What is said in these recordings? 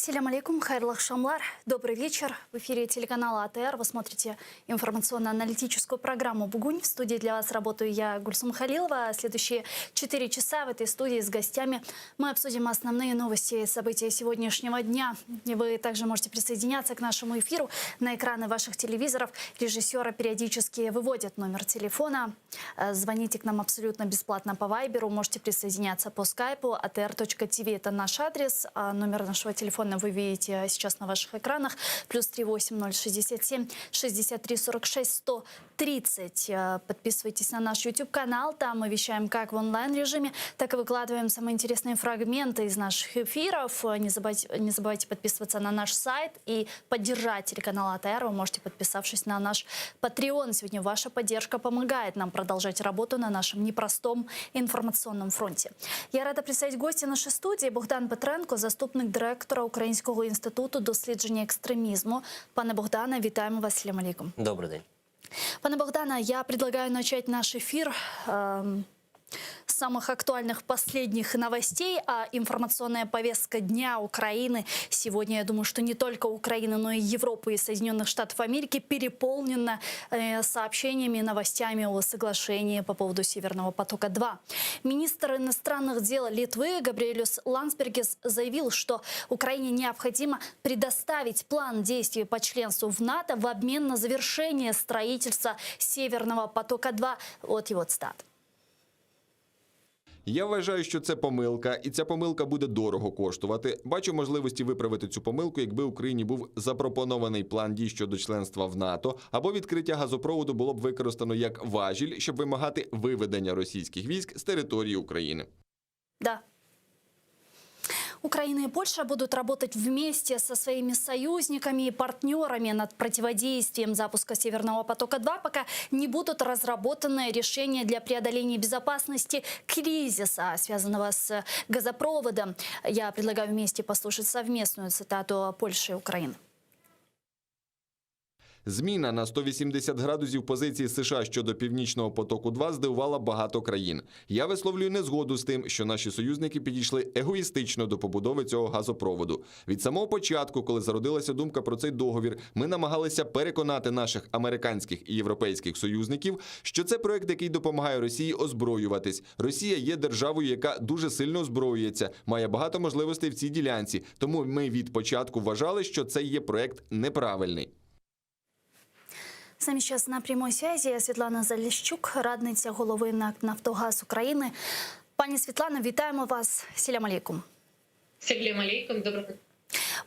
Селям алейкум, хайрлах шамлар. Добрый вечер. В эфире телеканала АТР. Вы смотрите информационно-аналитическую программу «Бугунь». В студии для вас работаю я, Гульсум Халилова. Следующие 4 часа в этой студии с гостями мы обсудим основные новости и события сегодняшнего дня. И вы также можете присоединяться к нашему эфиру. На экраны ваших телевизоров режиссеры периодически выводят номер телефона. Звоните к нам абсолютно бесплатно по Вайберу. Можете присоединяться по скайпу. atr.tv – это наш адрес. Номер нашего телефона вы видите сейчас на ваших экранах. Плюс 38067 63 46 130. Подписывайтесь на наш YouTube-канал. Там мы вещаем как в онлайн-режиме, так и выкладываем самые интересные фрагменты из наших эфиров. Не забывайте подписываться на наш сайт и поддержать телеканал АТР. Вы можете, подписавшись на наш Patreon. Сегодня ваша поддержка помогает нам продолжать работу на нашем непростом информационном фронте. Я рада представить гостя нашей студии. Богдан Петренко, заступник директора Українського інституту дослідження екстремізму. Пане Богдане, вітаємо вас. Селям алейкум. Добрый день. Пане Богдане, я предлагаю начать наш эфир с самых актуальных последних новостей, а информационная повестка Дня Украины сегодня, я думаю, что не только Украины, но и Европы и Соединенных Штатов Америки переполнена сообщениями и новостями о соглашении по поводу Северного потока-2. Министр иностранных дел Литвы Габриэлюс Ландсбергис заявил, что Украине необходимо предоставить план действий по членству в НАТО в обмен на завершение строительства Северного потока-2. Вот его цитата. Я вважаю, що це помилка, і ця помилка буде дорого коштувати. Бачу можливості виправити цю помилку, якби Україні був запропонований план дій щодо членства в НАТО, або відкриття газопроводу було б використано як важіль, щоб вимагати виведення російських військ з території України. Да. Украина и Польша будут работать вместе со своими союзниками и партнерами над противодействием запуска Северного потока-2, пока не будут разработаны решения для преодоления безопасности кризиса, связанного с газопроводом. Я предлагаю вместе послушать совместную цитату Польши и Украины. Зміна на 180 градусів позиції США щодо Північного потоку-2 здивувала багато країн. Я висловлюю незгоду з тим, що наші союзники підійшли егоїстично до побудови цього газопроводу. Від самого початку, коли зародилася думка про цей договір, ми намагалися переконати наших американських і європейських союзників, що це проект, який допомагає Росії озброюватись. Росія є державою, яка дуже сильно озброюється, має багато можливостей в цій ділянці. Тому ми від початку вважали, що це є проект неправильний. С нами сейчас на прямой связи Світлана Заліщук, радниця голови НАК «Нафтогаз України». Пані Світлана, вітаємо вас. Селям алейкум. Селям алейкум. Доброго дня.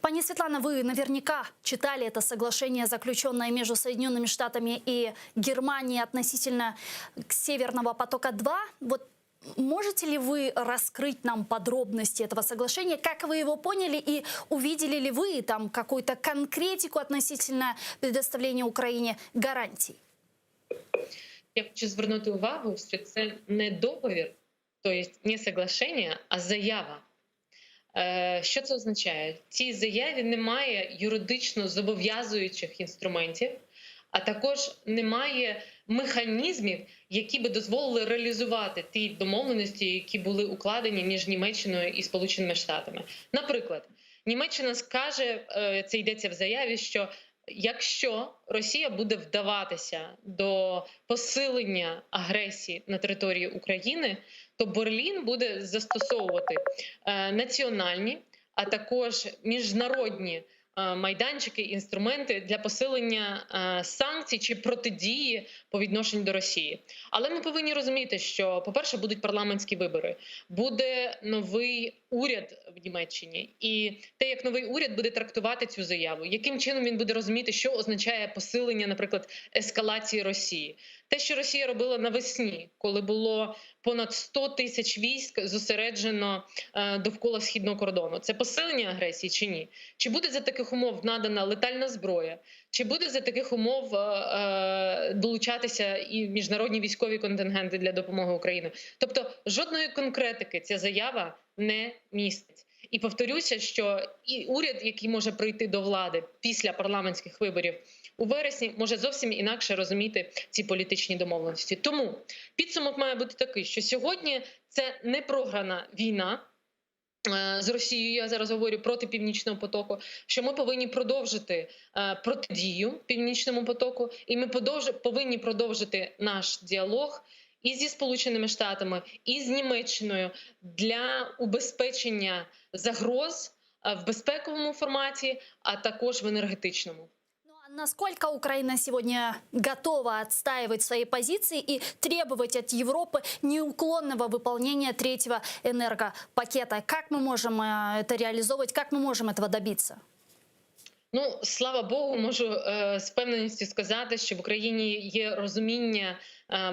Пани Светлана, вы наверняка читали это соглашение, заключенное между Соединенными Штатами и Германией относительно Северного потока-2. Вот можете ли вы раскрыть нам подробности этого соглашения? Как вы его поняли и увидели ли вы там какую-то конкретику относительно предоставления Украине гарантий? Я хочу звернути увагу, що це не договір, тобто не соглашення, а заява. Що це означає? В цій заяві немає юридично зобов'язуючих інструментів, а також немає механізмів, які би дозволили реалізувати ті домовленості, які були укладені між Німеччиною і Сполученими Штатами. Наприклад, Німеччина скаже, це йдеться в заяві, що якщо Росія буде вдаватися до посилення агресії на території України, то Берлін буде застосовувати національні, а також міжнародні майданчики, інструменти для посилення санкцій чи протидії по відношенню до Росії. Але ми повинні розуміти, що, по-перше, будуть парламентські вибори, буде новий уряд в Німеччині, і те, як новий уряд буде трактувати цю заяву, яким чином він буде розуміти, що означає посилення, наприклад, ескалації Росії. Те, що Росія робила навесні, коли було понад 100 тисяч військ зосереджено довкола східного кордону. Це посилення агресії чи ні? Чи буде за таких умов надана летальна зброя? Чи буде за таких умов долучатися і міжнародні військові контингенти для допомоги Україні? Тобто жодної конкретики ця заява не містить. І повторюся, що і уряд, який може прийти до влади після парламентських виборів у вересні, може зовсім інакше розуміти ці політичні домовленості. Тому підсумок має бути такий, що сьогодні це не програна війна, з Росією, я зараз говорю проти Північного потоку, що ми повинні продовжити протидію Північному потоку, і ми повинні продовжити наш діалог і зі Сполученими Штатами, і з Німеччиною для убезпечення загроз в безпековому форматі, а також в енергетичному. Насколько Украина сегодня готова отстаивать свои позиции и требовать от Европы неуклонного выполнения третьего энергопакета? Как мы можем это реализовывать, как мы можем этого добиться? Ну, слава Богу, можу з впевненістю сказати, що в Україні є розуміння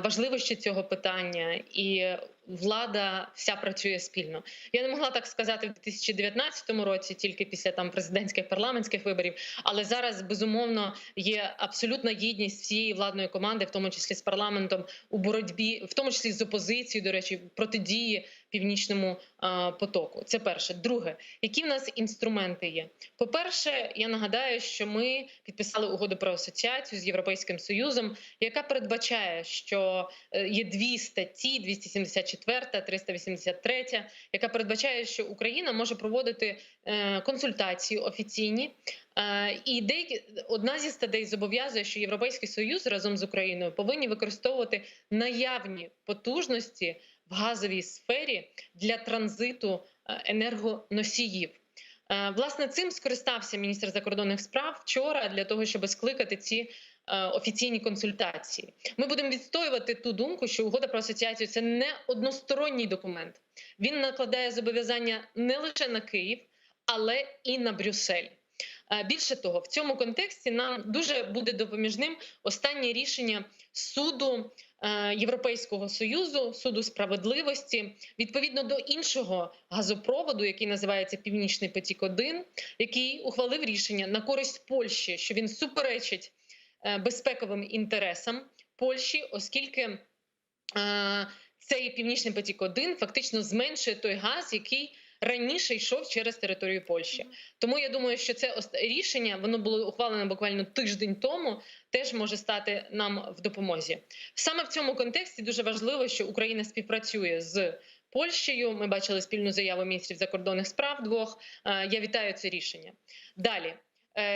важливості цього питання, і влада вся працює спільно. Я не могла так сказати в 2019 році, тільки після президентських парламентських виборів, але зараз, безумовно, є абсолютна єдність всієї владної команди, в тому числі з парламентом, у боротьбі, в тому числі з опозицією, до речі, протидії Північному потоку. Це перше. Друге, які в нас інструменти є? По-перше, я нагадаю, що ми підписали угоду про асоціацію з Європейським Союзом, яка передбачає, що є дві статті, 274, 383, яка передбачає, що Україна може проводити консультації офіційні. І одна зі статей зобов'язує, що Європейський Союз разом з Україною повинні використовувати наявні потужності в газовій сфері для транзиту енергоносіїв. Власне, цим скористався міністр закордонних справ вчора для того, щоб скликати ці офіційні консультації. Ми будемо відстоювати ту думку, що угода про асоціацію – це не односторонній документ. Він накладає зобов'язання не лише на Київ, але і на Брюссель. Більше того, в цьому контексті нам дуже буде допоміжним останнє рішення суду Європейського Союзу, суду справедливості, відповідно до іншого газопроводу, який називається «Північний потік-1», який ухвалив рішення на користь Польщі, що він суперечить безпековим інтересам Польщі, оскільки цей «Північний потік-1» фактично зменшує той газ, який раніше йшов через територію Польщі. Тому я думаю, що це рішення, воно було ухвалене буквально тиждень тому, теж може стати нам в допомозі. Саме в цьому контексті дуже важливо, що Україна співпрацює з Польщею. Ми бачили спільну заяву міністрів закордонних справ двох. Я вітаю це рішення. Далі.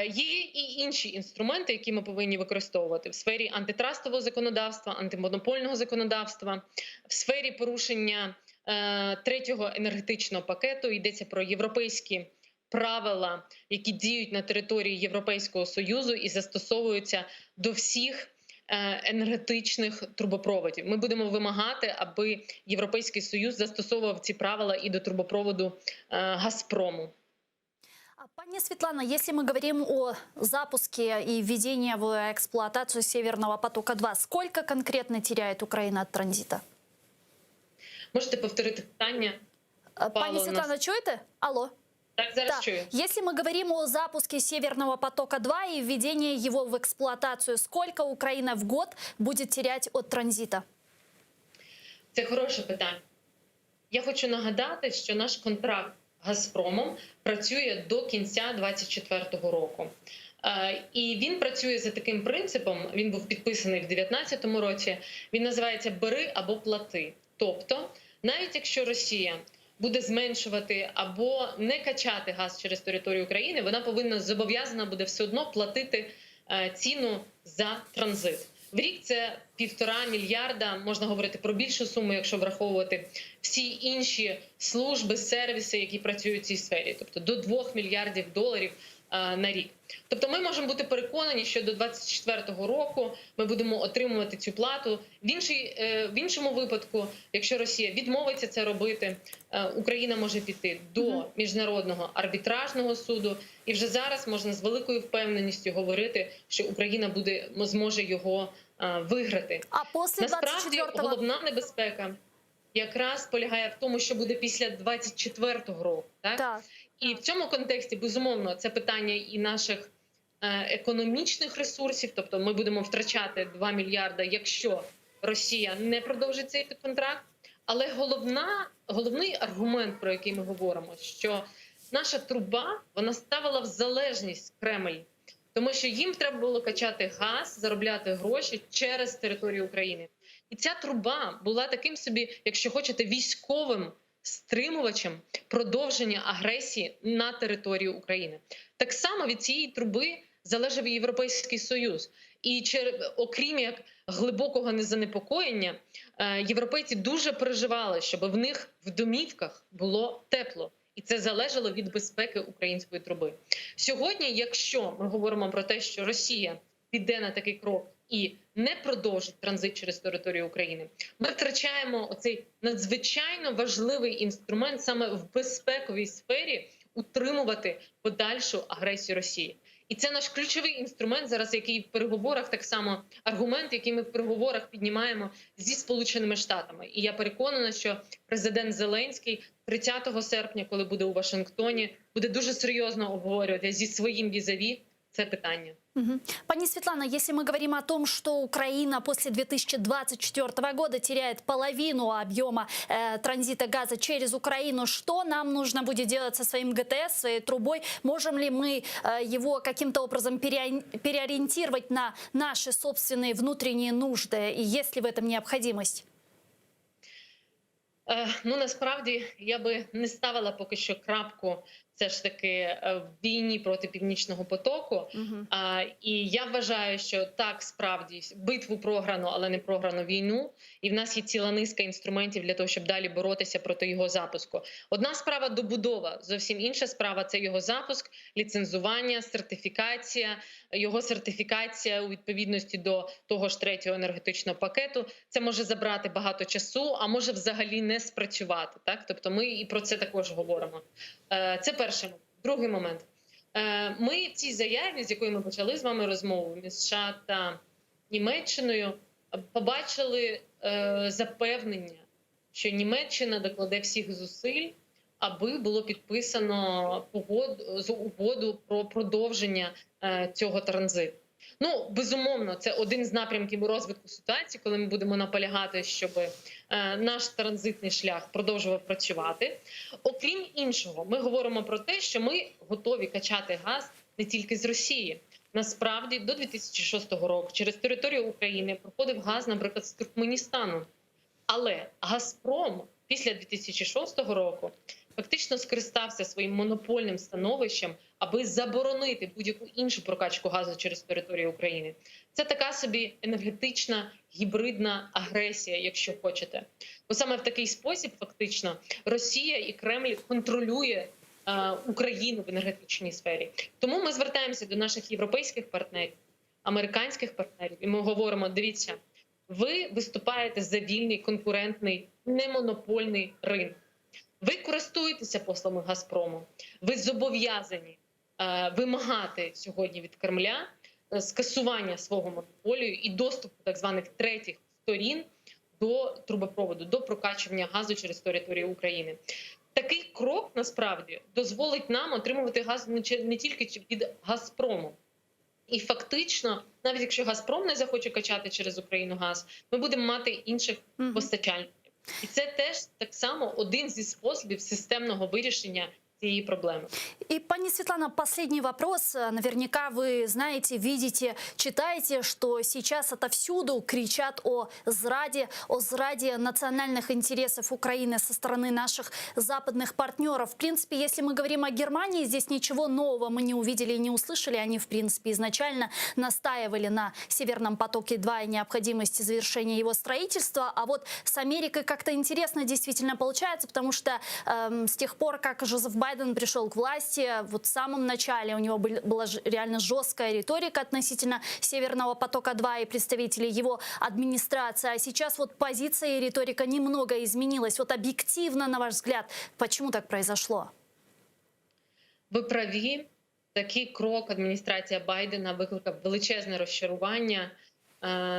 Є і інші інструменти, які ми повинні використовувати в сфері антитрастового законодавства, антимонопольного законодавства, в сфері порушення третього енергетичного пакету. Йдеться про європейські правила, які діють на території Європейського Союзу і застосовуються до всіх енергетичних трубопроводів. Ми будемо вимагати, аби Європейський Союз застосовував ці правила і до трубопроводу «Газпрому». Пани Светлана, если мы говорим о запуске и введении в эксплуатацию Северного потока-2, сколько конкретно теряет Украина от транзита? Можете повторити питання? Пани Светлана, чуете? Алло. Так, зараз да. чую. Если мы говорим о запуске Северного потока-2 и введении его в эксплуатацию, сколько Украина в год будет терять от транзита? Це хороше питання. Я хочу нагадати, що наш контракт «Газпромом» працює до кінця 2024 року. І він працює за таким принципом, він був підписаний в 2019 році, він називається «бери або плати». Тобто, навіть якщо Росія буде зменшувати або не качати газ через територію України, вона зобов'язана буде все одно платити ціну за транзит. В рік це 1,5 мільярда, можна говорити про більшу суму, якщо враховувати всі інші служби, сервіси, які працюють в цій сфері, тобто до 2 мільярдів доларів на рік. Тобто ми можемо бути переконані, що до 2024 року ми будемо отримувати цю плату. В іншому випадку, якщо Росія відмовиться це робити, Україна може піти до Міжнародного арбітражного суду. І вже зараз можна з великою впевненістю говорити, що Україна зможе його виграти. А після 24-го... Насправді, головна небезпека якраз полягає в тому, що буде після 2024 року. Так? І в цьому контексті, безумовно, це питання і наших економічних ресурсів, тобто ми будемо втрачати 2 мільярда, якщо Росія не продовжить цей контракт. Але головний аргумент, про який ми говоримо, що наша труба, вона ставила в залежність Кремль, тому що їм треба було качати газ, заробляти гроші через територію України. І ця труба була таким собі, якщо хочете, військовим стримувачем продовження агресії на територію України. Так само від цієї труби залежав і Європейський Союз. І окрім як глибокого незанепокоєння, європейці дуже переживали, щоб в них в домівках було тепло. І це залежало від безпеки української труби. Сьогодні, якщо ми говоримо про те, що Росія піде на такий крок і не продовжить транзит через територію України, ми втрачаємо оцей надзвичайно важливий інструмент саме в безпековій сфері утримувати подальшу агресію Росії. І це наш ключовий інструмент зараз, який в переговорах, так само аргумент, який ми в переговорах піднімаємо зі Сполученими Штатами. І я переконана, що президент Зеленський 30 серпня, коли буде у Вашингтоні, буде дуже серйозно обговорювати зі своїм візаві це питання. Пани Светлана, если мы говорим о том, что Украина после 2024 года теряет половину объема транзита газа через Украину, что нам нужно будет делать со своим ГТС, своей трубой? Можем ли мы его каким-то образом переориентировать на наши собственные внутренние нужды? И есть ли в этом необходимость? Ну, насправді, я би не ставила поки що крапку все ж таки в війні проти Північного потоку. І я вважаю, що так, справді, битву програно, але не програно війну. І в нас є ціла низка інструментів для того, щоб далі боротися проти його запуску. Одна справа – добудова, зовсім інша справа – це його запуск, ліцензування, сертифікація, його сертифікація у відповідності до того ж третього енергетичного пакету. Це може забрати багато часу, а може взагалі не спрацювати. Так? Тобто ми і про це також говоримо. Це перший момент. Другий момент. Ми в цій заяві, з якої ми почали з вами розмову між США та Німеччиною, побачили запевнення, що Німеччина докладе всіх зусиль, аби було підписано угоду про продовження цього транзиту. Ну, безумовно, це один з напрямків розвитку ситуації, коли ми будемо наполягати, щоб наш транзитний шлях продовжував працювати. Окрім іншого, ми говоримо про те, що ми готові качати газ не тільки з Росії. Насправді, до 2006 року через територію України проходив газ, наприклад, з Туркменістану. Але «Газпром» після 2006 року фактично скористався своїм монопольним становищем, аби заборонити будь-яку іншу прокачку газу через територію України. Це така собі енергетична гібридна агресія, якщо хочете. Бо саме в такий спосіб фактично Росія і Кремль контролює Україну в енергетичній сфері. Тому ми звертаємося до наших європейських партнерів, американських партнерів, і ми говоримо, дивіться, ви виступаєте за вільний, конкурентний, немонопольний ринок. Ви користуєтеся послами «Газпрому», ви зобов'язані вимагати сьогодні від Кремля скасування свого монополію і доступу так званих третіх сторін до трубопроводу, до прокачування газу через територію України. Такий крок, насправді, дозволить нам отримувати газ не тільки від «Газпрому». І фактично, навіть якщо «Газпром» не захоче качати через Україну газ, ми будемо мати інших постачальників. І це теж так само один зі способів системного вирішення цієї проблеми. И, пани Светлана, последний вопрос. Наверняка вы знаете, видите, читаете, что сейчас отовсюду кричат о зраде национальных интересов Украины со стороны наших западных партнеров. В принципе, если мы говорим о Германии, здесь ничего нового мы не увидели и не услышали. Они, в принципе, изначально настаивали на «Северном потоке-2» и необходимости завершения его строительства. А вот с Америкой как-то интересно действительно получается, потому что с тех пор, как Жозеф Байден пришел к власти, вот в самом начале у него была реально жесткая риторика относительно «Северного потока-2» и представителей его администрации. А сейчас вот позиция и риторика немного изменилась. Вот объективно, на ваш взгляд, почему так произошло? Ви праві. Такий крок адміністрація Байдена викликав величезне розчарування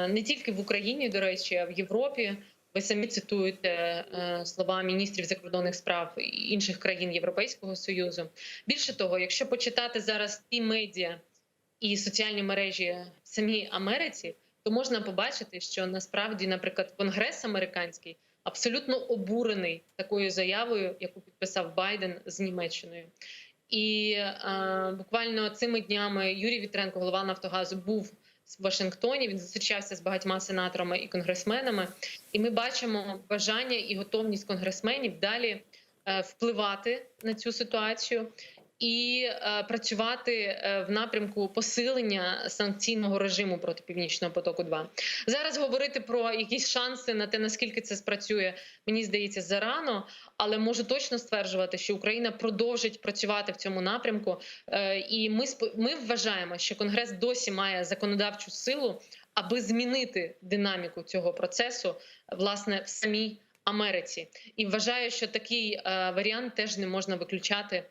не тільки в Україні, до речі, а в Європі. Ви самі цитуєте слова міністрів закордонних справ інших країн Європейського Союзу. Більше того, якщо почитати зараз ті медіа і соціальні мережі в самій Америці, то можна побачити, що насправді, наприклад, Конгрес американський абсолютно обурений такою заявою, яку підписав Байден з Німеччиною. І буквально цими днями Юрій Вітренко, голова «Нафтогазу», був в Вашингтоні, він зустрічався з багатьма сенаторами і конгресменами. І ми бачимо бажання і готовність конгресменів далі впливати на цю ситуацію і працювати в напрямку посилення санкційного режиму проти Північного потоку-2. Зараз говорити про якісь шанси на те, наскільки це спрацює, мені здається, зарано, але можу точно стверджувати, що Україна продовжить працювати в цьому напрямку. І ми вважаємо, що Конгрес досі має законодавчу силу, аби змінити динаміку цього процесу, власне, в самій Америці. І вважаю, що такий варіант теж не можна виключати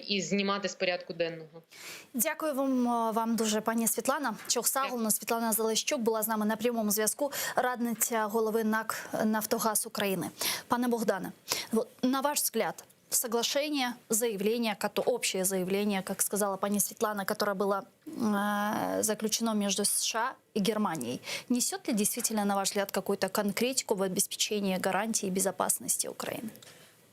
і знімати з порядку денного. Дякую вам дуже, пані Світлана Чохсагловна. Світлана Залещук була з нами на прямому зв'язку, радниця голови НАК «Нафтогаз України». Пане Богдане, на ваш взгляд, соглашение, заявление, общее заявление, как сказала пани Светлана, которое было заключено между США и Германией, несет ли действительно, на ваш взгляд, какую-то конкретику в обеспечении гарантии безопасности Украины?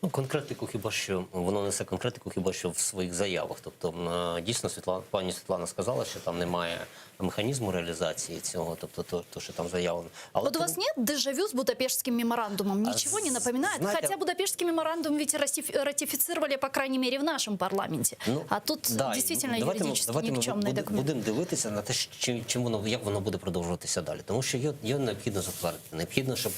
Ну, конкретику хіба що, воно несе конкретику хіба що в своїх заявах. Тобто, дійсно, пані Світлана сказала, що там немає механізму реалізації цього, тобто то, що там заявлено. Але вот у вас нет дежавю с Будапештским меморандумом? Ничего не напоминает? знаете, Хотя Будапештский меморандум ведь ратифицировали, по крайней мере, в нашем парламенте. Ну, а тут действительно юридически никчемный документ. Будемо дивитися на те, як воно буде продовжуватися далі. Тому що його необхідно затвердити. Необхідно, щоб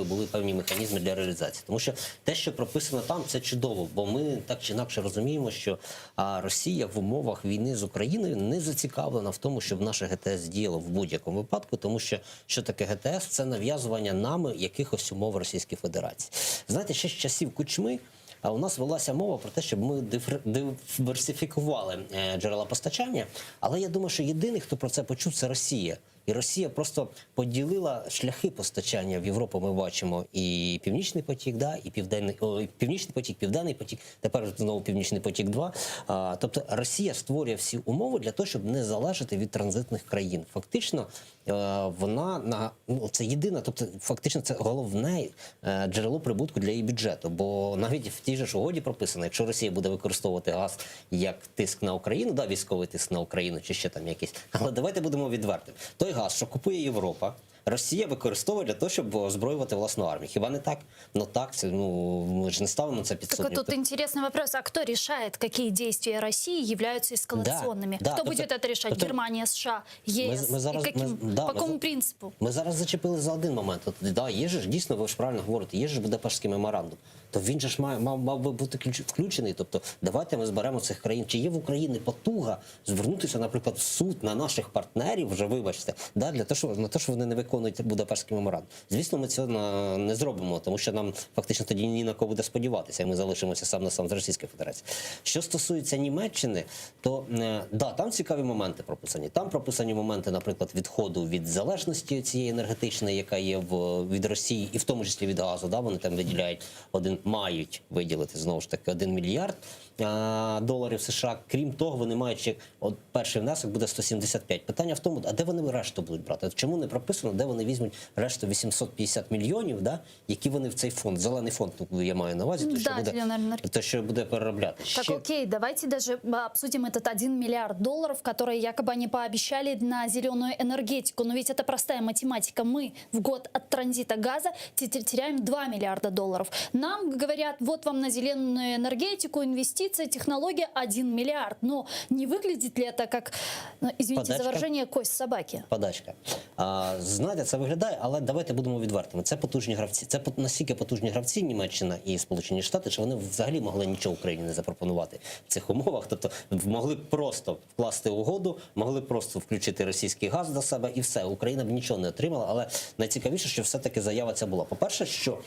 були певні механізми для реалізації. Тому що те, що прописано там, це чудово, бо ми так чи інакше розуміємо, що Росія в умовах війни з Україною не зацікавлена в тому, щоб наше ГТС діяло в будь-якому випадку, тому що таке ГТС? Це нав'язування нами якихось умов Російської Федерації. Знаєте, ще з часів Кучми у нас велася мова про те, щоб ми диверсифікували джерела постачання, але я думаю, що єдиний, хто про це почув, це Росія. І Росія просто поділила шляхи постачання в Європу. Ми бачимо і Північний потік, і Північний потік, Південний потік, тепер знову Північний потік-2. Тобто Росія створює всі умови для того, щоб не залежати від транзитних країн. Фактично, це єдине, тобто фактично це головне джерело прибутку для її бюджету. Бо навіть в тій же ж угоді прописано, якщо Росія буде використовувати газ як тиск на Україну, військовий тиск на Україну чи ще там якийсь, але давайте будемо відвертими. Той газ, що купує Європа, Росія використовує для того, щоб озброювати власну армію. Хіба не так? Ну так, ми ж не ставимо це під сумнів. Так тут интересный вопрос. А кто решает, какие действия России являются эскалационными? Кто будет это решать? Германия, США, ЕС? По какому принципу? Ми зараз зачепили за один момент. Є ж дійсно, ви ж правильно говорите, є ж Будапештський меморандум. То він же ж мав би бути включений. Тобто давайте ми зберемо цих країн. Чи є в Україні потуга звернутися, наприклад, в суд на наших партнерів, вже вибачте, на те, що вони не виконують Будапештський меморандум? Звісно, ми цього не зробимо, тому що нам фактично тоді ні на кого буде сподіватися, і ми залишимося сам на сам з Російською Федерацією. Що стосується Німеччини, то там цікаві моменти прописані. Там прописані моменти, наприклад, відходу від залежності цієї енергетичної, яка є від Росії, і в тому числі від газу. Вони там виділяють мають виділити, знову ж таки, 1 мільярд доларів США. Крім того, вони мають ще, перший внесок буде 175. Питання в тому, а де вони решту будуть брати? Чому не прописано, де вони візьмуть решту 850 мільйонів, які вони в цей фонд, зелений фонд, я маю на увазі, то, що буде переробляти. Так, окей, давайте даже обсудим этот 1 миллиард долларов, которые якобы они пообещали на зеленую энергетику. Но ведь это простая математика. Мы в год от транзита газа теряем 2 миллиарда долларов. Нам говорят, вот вам на зеленую энергетику, инвестиции, технология 1 миллиард. Но не выглядит ли это как, извините за выражение, кость собаки? Подачка. Знаєте, це виглядає, але давайте будемо відвертими. Це потужні гравці. Це настільки потужні гравці, Німеччина і Сполучені Штати, що вони взагалі могли нічого Україні не запропонувати в цих умовах. Тобто могли б просто вкласти угоду, могли б просто включити російський газ до себе і все. Україна б нічого не отримала, але найцікавіше, що все-таки заява ця була. По-перше, що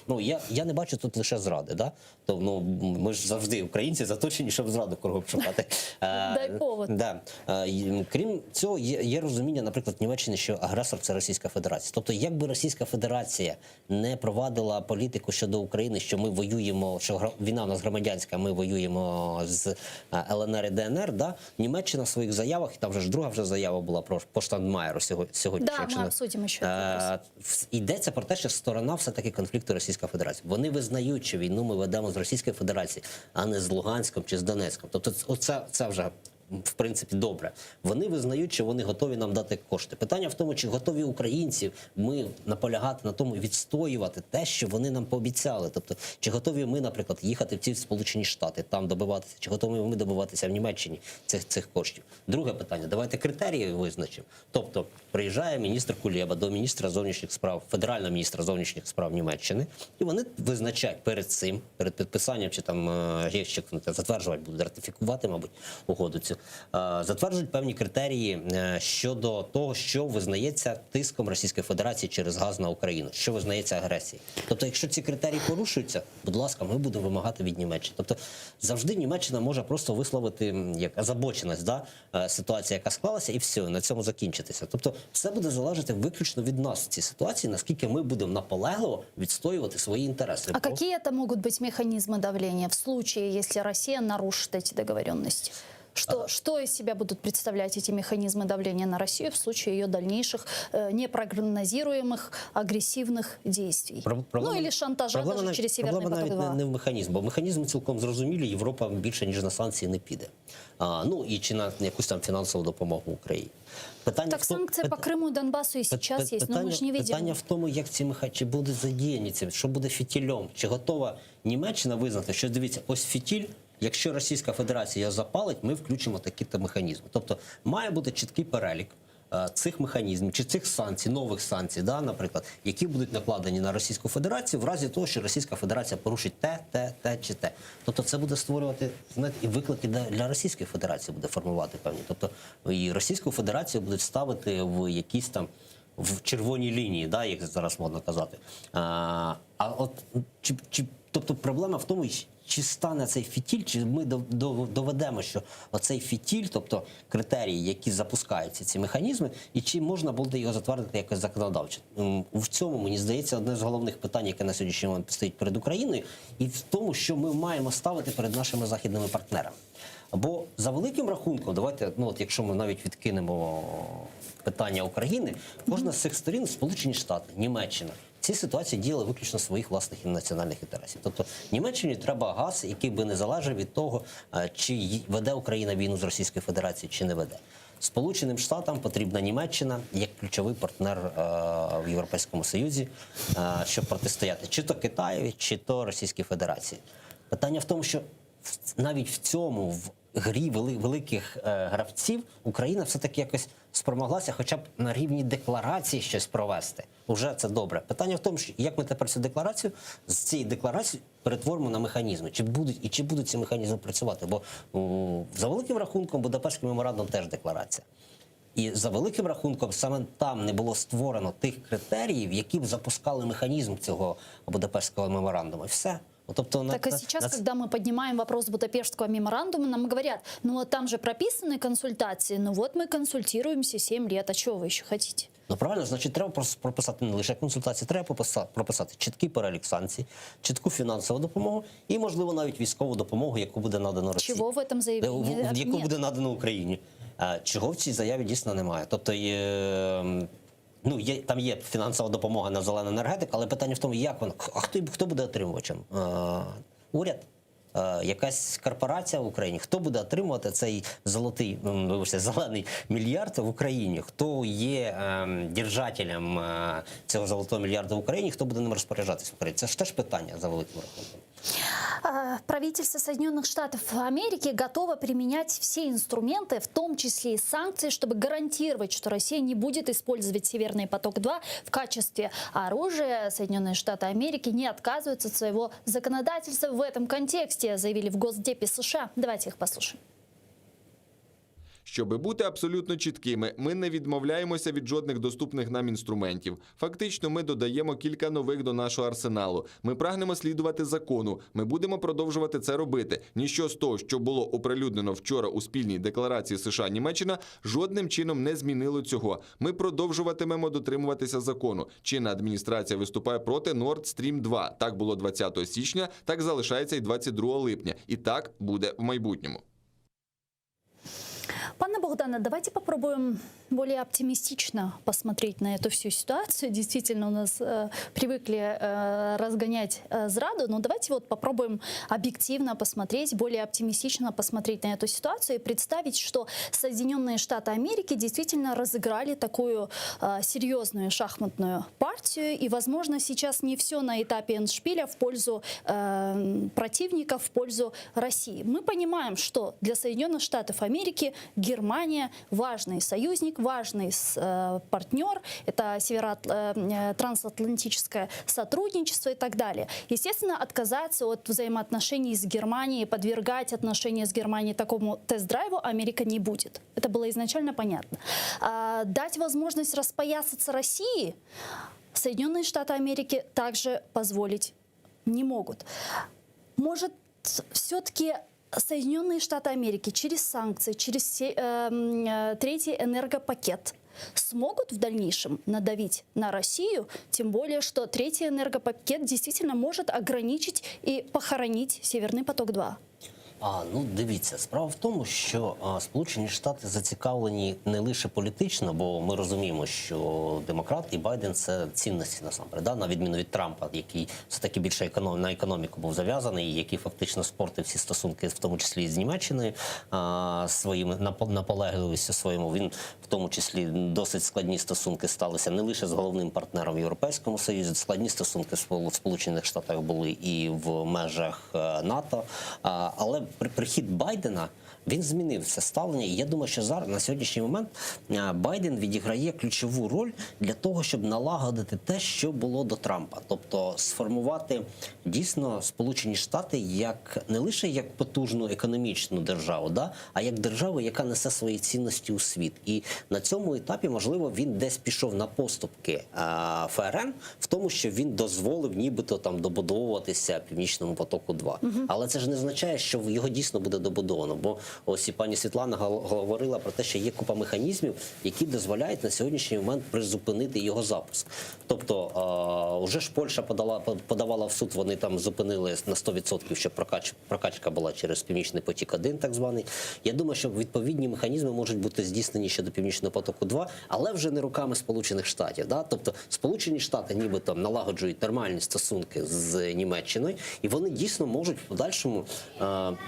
я не бачу тут лише зради. То, ми ж завжди, українці, заточені, щоб зраду кругом шукати. Дай повод. Крім цього, є розуміння, наприклад, в Німеччині, що агресор – це Російська Федерація. Тобто, якби Російська Федерація не провадила політику щодо України, що ми воюємо, що війна у нас громадянська, ми воюємо з ЛНР і ДНР, Німеччина в своїх заявах, і там вже ж друга заява була про Штайнмаєра сьогодні. Да, ми обсудимо ще. Йдеться про те, що сторона все-таки конфлікту Російська Федерація. Вони визнають, що війну ми ведемо з Російської Федерації, а не з Луганськом чи з Донецьком. Тобто це вже в принципі, добре. Вони визнають, що вони готові нам дати кошти. Питання в тому, чи готові українці ми наполягати на тому, відстоювати те, що вони нам пообіцяли. Тобто, чи готові ми, наприклад, їхати в ці Сполучені Штати, там добиватися, чи готові ми добиватися в Німеччині цих коштів. Друге питання. Давайте критерії визначимо. Тобто, приїжджає міністр Кулеба до міністра зовнішніх справ, федерального міністра зовнішніх справ Німеччини, і вони визначають перед цим, перед підписанням, чи там ще затверджувати будуть, ратифікувати, мабуть, угоду цю, затверджують певні критерії щодо того, що визнається тиском Російської Федерації через газ на Україну, що визнається агресією. Тобто, якщо ці критерії порушуються, будь ласка, ми будемо вимагати від Німеччини. Тобто, завжди Німеччина може просто висловити як озабоченість, ситуація, яка склалася, і все, на цьому закінчитися. Тобто, все буде залежати виключно від нас в цій ситуації, наскільки ми будемо наполегливо відстоювати свої інтереси. А какие это могут быть механизмы давления в случае, если Россия нарушит эти договоренности? Что из себя будут представлять эти механизмы давления на Россию в случае ее дальнейших непрогнозируемых агрессивных действий? Ну или шантажа даже через Северный Проблема поток-2. навіть не в механізмі, бо механізм цілком зрозумілий, Європа більше, ніж на санкції, не піде. Ну і чи на якусь там фінансову допомогу Україні. Питання Так санкции по Крыму и Донбассу и сейчас есть, но мы же не видим. Питання в тому, як ці чи будуть задіяні ці, що буде фітільом, чи готова Німеччина визнати, що дивіться, ось фітіль, якщо Російська Федерація його запалить, ми включимо такі-то механізми. Тобто має бути чіткий перелік цих механізмів, чи цих санкцій, нових санкцій, наприклад, які будуть накладені на Російську Федерацію в разі того, що Російська Федерація порушить те чи те. Тобто це буде створювати, знаєте, і виклики для Російської Федерації буде формувати певні. Тобто і Російську Федерацію будуть ставити в якісь там в червоній лінії, як зараз модно казати. Тобто проблема в тому, чи стане цей фітіль, чи ми доведемо, що оцей фітіль, тобто критерії, які запускаються, ці механізми, і чи можна буде його затвердити якось законодавчо. В цьому, мені здається, одне з головних питань, яке на сьогоднішній момент стоїть перед Україною, і в тому, що ми маємо ставити перед нашими західними партнерами. Бо за великим рахунком, давайте, якщо ми навіть відкинемо питання України, кожна з цих сторін, Сполучені Штати, Німеччина, в цій ситуації діяли виключно своїх власних і національних інтересів. Тобто Німеччині треба газ, який би не залежав від того, чи веде Україна війну з Російською Федерацією, чи не веде. Сполученим Штатам потрібна Німеччина як ключовий партнер в Європейському Союзі, щоб протистояти чи то Китаєві, чи то Російській Федерації. Питання в тому, що навіть в цьому, в грі великих гравців, Україна все-таки якось спромоглася хоча б на рівні декларації щось провести. Уже це добре. Питання в тому, що як ми тепер цю декларацію, з цієї декларації перетворимо на механізми. Чи будуть ці механізми працювати? Бо за великим рахунком Будапештський меморандум теж декларація. І за великим рахунком саме там не було створено тих критеріїв, які б запускали механізм цього Будапештського меморандуму. І все. Так и сейчас, когда мы поднимаем вопрос Будапештского меморандума, нам говорят, там же прописаны консультации, мы консультируемся 7 лет, а чего вы еще хотите? Правильно, значить, треба прописати не лише консультації, треба прописати чіткий перелік санкцій, чітку фінансову допомогу і, можливо, навіть військову допомогу, яку буде надано Росії. Чого в этом заявлении? Яку буде надано Україні. Чого в цій заяві дійсно немає. Тобто, там є фінансова допомога на зелену енергетику, але питання в тому, як вона, хто буде отримувачем? Уряд? Якась корпорація в Україні? Хто буде отримувати цей зелений мільярд в Україні? Хто є держателем цього золотого мільярда в Україні? Хто буде ним розпоряджатися в Україні? Це ж теж питання за великим рахунком. Правительство Соединенных Штатов Америки готово применять все инструменты, в том числе и санкции, чтобы гарантировать, что Россия не будет использовать Северный поток-2 в качестве оружия. Соединенные Штаты Америки не отказываются от своего законодательства в этом контексте, заявили в Госдепе США. Давайте их послушаем. Щоби бути абсолютно чіткими, ми не відмовляємося від жодних доступних нам інструментів. Фактично, ми додаємо кілька нових до нашого арсеналу. Ми прагнемо слідувати закону. Ми будемо продовжувати це робити. Ніщо з того, що було оприлюднено вчора у спільній декларації США-Німеччина, жодним чином не змінило цього. Ми продовжуватимемо дотримуватися закону. Чинна адміністрація виступає проти Nord Stream 2. Так було 20 січня, так залишається і 22 липня. І так буде в майбутньому. Пане Богдане, давайте попробуем более оптимистично посмотреть на эту всю ситуацию. Действительно, у нас привыкли разгонять зраду, но давайте вот попробуем объективно посмотреть, более оптимистично посмотреть на эту ситуацию и представить, что Соединенные Штаты Америки действительно разыграли такую серьезную шахматную партию, и, возможно, сейчас не все на этапе эндшпиля в пользу противника, в пользу России. Мы понимаем, что для Соединенных Штатов Америки Германия важный союзник, важный партнер, это трансатлантическое сотрудничество и так далее. Естественно, отказаться от взаимоотношений с Германией, подвергать отношения с Германией такому тест-драйву Америка не будет. Это было изначально понятно. Дать возможность распоясаться России Соединенные Штаты Америки также позволить не могут. Может, все-таки Соединенные Штаты Америки через санкции, через третий энергопакет смогут в дальнейшем надавить на Россию, тем более, что третий энергопакет действительно может ограничить и похоронить Северный поток-2. Ну, дивіться, справа в тому, що Сполучені Штати зацікавлені не лише політично, бо ми розуміємо, що демократ і Байден – це цінності насамперед, да? На відміну від Трампа, який все-таки більше на економіку був зав'язаний, і який фактично спортив всі стосунки, в тому числі з Німеччиною, своїми наполегливістю своєму. Він в тому числі досить складні стосунки сталися не лише з головним партнером в Європейському Союзі, складні стосунки в Сполучених Штатах були і в межах НАТО, але прихід Байдена, він змінив це ставлення. І я думаю, що зараз, на сьогоднішній момент, Байден відіграє ключову роль для того, щоб налагодити те, що було до Трампа. Тобто сформувати дійсно Сполучені Штати як не лише як потужну економічну державу, да, а як державу, яка несе свої цінності у світ. І на цьому етапі, можливо, він десь пішов на поступки ФРН в тому, що він дозволив нібито там добудовуватися Північному потоку-2. Але це ж не означає, що його дійсно буде добудовано, бо ось і пані Світлана говорила про те, що є купа механізмів, які дозволяють на сьогоднішній момент призупинити його запуск. Тобто, вже ж Польща подавала в суд, вони там зупинили на 100%, щоб прокачка була через Північний потік-1, так званий. Я думаю, що відповідні механізми можуть бути здійснені щодо Північного потоку-2, але вже не руками Сполучених Штатів. Да? Тобто, Сполучені Штати нібито налагоджують нормальні стосунки з Німеччиною, і вони дійсно можуть в подальшому,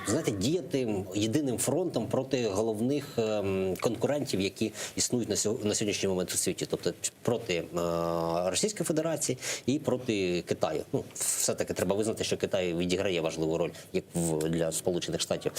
знаєте, діяти єдиним фронтом проти головних конкурентів, які існують на сьогоднішній момент у світі. Тобто проти Російської Федерації і проти Китаю. Ну, все-таки треба визнати, що Китай відіграє важливу роль як для Сполучених Штатів.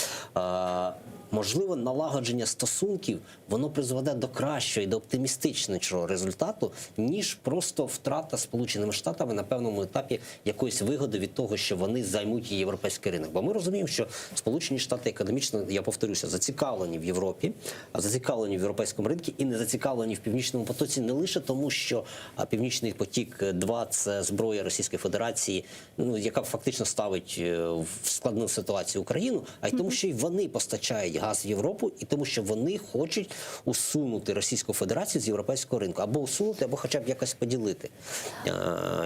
Можливо, налагодження стосунків, воно призведе до кращого і до оптимістичнішого результату, ніж просто втрата Сполученими Штатами на певному етапі якоїсь вигоди від того, що вони займуть європейський ринок. Бо ми розуміємо, що Сполучені Штати економічно, я повторюся, зацікавлені в Європі, а зацікавлені в європейському ринку і не зацікавлені в Північному потоці не лише тому, що Північний потік-2 – це зброя Російської Федерації, ну, яка фактично ставить в складну ситуацію Україну, а й тому, що й вони постачають газ в Європу, і тому, що вони хочуть усунути Російську Федерацію з європейського ринку. Або усунути, або хоча б якось поділити.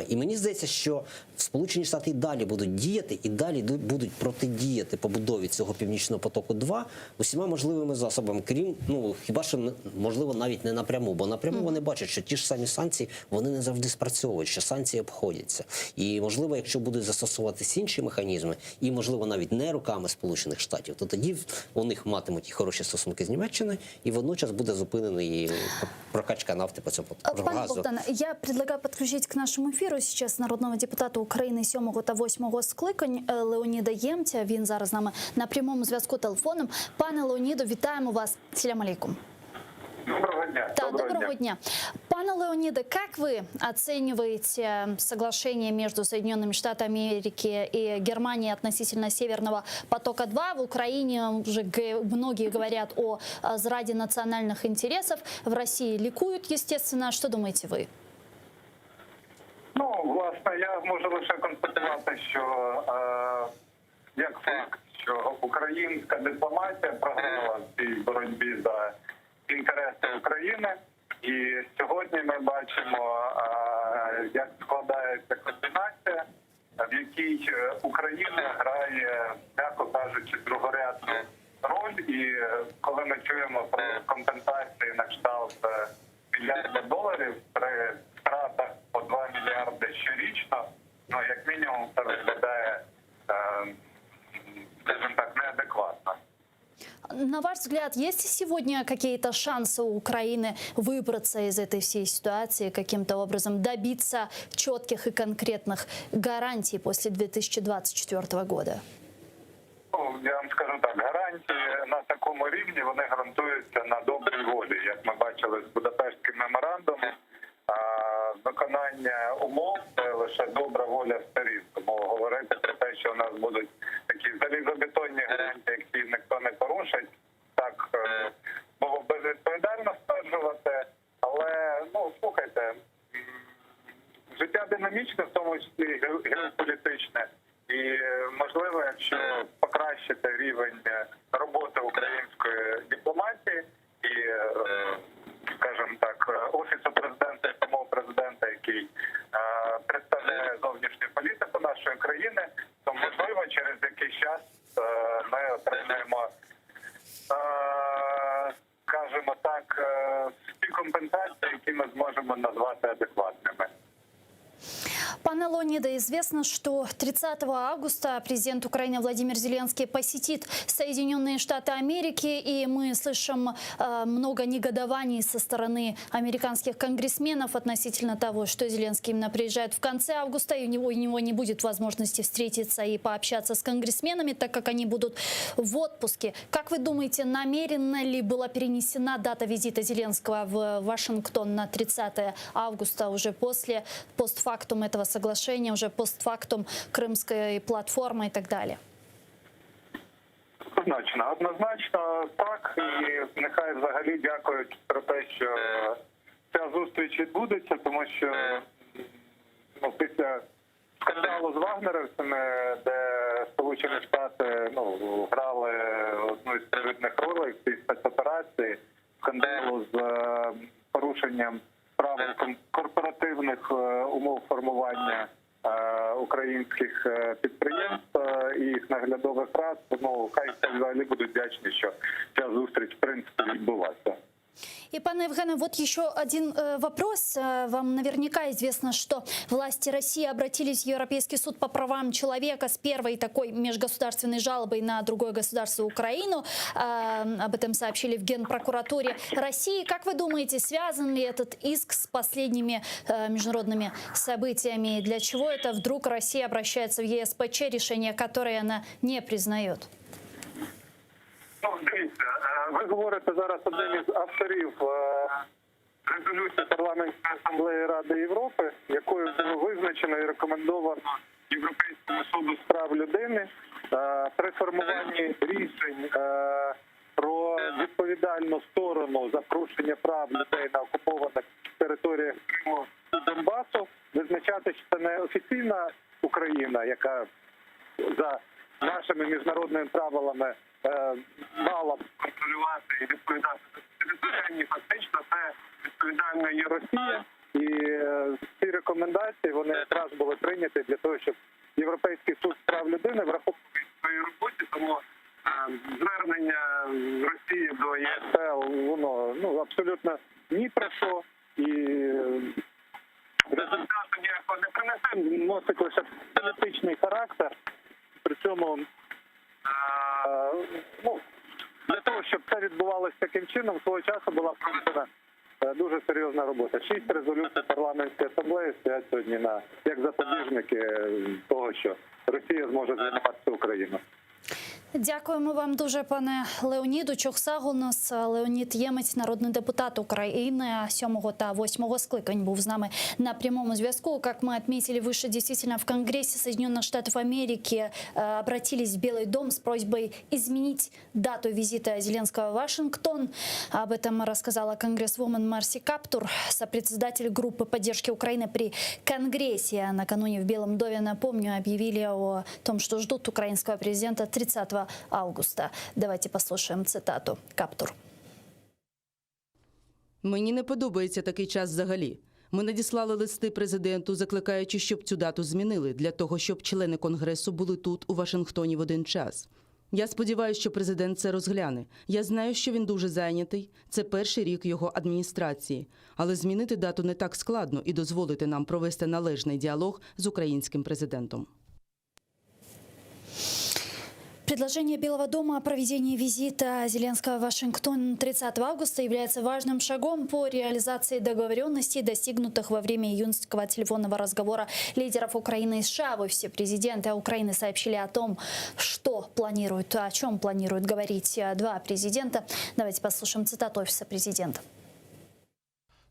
І мені здається, що Сполучені Штати і далі будуть діяти, і далі будуть протидіяти побудові цього Північного потоку-2 усіма можливими засобами, крім, ну, хіба що, можливо, навіть не напряму, бо напряму вони бачать, що ті ж самі санкції, вони не завжди спрацьовують, що санкції обходяться. І, можливо, якщо будуть застосовуватись інші механізми, і, можливо, навіть не руками Сполучених Штатів, то тоді у них матимуть і хороші стосунки з Німеччиною, і водночас буде зупинений прокачка нафти по цьому газу. Пане Богдане, я предлагаю подключить к нашему эфиру сейчас народного депутата України 7 та 8 скликань Леоніда Ємця. Він зараз з нами на прямому зв'язку телефоном. Пане Леоніду, вітаємо вас. Салям алейкум. Доброго дня. Да, доброго дня. Пане Леониде, как вы оцениваете соглашение между Соединенными Штатами Америки и Германией относительно Северного потока-2? В Украине уже многие говорят о зраде национальных интересов. В России ликуют, естественно. Что думаете вы? Ну, власне, я можу лише констатувати, що як факт, що українська дипломатія програла в цій боротьбі за інтереси України. І сьогодні ми бачимо, як складається комбінація, в якій Україна грає, м'яко кажучи, другорядну роль. І коли ми чуємо про компенсації на кшталт мільярда доларів при втратах по 2 мільярди щорічно, ну, як мінімум, це виглядає, скажімо так, неадекватно. На ваш взгляд, есть ли сегодня какие-то шансы у Украины выбраться из этой всей ситуации, каким-то образом добиться четких и конкретных гарантий после 2024 года? Ну, я вам скажу так, гарантії на такому рівні, вони гарантуються на добрій волі. Як ми бачили з Будапештським меморандумом, виконання умов – це лише добра воля сторін. Тому говорити про те, що у нас будуть такі залізобетонні гарантії, які ніхто не порушить, так було б безвідповідально стверджувати. Але, ну, слухайте, життя динамічне, в тому числі геополітичне. І, можливо, якщо покращити рівень роботи української дипломатії і, скажімо так, Офісу президента і самого президента, який представляє зовнішню політику нашої країни, то, можливо, через якийсь час ми отримаємо, скажімо так, ті компенсації, які ми зможемо назвати адекватними. Пане Леониде, известно, что 30 августа президент Украины Владимир Зеленский посетит Соединенные Штаты Америки, и мы слышим много негодований со стороны американских конгрессменов относительно того, что Зеленский именно приезжает в конце августа, и у него не будет возможности встретиться и пообщаться с конгрессменами, так как они будут в отпуске. Как вы думаете, намеренно ли была перенесена дата визита Зеленского в Вашингтон на 30 августа уже после постфактум этого соглашения, уже постфактум Крымской платформы и так далее? Однозначно так. І нехай взагалі дякують про те, що ця зустріч відбудеться, тому що після скандалу з вагнерівцями, де Сполучені Штати грали одну із привідних ролей в цій спецоперації, скандалу з порушенням правил корпоративних умов формування українських підприємств і їх наглядових рад, хай взагалі будуть вдячні, що ця зустріч, в принципі, відбулася. И, пане Евгене, вот еще один вопрос. Вам наверняка известно, что власти России обратились в Европейский суд по правам человека с первой такой межгосударственной жалобой на другое государство Украину. Об этом сообщили в Генпрокуратуре России. Как вы думаете, связан ли этот иск с последними международными событиями? И для чего это вдруг Россия обращается в ЕСПЧ, решение которое она не признает? Дивіться, ви говорите зараз одним із авторів резолюції Парламентської асамблеї Ради Європи, якою було визначено і рекомендовано Європейському суду з прав людини при формуванні рішень про відповідальну сторону за порушення прав людей на окупованих територіях Криму і Донбасу, визначати, що це не офіційна Україна, яка за нашими міжнародними правилами мала б контролювати і відповідати за територіальні, фактично це відповідальна є Росія. І ці рекомендації, вони якраз були прийняті для того, щоб Європейський суд з прав людини враховував в своїй роботі, тому звернення Росії до ЄСПЛ, воно абсолютно ні про що. І результату ніякого не принесе, носить лише політичний характер. При цьому для того, щоб це відбувалося таким чином, свого часу була проведена дуже серйозна робота. 6 резолюцій парламентської асамблеї стоять сьогодні як запобіжники того, що Росія зможе звинуватити Україну. Дякуємо вам дуже, пане Леоніду. Чохсаг у нас Леонід Ємець, народний депутат України 7 та 8 скликань, був з нами на прямому зв'язку. Как мы отметили выше, действительно в Конгрессе Соединенных Штатов Америки обратились в Белый дом с просьбой изменить дату визита Зеленского в Вашингтон. Об этом рассказала конгрессвумен Марси Каптур, сопредседатель группы поддержки Украины при Конгрессе. Накануне в Белом доме, напомню, объявили о том, что ждут украинского президента 30 августа. Давайте послушаем цитату Каптур. Мені не подобається такий час взагалі. Ми надіслали листи президенту, закликаючи, щоб цю дату змінили, для того, щоб члени Конгресу були тут, у Вашингтоні, в один час. Я сподіваюся, що президент це розгляне. Я знаю, що він дуже зайнятий. Це перший рік його адміністрації. Але змінити дату не так складно і дозволити нам провести належний діалог з українським президентом. Предложение Белого дома о проведении визита Зеленского в Вашингтон 30 августа является важным шагом по реализации договоренностей, достигнутых во время июньского телефонного разговора лидеров Украины и США. В офисе президента Украины сообщили о том, о чем планируют говорить два президента. Давайте послушаем цитату офиса президента.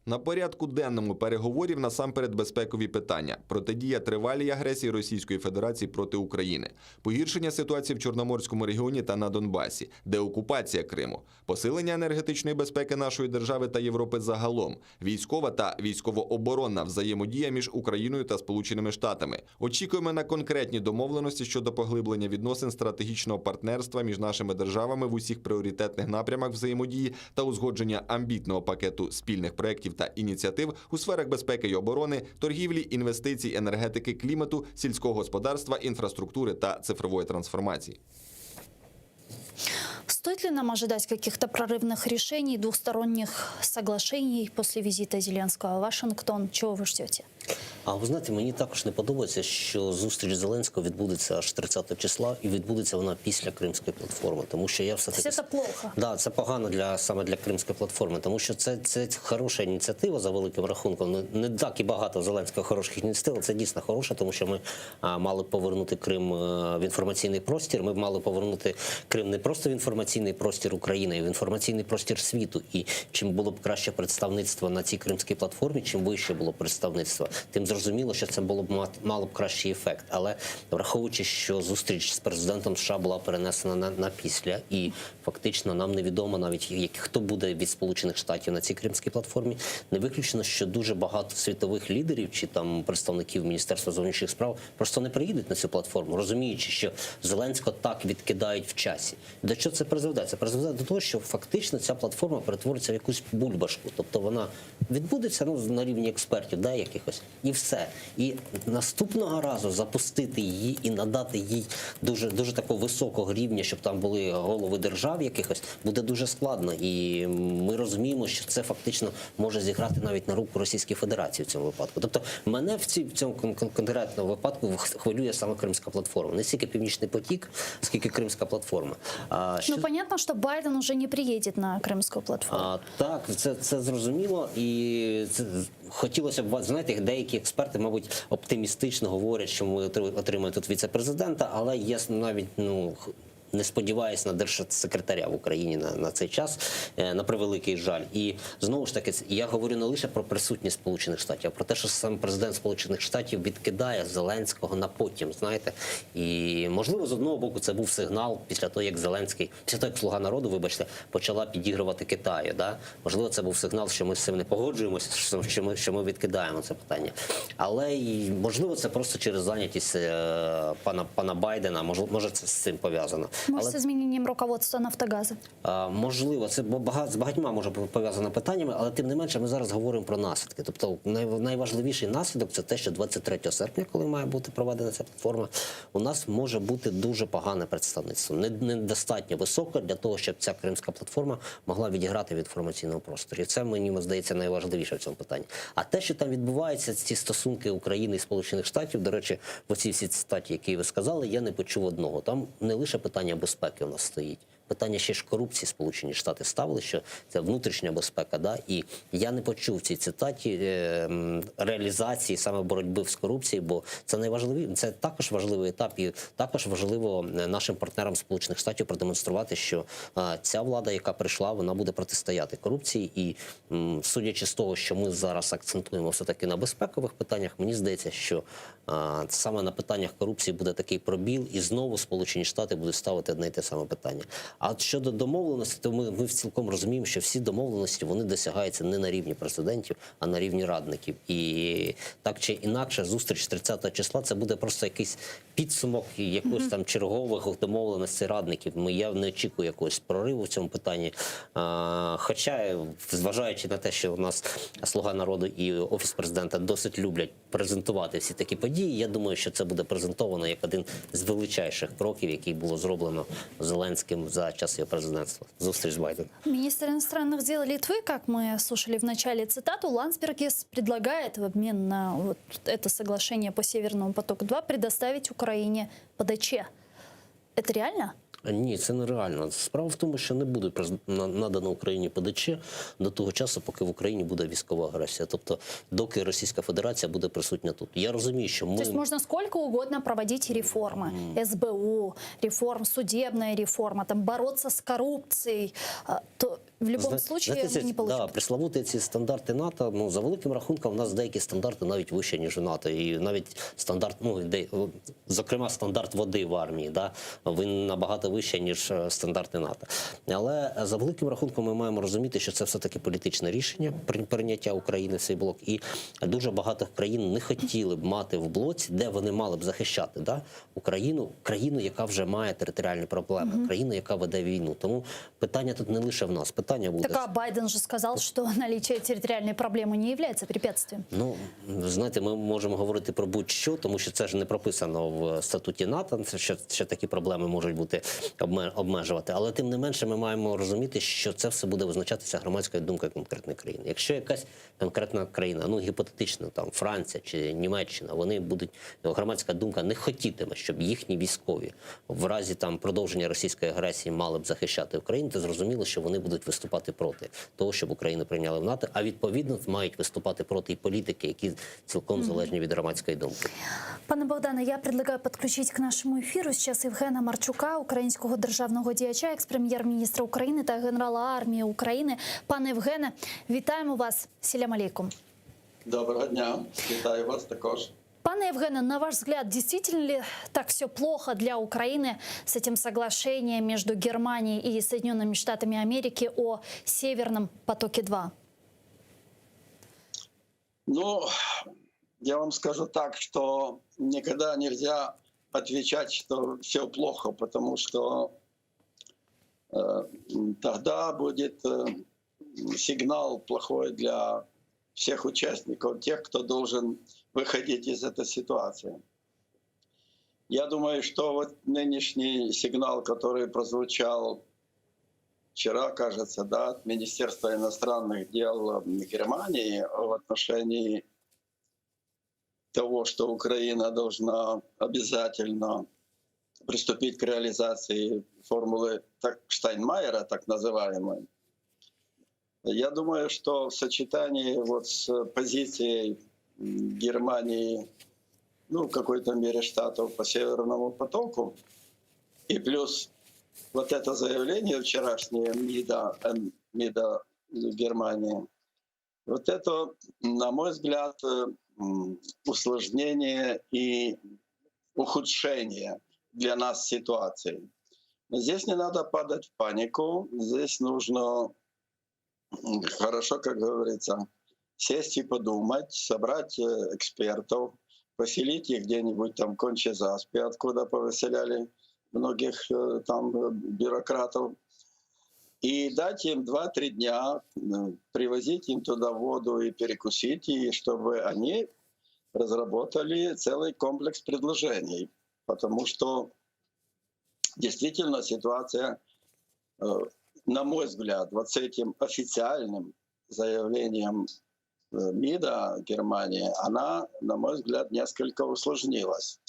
На порядку денному переговорів насамперед безпекові питання, протидія тривалій агресії Російської Федерації проти України, погіршення ситуації в Чорноморському регіоні та на Донбасі, деокупація Криму, посилення енергетичної безпеки нашої держави та Європи загалом, військова та військово-оборонна взаємодія між Україною та Сполученими Штатами. Очікуємо на конкретні домовленості щодо поглиблення відносин стратегічного партнерства між нашими державами в усіх пріоритетних напрямах взаємодії та узгодження амбітного пакету спільних проєктів та ініціатив у сферах безпеки й оборони, торгівлі, інвестицій, енергетики, клімату, сільського господарства, інфраструктури та цифрової трансформації. Стоит ли нам ожидать каких-то прорывных решений, двухсторонних соглашений после визита Зеленского в Вашингтон? Чего вы ждете? А ви знаєте, мені також не подобається, що зустріч Зеленського відбудеться аж 30 числа, і відбудеться вона після Кримської платформи. Тому що я все-таки... Це плохо. Да, це погано саме для Кримської платформи, тому що це хороша ініціатива за великим рахунком. Не так і багато Зеленського хороших ініціатив, але це дійсно хороша, тому що ми мали повернути Крим в інформаційний простір, ми мали повернути Крим не просто в інформаційний простір України, а в інформаційний простір світу. І чим було б краще представництво на цій Кримській платформі, чим вище було представництво, тим зрозуміло, що це мало б кращий ефект. Але враховуючи, що зустріч з президентом США була перенесена на після, і фактично нам невідомо навіть, хто буде від Сполучених Штатів на цій Кримській платформі, не виключено, що дуже багато світових лідерів чи там представників Міністерства зовнішніх справ просто не приїдуть на цю платформу, розуміючи, що Зеленського так відкидають в часі. До чого це призведе? Це призведе до того, що фактично ця платформа перетвориться в якусь бульбашку. Тобто вона відбудеться на рівні експертів, якихось, і все. І наступного разу запустити її і надати їй дуже такого високого рівня, щоб там були голови держав якихось, буде дуже складно. І ми розуміємо, що це фактично може зіграти навіть на руку Російській Федерації в цьому випадку. Тобто мене в цьому конкретному випадку хвилює саме Кримська платформа. Не стільки Північний потік, скільки Кримська платформа. Понятно, що Байден уже не приїде на Кримську платформу. Так, це зрозуміло. І хотілося б, знаєте, деякі експерти, мабуть, оптимістично говорять, що ми отримаємо тут віце-президента, але я навіть, не сподіваюся на держсекретаря в Україні на цей час, на превеликий жаль. І знову ж таки, я говорю не лише про присутність Сполучених Штатів, а про те, що сам президент Сполучених Штатів відкидає Зеленського на потім, знаєте. І, можливо, з одного боку, це був сигнал після того, як Зеленський, після того, як «Слуга народу», вибачте, почала підігрувати Китаю, да? Можливо, це був сигнал, що ми з цим не погоджуємося, що ми відкидаємо це питання. Але, можливо, це просто через зайнятість пана Байдена, може це з цим пов'язано. Може, з зміненням руководства «Нафтогазу»? Можливо, це з багатьма може пов'язано питаннями, але тим не менше ми зараз говоримо про наслідки. Тобто найважливіший наслідок – це те, що 23 серпня, коли має бути проведена ця платформа, у нас може бути дуже погане представництво. Недостатньо високе для того, щоб ця Кримська платформа могла відіграти в інформаційному просторі. Це, мені здається, найважливіше в цьому питанні. А те, що там відбувається, ці стосунки України і Сполучених Штатів, до речі, в оцій всі цитаті, які ви сказали, я не почув одного. Там не лише питання безпеки у нас стоїть. Питання ще ж корупції Сполучені Штати ставили, що це внутрішня безпека, да? І я не почув в цій цитаті реалізації саме боротьби з корупцією, бо це найважливіше, це також важливий етап, і також важливо нашим партнерам Сполучених Штатів продемонструвати, що ця влада, яка прийшла, вона буде протистояти корупції, і судячи з того, що ми зараз акцентуємо все-таки на безпекових питаннях, мені здається, що саме на питаннях корупції буде такий пробіл, і знову Сполучені Штати будуть ставити одне й те саме питання. А от щодо домовленості, то ми цілком розуміємо, що всі домовленості вони досягаються не на рівні президентів, а на рівні радників. І так чи інакше, зустріч 30 числа це буде просто якийсь підсумок якихось там чергових домовленостей радників. Я не очікую якогось прориву в цьому питанні. Хоча, зважаючи на те, що у нас «Слуга народу» і Офіс президента досить люблять презентувати всі такі події, я думаю, що це буде презентовано як один з величайших кроків, який було зроблено Зеленським за час його президентства. Зустріч з Байденом. Министр иностранных дел Литвы, как мы слушали в начале цитату, Ландсбергис предлагает в обмен на вот это соглашение по Северному потоку-2 предоставить Украине ПДЧ. Это реально? Ні, це нереально. Справа в тому, що не буде надано Україні ПДЧ до того часу, поки в Україні буде військова агресія. Тобто, доки Російська Федерація буде присутня тут. Я розумію, що ми... То есть можно сколько угодно проводить реформы. СБУ, судебная реформа, там, бороться с коррупцией. То в любом случае мы не получим. Да, пресловуті ці стандарти НАТО, ну, за великим рахунком, у нас деякі стандарти навіть вищі, ніж у НАТО. І навіть стандарт, ну, зокрема, стандарт води в армії, да, він набагато вищий, ніж стандарти НАТО. Але за великим рахунком ми маємо розуміти, що це все-таки політичне рішення прийняття України в цей блок. І дуже багато країн не хотіли б мати в блоці, де вони мали б захищати, да, країну, яка вже має територіальні проблеми, країну, яка веде війну. Тому питання тут не лише в нас. Питання буде... Так а Байден же сказал, что наличие территориальной проблемы не является препятствием. Ну, знаєте, ми можемо говорити про будь-що, тому що це ж не прописано в статуті НАТО, що такі проблеми можуть бути обмежувати. Але тим не менше ми маємо розуміти, що це все буде визначатися громадською думкою конкретної країни. Якщо якась конкретна країна, ну гіпотетично, там Франція чи Німеччина, вони будуть, громадська думка не хотітиме, щоб їхні військові в разі там продовження російської агресії мали б захищати Україну, то зрозуміло, що вони будуть виступати проти того, щоб Україну прийняли в НАТО, а відповідно мають виступати проти і політики, які цілком залежні від громадської думки. Пане Богдане, я предлагаю підключити к нашому ефіру зараз Євгена Марчука, українського державного діяча, екс-прем'єр-міністра України та генерала армії України. Пане Євгене, вітаємо вас. Селям алейкум. Доброго дня. Вітаю вас також. Пане Евгене, на ваш взгляд, действительно ли так все плохо для Украины с этим соглашением между Германией и Соединенными Штатами Америки о Северном потоке-2? Ну, я вам скажу так, что никогда нельзя отвечать, что все плохо, потому что тогда будет сигнал плохой для всех участников, тех, кто должен выходить из этой ситуации. Я думаю, что вот нынешний сигнал, который прозвучал вчера, кажется, да, от Министерства иностранных дел Германии в отношении того, что Украина должна обязательно приступить к реализации формулы Штайнмайера, так называемой. Я думаю, что в сочетании вот с позицией Германии, ну, в какой-то мере штатов по Северному потоку, и плюс вот это заявление вчерашнее МИДа Германии, вот это, на мой взгляд, усложнение и ухудшение для нас ситуации. Здесь не надо падать в панику, здесь нужно хорошо, как говорится, сесть и подумать, собрать экспертов, поселить их где-нибудь там в Конче-Заспе, откуда повыселяли многих там бюрократов, и дать им 2-3 дня, привозить им туда воду и перекусить, и чтобы они разработали целый комплекс предложений. Потому что действительно ситуация, на мой взгляд, вот с этим официальным заявлением МИДа Германии, она, на мой взгляд, несколько усложнилась.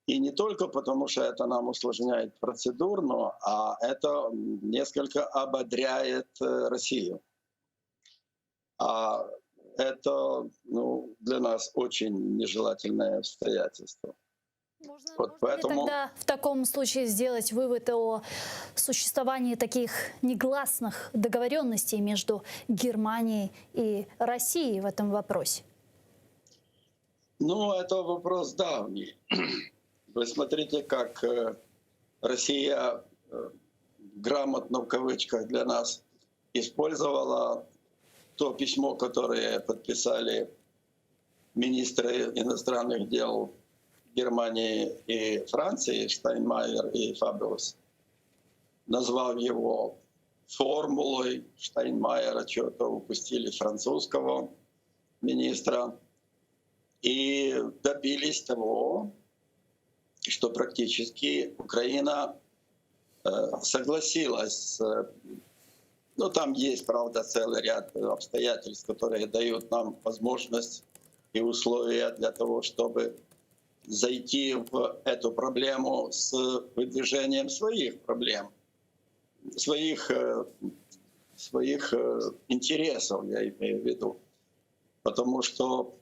И не только потому, что это нам усложняет процедурно, а это несколько ободряет Россию. А это, ну, для нас очень нежелательное обстоятельство. Можно ли тогда в таком случае сделать вывод о существовании таких негласных договоренностей между Германией и Россией в этом вопросе? Ну, это вопрос давний. Вы смотрите, как Россия грамотно в кавычках для нас использовала то письмо, которое подписали министры иностранных дел Германии и Франции, Штайнмайер и Фабиус, назвав его формулой Штайнмайера, что-то упустили французского министра, и добились того, что практически Украина согласилась. Ну, там есть, правда, целый ряд обстоятельств, которые дают нам возможность и условия для того, чтобы зайти в эту проблему с выдвижением своих проблем, своих интересов, я имею в виду. Потому что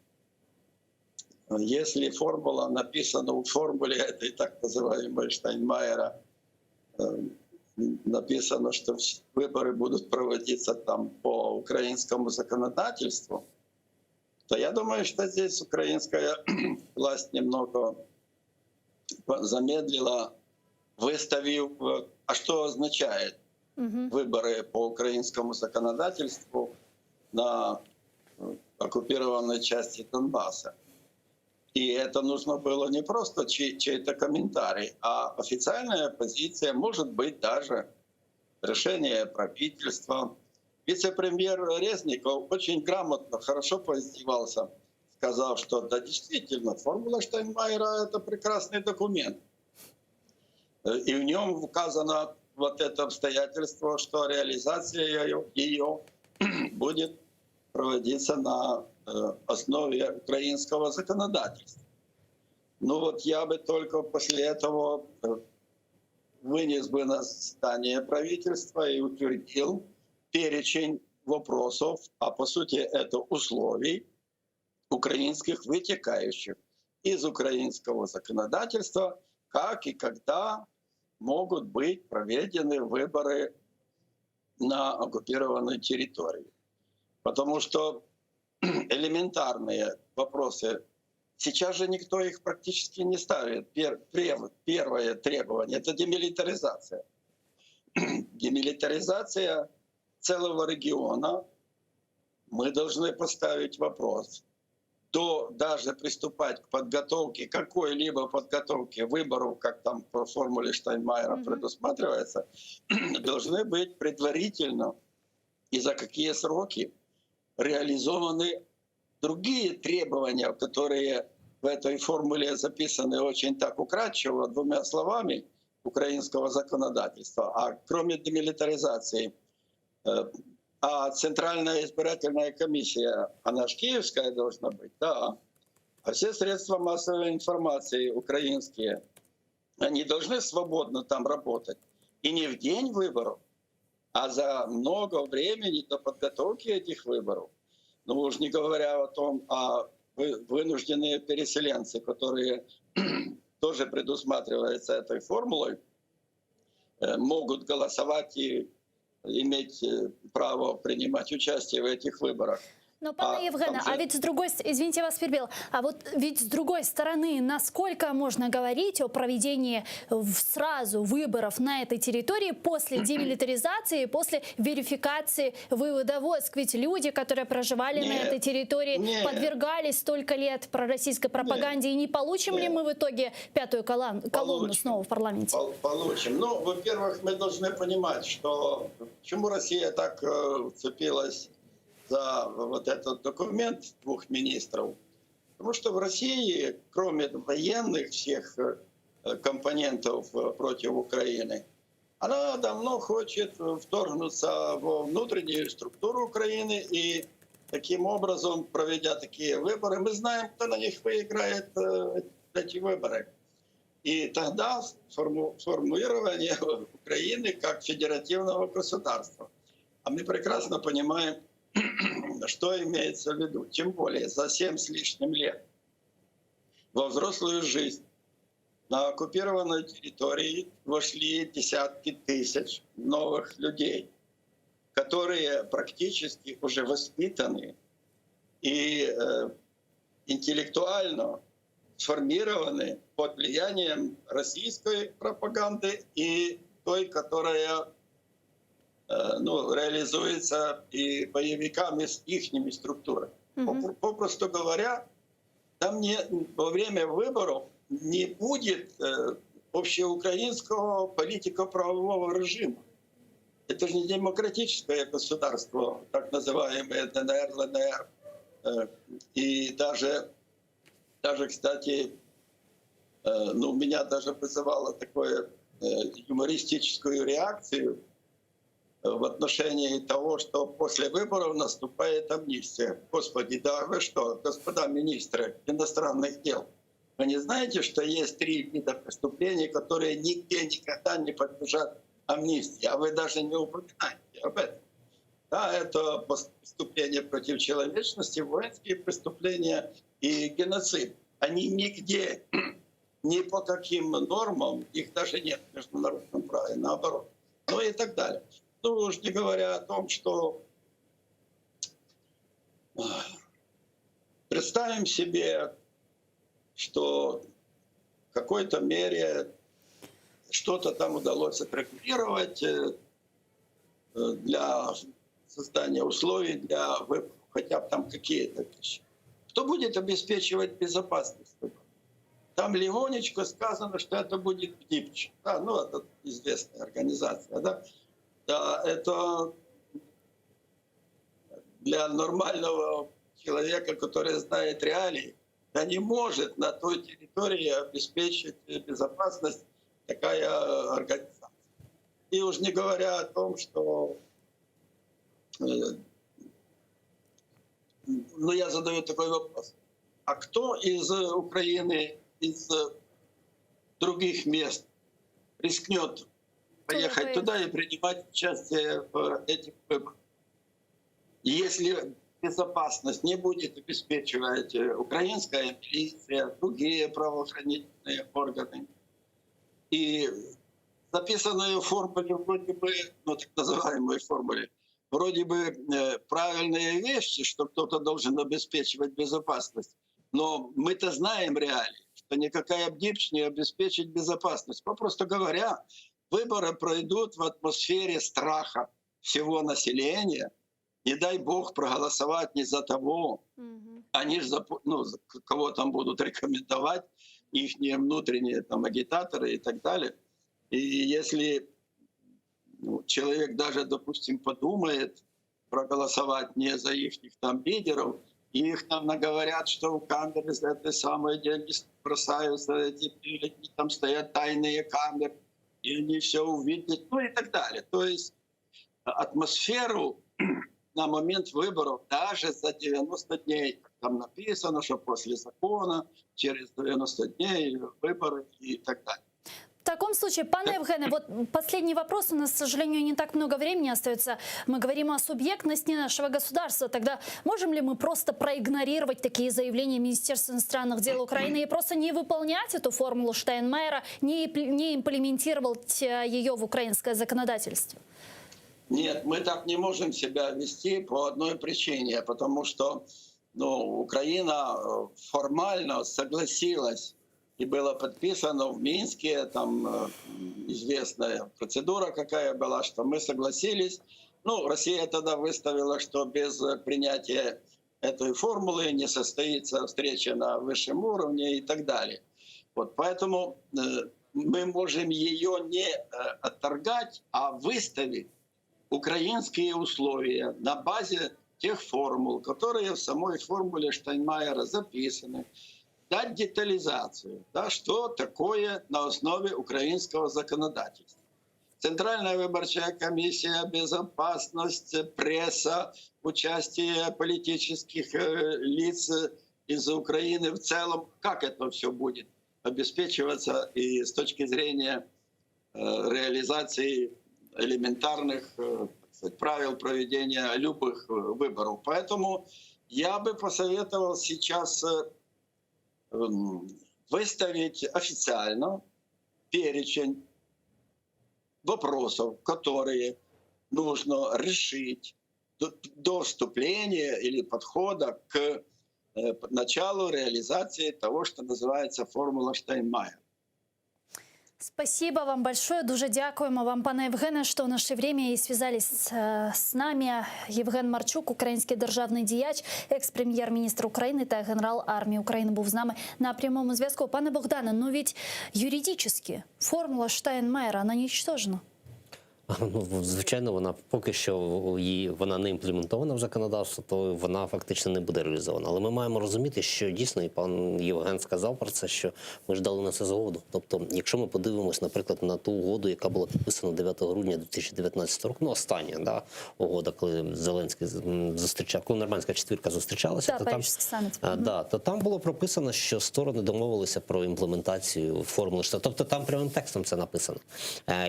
если формула написана в формуле этой так называемой Штайнмайера, написано, что выборы будут проводиться там по украинскому законодательству, то я думаю, что здесь украинская власть немного замедлила, выставив, а что означает выборы по украинскому законодательству на оккупированной части Донбасса. И это нужно было не просто чей-то комментарий, а официальная позиция, может быть, даже решение правительства. Вице-премьер Резников очень грамотно, хорошо поиздевался, сказав, что да, действительно, формула Штайнмайера — это прекрасный документ. И в нем указано вот это обстоятельство, что реализация ее будет проводиться на основе украинского законодательства. Ну вот я бы только после этого вынес бы на заседание правительства и утвердил перечень вопросов, а по сути это условий украинских, вытекающих из украинского законодательства, как и когда могут быть проведены выборы на оккупированной территории. Потому что элементарные вопросы, сейчас же никто их практически не ставит. Первое требование — это демилитаризация. Демилитаризация целого региона. Мы должны поставить вопрос. До даже приступать к подготовке, какой-либо подготовке выборов, как там по формуле Штайнмайера предусматривается, должны быть предварительно и за какие сроки реализованы другие требования, которые в этой формуле записаны очень так украдчиво, двумя словами украинского законодательства. А кроме демилитаризации, а Центральная избирательная комиссия, она же киевская должна быть, да. А все средства массовой информации украинские, они должны свободно там работать. И не в день выборов, а за много времени до подготовки этих выборов. Ну уж не говоря о том, вынужденные переселенцы, которые тоже предусматриваются этой формулой, могут голосовать и иметь право принимать участие в этих выборах. Но, пане Евгене, а ведь с другой, извините, я вас перебил, а вот ведь с другой стороны, насколько можно говорить о проведении сразу выборов на этой территории после демилитаризации, после верификации вывода войск? Ведь люди, которые проживали на этой территории, подвергались столько лет пророссийской пропаганде, и не получим ли мы в итоге пятую колонну снова в парламенте? Получим. Ну, во-первых, мы должны понимать, что почему Россия так вцепилась за вот этот документ двух министров. Потому что в России, кроме военных всех компонентов против Украины, она давно хочет вторгнуться во внутреннюю структуру Украины и таким образом, проведя такие выборы, мы знаем, кто на них выиграет эти выборы. И тогда формулирование Украины как федеративного государства. А мы прекрасно понимаем, что имеется в виду. Тем более за 7 с лишним лет во взрослую жизнь на оккупированной территории вошли десятки тысяч новых людей, которые практически уже воспитаны и интеллектуально сформированы под влиянием российской пропаганды и той, которая реализуется и боевиками с их структурами. Попросту говоря, там во время выборов не будет общеукраинского политико-правового режима. Это же не демократическое государство, так называемое ДНР, ЛНР. И даже, кстати, меня даже вызывало такое юмористическую реакцию в отношении того, что после выборов наступает амнистия. Господи, да вы что, господа министры иностранных дел, вы не знаете, что есть 3 вида преступлений, которые нигде никогда не подлежат амнистии, а вы даже не упоминаете об этом. Да, это преступления против человечности, воинские преступления и геноцид. Они нигде, ни по каким нормам, их даже нет в международном праве, наоборот. Ну и так далее. Ну, уж не говоря о том, что представим себе, что в какой-то мере что-то там удалось отрегулировать для создания условий для выборов, хотя бы там какие-то вещи. Кто будет обеспечивать безопасность выборов? Там легонечко сказано, что это будет ПДИПЧ. Да, это известная организация. Да? Да, это для нормального человека, который знает реалии, да не может на той территории обеспечить безопасность такая организация. И уж не говоря о том, что я задаю такой вопрос. А кто из Украины, из других мест рискнет поехать туда и принимать участие в этих выборах? Если безопасность не будет обеспечивать украинская милиция, другие правоохранительные органы, и записанные в формуле вроде бы, так называемой формуле, вроде бы правильные вещи, что кто-то должен обеспечивать безопасность, но мы-то знаем реалии, что никакая БДИПЧ не обеспечит безопасность. Попросту говоря, выборы пройдут в атмосфере страха всего населения. Не дай Бог проголосовать не за того, они же кого там будут рекомендовать, их внутренние там агитаторы и так далее. И если человек даже, допустим, подумает проголосовать не за их там лидеров, и их там наговорят, что у камеры за этой самой деньги бросаются, эти там стоят тайные камеры, и они все увидят, и так далее. То есть атмосферу на момент выборов даже за 90 дней, там написано, что после закона, через 90 дней выборы и так далее. В таком случае, пане Евгене, вот последний вопрос. У нас, к сожалению, не так много времени остается. Мы говорим о субъектности нашего государства. Тогда можем ли мы просто проигнорировать такие заявления Министерства иностранных дел Украины и просто не выполнять эту формулу Штайнмайера, не имплементировать ее в украинское законодательство? Нет, мы так не можем себя вести по одной причине, потому что Украина формально согласилась, и было подписано в Минске, там известная процедура какая была, что мы согласились. Россия тогда выставила, что без принятия этой формулы не состоится встреча на высшем уровне и так далее. Поэтому мы можем ее не отторгать, а выставить украинские условия на базе тех формул, которые в самой формуле Штайнмайера записаны, дать детализацию, что такое на основе украинского законодательства. Центральная выборчая комиссия, безопасность, пресса, участие политических лиц из Украины в целом. Как это все будет обеспечиваться и с точки зрения реализации элементарных правил проведения любых выборов. Поэтому я бы посоветовал сейчас выставить официально перечень вопросов, которые нужно решить до вступления или подхода к началу реализации того, что называется формула Штайнмайера. Спасибо вам большое. Дуже дякуємо вам, пане Євгене, що в наше время і зв'язались з нами. Євген Марчук, український державний діяч, екс-прем'єр-міністр України та генерал армії України, був з нами на прямому зв'язку. Пане Богдане, ну ведь юридически формула Штайнмайера, она ничтожна. Ну, звичайно, вона поки що вона не імплементована в законодавство, то вона фактично не буде реалізована. Але ми маємо розуміти, що дійсно, і пан Євген сказав про це, що ми ж дали на це згоду. Тобто, якщо ми подивимось, наприклад, на ту угоду, яка була підписана 9 грудня 2019 року, ну остання угода, коли Зеленський зустрічав, коли нормандська четвірка зустрічалася, то там було прописано, що сторони домовилися про імплементацію формули Штайнмайера. Тобто там прямим текстом це написано.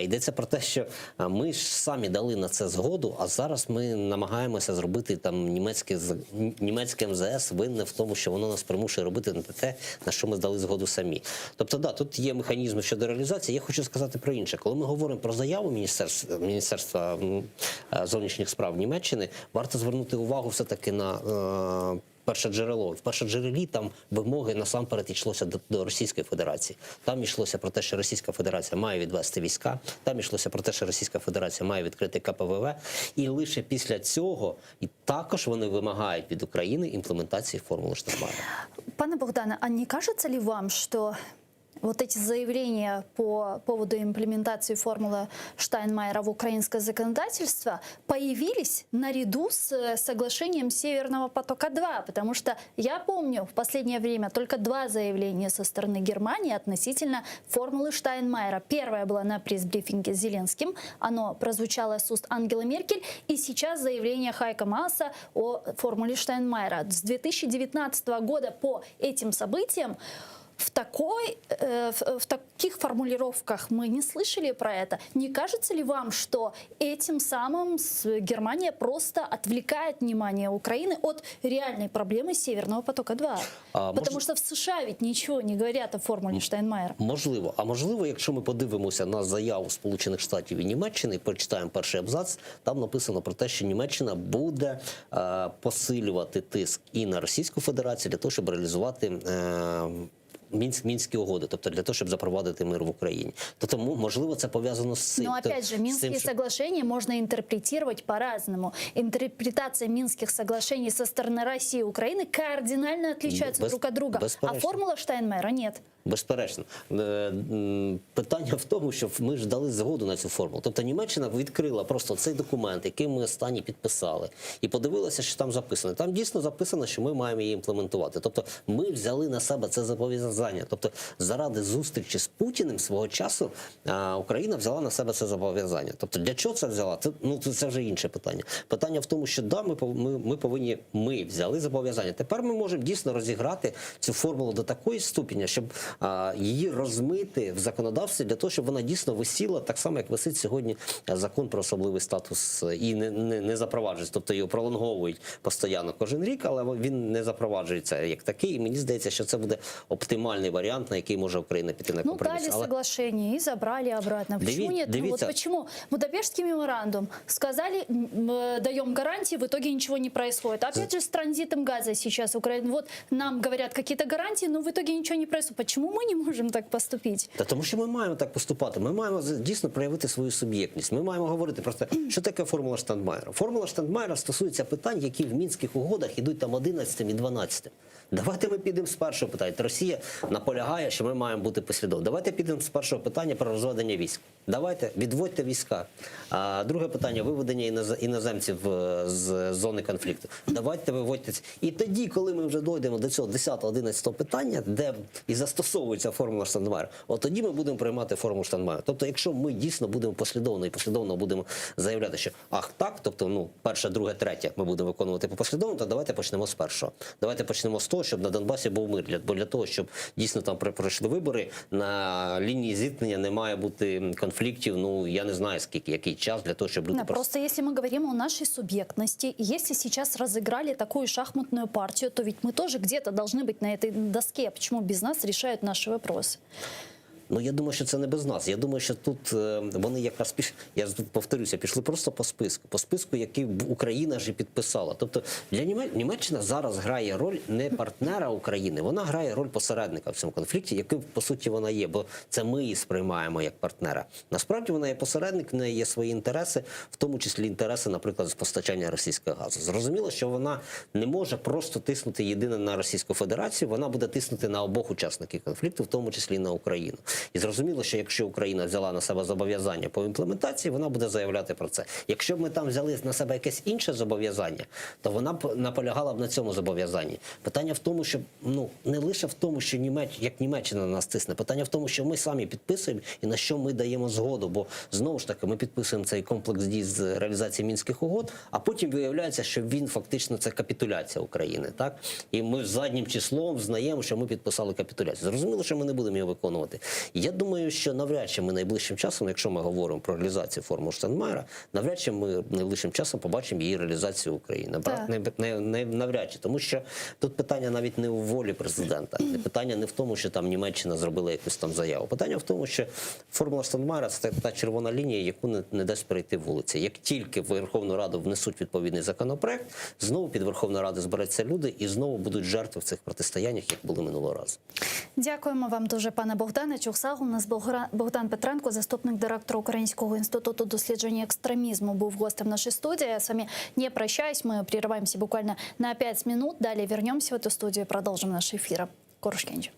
Йдеться про те, що ми ж самі дали на це згоду, а зараз ми намагаємося зробити там німецьке МЗС винне в тому, що воно нас примушує робити не те, на що ми дали згоду самі. Тобто, да, тут є механізми щодо реалізації. Я хочу сказати про інше. Коли ми говоримо про заяву Міністерства зовнішніх справ Німеччини, варто звернути увагу все-таки на перше джерело. В першоджерелі там вимоги насамперед йшлося до Російської Федерації. Там йшлося про те, що Російська Федерація має відвести війська, там йшлося про те, що Російська Федерація має відкрити КПВВ, і лише після цього і також вони вимагають від України імплементації формули Штайнмайера. Пане Богдане, а не кажется ли вам, что вот эти заявления по поводу имплементации формулы Штайнмайера в украинское законодательство появились наряду с соглашением Северного потока-2? Потому что я помню в последнее время только 2 заявления со стороны Германии относительно формулы Штайнмайера. Первое было на пресс-брифинге с Зеленским, оно прозвучало с уст Ангелы Меркель, и сейчас заявление Хайка Мааса о формуле Штайнмайера. С 2019 года по этим событиям в таких формулировках мы не слышали про это. Не кажется ли вам, что этим самым Германия просто отвлекает внимание Украины от реальной проблемы Северного потока-2? Потому что в США ведь ничего не говорят о формуле Штайнмайера. Можливо. А можливо, якщо ми подивимося на заяву Сполучених Штатів і Німеччини, і прочитаємо перший абзац, там написано про те, що Німеччина буде посилювати тиск і на Російську Федерацію для того, щоб реалізувати Мінські угоди, тобто для того, щоб запровадити мир в Україні. Тобто, можливо, це пов'язано з цим. Но опять же, Минские соглашения можно интерпретировать по-разному. Интерпретация Минских соглашений со стороны России и Украины кардинально отличаются друг от друга. А формула Штайнмайера нет. Безперечно. Питання в тому, що ми ж дали згоду на цю формулу. Тобто Німеччина відкрила просто цей документ, який ми останні підписали, і подивилася, що там записано. Там дійсно записано, що ми маємо її імплементувати. Тобто ми взяли на себе це зобов'язання. Тобто заради зустрічі з Путіним свого часу Україна взяла на себе це зобов'язання. Тобто для чого це взяла? Це вже інше питання. Питання в тому, що да, ми взяли зобов'язання. Тепер ми можемо дійсно розіграти цю формулу до такої ступеня, щоб її розмити в законодавстві для того, щоб вона дійсно висіла так само, як висить сьогодні закон про особливий статус і не запроваджується. Тобто його пролонговують постійно кожен рік, але він не запроваджується як такий. І мені здається, що це буде оптимальний варіант, на який може Україна піти на компроміс. Дали соглашение и забрали обратно. Почему нет? Вот почему Будапештский меморандум сказали, даем гарантии, в итоге ничего не происходит. Опять же, с транзитом газа сейчас Украина. Вот нам говорят какие-то гарантии, но в итоге ничего не происходит. Почему ми не можемо так поступити? Тому що ми маємо так поступати. Ми маємо дійсно проявити свою суб'єктність. Ми маємо говорити про те, що таке формула Штайнмайера. Формула Штайнмайера стосується питань, які в Мінських угодах ідуть там 11 і 12. Давайте ми підемо з першого питання. Росія наполягає, що ми маємо бути послідовними. Давайте підемо з першого питання про розведення військ. Давайте, відводьте війська. Друге питання – виведення іноземців з зони конфлікту. Давайте виводьте. І тоді, коли ми вже дійдемо до цього 10-11 питання, де і застосовується формула Штайнмайера, от тоді ми будемо приймати формулу Штайнмайера. Тобто, якщо ми дійсно будемо послідовно будемо заявляти, що так, тобто, перше, друге, третє ми будемо виконувати послідовно, то давайте почнемо з першого. Давайте почнемо з того, щоб на Донбасі був мир. Бо для того, щоб дійсно там пройшли вибори, на лінії зіткнення не має бути конфліктів, я не знаю скільки, який час для того, щоб люди... Просто если мы говорим о нашей субъектности, если сейчас разыграли такую шахматную партию, то ведь мы тоже где-то должны быть на этой доске. Почему без нас решают наши вопросы? Ну, я думаю, що це не без нас. Я думаю, що тут вони якраз я тут повторюся, пішли просто по списку, який Україна ж і підписала. Тобто для Німеччина зараз грає роль не партнера України, вона грає роль посередника в цьому конфлікті, яким по суті вона є, бо це ми її сприймаємо як партнера. Насправді вона є посередник, в неї є свої інтереси, в тому числі інтереси, наприклад, з постачання російського газу. Зрозуміло, що вона не може просто тиснути єдине на Російську Федерацію, вона буде тиснути на обох учасників конфлікту, в тому числі і на Україну. І зрозуміло, що якщо Україна взяла на себе зобов'язання по імплементації, вона буде заявляти про це. Якщо б ми там взяли на себе якесь інше зобов'язання, то вона б наполягала б на цьому зобов'язанні. Питання в тому, що не лише в тому, що як Німеччина на нас тисне, питання в тому, що ми самі підписуємо і на що ми даємо згоду, бо знову ж таки ми підписуємо цей комплекс дій з реалізації Мінських угод, а потім виявляється, що він фактично це капітуляція України, так? І ми заднім числом знаємо, що ми підписали капітуляцію. Зрозуміло, що ми не будемо її виконувати. Я думаю, що навряд чи ми найближчим часом, якщо ми говоримо про реалізацію формули Штайнмайєра, навряд чи ми найближчим часом побачимо її реалізацію в Україні. Навряд чи. Тому що тут питання навіть не у волі президента. Питання не в тому, що там Німеччина зробила якусь там заяву. Питання в тому, що формула Штайнмайєра – це та червона лінія, яку не дасть перейти вулиці. Як тільки в Верховну Раду внесуть відповідний законопроект, знову під Верховну Раду збереться люди і знову будуть жертви в цих протистояннях, як були минулого разу. Дякуємо вам дуже, пане Богдане. У нас Богдан Петренко, заступник директора Українського інституту дослідження екстремізму, був гостем нашей студии. Я с вами не прощаюсь, мы прерываемся буквально на 5 минут. Далее вернемся в эту студию и продолжим наш эфир. Корушкенч.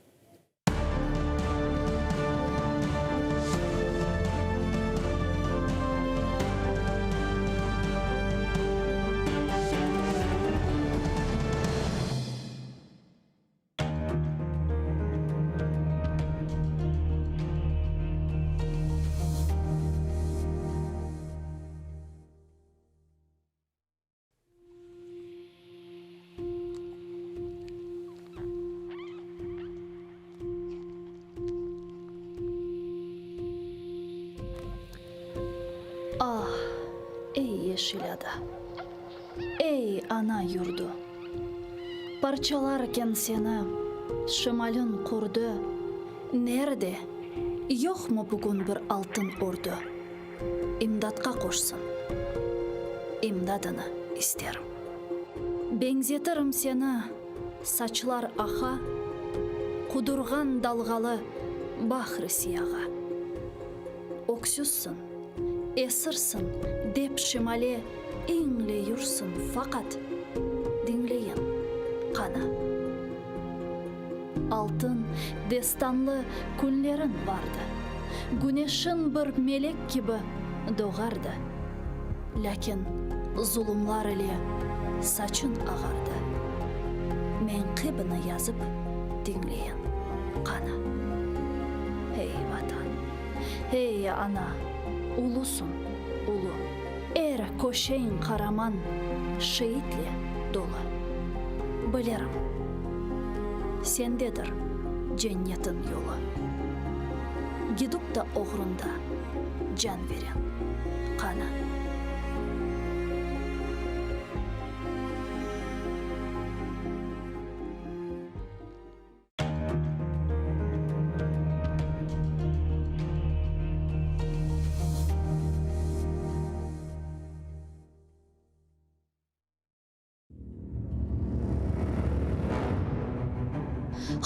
Ey yeşil ada, ey ana yurdu, parçalarken seni şimalın kurdu. Nerede? Yok mu bugün bir altın ordu? İmdatqa koşsun, imdadını isterim. Benzetirim seni saçlar ağa, kudurgan dalgalı bahri siyağa. Öksüzsün, esirsin, dep şimale inleyorsun fakat dinleyin kana. Altın destanlı günlerin vardı. Güneşin bir melek gibi doğardı. Lakin zulümler ile saçın ağardı. Menkıbını yazıp dinleyin kana. Hey vatan, hey ana, ulusun, ulu. Köşeğin karaman, şehitle dolu. Bilirim, sendedir cennetin yolu. Gidip de uğrunda can veren kana.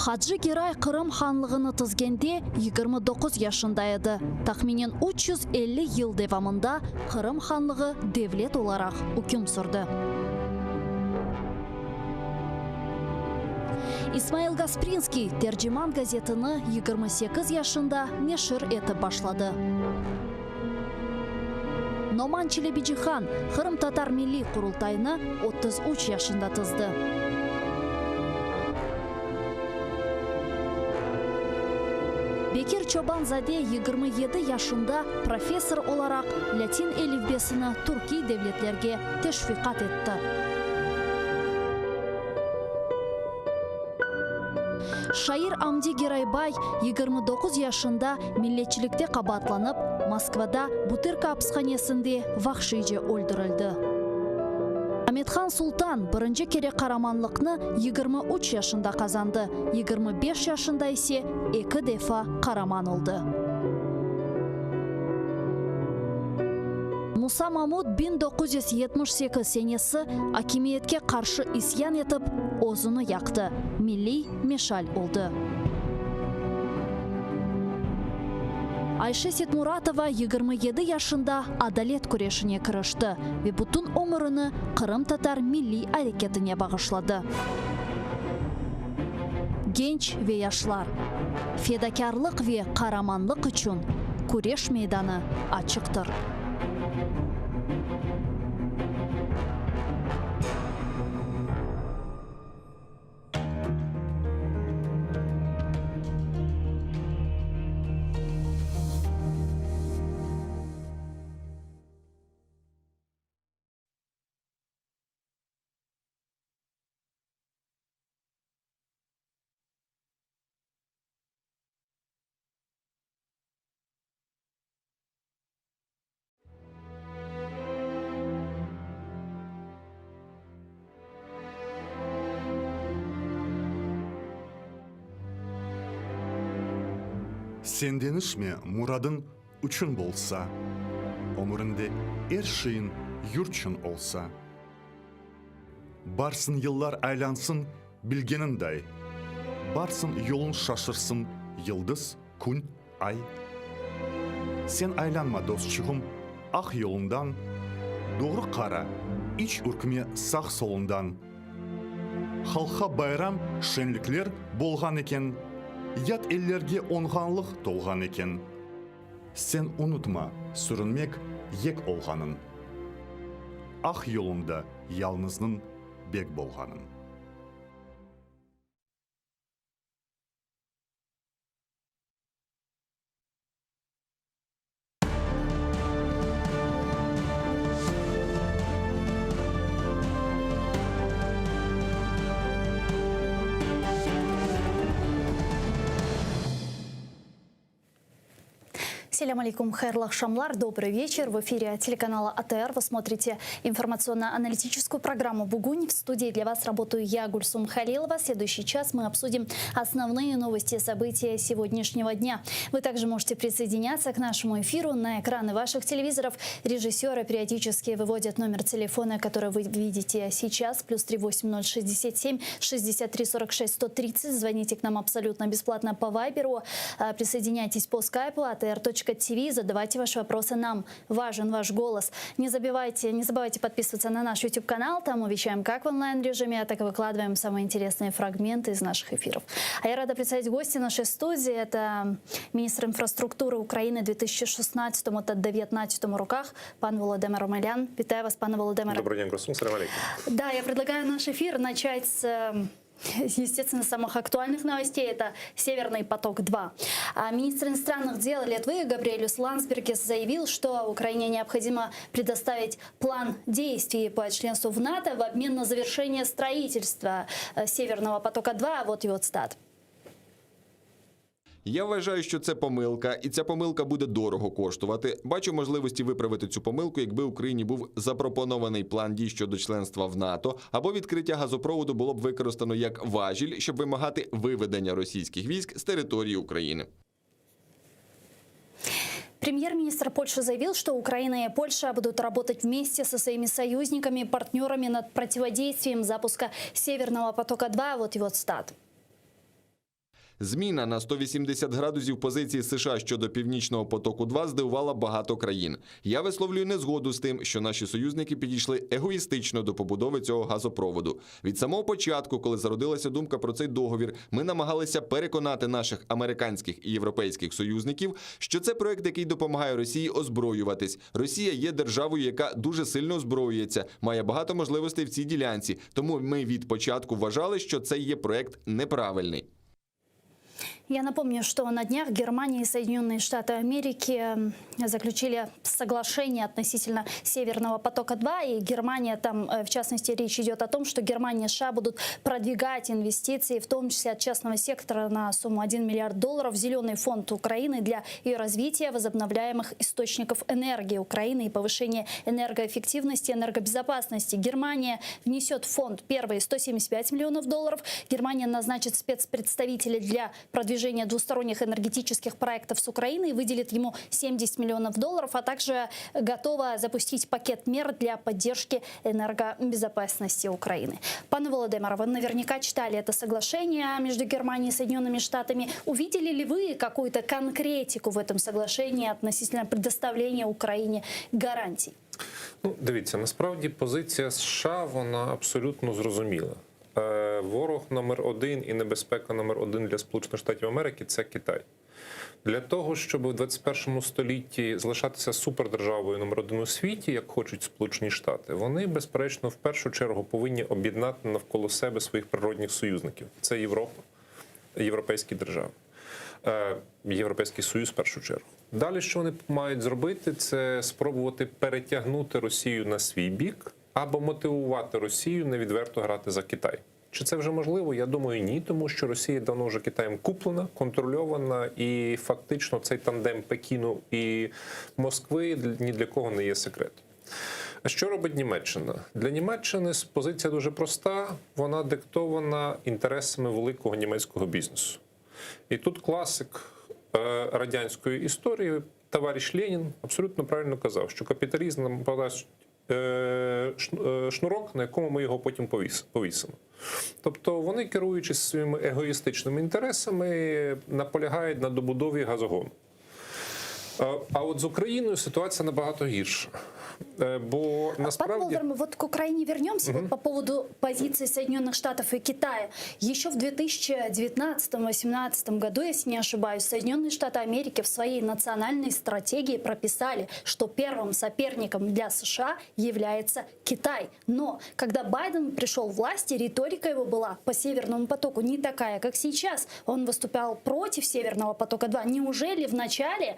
Хаджи Герай Қырым ханлығыны тізгенде 29 yaşında еді. Тахминен 350 yıl devamında Қырым ханлығы devlet olarak hüküm sürdü. İsmail Gasprinski Tercüman gazetini 28 yaşında neşir etip başladı. Номан Челебиджихан Қырым Татар Milli Kurultayını 33 yaşında tızdı. Bekir Çobanzade 27 yaşında profesör olarak Latin elifbesini Türkiye devletlerge teşvikat etti. Şair Amdi Geraybay 29 yaşında milletçilikte kabatlanıp Moskvada Butyrka hapishanesinde vahşice öldürüldü. Хамитхан Султан бірінші кере қараманлықны 23 yaşında қазанды, 25 yaşında ise 2 defa қараман oldu. Musa Mahmud 1978 senesi hakimiyetке qarşı isyan etip ozunu yaktı. Milli meşal oldu. Ayşe Setmuratova 27 yaşında adalet күрешіне kırıştı ve bütün ömrünü Kırım Tatar milli hareketine bağışladı. Genç ve yaşlar, fedakarlık ve kahramanlık için күреш meydanı açıktır. Сенденішме мұрадың үшін болса, өмірінде әр шейін юртшын олса. Барсын yıllar айлансын білгеніндей, барсын yolun шашырсын yıldız, күн, ай. Sen айланма достчығым, ақ yolundan, doğru қара, iç үркіме сақ солundan. Халқа байрам шенліклер болған екен, ят еллерге оңғанлық толған екен. Сен ұнытма, сүрінмек ек олғанын. Ақ yolunda ялнызның бек болғанын. Селям алейкум, хайрлах шамлар, добрый вечер. В эфире телеканала АТР вы смотрите информационно-аналитическую программу «Бугунь». В студии для вас работаю я, Гульсум Халилова. В следующий час мы обсудим основные новости и события сегодняшнего дня. Вы также можете присоединяться к нашему эфиру на экраны ваших телевизоров. Режиссеры периодически выводят номер телефона, который вы видите сейчас, +3 8067 63 46 130. Звоните к нам абсолютно бесплатно по Вайберу. Присоединяйтесь по скайпу atr.tv. Задавайте ваши вопросы нам. Важен ваш голос. Не забывайте подписываться на наш YouTube-канал. Там мы вещаем как в онлайн-режиме, так и выкладываем самые интересные фрагменты из наших эфиров. А я рада представить гостя нашей студии. Это министр инфраструктуры Украины 2016-2019 роках, пан Володимир Омелян. Витаю вас, пане Володимире. Добрый день, Гульсум. Салам алейкум. Да, я предлагаю наш эфир начать с... естественно, самых актуальных новостей – это «Северный поток-2». Министр иностранных дел Литвы Габриэлюс Ландсбергис заявил, что Украине необходимо предоставить план действий по членству в НАТО в обмен на завершение строительства «Северного потока-2». Вот его цитат. Я вважаю, що це помилка, і ця помилка буде дорого коштувати. Бачу можливості виправити цю помилку, якби Україні був запропонований план дій щодо членства в НАТО, або відкриття газопроводу було б використано як важіль, щоб вимагати виведення російських військ з території України. Премьер-министр Польши заявил, что Украина и Польша будут работать вместе со своими союзниками и партнерами над противодействием запуска «Северного потока-2». Вот его цитат. Зміна на 180 градусів позиції США щодо Північного потоку-2 здивувала багато країн. Я висловлюю незгоду з тим, що наші союзники підійшли егоїстично до побудови цього газопроводу. Від самого початку, коли зародилася думка про цей договір, ми намагалися переконати наших американських і європейських союзників, що це проект, який допомагає Росії озброюватись. Росія є державою, яка дуже сильно озброюється, має багато можливостей в цій ділянці. Тому ми від початку вважали, що це є проект неправильний. Я напомню, что на днях Германия и Соединенные Штаты Америки заключили соглашение относительно Северного потока-2. И Германия, там, в частности, речь идет о том, что Германия и США будут продвигать инвестиции, в том числе от частного сектора, на сумму $1 миллиард в Зеленый фонд Украины для ее развития возобновляемых источников энергии Украины и повышения энергоэффективности и энергобезопасности. Германия внесет в фонд первые $175 миллионов. Германия назначит спецпредставителя для продвижения двусторонних энергетических проектов с Украиной, выделит ему $70 миллионов, а также готова запустить пакет мер для поддержки энергобезопасности Украины. Пане Володимире, вы наверняка читали это соглашение между Германией и Соединенными Штатами. Увидели ли вы какую-то конкретику в этом соглашении относительно предоставления Украине гарантий? Ну, дивіться, насправді позиція США, вона абсолютно зрозуміла. Ворог номер один і небезпека номер один для Сполучених Штатів Америки – це Китай. Для того, щоб у 21 столітті залишатися супердержавою номер один у світі, як хочуть Сполучені Штати, вони, безперечно, в першу чергу повинні об'єднати навколо себе своїх природних союзників. Це Європа, європейські держави, Європейський Союз в першу чергу. Далі, що вони мають зробити, це спробувати перетягнути Росію на свій бік або мотивувати Росію невідверто грати за Китай. Чи це вже можливо? Я думаю, ні, тому що Росія давно вже Китаєм куплена, контрольована, і фактично цей тандем Пекіну і Москви ні для кого не є секретом. А що робить Німеччина? Для Німеччини позиція дуже проста, вона диктована інтересами великого німецького бізнесу. І тут класик радянської історії, товариш Ленін, абсолютно правильно казав, що капіталізм нам подасть шнурок, на якому ми його потім повісимо. Тобто вони, керуючись своїми егоїстичними інтересами, наполягають на добудові газогону. А от з Україною ситуація набагато гірша. Бо насправді... Пане Володимир, вот к Украине вернемся, вот по поводу позиции Соединенных Штатов и Китая. Еще в 2019-2018 году, если не ошибаюсь, Соединенные Штаты Америки в своей национальной стратегии прописали, что первым соперником для США является Китай. Но когда Байден пришел к власти, риторика его была по Северному потоку не такая, как сейчас. Он выступал против Северного потока-2. Неужели вначале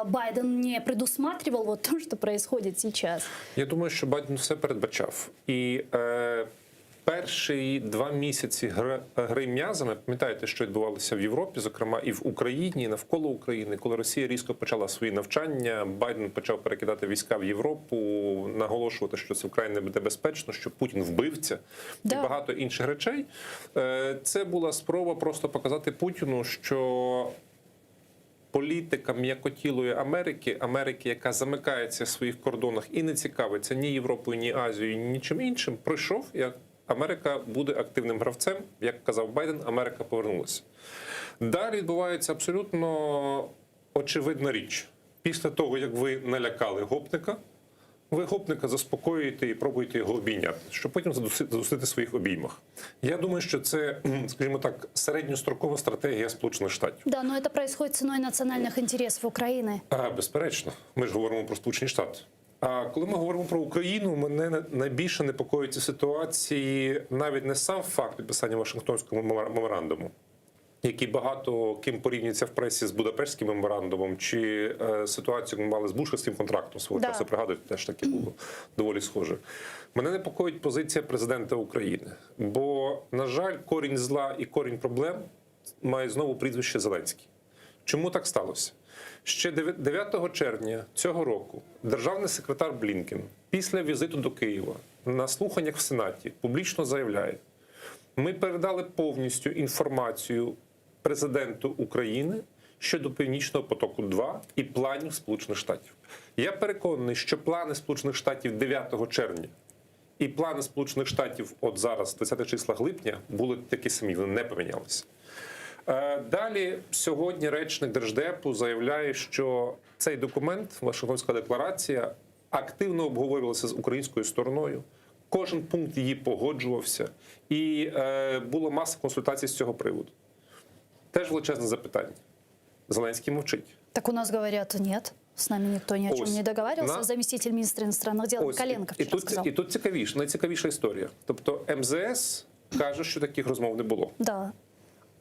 Байден не предусматривал вот то, что происходит сейчас? Я думаю, що Байден все передбачав. І перші 2 місяці гри м'язами, пам'ятаєте, що відбувалося в Європі, зокрема і в Україні, і навколо України, коли Росія різко почала свої навчання, Байден почав перекидати війська в Європу, наголошувати, що це вкрай небезпечно, що Путін вбивця і багато інших речей. Це була спроба просто показати Путіну, що політика м'якотілої Америки, яка замикається в своїх кордонах і не цікавиться ні Європою, ні Азією, ні нічим іншим, пройшов, як Америка буде активним гравцем, як казав Байден, Америка повернулася. Далі відбувається абсолютно очевидна річ. Після того, як ви налякали гопника, ви гопника заспокоюєте і пробуєте його обійняти, щоб потім задусити в своїх обіймах. Я думаю, що це, скажімо так, середньострокова стратегія Сполучених Штатів. Да, но это происходит ценой национальных интересов Украины. Безперечно. Ми ж говоримо про Сполучені Штати. А коли ми говоримо про Україну, мене найбільше непокоїть ці ситуації навіть не сам факт підписання Вашингтонського меморандуму, який багато ким порівнюється в пресі з Будапештським меморандумом, чи ситуацію, яку ми мали з Бушевським контрактом свого часу, пригадуєте, теж таке було доволі схоже. Мене непокоїть позиція президента України, бо, на жаль, корінь зла і корінь проблем має знову прізвище Зеленський. Чому так сталося? Ще 9 червня цього року державний секретар Блінкен після візиту до Києва на слуханнях в Сенаті публічно заявляє: ми передали повністю інформацію президенту України щодо Північного потоку-2 і планів Сполучених Штатів. Я переконаний, що плани Сполучених Штатів 9 червня і плани Сполучених Штатів от зараз, 20 числа липня, були такі самі, вони не помінялися. Далі сьогодні речник Держдепу заявляє, що цей документ, Вашингтонська декларація, активно обговорювалася з українською стороною. Кожен пункт її погоджувався, і була маса консультацій з цього приводу. Теж величезне запитання. Зеленський мовчить. Так у нас говорят, нет, с нами никто ни о чем не договаривался. Заместитель министра иностранных дел Коленко вчера сказал. І тут найцікавіша історія. Тобто МЗС каже, що таких розмов не було. Да.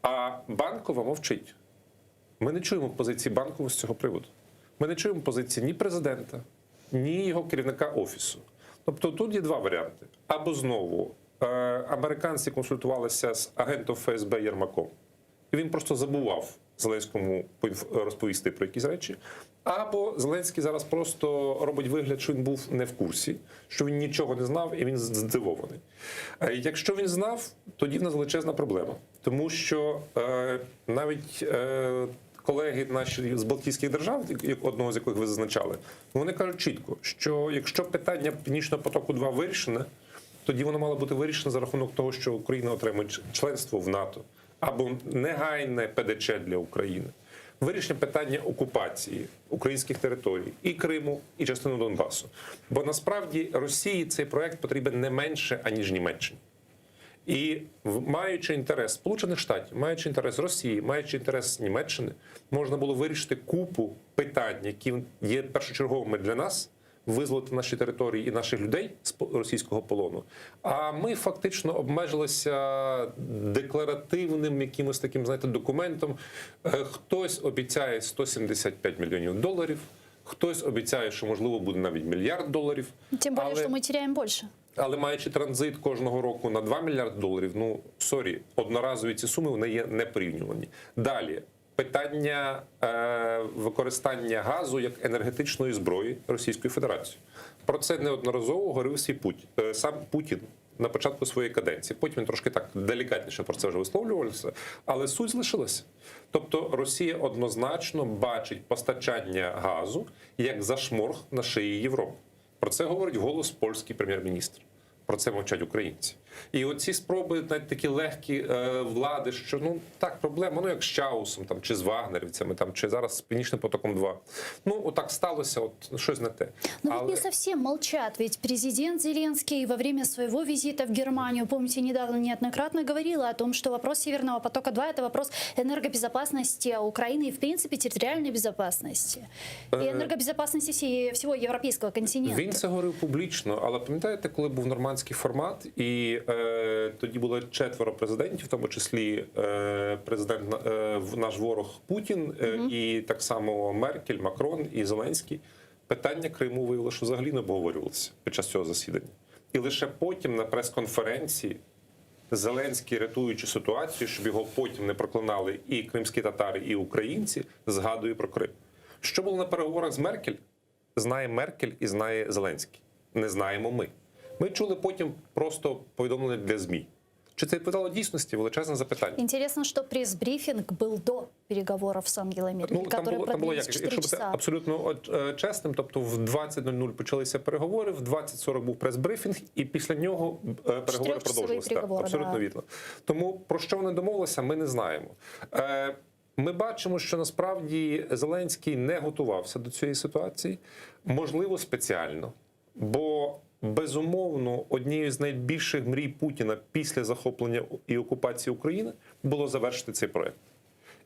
А Банкова мовчить. Ми не чуємо позиції Банкова з цього приводу. Ми не чуємо позиції ні президента, ні його керівника офісу. Тобто тут є два варіанти. Або знову американці консультувалися з агентом ФСБ Єрмаком, і він просто забував Зеленському розповісти про якісь речі. Або Зеленський зараз просто робить вигляд, що він був не в курсі, що він нічого не знав і він здивований. Якщо він знав, тоді в нас величезна проблема. Тому що навіть колеги наші з Балтійських держав, одного з яких ви зазначали, вони кажуть чітко, що якщо питання Північного потоку-2 вирішене, тоді воно мало бути вирішено за рахунок того, що Україна отримає членство в НАТО або негайне ПДЧ для України. Вирішення питання окупації українських територій і Криму, і частини Донбасу. Бо насправді Росії цей проект потрібен не менше, аніж Німеччині. І маючи інтерес Сполучених Штатів, маючи інтерес Росії, маючи інтерес Німеччини, можна було вирішити купу питань, які є першочерговими для нас, визволити наші території і наших людей з російського полону. А ми фактично обмежилися декларативним якимось таким, знаєте, документом. Хтось обіцяє $175 мільйонів, хтось обіцяє, що, можливо, буде навіть $1 мільярд. Тем более, что мы теряем больше. Але маючи транзит кожного року на $2 мільярди, ну, одноразові ці суми, вони є непорівнювані. Далі. Питання використання газу як енергетичної зброї Російської Федерації. Про це неодноразово говорив сам Путін на початку своєї каденції. Потім він трошки так делікатніше про це вже висловлювався, але суть залишилася. Тобто Росія однозначно бачить постачання газу як зашморг на шиї Європи. Про це говорить вголос польський прем'єр-міністр. Про це мовчать українці. І оці спроби, навіть такі легкі влади, що, ну, так, проблема, ну, як з Чаусом, там, чи з вагнерівцями, там, чи зараз з Північним потоком-2. Ну, отак сталося, от, щось не те. Но ведь не совсем молчат, ведь президент Зеленский во время своего визита в Германию, помните, недавно неоднократно говорила о том, что вопрос Северного потока-2 – это вопрос энергобезопасности Украины и, в принципе, территориальной безопасности. И энергобезопасности всего европейского континента. Він це говорив публічно, але пам'ятаєте, коли був нормандський формат, і тоді було 4 президентів, в тому числі президент, наш ворог Путін, і так само Меркель, Макрон і Зеленський. Питання Криму виявилося, що взагалі не обговорювалося під час цього засідання. І лише потім на прес-конференції Зеленський, рятуючи ситуацію, щоб його потім не проклинали і кримські татари, і українці, згадує про Крим. Що було на переговорах з Меркель? Знає Меркель і знає Зеленський. Не знаємо ми. Ми чули потім просто повідомлення для ЗМІ. Чи це відповідало дійсності? Величезне запитання. Интересно, что пресс-брифинг был до переговоров с Ангелой Меркель, которые продлились 4 якщо бути абсолютно чесним, тобто в 20:00 почалися переговори, в 20:40 був прес-брифінг, і після нього переговори продовжилися. Абсолютно вірно. Тому про що вони домовилися, ми не знаємо. Ми бачимо, що насправді Зеленський не готувався до цієї ситуації, можливо, спеціально, бо безумовно, однією з найбільших мрій Путіна після захоплення і окупації України було завершити цей проект.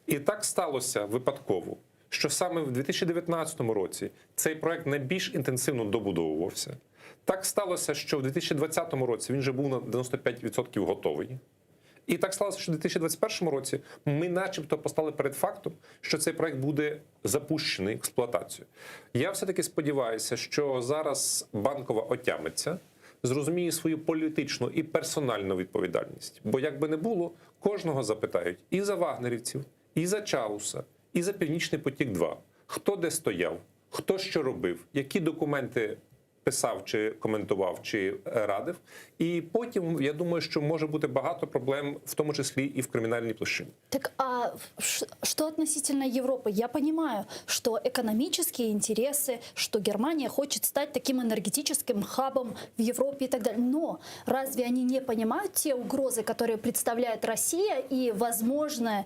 І так сталося випадково, що саме в 2019 році цей проект найбільш інтенсивно добудовувався. Так сталося, що в 2020 році він вже був на 95% готовий. І так сталося, що в 2021 році ми начебто постали перед фактом, що цей проект буде запущений в експлуатацію. Я все-таки сподіваюся, що зараз Банкова отямиться, зрозуміє свою політичну і персональну відповідальність. Бо як би не було, кожного запитають і за вагнерівців, і за Чауса, і за Північний потік-2. Хто де стояв, хто що робив, які документи писав, чи коментував, чи радив. І потім, я думаю, що може бути багато проблем, в тому числі і в кримінальній площині. Так а что относительно Европы? Я понимаю, что экономические интересы, что Германия хочет стать таким энергетическим хабом в Европе и так далее. Но разве они не понимают те угрозы, которые представляет Россия и возможный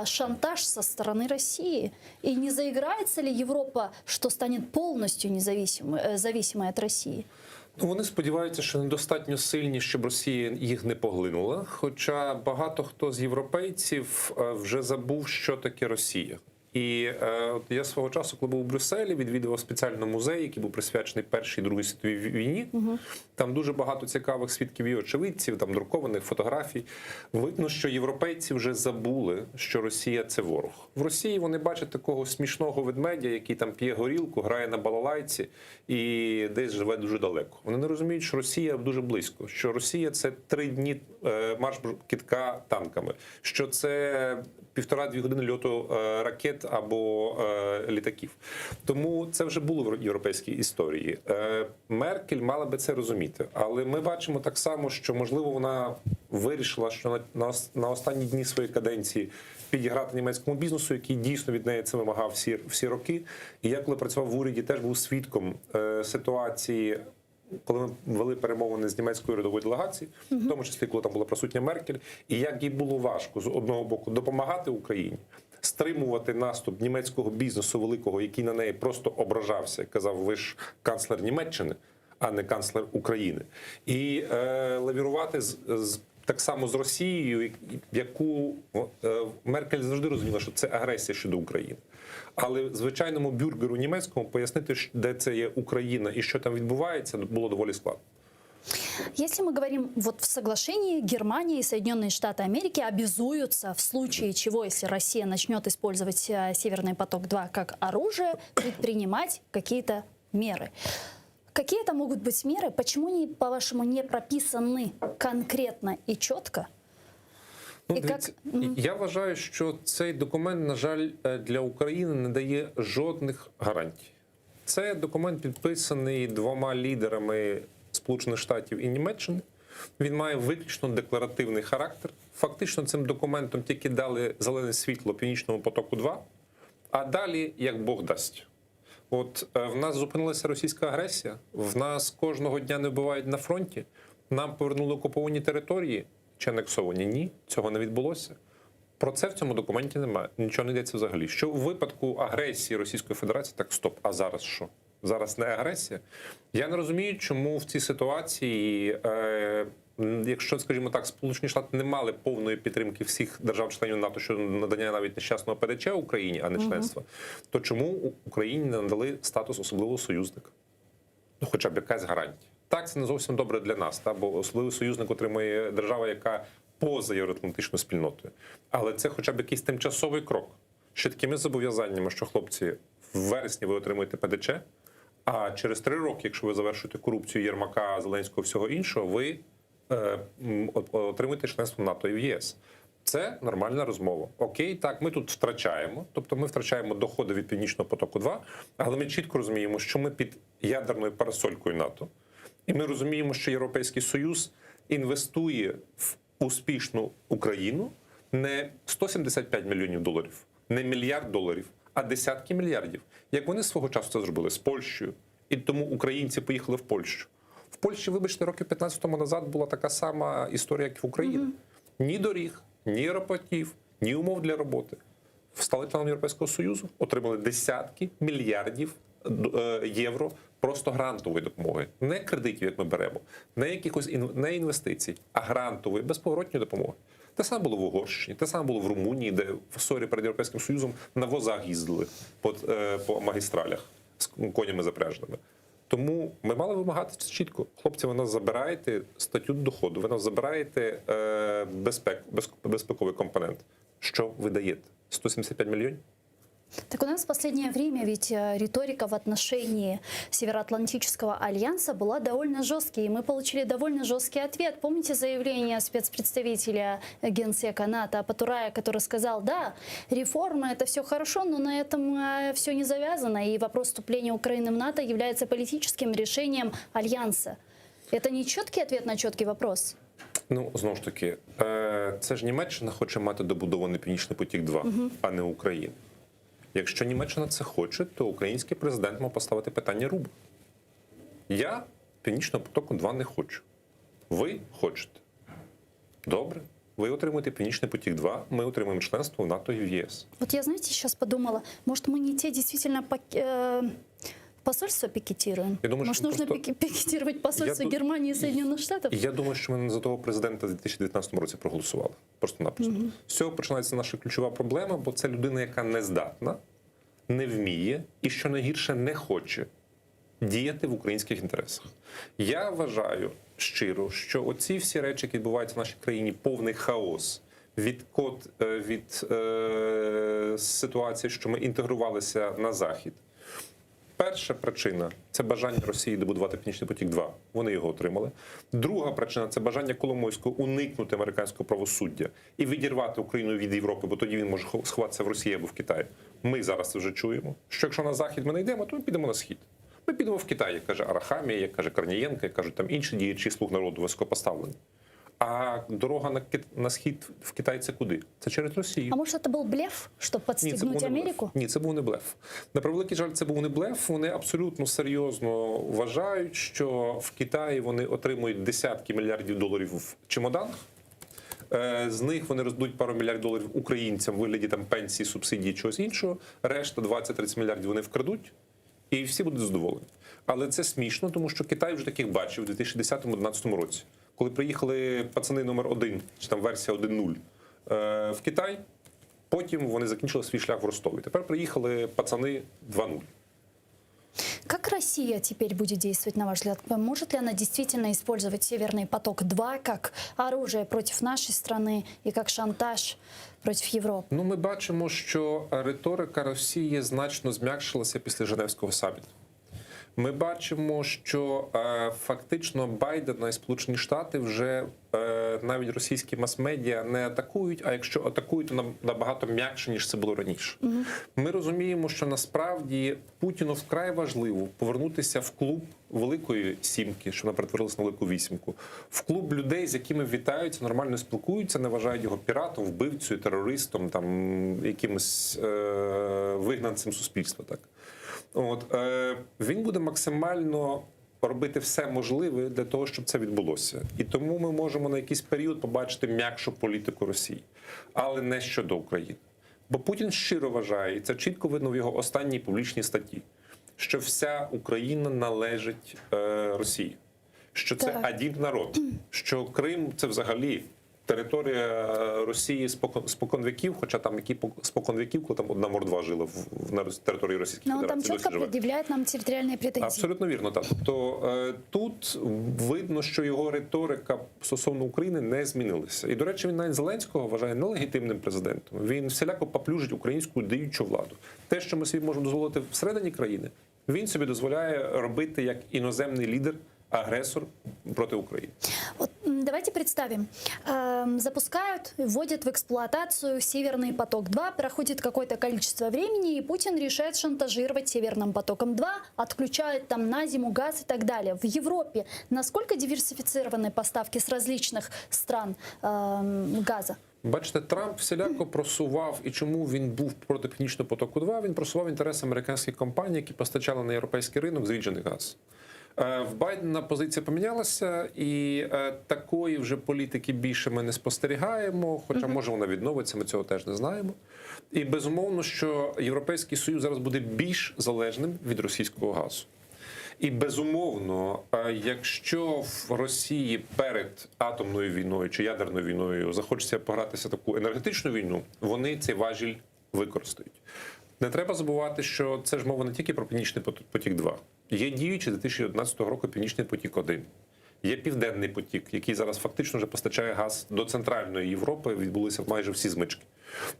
шантаж со стороны России? И не заиграется ли Европа, что станет полностью зависимой от Росії? Вони сподіваються, що недостатньо сильні, щоб Росія їх не поглинула. Хоча багато хто з європейців вже забув, що таке Росія. І от я свого часу, коли був у Брюсселі, відвідував спеціально музей, який був присвячений Першій і Другій світовій війні. Там дуже багато цікавих свідків і очевидців, там друкованих фотографій. Видно, що європейці вже забули, що Росія – це ворог. В Росії вони бачать такого смішного ведмедя, який там п'є горілку, грає на балалайці і десь живе дуже далеко. Вони не розуміють, що Росія дуже близько, що Росія – це 3 дні марш кидка танками, що це 1,5-2 години льоту ракет або літаків. Тому це вже було в європейській історії. Меркель мала би це розуміти. Але ми бачимо так само, що, можливо, вона вирішила, що на останні дні своєї каденції підіграти німецькому бізнесу, який дійсно від неї це вимагав всі роки. І я, коли працював в уряді, теж був свідком ситуації, коли ми вели перемовини з німецькою урядовою делегацією, в тому числі, коли там була присутня Меркель, і як їй було важко, з одного боку, допомагати Україні, стримувати наступ німецького бізнесу великого, який на неї просто ображався, казав, ви ж канцлер Німеччини, а не канцлер України. І лавірувати так само з Росією, яку Меркель завжди розуміла, що це агресія щодо України. Але звичайному бюргеру німецькому пояснити, де це є Україна і що там відбувається, було доволі складно. Если мы говорим вот в соглашении, Германия и Соединенные Штаты Америки обязуются в случае чего, если Россия начнет использовать Северный поток-2 как оружие, предпринимать какие-то меры. Какие это могут быть меры? Почему они, по-вашему, не прописаны конкретно и четко? Я вважаю, що цей документ, на жаль, для України не дає жодних гарантій. Це документ підписаний 2 лідерами Сполучених Штатів і Німеччини. Він має виключно декларативний характер. Фактично цим документом тільки дали зелене світло Північному потоку-2, а далі як Бог дасть. От в нас зупинилася російська агресія, в нас кожного дня не вбивають на фронті, нам повернули окуповані території чи анексовані. Ні, цього не відбулося. Про це в цьому документі немає, нічого не йдеться взагалі. Що у випадку агресії Російської Федерації, так стоп, а зараз що? Зараз не агресія? Я не розумію, чому в цій ситуації, якщо, скажімо так, Сполучені Штати не мали повної підтримки всіх держав-членів НАТО щодо надання навіть нещасного ПДЧ Україні, а не членства, то чому Україні не надали статус особливого союзника? Ну, хоча б якась гарантія. Так, це не зовсім добре для нас, бо особливий союзник отримує держава, яка поза євроатлантичною спільнотою. Але це хоча б якийсь тимчасовий крок. Що такими зобов'язаннями, що, хлопці, в вересні ви отримуєте ПДЧ, а через 3 роки, якщо ви завершуєте корупцію Єрмака, Зеленського, всього іншого, ви отримуєте членство в НАТО і в ЄС. Це нормальна розмова. Окей, так, ми тут втрачаємо, тобто ми втрачаємо доходи від Північного потоку-2, але ми чітко розуміємо, що ми під ядерною парасолькою НАТО, і ми розуміємо, що Європейський Союз інвестує в успішну Україну не 175 мільйонів доларів, не $1 мільярд, а десятки мільярдів. Як вони свого часу це зробили з Польщею. І тому українці поїхали в Польщу. В Польщі, вибачте, років 15 тому назад була така сама історія, як і в Україні. Ні доріг, ні аеропортів, ні умов для роботи. Стали членом Європейського Союзу, отримали десятки мільярдів євро просто грантової допомоги. Не кредитів, як ми беремо, не якихось не інвестицій, а грантової, безповоротньої допомоги. Те саме було в Угорщині, те саме було в Румунії, де в СОРі перед Європейським Союзом на возах їздили по магістралях з конями запряженими. Тому ми мали вимагати чітко. Хлопці, ви нас забираєте статтю доходу, ви нас забираєте безпековий компонент. Що ви даєте? 175 мільйонів? Так у нас в последнее время ведь риторика в отношении Североатлантического альянса была довольно жесткой, и мы получили довольно жесткий ответ. Помните заявление спецпредставителя генсека НАТО Патурая, который сказал, да, реформы это все хорошо, но на этом все не завязано, и вопрос вступления Украины в НАТО является политическим решением альянса. Это не четкий ответ на четкий вопрос? Ну, знову ж таки, це ж Німеччина хоче мати добудований Північний потік-2, а не Україна. Якщо Німеччина це хоче, то український президент мав поставити питання рубу. Я Північного потоку-2 не хочу. Ви хочете. Добре. Ви отримуєте Північний потік-2, ми отримуємо членство в НАТО і в ЄС. Вот я, знаете, сейчас подумала, может, мы не те действительно Посольство пикетируем? Я думаю, Может, что нужно просто- пикетировать посольство Германии и Соединенных Штатов? І я думаю, що ми не за того президента в 2019 році проголосували. Просто-напросто. З цього починається наша ключова проблема, бо це людина, яка не здатна, не вміє і, що найгірше, не хоче діяти в українських інтересах. Я вважаю щиро, що оці всі речі, які відбуваються в нашій країні, повний хаос, від ситуації, що ми інтегрувалися на Захід. Перша причина – це бажання Росії добудувати Північний потік-2. Вони його отримали. Друга причина – це бажання Коломойського уникнути американського правосуддя і відірвати Україну від Європи, бо тоді він може сховатися в Росії або в Китаї. Ми зараз це вже чуємо, що якщо на Захід ми не йдемо, то ми підемо на Схід. Ми підемо в Китай, як каже Арахамія, як каже Корнієнко, як кажуть там інші діячі «Слуг народу» високопоставлені. А дорога на Схід в Китай – це куди? Це через Росію. А может, это был блеф, чтобы подстегнуть Америку? Ні, це був не блеф. На превеликий жаль, це був не блеф. Вони абсолютно серйозно вважають, що в Китаї вони отримують десятки мільярдів доларів в чемоданах. З них вони роздадуть пару мільярдів доларів українцям в вигляді там пенсії, субсидії, чогось іншого. Решта 20-30 мільярдів вони вкрадуть, і всі будуть задоволені. Але це смішно, тому що Китай вже таких бачив у 2010-2011 році. Коли приїхали пацани номер 1, чи там версія 1.0 в Китай, потім вони закінчили свій шлях в Ростові. Тепер приїхали пацани 2.0. Как Россия теперь будет действовать, на ваш взгляд? Может ли она действительно использовать Северный поток-2 как оружие против нашей страны и как шантаж против Европы? Ну, ми бачимо, що риторика Росії значно зм'якшилася після Женевського саміту. Ми бачимо, що фактично Байдена і Сполучені Штати вже навіть російські мас-медіа не атакують, а якщо атакують, то набагато м'якше, ніж це було раніше. Ми розуміємо, що насправді Путіну вкрай важливо повернутися в клуб Великої Сімки, що вона перетворилася на Велику Вісімку, в клуб людей, з якими вітаються, нормально спілкуються, не вважають його піратом, вбивцею, терористом, там, якимось вигнанцем суспільства. Так? Він буде максимально робити все можливе для того, щоб це відбулося. І тому ми можемо на якийсь період побачити м'якшу політику Росії. Але не щодо України. Бо Путін щиро вважає, і це чітко видно в його останній публічній статті, що вся Україна належить Росії. Що це один народ. Що Крим – це взагалі територія Росії спокон віків, хоча там які спокон віків, коли там одна мордва жила на території Російської Но он Федерації. там четко предъявляет нам территориальные претензии. Абсолютно вірно, так. Тобто тут видно, що його риторика стосовно України не змінилася. І, до речі, він навіть Зеленського вважає нелегітимним президентом. Він всіляко поплюжить українську діючу владу. Те, що ми собі можемо дозволити всередині країни, він собі дозволяє робити як іноземний лідер, агрессор против Украины. Вот, давайте представим, запускают, вводят в эксплуатацию Северный поток-2, проходит какое-то количество времени, и Путин решает шантажировать Северным потоком-2, отключает там на зиму газ и так далее. В Европе насколько диверсифицированы поставки с различных стран газа? Бачите, Трамп всіляко просував, і чому він був проти Північного потоку-2, він просував інтереси американських компаній, які постачали на європейський ринок зріджений газ. В Байдена позиція помінялася, і такої вже політики більше ми не спостерігаємо, хоча, може, вона відновиться, ми цього теж не знаємо. І безумовно, що Європейський Союз зараз буде більш залежним від російського газу. І безумовно, якщо в Росії перед атомною війною чи ядерною війною захочеться погратися таку енергетичну війну, вони цей важіль використають. Не треба забувати, що це ж мова не тільки про Північний потік-2. Є діючий з 2011 року Північний потік-1. Є Південний потік, який зараз фактично вже постачає газ до Центральної Європи, відбулися майже всі змички.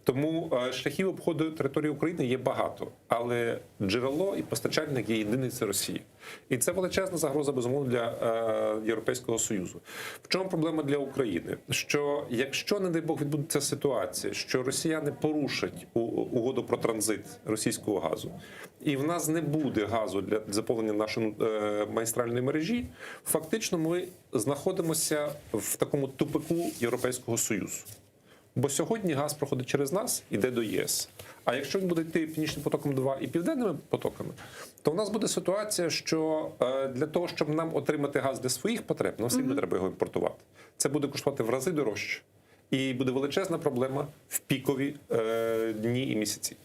Тому шляхів обходу території України є багато, але джерело і постачальник є єдиний – це Росія. І це величезна загроза, безумовно, для Європейського Союзу. В чому проблема для України? Що якщо, не дай Бог, відбудеться ситуація, що росіяни порушать угоду про транзит російського газу, і в нас не буде газу для заповнення нашої магістральної мережі, фактично ми знаходимося в такому тупику Європейського Союзу. Бо сьогодні газ проходить через нас, іде до ЄС. А якщо він буде йти Північним потоком-2 і Південними потоками, то в нас буде ситуація, що для того, щоб нам отримати газ для своїх потреб, нам все одно треба його імпортувати. Це буде коштувати в рази дорожче. І буде величезна проблема в пікові дні і місяці.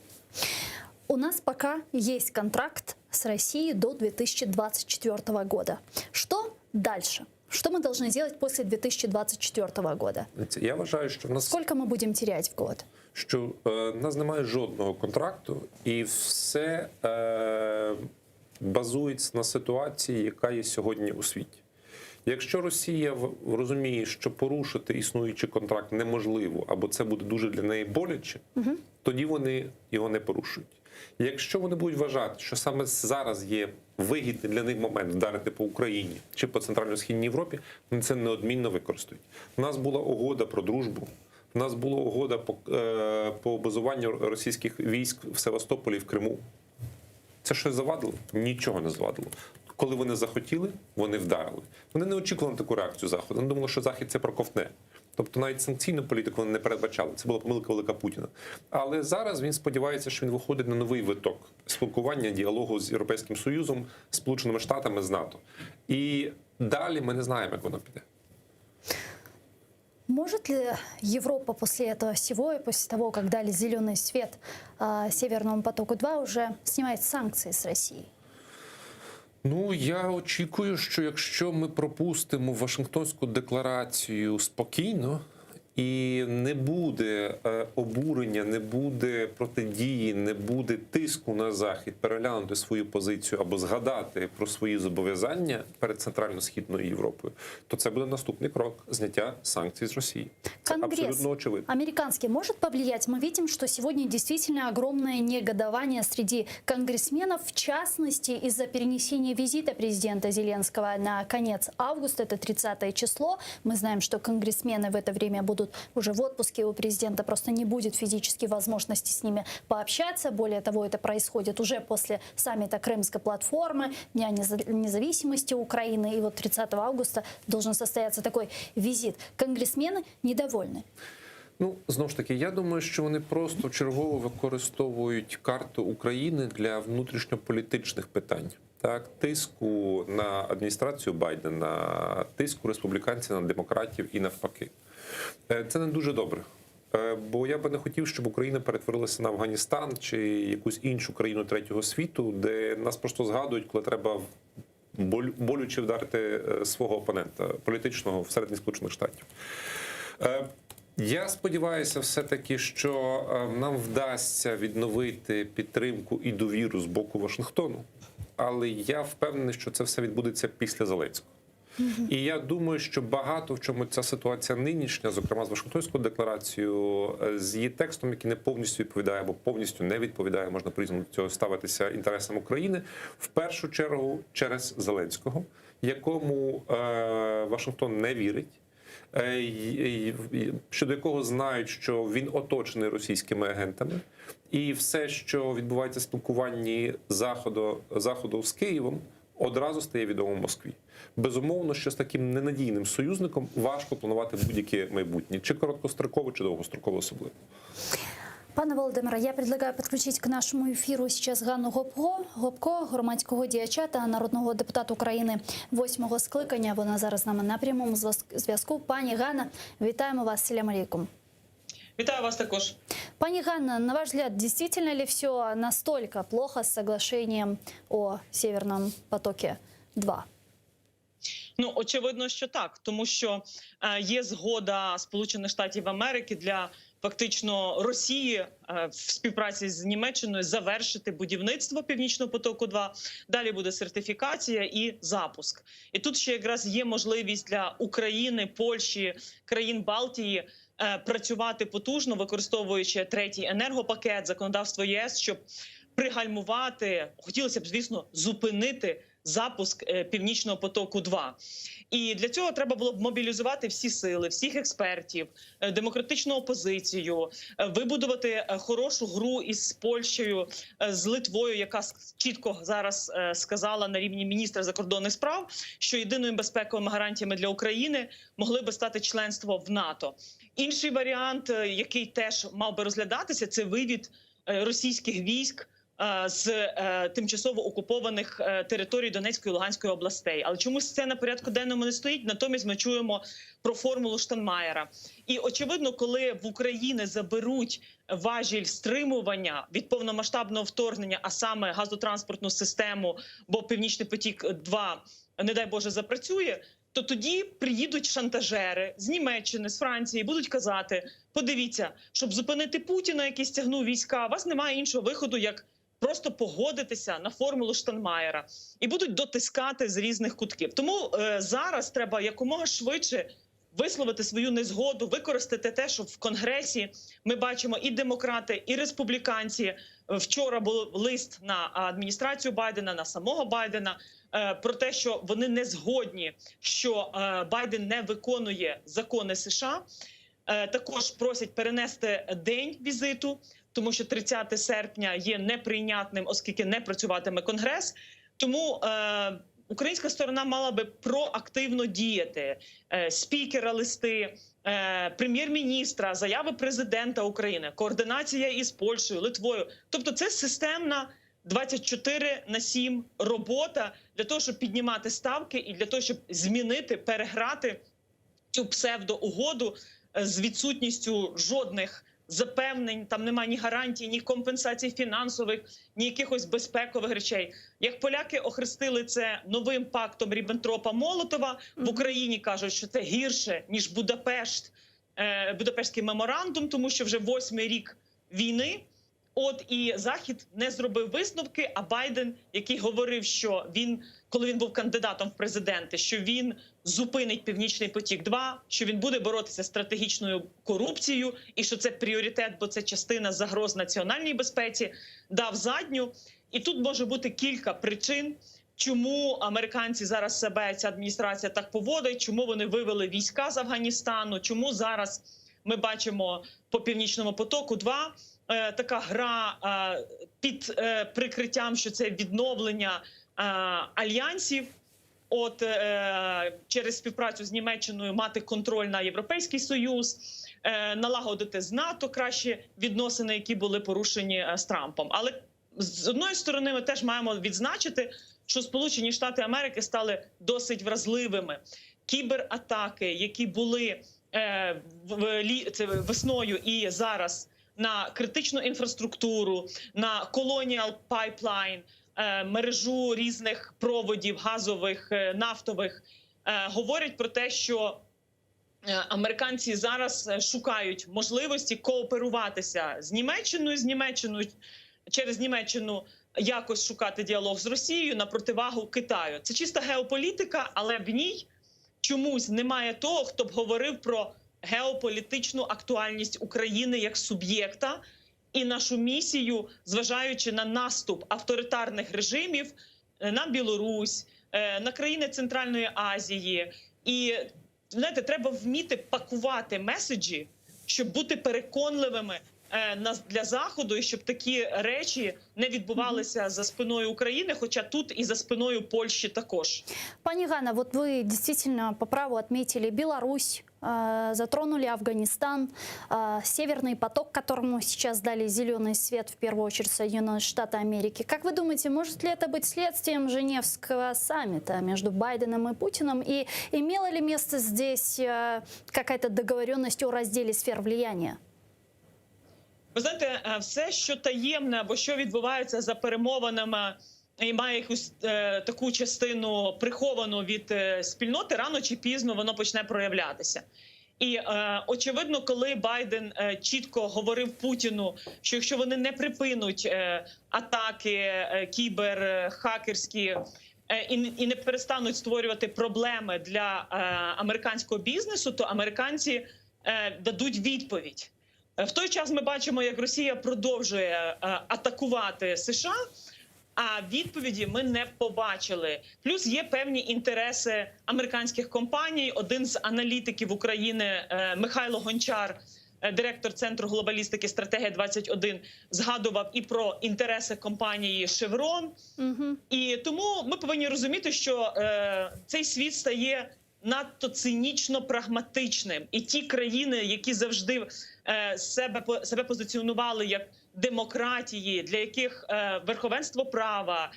У нас пока есть контракт с Россией до 2024 года. Что дальше? Что мы должны делать после 2024 года? Я вважаю, що в нас Сколько мы будем терять в год? що в нас немає жодного контракту, і все базується на ситуації, яка є сьогодні у світі. Якщо Росія розуміє, що порушити існуючий контракт неможливо, або це буде дуже для неї боляче, тоді вони його не порушують. Якщо вони будуть вважати, що саме зараз є вигідний для них момент вдарити по Україні чи по Центрально-Східній Європі, вони це неодмінно використають. У нас була угода про дружбу, у нас була угода по базуванню російських військ в Севастополі і в Криму. Це щось завадило? Нічого не завадило. Коли вони захотіли, вони вдарили. Вони не очікували на таку реакцію Заходу. Вони думали, що Захід це проковтне. Тобто навіть санкційну політику вони не передбачали. Це була помилка велика Путіна. Але зараз він сподівається, що він виходить на новий виток спілкування, діалогу з Європейським Союзом, Сполученими Штатами, з НАТО. І далі ми не знаємо, як воно піде. Может ли Европа после этого всего и после того, как дали зеленый свет Северному потоку-2, уже снимать санкции с России? Ну, я очікую, що якщо ми пропустимо Вашингтонську декларацію спокійно, і не буде обурення, не буде протидії, не буде тиску на Захід переглянути свою позицію або згадати про свої зобов'язання перед Центрально-Східною Європою, то це буде наступний крок – зняття санкцій з Росії. Це абсолютно очевидно. Американский может повлиять? Мы видим, что сегодня действительно огромное негодование среди конгрессменов, в частности, из-за перенесения визита президента Зеленского на конец августа, это 30 число. Мы знаем, что конгрессмены в это время будут уже в отпуске, у президента просто не будет физически возможности с ними пообщаться. Более того, это происходит уже после саммита Крымской платформы, Дня независимости Украины. И вот 30 августа должен состояться такой визит. Конгрессмены недовольны. Ну, знову ж таки, я думаю, що вони просто чергово використовують карту України для внутрішньополітичних питань. Так, тиску на адміністрацію Байдена, тиску республіканців на демократів і навпаки. Це не дуже добре. Бо я би не хотів, щоб Україна перетворилася на Афганістан чи якусь іншу країну третього світу, де нас просто згадують, коли треба болюче вдарити свого опонента політичного всередині Сполучених Штатів. Я сподіваюся все-таки, що нам вдасться відновити підтримку і довіру з боку Вашингтону, але я впевнений, що це все відбудеться після Зеленського. І я думаю, що багато в чому ця ситуація нинішня, зокрема з Вашингтонською декларацією, з її текстом, який не повністю відповідає або повністю не відповідає, можна по-різному до цього ставитися, інтересам України, в першу чергу через Зеленського, якому Вашингтон не вірить, щодо якого знають, що він оточений російськими агентами, і все, що відбувається в спілкуванні Заходу з Києвом, одразу стає відомо в Москві. Безумовно, що з таким ненадійним союзником важко планувати будь-яке майбутнє, чи короткострокове, чи довгострокове особливо. Пане Володимире, я предлагаю підключити к нашому ефіру зараз Ганну Гопко, громадського діяча та народного депутата України 8-го скликання. Вона зараз з нами на прямому зв'язку. Пані Ганна, вітаємо вас. Салям алейкум. Вітаю вас також. Пани Ганна, на ваш взгляд, действительно ли все настолько плохо с соглашением о Северном потоке-2? Ну, очевидно, що так, тому що є згода Сполучених Штатів Америки для фактично Росії в співпраці з Німеччиною завершити будівництво Північного потоку-2. Далі буде сертифікація і запуск. І тут ще якраз є можливість для України, Польщі, країн Балтії працювати потужно, використовуючи третій енергопакет, законодавство ЄС, щоб пригальмувати, хотілося б, звісно, зупинити запуск Північного потоку-2. І для цього треба було б мобілізувати всі сили, всіх експертів, демократичну опозицію, вибудувати хорошу гру із Польщею, з Литвою, яка чітко зараз сказала на рівні міністра закордонних справ, що єдиною безпековими гарантіями для України могли би стати членство в НАТО. Інший варіант, який теж мав би розглядатися, це вивід російських військ з тимчасово окупованих територій Донецької і Луганської областей. Але чомусь це на порядку денному не стоїть, натомість ми чуємо про формулу Штайнмаєра. І очевидно, коли в Україні заберуть важіль стримування від повномасштабного вторгнення, а саме газотранспортну систему, бо Північний потік-2, не дай Боже, запрацює, то тоді приїдуть шантажери з Німеччини, з Франції, будуть казати: подивіться, щоб зупинити Путіна, який стягнув війська, у вас немає іншого виходу, як просто погодитися на формулу Штайнмаєра, і будуть дотискати з різних кутків. Тому зараз треба якомога швидше висловити свою незгоду, використати те, що в Конгресі ми бачимо і демократи, і республіканці. Вчора був лист на адміністрацію Байдена, на самого Байдена, про те, що вони не згодні, що Байден не виконує закони США. Також просять перенести день візиту, тому що 30 серпня є неприйнятним, оскільки не працюватиме Конгрес. Тому українська сторона мала би проактивно діяти. Спікера листи, прем'єр-міністра, заяви президента України, координація із Польщею, Литвою. Тобто це системна 24/7 робота для того, щоб піднімати ставки і для того, щоб змінити, переграти цю псевдоугоду з відсутністю жодних запевнень, там немає ні гарантій, ні компенсацій фінансових, ні якихось безпекових речей. Як поляки охрестили це новим пактом Ріббентропа-Молотова, в Україні кажуть, що це гірше, ніж Будапештський меморандум, тому що вже 8-й рік війни. От і Захід не зробив висновки, а Байден, який говорив, що він, коли він був кандидатом в президенти, що він зупинить Північний потік-2, що він буде боротися з стратегічною корупцією і що це пріоритет, бо це частина загроз національній безпеці, дав задню. І тут може бути кілька причин, чому американці зараз себе, ця адміністрація так поводить, чому вони вивели війська з Афганістану, чому зараз ми бачимо по Північному потоку-2 така гра під прикриттям, що це відновлення альянсів, от через співпрацю з Німеччиною мати контроль на Європейський Союз, налагодити з НАТО краще відносини, які були порушені з Трампом. Але з одної сторони ми теж маємо відзначити, що Сполучені Штати Америки стали досить вразливими. Кібератаки, які були весною і зараз на критичну інфраструктуру, на Colonial Pipeline, мережу різних проводів газових, нафтових, говорять про те, що американці зараз шукають можливості кооперуватися з Німеччиною, через Німеччину якось шукати діалог з Росією на противагу Китаю. Це чиста геополітика, але в ній чомусь немає того, хто б говорив про геополітичну актуальність України як суб'єкта і нашу місію, зважаючи на наступ авторитарних режимів на Білорусь, на країни Центральної Азії. І, знаєте, треба вміти пакувати меседжі, щоб бути переконливими для Заходу, і щоб такі речі не відбувалися за спиною України, хоча тут і за спиною Польщі також. Пані Ганна, вот вы действительно по праву отметили Беларусь, затронули Афганистан, Северный поток, которому сейчас дали зеленый свет, в первую очередь Соединенные Штаты Америки. Как вы думаете, может ли это быть следствием Женевского саммита между Байденом и Путиным? И имела ли место здесь какая-то договоренность о разделе сфер влияния? Ви знаєте, все, що таємне або що відбувається за перемовинами і має якусь таку частину приховану від спільноти, рано чи пізно воно почне проявлятися. І очевидно, коли Байден чітко говорив Путіну, що якщо вони не припинуть атаки кіберхакерські і не перестануть створювати проблеми для американського бізнесу, то американці дадуть відповідь. В той час ми бачимо, як Росія продовжує атакувати США, а відповіді ми не побачили. Плюс є певні інтереси американських компаній. Один з аналітиків України Михайло Гончар, директор Центру глобалістики «Стратегія-21», згадував і про інтереси компанії «Шеврон». І тому ми повинні розуміти, що цей світ стає надто цинічно прагматичним. І ті країни, які завжди себе позиціонували як демократії, для яких верховенство права,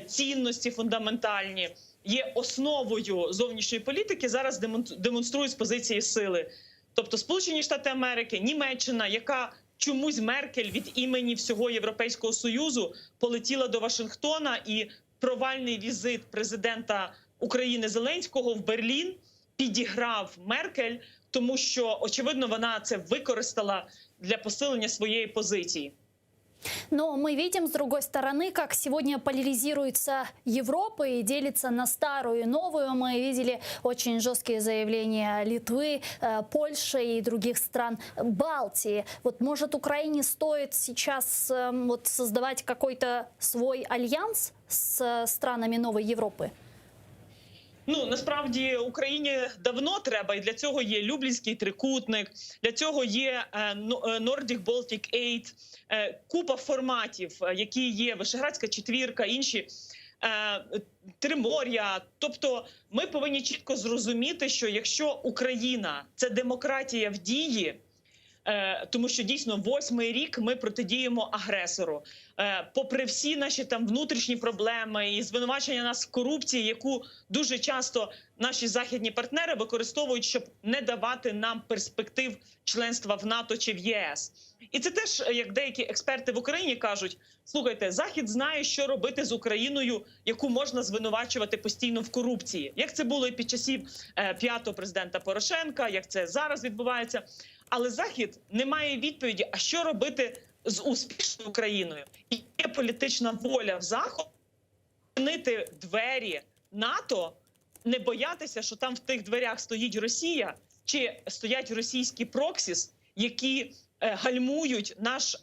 цінності фундаментальні є основою зовнішньої політики, зараз демонструють з позиції сили. Тобто Сполучені Штати Америки, Німеччина, яка чомусь Меркель від імені всього Європейського Союзу полетіла до Вашингтона, і провальний візит президента України Зеленського в Берлін підіграв Меркель, тому що, очевидно, вона це використала для посилення своєї позиції. Но мы видим, с другой стороны, как сегодня поляризируется Европа и делится на старую и новую. Мы видели очень жесткие заявления Литвы, Польши и других стран Балтии. Вот, может, Украине стоит сейчас вот, создавать какой-то свой альянс с странами новой Европы? Ну, насправді, Україні давно треба, і для цього є Люблінський трикутник, для цього є Nordic Baltic Eight, купа форматів, які є, Вишеградська четвірка, інші, Тримор'я. Тобто ми повинні чітко зрозуміти, що якщо Україна – це демократія в дії, тому що дійсно 8-й рік ми протидіємо агресору. Попри всі наші там внутрішні проблеми і звинувачення нас в корупції, яку дуже часто наші західні партнери використовують, щоб не давати нам перспектив членства в НАТО чи в ЄС. І це теж, як деякі експерти в Україні кажуть, слухайте, Захід знає, що робити з Україною, яку можна звинувачувати постійно в корупції. Як це було і під часів 5-го президента Порошенка, як це зараз відбувається. Але Захід не має відповіді, а що робити з успішною Україною. І є політична воля в Заході відчинити двері НАТО, не боятися, що там в тих дверях стоїть Росія, чи стоять російські проксіс, які гальмують наш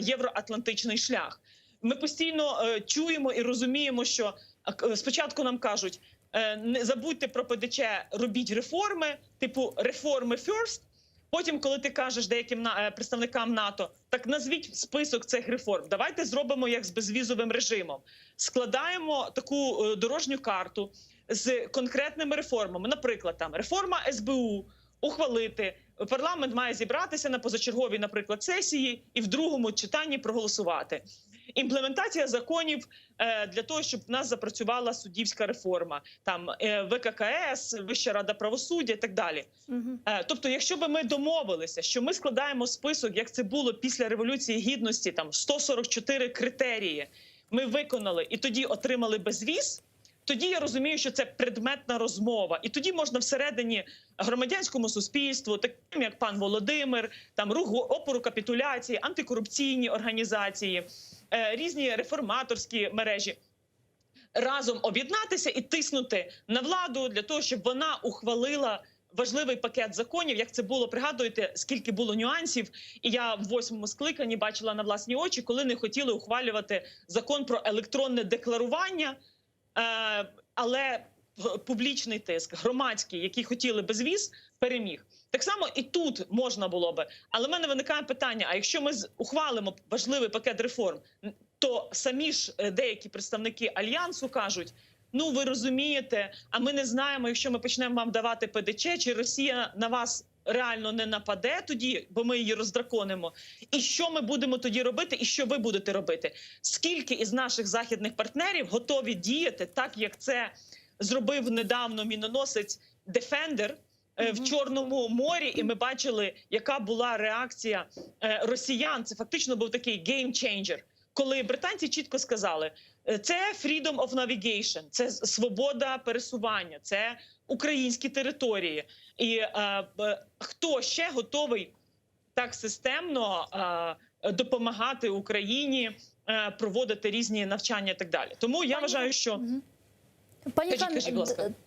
євроатлантичний шлях. Ми постійно чуємо і розуміємо, що спочатку нам кажуть, не забудьте про ПДЧ, робіть реформи, типу реформи first. Потім, коли ти кажеш деяким представникам НАТО, так назвіть список цих реформ. Давайте зробимо як з безвізовим режимом. Складаємо таку дорожню карту з конкретними реформами. Наприклад, там реформа СБУ, ухвалити. Парламент має зібратися на позачерговій, наприклад, сесії і в другому читанні проголосувати. Імплементація законів для того, щоб в нас запрацювала суддівська реформа, там ВККС, Вища рада правосуддя і так далі. Тобто, якщо б ми домовилися, що ми складаємо список, як це було після Революції Гідності, там 144 критерії, ми виконали і тоді отримали безвіз, тоді я розумію, що це предметна розмова. І тоді можна всередині громадянському суспільству, таким як пан Володимир, там рух опору капітуляції, антикорупційні організації, різні реформаторські мережі, разом об'єднатися і тиснути на владу для того, щоб вона ухвалила важливий пакет законів, як це було, пригадуєте, скільки було нюансів. І я в 8-му скликанні бачила на власні очі, коли не хотіли ухвалювати закон про електронне декларування, але публічний тиск, громадський, які хотіли безвіз, переміг. Так само і тут можна було би. Але в мене виникає питання, а якщо ми ухвалимо важливий пакет реформ, то самі ж деякі представники Альянсу кажуть, ну ви розумієте, а ми не знаємо, якщо ми почнемо вам давати ПДЧ, чи Росія на вас реально не нападе тоді, бо ми її роздраконимо. І що ми будемо тоді робити, і що ви будете робити? Скільки із наших західних партнерів готові діяти так, як це зробив недавно міноносець Defender в Чорному морі, і ми бачили, яка була реакція росіян. Це фактично був такий геймчейнджер, коли британці чітко сказали, це freedom of navigation, це свобода пересування, це українські території. І хто ще готовий так системно допомагати Україні, проводити різні навчання і так далі. Тому я вважаю, що...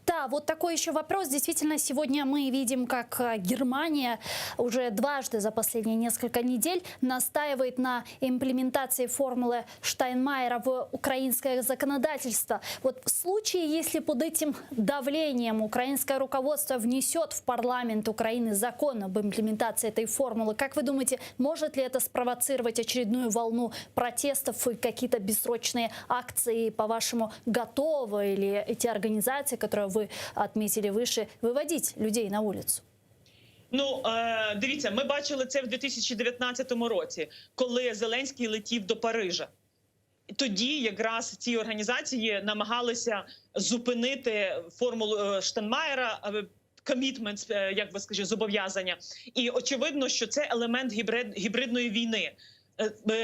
Да, вот такой еще вопрос. Действительно, сегодня мы видим, как Германия уже дважды за последние несколько недель настаивает на имплементации формулы Штайнмайера в украинское законодательство. Вот в случае, если под этим давлением украинское руководство внесет в парламент Украины закон об имплементации этой формулы, как вы думаете, может ли это спровоцировать очередную волну протестов и какие-то бессрочные акции, по-вашему, готовы или эти организации, которые вы отметили выше, выводить людей на улицу? Ну, дивіться, ми бачили це в 2019 році, коли Зеленський летів до Парижа. Тоді якраз ці організації намагалися зупинити формулу Штайнмаєра, commitments, як би скажу, зобов'язання. І очевидно, що це елемент гібридної війни.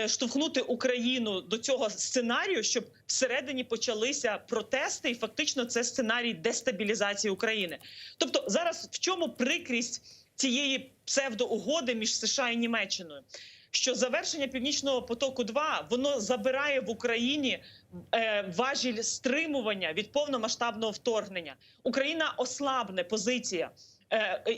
Штовхнути Україну до цього сценарію, щоб всередині почалися протести, і фактично це сценарій дестабілізації України. Тобто зараз в чому прикрість цієї псевдоугоди між США і Німеччиною? Що завершення Північного потоку-2, воно забирає в Україні важіль стримування від повномасштабного вторгнення. Україна ослабне позиція.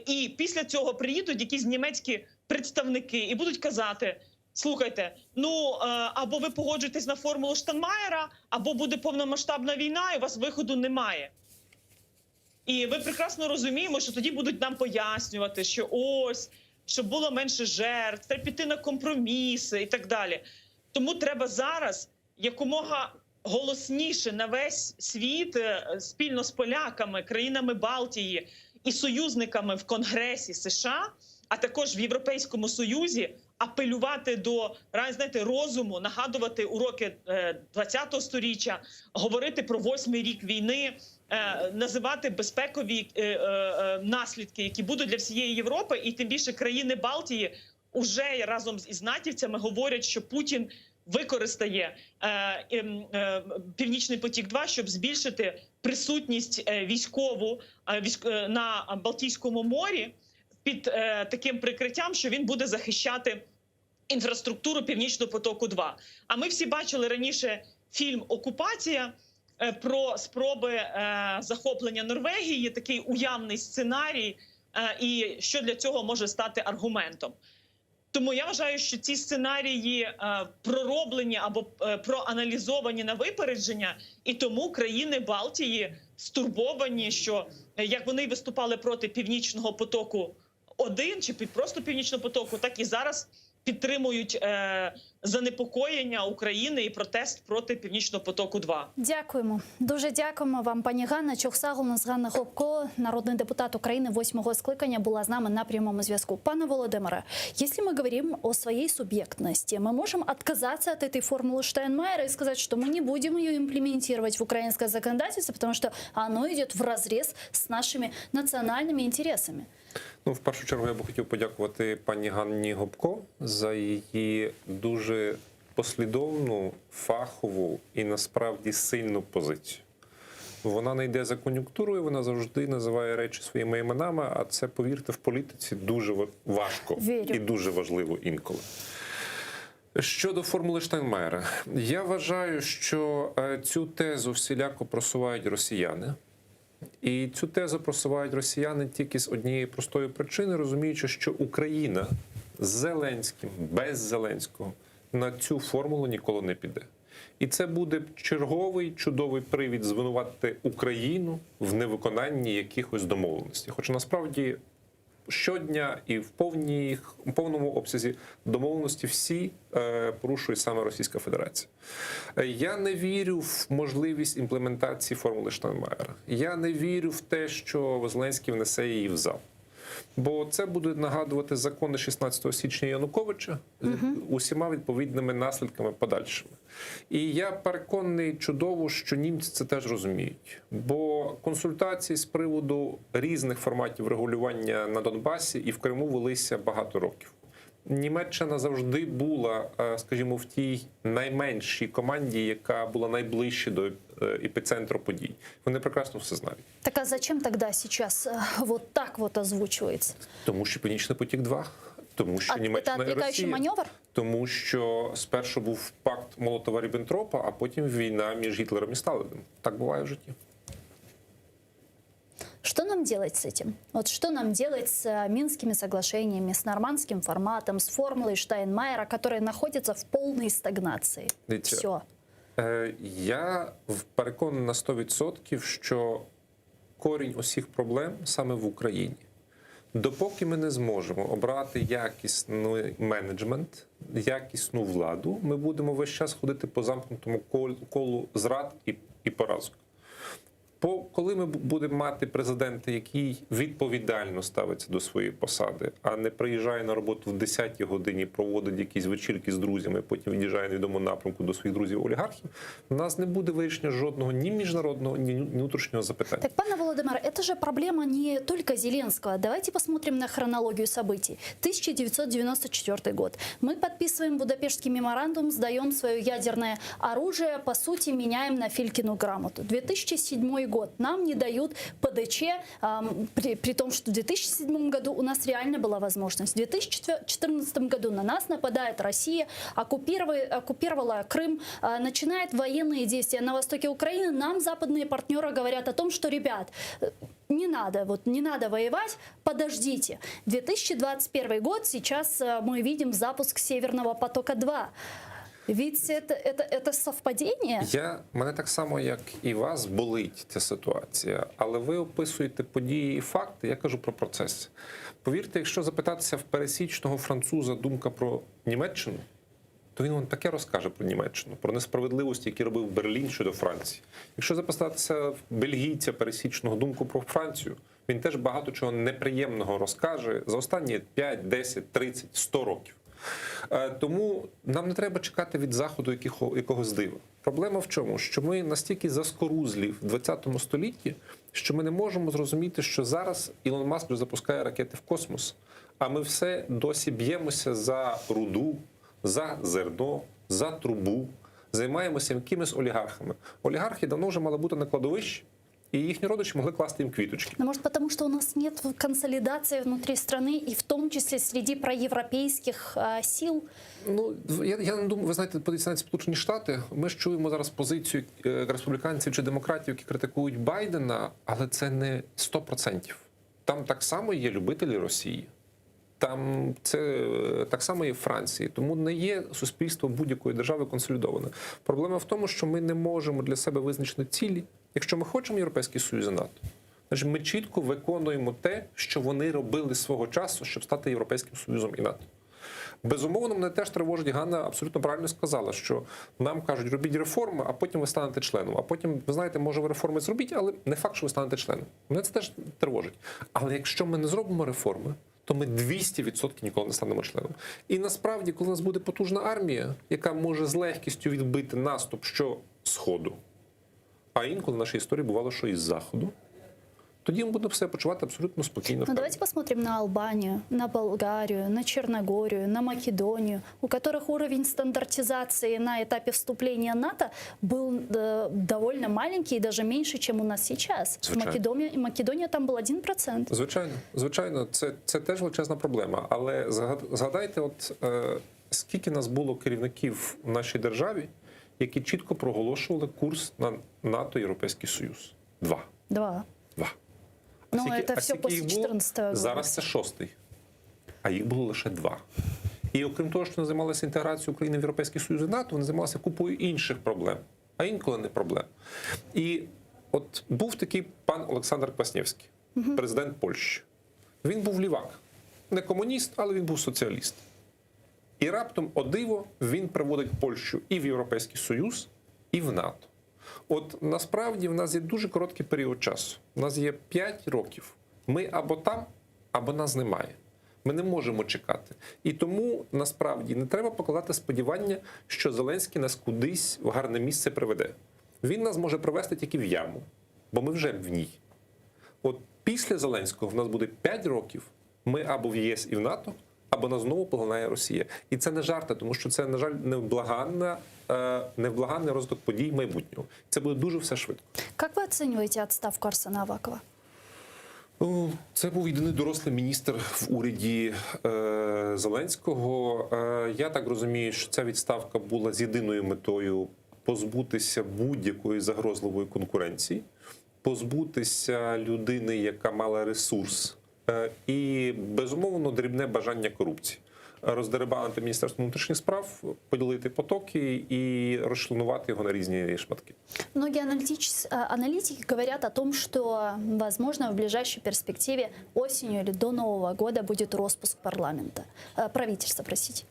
І після цього приїдуть якісь німецькі представники і будуть казати: слухайте, ну або ви погоджуєтесь на формулу Штайнмаєра, або буде повномасштабна війна, і у вас виходу немає. І ми прекрасно розуміємо, що тоді будуть нам пояснювати, що ось, щоб було менше жертв, треба піти на компроміси і так далі. Тому треба зараз якомога голосніше на весь світ спільно з поляками, країнами Балтії і союзниками в Конгресі США, а також в Європейському Союзі апелювати до, знаєте, розуму, нагадувати уроки 20-го сторіччя, говорити про 8-й рік війни, називати безпекові наслідки, які будуть для всієї Європи, і тим більше країни Балтії уже разом із натівцями говорять, що Путін використає Північний потік-2, щоб збільшити присутність військову на Балтійському морі під таким прикриттям, що він буде захищати інфраструктуру Північного потоку-2. А ми всі бачили раніше фільм «Окупація» про спроби захоплення Норвегії, такий уявний сценарій, і що для цього може стати аргументом. Тому я вважаю, що ці сценарії пророблені або проаналізовані на випередження, і тому країни Балтії стурбовані, що як вони виступали проти Північного потоку-1 чи просто Північного потоку, так і зараз підтримують занепокоєння України і протест проти Північного потоку-2. Дякуємо. Дуже дякуємо вам, пані Ганна. Чохсагулнас Ганна Гопко, народний депутат України 8-го скликання, була з нами на прямому зв'язку. Пане Володимире, если мы говорим о своей субъектности, мы можем отказаться от этой формулы Штайнмаєра и сказать, что мы не будем ее имплементировать в украинское законодательство, потому что оно идет вразрез с нашими национальными интересами. Ну, в першу чергу я б хотів подякувати пані Ганні Гопко за її дуже послідовну, фахову і насправді сильну позицію. Вона не йде за кон'юнктурою, вона завжди називає речі своїми іменами, а це, повірте, в політиці дуже важко і дуже важливо інколи. Щодо формули Штайнмаєра, я вважаю, що цю тезу всіляко просувають росіяни. І цю тезу просувають росіяни тільки з однієї простої причини, розуміючи, що Україна з Зеленським, без Зеленського на цю формулу ніколи не піде. І це буде черговий чудовий привід звинуватити Україну в невиконанні якихось домовленостей. Хоча насправді щодня і в повному обсязі домовленості всі порушує саме Російська Федерація. Я не вірю в можливість імплементації формули Штайнмаєра. Я не вірю в те, що Зеленський внесе її в зал. Бо це буде нагадувати закони 16 січня Януковича з усіма відповідними наслідками подальшими. І я переконаний чудово, що німці це теж розуміють. Бо консультації з приводу різних форматів регулювання на Донбасі і в Криму велися багато років. Німеччина завжди була, скажімо, в тій найменшій команді, яка була найближче до епіцентру подій. Вони прекрасно все знають. Так а зачем тогда сейчас вот так вот озвучивается? Тому що Північний потік-2. Тому що Німеччина і Росія. маневр? Тому що спершу був пакт Молотова-Ріббентропа, а потім війна між Гітлером і Сталіним. Так буває в житті. Что нам делать с этим? Вот что нам делать с Минскими соглашениями, с нормандским форматом, с формулой Штайнмаєра, которые находятся в полной стагнации? Все. Я переконаний на 100%, що корінь усіх проблем саме в Україні. Допоки ми не зможемо обрати якісний менеджмент, якісну владу, ми будемо весь час ходити по замкнутому колу зрад і поразок. Коли ми будемо мати президента, який відповідально ставиться до своєї посади, а не приїжджає на роботу в 10-й годині, проводить якісь вечірки з друзями, потім від'їжджає на відомому напрямку до своїх друзів-олігархів, у нас не буде вирішення жодного ні міжнародного, ні внутрішнього запитання. Так, пане Володимир, это же проблема не только Зеленского. Давайте посмотрим на хронологию событий. 1994 год. Мы подписываем Будапештский меморандум, сдаем свое ядерное оружие, по сути, меняем на Филькину грамоту. 2007 год. Нам не дают ПДЧ, при том, что в 2007 году у нас реально была возможность. В 2014 году на нас нападает Россия, оккупировала Крым, начинает военные действия на востоке Украины. Нам западные партнеры говорят о том, что, ребят, не надо воевать, подождите. 2021 год, сейчас мы видим запуск Северного потока-2. Ведь это совпадение? Мене так само, як і вас, болить ця ситуація. Але ви описуєте події і факти, я кажу про процес. Повірте, якщо запитатися в пересічного француза думка про Німеччину, то він вам таке розкаже про Німеччину, про несправедливості, які робив Берлін щодо Франції. Якщо запитатися в бельгійця пересічного думку про Францію, він теж багато чого неприємного розкаже за останні 5, 10, 30, 100 років. Тому нам не треба чекати від Заходу якогось дива. Проблема в чому? Що ми настільки заскорузлі в 20 столітті, що ми не можемо зрозуміти, що зараз Ілон Маск запускає ракети в космос, а ми все досі б'ємося за руду, за зерно, за трубу, займаємося якимись олігархами. Олігархи давно вже мали бути на кладовищі, и їхні родичі могли класти їм квіточки. Ну, может, потому что у нас нет консолидации внутри страны, и в том числе среди проевропейских сил? Ну, я не думаю, ви знаєте, подивіться на Сполучені Штати, ми ж чуємо зараз позицію республіканців чи демократів, які критикують Байдена, але це не 100%. Там так само є любителі Росії. Там це так само є в Франції. Тому не є суспільство будь-якої держави консолідоване. Проблема в тому, що ми не можемо для себе визначити цілі. Якщо ми хочемо Європейський Союз і НАТО, значить ми чітко виконуємо те, що вони робили свого часу, щоб стати Європейським Союзом і НАТО. Безумовно, мене теж тривожить, Ганна абсолютно правильно сказала, що нам кажуть, робіть реформи, а потім ви станете членом. А потім, ви знаєте, може ви реформи зробіть, але не факт, що ви станете членом. Мене це теж тривожить. Але якщо ми не зробимо реформи, то ми 200% ніколи не станемо членом. І насправді, коли у нас буде потужна армія, яка може з легкістю відбити наступ що Сходу, а інколи в нашій історії бувало, що із Заходу, тоді ми будемо себе почувати абсолютно спокійно. Ну, давайте посмотрим на Албанию, на Болгарию, на Черногорию, на Македонию, у которых уровень стандартизации на этапе вступления в НАТО был довольно маленький и даже меньше, чем у нас сейчас. В Македонии там был 1%. Звичайно, це теж величезна проблема. Але згадайте, скільки нас було керівників в нашій державі, які чітко проголошували курс на НАТО і Європейський Союз. Два. Ну, це все після 14 року. Зараз це 6-й. А їх було лише 2. І окрім того, що вони займалися інтеграцією України в Європейський Союз і НАТО, вони займалися купою інших проблем, а інколи не проблем. І от був такий пан Олександр Квасневський, президент Польщі. Він був лівак. Не комуніст, але він був соціаліст. І раптом, о диво, він приводить Польщу і в Європейський Союз, і в НАТО. От насправді в нас є дуже короткий період часу. У нас є 5 років. Ми або там, або нас немає. Ми не можемо чекати. І тому, насправді, не треба покладати сподівання, що Зеленський нас кудись в гарне місце приведе. Він нас може привести тільки в яму, бо ми вже в ній. От після Зеленського в нас буде 5 років, ми або в ЄС і в НАТО, або нас знову поглинає Росія. І це не жарти, тому що це, на жаль, невблаганний розвиток подій майбутнього. Це буде дуже все швидко. Як ви оцінюєте відставку Арсена Авакова? Це був єдиний дорослий міністр в уряді Зеленського. Я так розумію, що ця відставка була з єдиною метою позбутися будь-якої загрозливої конкуренції, позбутися людини, яка мала ресурс, і, безумовно, дрібне бажання корупції. Роздерибанити Міністерство внутрішніх справ, поділити потоки і розчленувати його на різні шматки. Многие аналитики говорят о том, что, возможно, в ближайшей перспективе осенью или до Нового года будет распуск правительства, простите.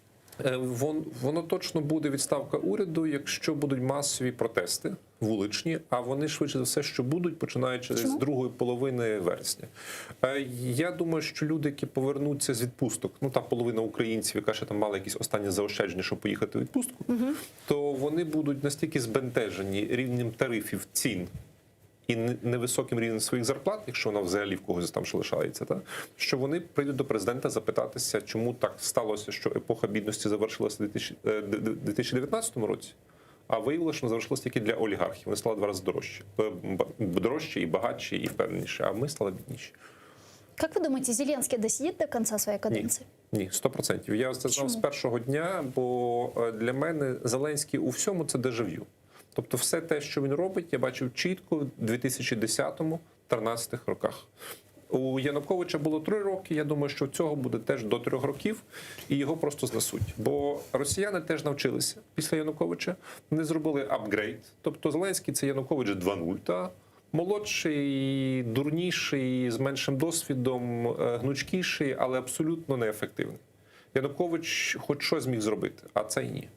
Воно точно буде відставка уряду, якщо будуть масові протести вуличні, а вони швидше за все, що будуть, починаючи з другої половини вересня. Я думаю, що люди, які повернуться з відпусток, ну та половина українців, яка ще там мала якісь останні заощадження, щоб поїхати у відпустку, то вони будуть настільки збентежені рівнем тарифів, цін і невисоким рівнем своїх зарплат, якщо вона взагалі в когось там ще лишається, що вони прийдуть до президента запитатися, чому так сталося, що епоха бідності завершилася у 2019 році, а виявилося, що вона завершилася тільки для олігархів. Вони стали 2 рази дорожчі і багатші, і впевненіші, а ми стали бідніші. Как вы думаете, Зеленский досидит до конца своей каденции? Ні, 100%. Я це знав з першого дня, бо для мене Зеленський у всьому – це дежавю. Тобто все те, що він робить, я бачив чітко в 2010-13 роках. У Януковича було 3 роки, я думаю, що цього буде теж до 3 років, і його просто знесуть. Бо росіяни теж навчилися після Януковича, вони зробили апгрейд. Тобто Зеленський – це Янукович 2.0, молодший, дурніший, з меншим досвідом, гнучкіший, але абсолютно неефективний. Янукович хоч щось зміг зробити, а цей ні.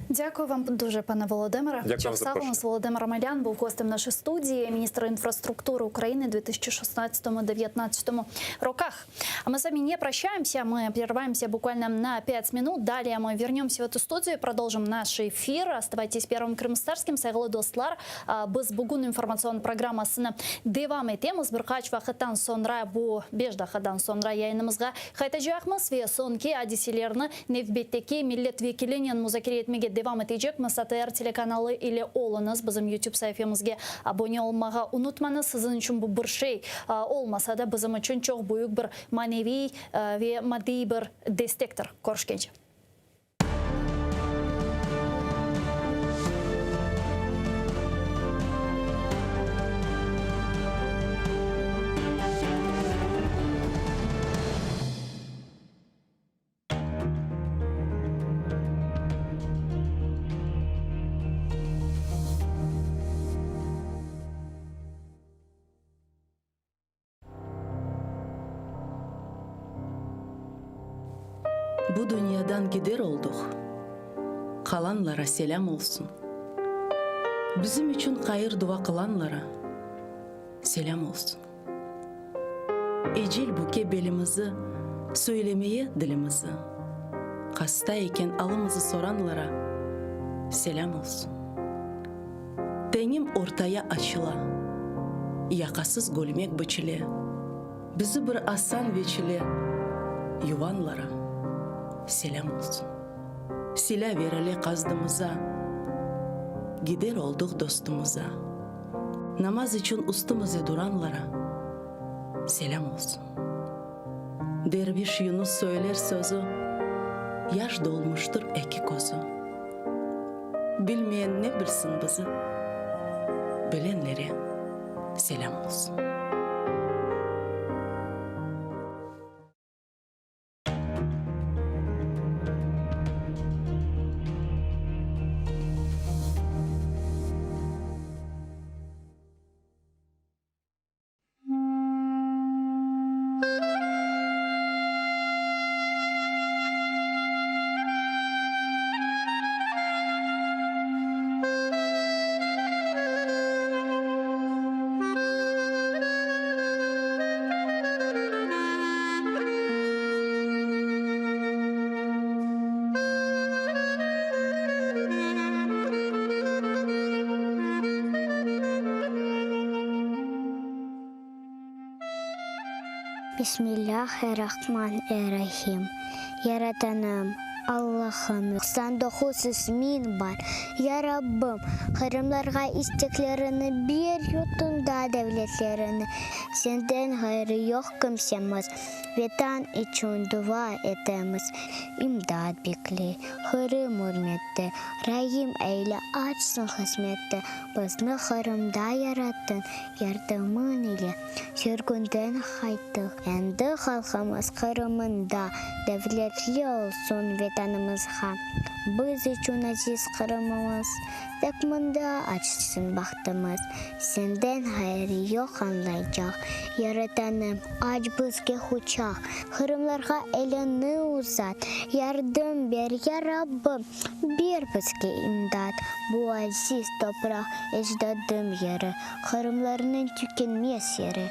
Дякую вам дуже, пане Володимире. Дякую. У нас Володимир Омелян був гостем нашої студії, міністр инфраструктуры Украины в 2016-2019 роках. А мы с вами не прощаемся, мы прерываемся буквально на 5 минут. Далее мы вернемся в эту студию, продолжим наш эфир. Оставайтесь первым крымстарским. Сайгылы достлар. Біз бүгін информационный программасыны девам етеміз. Бірқач вақыттан sonra bu 5 dakikadan sonra yayınımızға қайтacağımыз ve sonki hadiselerni Nevbet'teki millet vekilinin müzakere etmege devam edecekmiz. ATR teлеканалы ile olunuz. Bizim YouTube sayfamızga abone olmağı unutmanız. Sizin için bu bir şey olmasa da bizim için çok büyük bir manevi ve maddi bir destektir. Görüşkence. Bu dünyadan gider olduk. Kalanlara selam olsun. Bizim için hayır dua kılanlara selam olsun. Ecel buke belimizi, söylemeye dilimizi. Hastayken alımızı soranlara selam olsun. Tenim ortaya açıla, yakasız gülmek biçile, bizi bir asan veçile yuvanlara selam olsun. Silah vereli kazdığımıza, gider olduk dostumuza. Namaz için üstümüze duranlara selam olsun. Derviş Yunus söyler sözü, yaş dolmuştur iki kozu. Bilmeyen ne bilsin bizi, bilenlere selam olsun. Bismillahirrahmanirrahim. Yaratanım Allah'ım 99 ismin var. Ya Rabbim, haramlarga isteklerini bir yutunda devletlerini. Senden hayrı yok kimsemiz. Vatan için dua etemiz. İmdad bekle, haram hürmette. Rahim eyle açsın hizmette. Bizni haramda yarattın, yardımın ile. Sürgünden hayttık. Endi halkımız haramında devletli olsun ve ватанымызға. Біз үшін азиз Қырымымыз, тек мұнда açsın бақтымыз. Сенден хайры yok anlayacak. Yaratanım aç bізге құшақ. Қырымларға elini uzat. Yardım ver ya Rabbim. Bir bізге imdat. Bu aziz toprak ecdadım yeri. Қырымларының tükenmez yeri.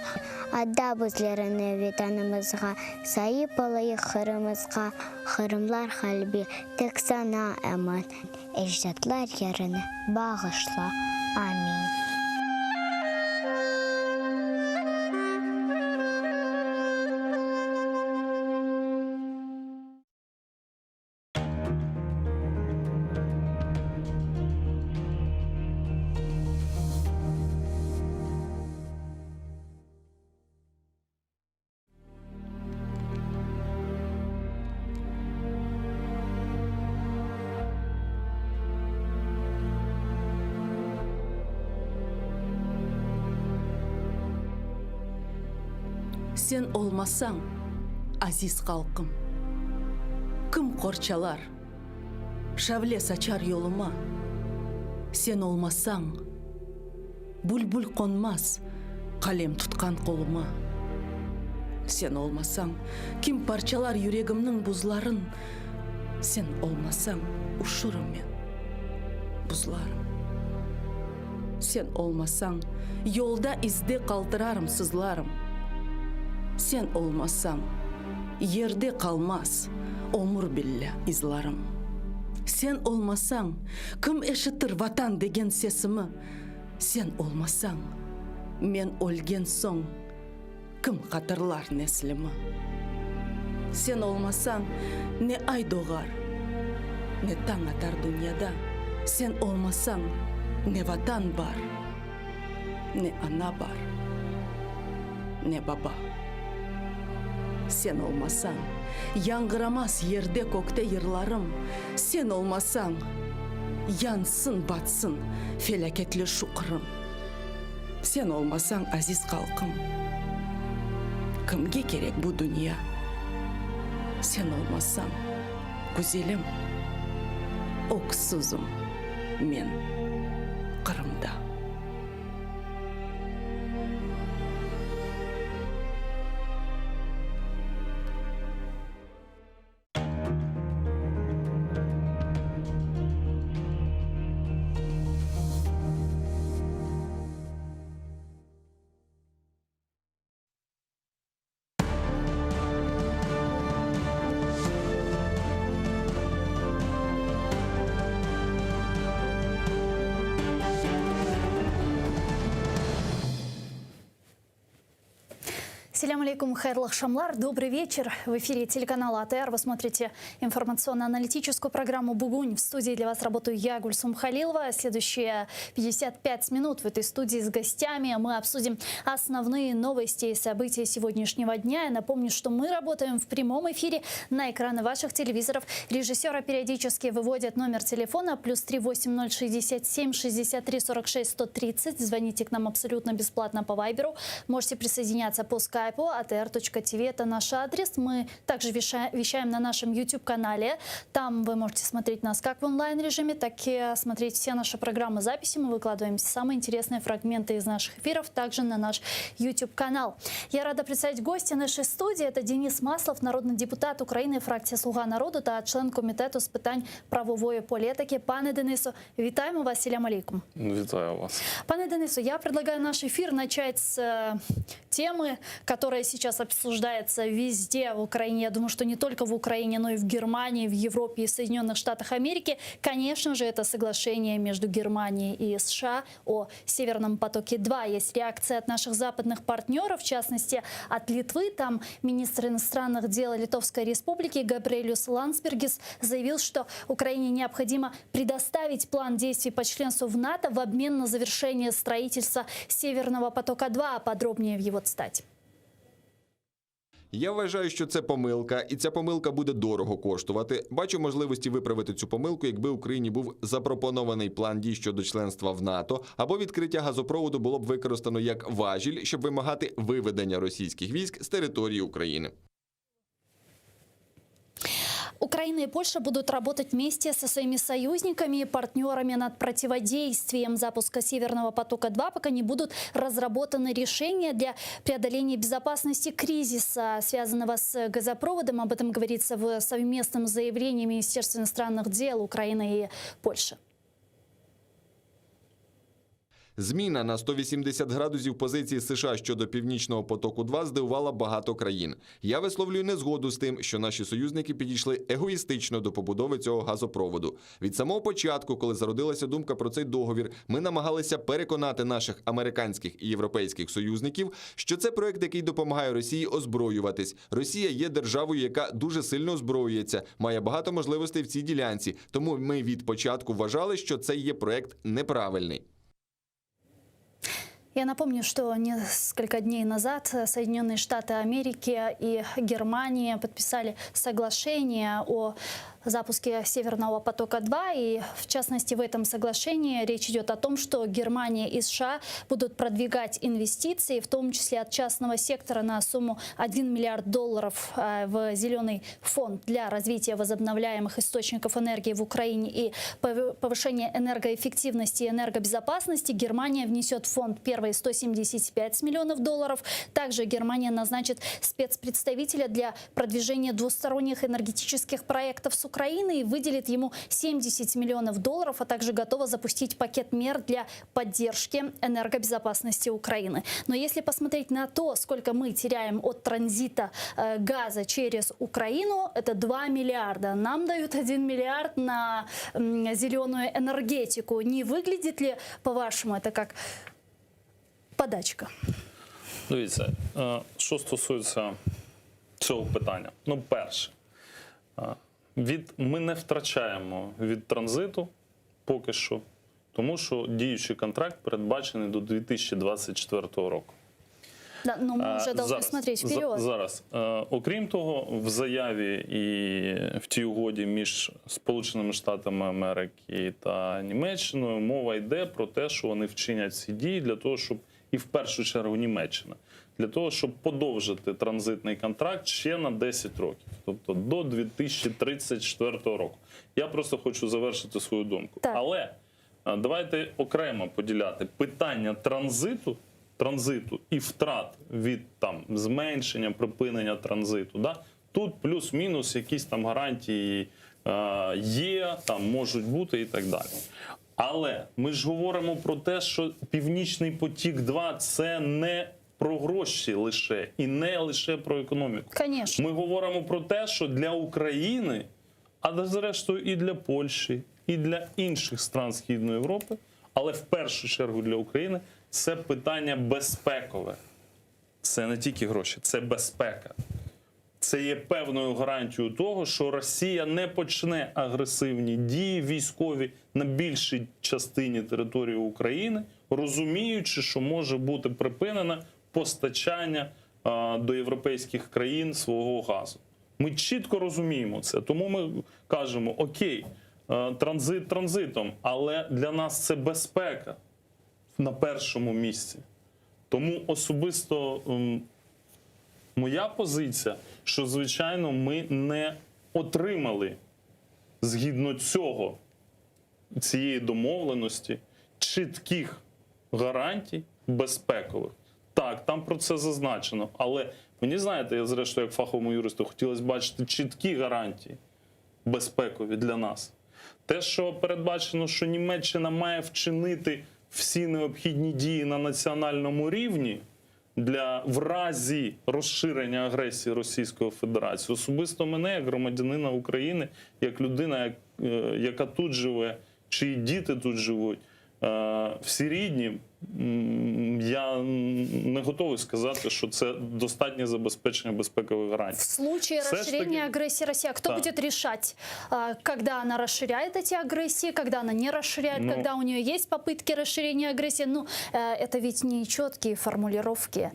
Ada bizlerini vatanımızға. Sayıp alayı Қырымызға. Қырымлар kalbi tek sana eman. Ecdatlar yerini bağışla. Amin. Сен olmasаң, азиз халқым, кім қорчалар, шәвле сачар yoluma. Сен olmasаң, бүлбүл қонмас, қалем тұтқан қолыма. Сен olmasаң, кім парчалар жүрегімнің бұзларын. Сен olmasаң, ұшырым мен, бұзларым. Сен olmasаң, yolda izde қалтырарым сызларым. Sen olmasam yerde kalmaz omur bille izlarım. Sen olmasan kim eşitir vatan degen sesimi. Sen olmasan men ölgen son kim hatırlar neslimi. Sen olmasan ne ay doğar ne taң atar dünyada. Sen olmasan ne vatan var ne ana var ne baba. Sen olmasan яңғырамас ерде көкте yırlarım. Sen olmasan yansın batsın felaketli şukurım. Sen olmasan aziz halkım, kimge gerek bu dünya? Sen olmasan güzelim, oksuzum men Kırım'da. Ассаляму алейкум, хайрлых шамлар. Добрый вечер. В эфире телеканала АТР. Вы смотрите информационно-аналитическую программу «Бугунь». В студии для вас работаю я, Гульсум Халилова. Следующие 55 минут в этой студии с гостями мы обсудим основные новости и события сегодняшнего дня. Я напомню, что мы работаем в прямом эфире на экраны ваших телевизоров. Режиссеры периодически выводят номер телефона +3 8067 63 46 130. Звоните к нам абсолютно бесплатно по Вайберу. Можете присоединяться по скайпу. atr.tv – это наш адрес. Мы также вещаем на нашем YouTube-канале. Там вы можете смотреть нас как в онлайн-режиме, так и смотреть все наши программы записи. Мы выкладываем самые интересные фрагменты из наших эфиров также на наш YouTube-канал. Я рада представить гостя нашей студии. Это Денис Маслов, народный депутат України, фракція «Слуга народу» та член комітету з питань правової політики. Пане Денису, вітаємо вас. Ассаляму алейкум. Вітаю вас. Пане Денису, я предлагаю наш эфир начать с темы, которая сейчас обсуждается везде в Украине. Я думаю, что не только в Украине, но и в Германии, в Европе и Соединенных Штатах Америки. Конечно же, это соглашение между Германией и США о Северном потоке-2. Есть реакция от наших западных партнеров, в частности, от Литвы. Там министр иностранных дел Литовской Республики Габриэлюс Ландсбергис заявил, что Украине необходимо предоставить план действий по членству в НАТО в обмен на завершение строительства Северного потока-2. Подробнее в его цитате. Я вважаю, що це помилка, і ця помилка буде дорого коштувати. Бачу можливості виправити цю помилку, якби Україні був запропонований план дій щодо членства в НАТО, або відкриття газопроводу було б використано як важіль, щоб вимагати виведення російських військ з території України. Украина и Польша будут работать вместе со своими союзниками и партнерами над противодействием запуска «Северного потока-2», пока не будут разработаны решения для преодоления безопасности кризиса, связанного с газопроводом. Об этом говорится в совместном заявлении Министерства иностранных дел Украины и Польши. Зміна на 180 градусів позиції США щодо «Північного потоку-2» здивувала багато країн. Я висловлюю незгоду з тим, що наші союзники підійшли егоїстично до побудови цього газопроводу. Від самого початку, коли зародилася думка про цей договір, ми намагалися переконати наших американських і європейських союзників, що це проект, який допомагає Росії озброюватись. Росія є державою, яка дуже сильно озброюється, має багато можливостей в цій ділянці. Тому ми від початку вважали, що це є проект неправильний. Я напомню, что несколько дней назад Соединенные Штаты Америки и Германия подписали соглашение о запуске «Северного потока-2». И, в частности, в этом соглашении речь идет о том, что Германия и США будут продвигать инвестиции, в том числе от частного сектора, на сумму $1 миллиард в зеленый фонд для развития возобновляемых источников энергии в Украине и повышения энергоэффективности и энергобезопасности. Германия внесет в фонд первые $175 миллионов. Также Германия назначит спецпредставителя для продвижения двусторонних энергетических проектов с Украины и выделит ему $70 миллионов, а также готова запустить пакет мер для поддержки энергобезопасности Украины. Но если посмотреть на то, сколько мы теряем от транзита газа через Украину, это 2 миллиарда. Нам дают 1 миллиард на зеленую энергетику. Не выглядит ли, по-вашему, это как подачка? Дивіться, що стосується цього питання. Ну, перше, ми не втрачаємо від транзиту поки що, тому що діючий контракт передбачений до 2024 року. Да, но мы уже должны смотреть вперед. Зараз. Окрім того, в заяві і в тій угоді між Сполученими Штатами Америки та Німеччиною мова йде про те, що вони вчинять ці дії для того, щоб, і в першу чергу Німеччина, для того, щоб подовжити транзитний контракт ще на 10 років, тобто до 2034 року. Я просто хочу завершити свою думку. Так. Але давайте окремо поділяти питання транзиту і втрат від зменшення, припинення транзиту. Да? Тут плюс-мінус якісь гарантії є, можуть бути і так далі. Але ми ж говоримо про те, що Північний потік-2 – це не про гроші лише і не лише про економіку. Конечно. Ми говоримо про те, що для України, а зрештою і для Польщі, і для інших стран Східної Європи, але в першу чергу для України, це питання безпекове. Це не тільки гроші, це безпека. Це є певною гарантією того, що Росія не почне агресивні дії військові на більшій частині території України, розуміючи, що може бути припинено постачання до європейських країн свого газу. Ми чітко розуміємо це, тому ми кажемо, окей, транзит транзитом, але для нас це безпека на першому місці. Тому особисто моя позиція, що, звичайно, ми не отримали згідно цієї домовленості чітких гарантій безпекових. Так, там про це зазначено, але мені, знаєте, я зрештою як фаховому юристу хотілося бачити чіткі гарантії безпекові для нас. Те, що передбачено, що Німеччина має вчинити всі необхідні дії на національному рівні в разі розширення агресії Російської Федерації. Особисто мене, як громадянина України, як людина, яка тут живе, чиї діти тут живуть, всі рідні, я не готовий сказати, що це достатнє забезпечення безпекових гарантій. В случае расширения агрессии России, кто будет решать, когда она расширяет эти агрессии, когда она не расширяет, когда у нее есть попытки расширения агрессии? Ну, это ведь не четкие формулировки.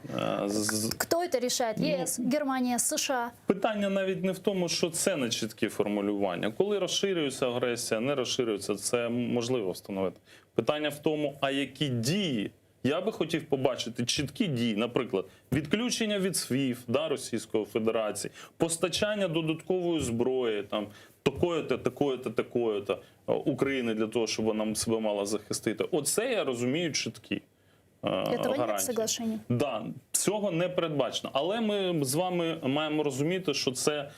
Кто это решает? ЕС, Германия, США? Питання навіть не в тому, що це не чіткі формулювання. Коли розширюється агресія, не розширюється, це можливо встановити. Питання в тому, а які дії, Я би хотів побачити чіткі дії, наприклад, відключення від SWIFT, да, Російської Федерації, постачання додаткової зброї, там, такої-то, такої-то, такої-то України для того, щоб вона себе мала захистити. Оце я розумію чіткі Этого нет гарантії. соглашения. Да, цього не передбачено. Але ми з вами маємо розуміти, що це,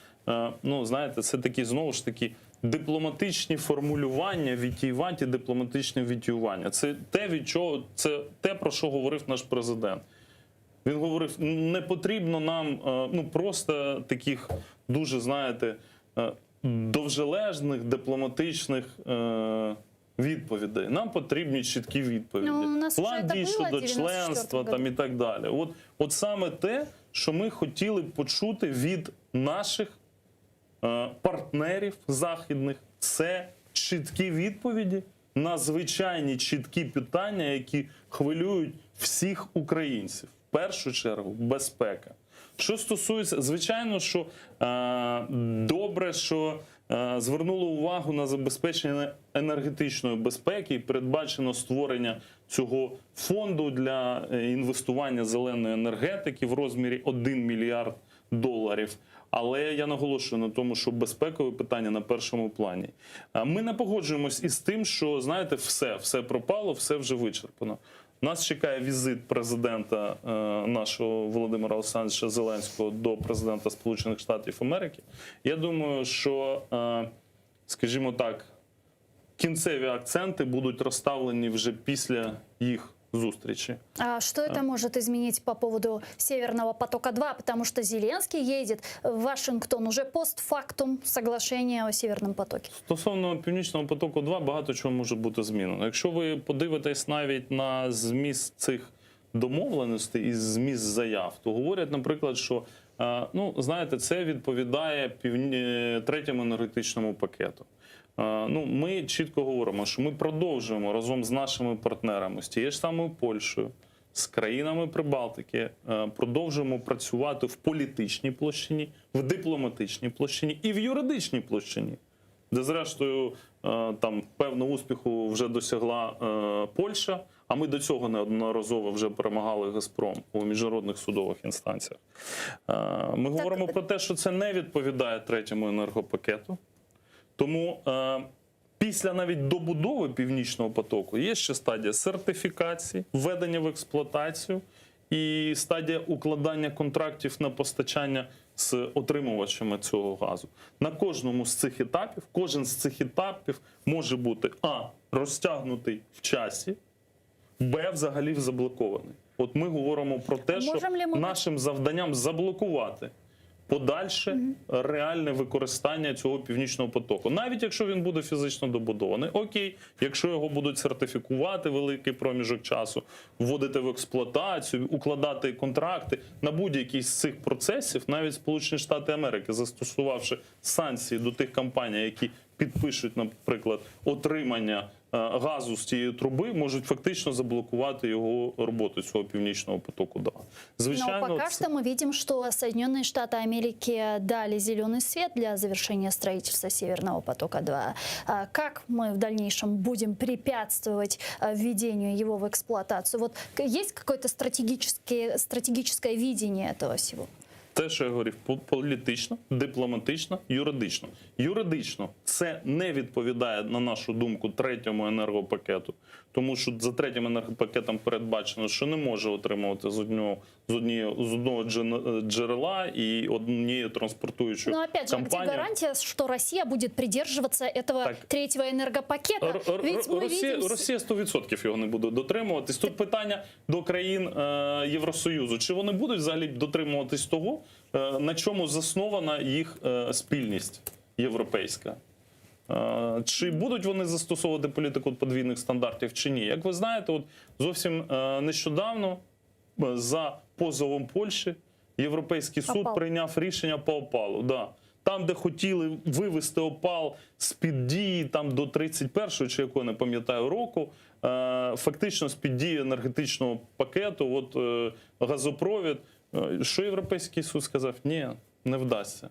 ну, знаєте, це такі, знову ж таки, дипломатичні формулювання, вітіювання, дипломатичне вітіювання. Це те, від чого, це те, про що говорив наш президент. Він говорив, не потрібно нам ну, просто таких дуже, знаєте, довжелезних дипломатичних відповідей. Нам потрібні чіткі відповіді. Ну, у нас вже План це дій було щодо в 94-му членства там, і так далі. От саме те, що ми хотіли б почути від наших партнерів західних, це чіткі відповіді на звичайні чіткі питання, які хвилюють всіх українців. В першу чергу безпека. Що стосується, звичайно, що добре, що звернули увагу на забезпечення енергетичної безпеки і передбачено створення цього фонду для інвестування зеленої енергетики в розмірі $1 мільярд. Але я наголошую на тому, що безпекове питання на першому плані. Ми не погоджуємось із тим, що, знаєте, все пропало, все вже вичерпано. Нас чекає візит президента нашого Володимира Олександровича Зеленського до президента Сполучених Штатів Америки. Я думаю, що, скажімо так, кінцеві акценти будуть розставлені вже після їх зустрічи. А что это может изменить по поводу Северного потока-2? Потому что Зеленский едет в Вашингтон уже постфактум соглашения о Северном потоке. Стосовно Північного потоку-2 багато чого може бути змінено. Якщо ви подивитесь навіть на зміст цих домовленостей і зміст заяв, то говорять, наприклад, що ну, знаєте, це відповідає третьому енергетичному пакету. Ну, ми чітко говоримо, що ми продовжуємо разом з нашими партнерами, з тією ж самою Польщею, з країнами Прибалтики, продовжуємо працювати в політичній площині, в дипломатичній площині і в юридичній площині, де, зрештою, там певного успіху вже досягла Польща, а ми до цього неодноразово вже перемагали «Газпром» у міжнародних судових інстанціях. Ми говоримо про те, що це не відповідає третьому енергопакету. Тому після навіть добудови Північного потоку є ще стадія сертифікації, введення в експлуатацію і стадія укладання контрактів на постачання з отримувачами цього газу. На кожному з цих етапів, кожен з цих етапів може бути а. розтягнутий в часі, б. взагалі заблокований. От ми говоримо про те, що нашим завданням заблокувати подальше реальне використання цього Північного потоку. Навіть якщо він буде фізично добудований. Окей, якщо його будуть сертифікувати великий проміжок часу, вводити в експлуатацію, укладати контракти на будь-який з цих процесів, навіть Сполучені Штати Америки, застосувавши санкції до тих компаній, які підпишуть, наприклад, отримання газу з цієї труби, можуть фактично заблокувати його роботу, цього Північного потоку-2. Звичайно, но пока что мы видим, что Соединенные Штаты Америки дали зеленый свет для завершения строительства Северного потока-2. Как мы в дальнейшем будем препятствовать введению его в эксплуатацию? Вот есть какое-то стратегическое видение этого всего? Те, що я говорив, політично, дипломатично, юридично. Юридично це не відповідає, на нашу думку, третьому енергопакету. Тому що за третім енергопакетом передбачено, що не може отримувати з одного джерела і однієї транспортуючої компанії. Но опять же, где гарантия, что Россия будет придерживаться этого третьего энергопакета? Росія 100% його не буде дотримуватись. Тут питання до країн Євросоюзу. Чи вони будуть взагалі дотримуватись того, на чому заснована їх спільність європейська? Чи будуть вони застосовувати політику подвійних стандартів, чи ні? Як ви знаєте, от зовсім нещодавно за позовом Польщі Європейський суд прийняв рішення по опалу. Да. Там, де хотіли вивести опал з-під дії там, до 31-го, чи якого, не пам'ятаю, року, фактично з-під дії енергетичного пакету, от газопровід, що Європейський суд сказав? Ні, не вдасться.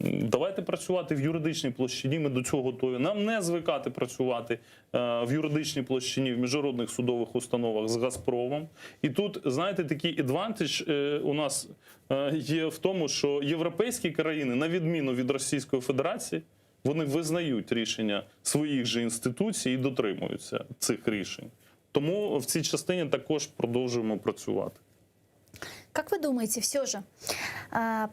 Давайте працювати в юридичній площині, ми до цього готові. Нам не звикати працювати в юридичній площині в міжнародних судових установах з «Газпромом». І тут, знаєте, такий адвантаж у нас є в тому, що європейські країни, на відміну від Російської Федерації, вони визнають рішення своїх же інституцій і дотримуються цих рішень. Тому в цій частині також продовжуємо працювати. Как вы думаете, все же,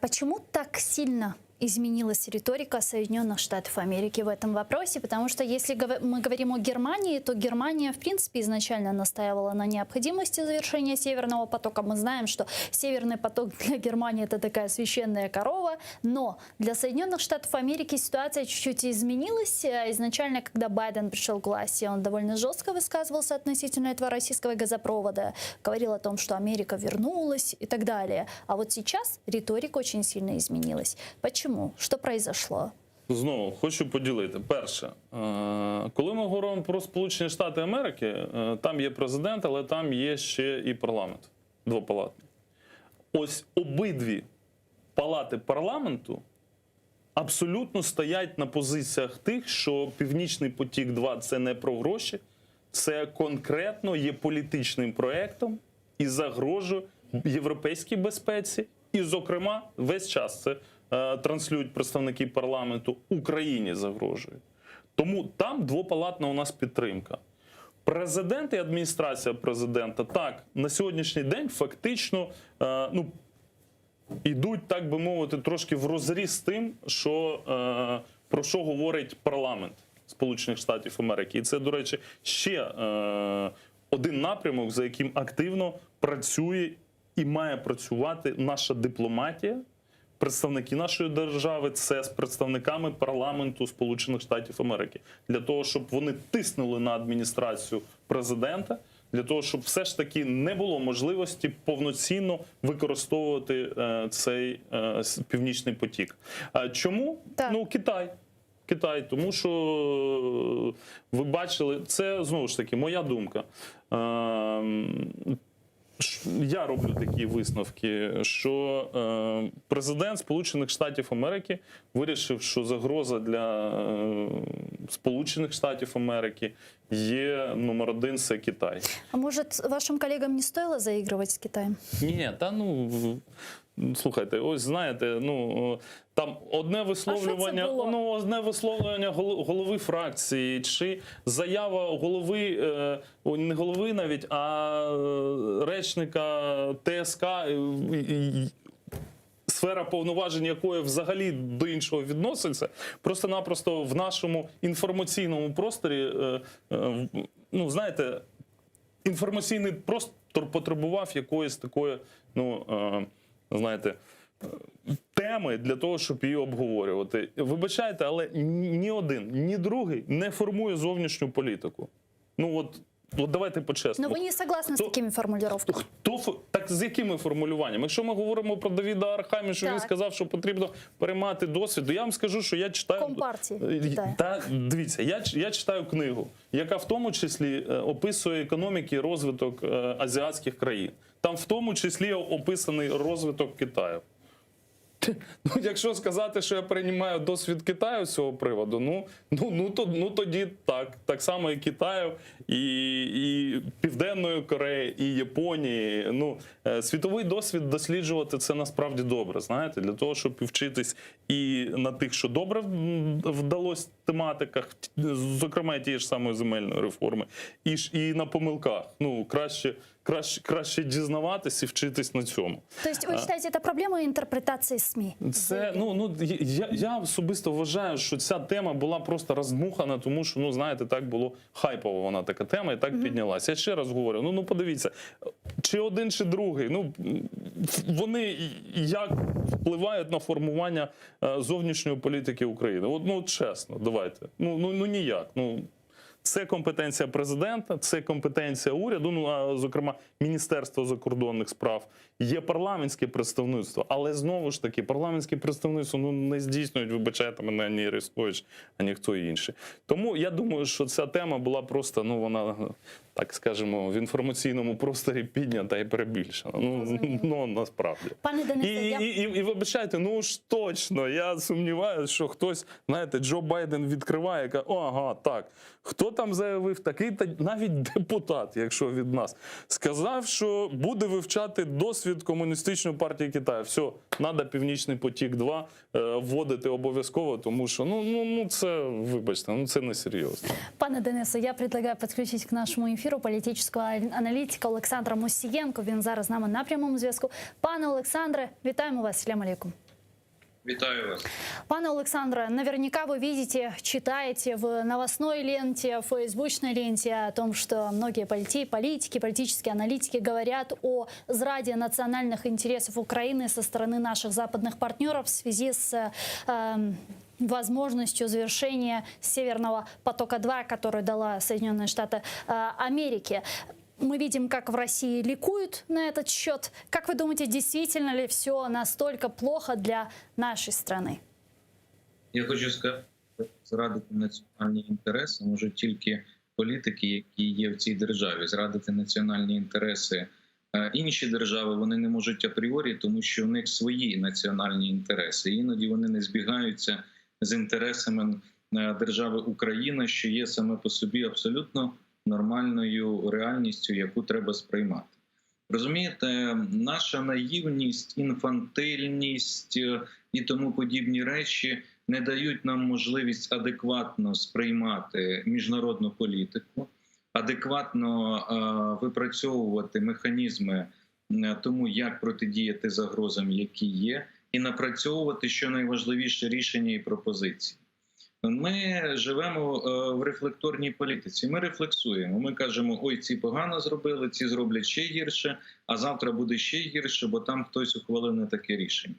почему так сильно изменилась риторика Соединенных Штатов Америки в этом вопросе? Потому что если мы говорим о Германии, то Германия, в принципе, изначально настаивала на необходимости завершения Северного потока. Мы знаем, что Северный поток для Германии – это такая священная корова. Но для Соединенных Штатов Америки ситуация чуть-чуть изменилась. Изначально, когда Байден пришел к власти, он довольно жестко высказывался относительно этого российского газопровода. Говорил о том, что Америка вернулась и так далее. А вот сейчас риторика очень сильно изменилась. Почему? Що произошло? Знову хочу поділити. Перше, коли ми говоримо про Сполучені Штати Америки, там є президент, але там є ще і парламент двопалатний. Ось обидві палати парламенту абсолютно стоять на позиціях тих, що Північний потік-2 – це не про гроші, це конкретно є політичним проєктом і загрожує європейській безпеці. І, зокрема, весь час це транслюють представники парламенту, Україні загрожує. Тому там двопалатна у нас підтримка. Президент і адміністрація президента, так, на сьогоднішній день фактично йдуть, так би мовити, трошки в розріз з тим, про що говорить парламент Сполучених Штатів Америки. І це, до речі, ще один напрямок, за яким активно працює і має працювати наша дипломатія. Представники нашої держави – це з представниками парламенту Сполучених Штатів Америки. Для того, щоб вони тиснули на адміністрацію президента, для того, щоб все ж таки не було можливості повноцінно використовувати цей Північний потік. Чому? Так. Ну, Китай, тому що ви бачили, це знову ж таки моя думка. Я роблю такі висновки, що президент Сполучених Штатів Америки вирішив, що загроза для Сполучених Штатів Америки є номер один – це Китай. А может, вашим коллегам не стоило заигрывать с Китаем? Ні, слухайте, ось знаєте, там одне висловлювання голови фракції, чи заява голови, не голови навіть, а речника ТСК, сфера повноважень якої взагалі до іншого відноситься, просто-напросто в нашому інформаційному просторі, знаєте, інформаційний простор потребував якоїсь такої, знаєте, теми для того, щоб її обговорювати. Вибачайте, але ні один, ні другий не формує зовнішню політику. От давайте по-чесному. Но вы не согласны с такими формулировками? Так з якими формулюваннями? Якщо ми говоримо про Давіда Арахамію, що він сказав, що потрібно переймати досвід, то я вам скажу, що я читаю... Компартії. Дивіться, я читаю книгу, яка в тому числі описує економіки і розвиток азіатських країн. Там в тому числі описаний розвиток Китаю. Якщо сказати, що я переймаю досвід Китаю з цього приводу, тоді так само і Китаю, і Південної Кореї, і Японії. Світовий досвід досліджувати – це насправді добре, знаєте, для того, щоб вчитись і на тих, що добре вдалося тематиках, зокрема тієї ж самої земельної реформи, і на помилках. Краще дізнаватись і вчитись на цьому. Тобто ви вважаєте, це проблема інтерпретації СМІ? Я особисто вважаю, що ця тема була просто роздмухана, тому що, знаєте, так було хайпово вона така тема, і так піднялася. Я ще раз говорю, подивіться, чи один, чи другий, вони як впливають на формування зовнішньої політики України? Чесно, давайте. Ніяк. Це компетенція президента, це компетенція уряду, ну, а зокрема Міністерства закордонних справ. Є парламентське представництво, але знову ж таки парламентське представництво не здійснюють, вибачайте мене, ані Арестович, ані хто інший. Тому я думаю, що ця тема була просто, вона, так скажемо, в інформаційному просторі піднята і перебільшена. Ну насправді. Пане Денисе, І вибачайте, ну ж точно, я сумніваюся, що хтось, знаєте, Джо Байден відкриває, каже, ага, так, хто там заявив, такий-то, навіть депутат, якщо від нас, сказав, що буде вивчати досвід Комуністичної партії Китаю. Все, треба Північний потік-2 вводити обов'язково, тому що, це, вибачте, це несерйозно. Пане Денисе, я предлагаю підключити к нашому ефіру політичного аналітика Олександра Мусієнко. Він зараз з нами на прямому зв'язку. Пане Олександре, вітаємо вас. Салям алейкум. Витаю вас. Пане Александре, наверняка вы видите, читаете в новостной ленте, в фейсбучной ленте о том, что многие политики, политические аналитики говорят о зраде национальных интересов Украины со стороны наших западных партнеров в связи с возможностью завершения Северного потока-2, который дала Соединенные Штаты Америки. Мы видим, как в России ликуют на этот счет. Как вы думаете, действительно ли все настолько плохо для нашей страны? Я хочу сказати, що зрадити національні інтереси можуть тільки політики, які є в цій державі. Зрадити національні інтереси інші держави вони не можуть апріорі, тому що в них свої національні інтереси. Іноді вони не збігаються з інтересами держави Україна, що є саме по собі абсолютно нормальною реальністю, яку треба сприймати. Розумієте, наша наївність, інфантильність і тому подібні речі не дають нам можливість адекватно сприймати міжнародну політику, адекватно випрацьовувати механізми тому, як протидіяти загрозам, які є, і напрацьовувати, що найважливіше, рішення і пропозиції. Ми живемо в рефлекторній політиці, ми рефлексуємо, ми кажемо, ой, ці погано зробили, ці зроблять ще гірше, а завтра буде ще гірше, бо там хтось ухвалив не таке рішення.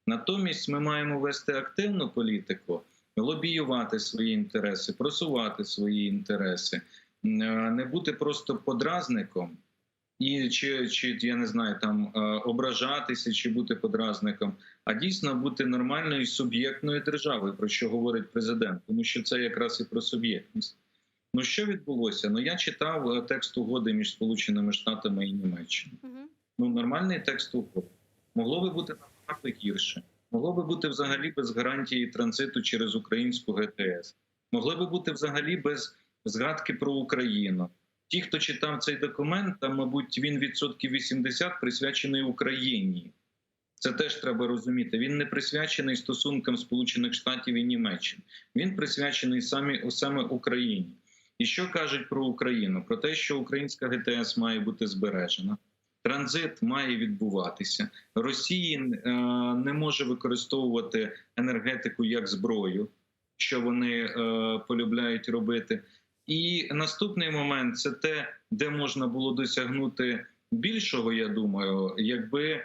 Натомість ми маємо вести активну політику, лобіювати свої інтереси, просувати свої інтереси, не бути просто подразником, і чи я не знаю, там ображатися, чи бути подразником, а дійсно бути нормальною суб'єктною державою, про що говорить президент, тому що це якраз і про суб'єктність. Ну що відбулося? Ну я читав текст угоди між Сполученими Штатами і Німеччиною. Ну нормальний текст угоди. Могло би бути набагато гірше. Могло би бути взагалі без гарантії транзиту через українську ГТС. Могло би бути взагалі без згадки про Україну. Ті, хто читав цей документ, там, мабуть, він 80% присвячений Україні. Це теж треба розуміти. Він не присвячений стосункам Сполучених Штатів і Німеччини. Він присвячений саме Україні. І що кажуть про Україну? Про те, що українська ГТС має бути збережена. Транзит має відбуватися. Росія не може використовувати енергетику як зброю, що вони полюбляють робити. І наступний момент – це те, де можна було досягнути більшого, я думаю, якби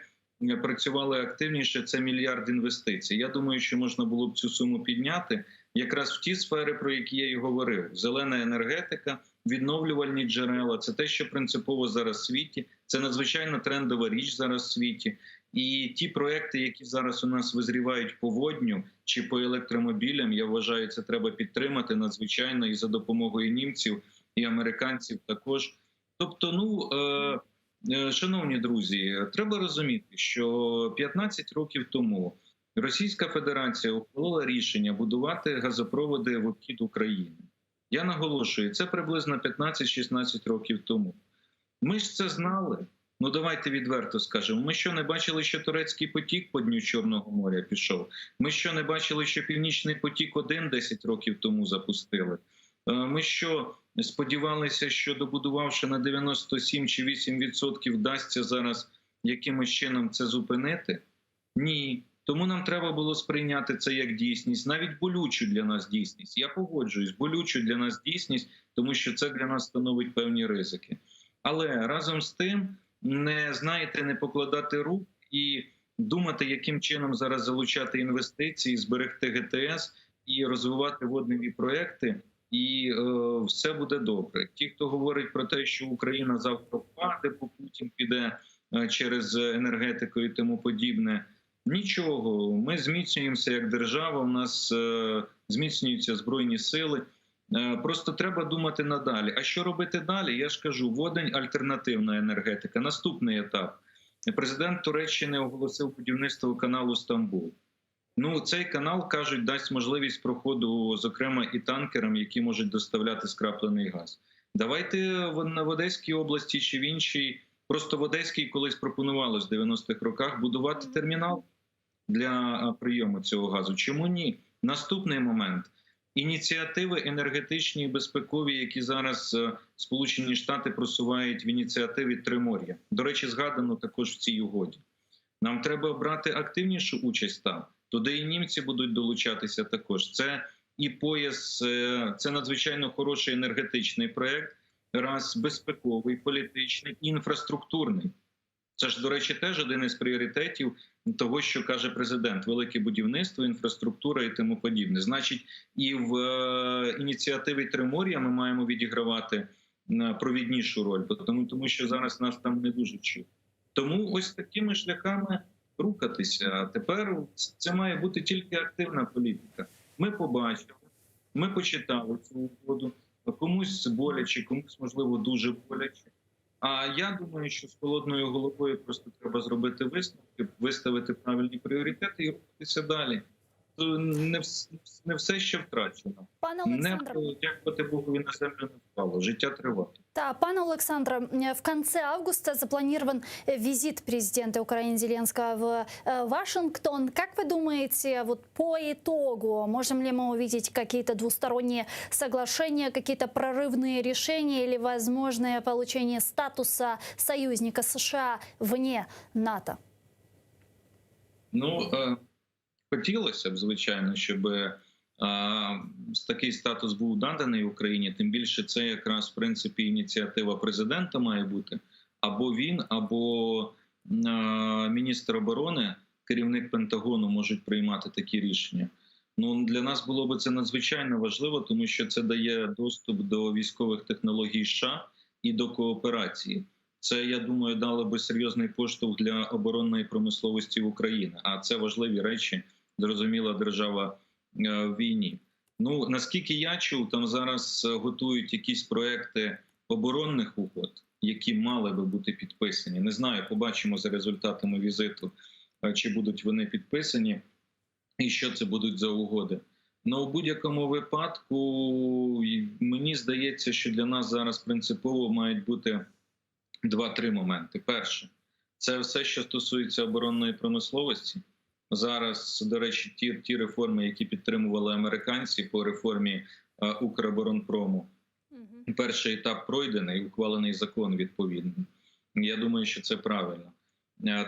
працювали активніше, це мільярд інвестицій. Я думаю, що можна було б цю суму підняти якраз в ті сфери, про які я і говорив. Зелена енергетика, відновлювальні джерела – це те, що принципово зараз в світі, це надзвичайно трендова річ зараз в світі. І ті проекти, які зараз у нас визрівають по водню чи по електромобілям, я вважаю, це треба підтримати надзвичайно і за допомогою німців, і американців також. Тобто, шановні друзі, треба розуміти, що 15 років тому Російська Федерація ухвалила рішення будувати газопроводи в обхід України. Я наголошую, це приблизно 15-16 років тому. Ми ж це знали. Ну, давайте відверто скажемо. Ми що, не бачили, що Турецький потік по дню Чорного моря пішов? Ми що, не бачили, що Північний потік-1 10 років тому запустили? Ми що, сподівалися, що добудувавши на 97 чи 8% вдасться зараз якимось чином це зупинити? Ні. Тому нам треба було сприйняти це як дійсність, навіть болючу для нас дійсність. Я погоджуюсь, болючу для нас дійсність, тому що це для нас становить певні ризики. Але разом з тим, не покладати рук і думати, яким чином зараз залучати інвестиції, зберегти ГТС і розвивати водневі проекти, і все буде добре. Ті, хто говорить про те, що Україна завтра впаде, бо Путін піде через енергетику і тому подібне, нічого. Ми зміцнюємося як держава, у нас зміцнюються Збройні сили. Просто треба думати надалі. А що робити далі? Я ж кажу, водень альтернативна енергетика. Наступний етап. Президент Туреччини оголосив будівництво каналу Стамбул. Ну, цей канал, кажуть, дасть можливість проходу, зокрема, і танкерам, які можуть доставляти скраплений газ. Давайте в Одеській області чи в іншій, просто в Одеській колись пропонувалось в 90-х роках будувати термінал для прийому цього газу. Чому ні? Наступний момент. Ініціативи енергетичні і безпекові, які зараз Сполучені Штати просувають в ініціативі Тримор'я. До речі, згадано також в цій угоді. Нам треба брати активнішу участь там. Туди і німці будуть долучатися також. Це і пояс, це надзвичайно хороший енергетичний проєкт, раз безпековий, політичний, інфраструктурний. Це ж, до речі, теж один із пріоритетів того, що каже президент: велике будівництво, інфраструктура і тому подібне. Значить, і в ініціативі Тримор'я ми маємо відігравати провіднішу роль, тому що зараз нас там не дуже чують. Тому ось такими шляхами рухатися. А тепер це має бути тільки активна політика. Ми побачили, ми почитали цю угоду, комусь боляче, комусь, можливо, дуже боляче. А я думаю, що з холодною головою просто треба зробити висновки, виставити правильні пріоритети і рухатися далі. То не все ще втрачено. Пане Олександре, дякувати Богу, на землю не впало. Життя триває. Да, пане Александре, в конце августа запланирован визит президента Украины Зеленского в Вашингтон. Как вы думаете, вот по итогу, можем ли мы увидеть какие-то двусторонние соглашения, какие-то прорывные решения или возможное получение статуса союзника США вне НАТО? Ну, хотілося б, звичайно, щоб такий статус був наданий Україні, тим більше це якраз, в принципі, ініціатива президента має бути. Або він, або міністр оборони, керівник Пентагону можуть приймати такі рішення. Ну, для нас було б це надзвичайно важливо, тому що це дає доступ до військових технологій США і до кооперації. Це, я думаю, дало би серйозний поштовх для оборонної промисловості України. А це важливі речі, зрозуміла держава в війні. Ну, наскільки я чув, там зараз готують якісь проекти оборонних угод, які мали би бути підписані. Не знаю, побачимо за результатами візиту, чи будуть вони підписані і що це будуть за угоди. Ну, у будь-якому випадку, мені здається, що для нас зараз принципово мають бути 2-3 моменти. Перше, це все, що стосується оборонної промисловості. Зараз, до речі, ті реформи, які підтримували американці по реформі Укроборонпрому, перший етап пройдений, ухвалений закон відповідний. Я думаю, що це правильно.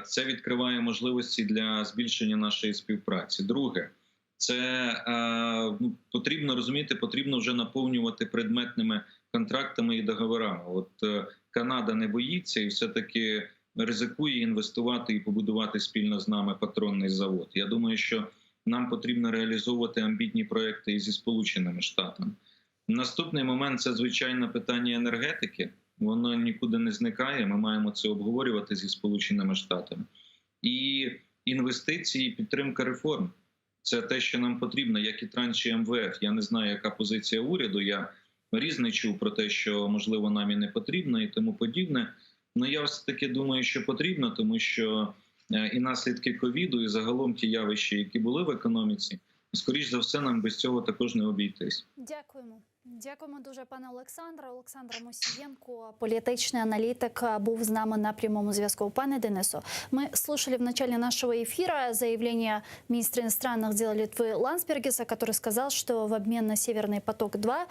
Це відкриває можливості для збільшення нашої співпраці. Друге, це потрібно розуміти, потрібно вже наповнювати предметними контрактами і договорами. От Канада не боїться і все-таки ризикує інвестувати і побудувати спільно з нами патронний завод. Я думаю, що нам потрібно реалізовувати амбітні проекти і зі Сполученими Штатами. Наступний момент – це, звичайно, питання енергетики. Воно нікуди не зникає, ми маємо це обговорювати зі Сполученими Штатами. І інвестиції, підтримка реформ – це те, що нам потрібно, як і транші МВФ. Я не знаю, яка позиція уряду, я різне чув про те, що, можливо, нам і не потрібно і тому подібне. Ну, я все-таки думаю, що потрібно, тому що і наслідки ковіду, і загалом ті явища, які були в економіці, скоріш за все, нам без цього також не обійтись. Дякуємо. Дякуємо дуже, пане Олександре. Олександр Мусієнко, політичний аналітик, був з нами на прямому зв'язку. Пане Денису, мы слушали в начале нашего эфира заявление министра иностранных дел Литвы Ландсбергиса, который сказал, что в обмен на «Северный поток-2»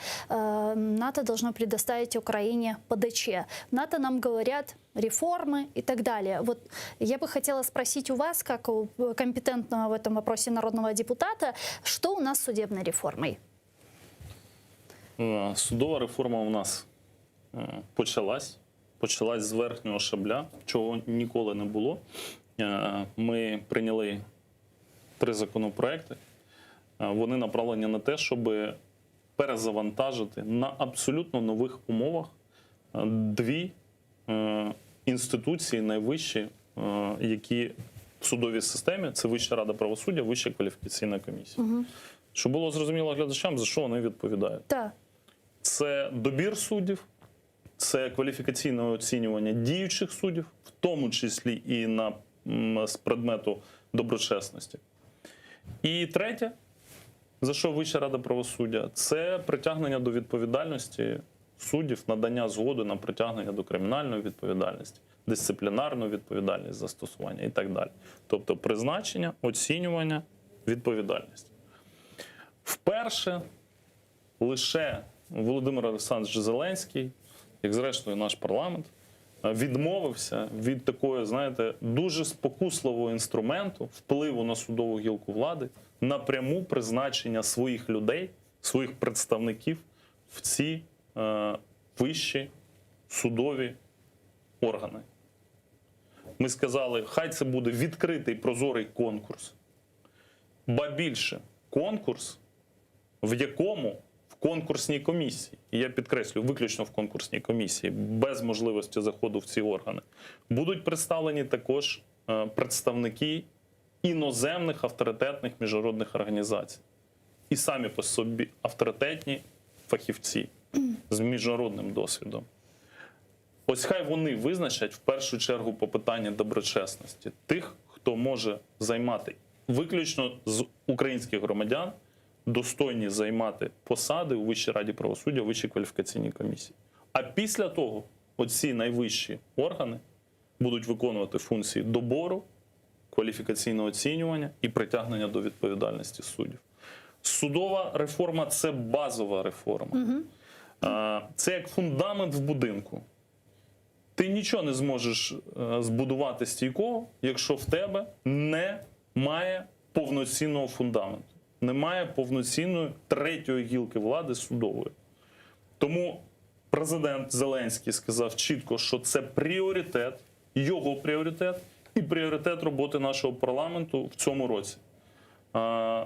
НАТО должно предоставить Украине ПДЧ. НАТО нам говорят реформы и так далее. Вот я бы хотела спросить у вас, как у компетентного в этом вопросе народного депутата, что у нас с судебной реформой? Судова реформа у нас почалась з верхнього шабля, чого ніколи не було. Ми прийняли 3 законопроекти. Вони направлені на те, щоб перезавантажити на абсолютно нових умовах дві інституції найвищі, які в судовій системі, це Вища рада правосуддя, Вища кваліфікаційна комісія. Щоб було зрозуміло глядачам, за що вони відповідають. Так. Це добір суддів, це кваліфікаційне оцінювання діючих суддів, в тому числі і з предмету доброчесності. І третє, за що Вища рада правосуддя, це притягнення до відповідальності суддів, надання згоди на притягнення до кримінальної відповідальності, дисциплінарну відповідальність застосування і так далі. Тобто призначення, оцінювання, відповідальність. Вперше лише Володимир Олександрович Зеленський, як зрештою наш парламент, відмовився від такої, знаєте, дуже спокусливого інструменту впливу на судову гілку влади, напряму призначення своїх людей, своїх представників в ці вищі судові органи. Ми сказали, хай це буде відкритий прозорий конкурс, ба більше конкурс, в якому в конкурсній комісії, і я підкреслюю, виключно в конкурсній комісії, без можливості заходу в ці органи, будуть представлені також представники іноземних авторитетних міжнародних організацій. І самі по собі авторитетні фахівці з міжнародним досвідом. Ось хай вони визначать в першу чергу по питанню доброчесності тих, хто може займати виключно з українських громадян, достойні займати посади у Вищій раді правосуддя, Вищій кваліфікаційній комісії. А після того оці найвищі органи будуть виконувати функції добору, кваліфікаційного оцінювання і притягнення до відповідальності суддів. Судова реформа – це базова реформа. Це як фундамент в будинку. Ти нічого не зможеш збудувати стійкого, якщо в тебе немає повноцінного фундаменту. Немає повноцінної третьої гілки влади судової. Тому президент Зеленський сказав чітко, що це пріоритет, його пріоритет і пріоритет роботи нашого парламенту в цьому році.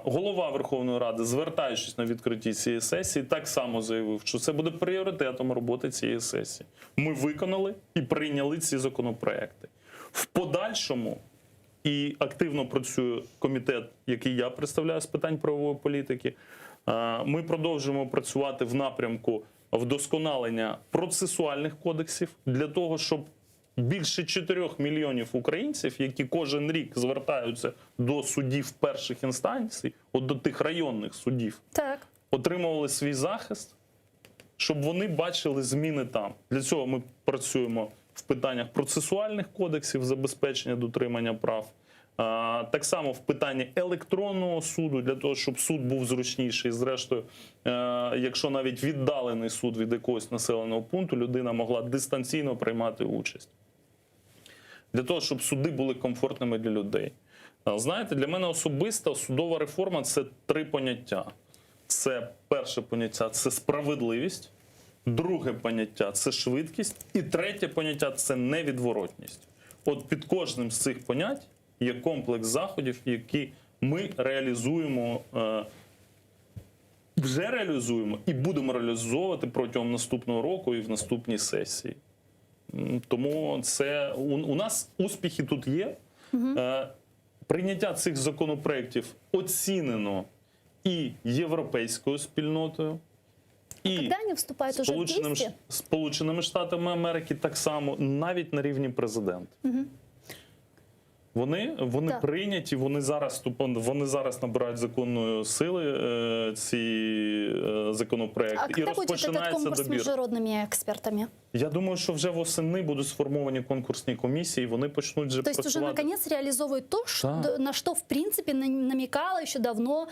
Голова Верховної Ради, звертаючись на відкритті цієї сесії, так само заявив, що це буде пріоритетом роботи цієї сесії. Ми виконали і прийняли ці законопроекти. В подальшому і активно працює комітет, який я представляю з питань правової політики. Ми продовжуємо працювати в напрямку вдосконалення процесуальних кодексів для того, щоб більше 4 мільйонів українців, які кожен рік звертаються до судів перших інстанцій, от до тих районних судів, Так. отримували свій захист, щоб вони бачили зміни там. Для цього ми працюємо в питаннях процесуальних кодексів, забезпечення дотримання прав. Так само в питанні електронного суду, для того, щоб суд був зручніший. Зрештою, якщо навіть віддалений суд від якогось населеного пункту, людина могла дистанційно приймати участь. Для того, щоб суди були комфортними для людей. Знаєте, для мене особисто судова реформа – це 3 поняття. Це перше поняття – це справедливість, друге поняття – це швидкість, і третє поняття – це невідворотність. От під кожним з цих понять є комплекс заходів, які ми реалізуємо, вже реалізуємо і будемо реалізовувати протягом наступного року і в наступній сесії. Тому це у нас успіхи тут є. Прийняття цих законопроєктів оцінено і європейською спільнотою, і Когда они вступают уже в действие? Сполученими Штатами Америки так само, навіть на рівні президента. Вони Так. прийняті, вони зараз набирають законної сили ці законопроекти. А І когда будет этот розпочинається конкурс с добір. международными экспертами? Я думаю, що вже восени будуть сформовані конкурсні комісії, вони почнуть вже То есть уже працювати. наконец реализовывают то, Да. на что в принципе намекала еще давно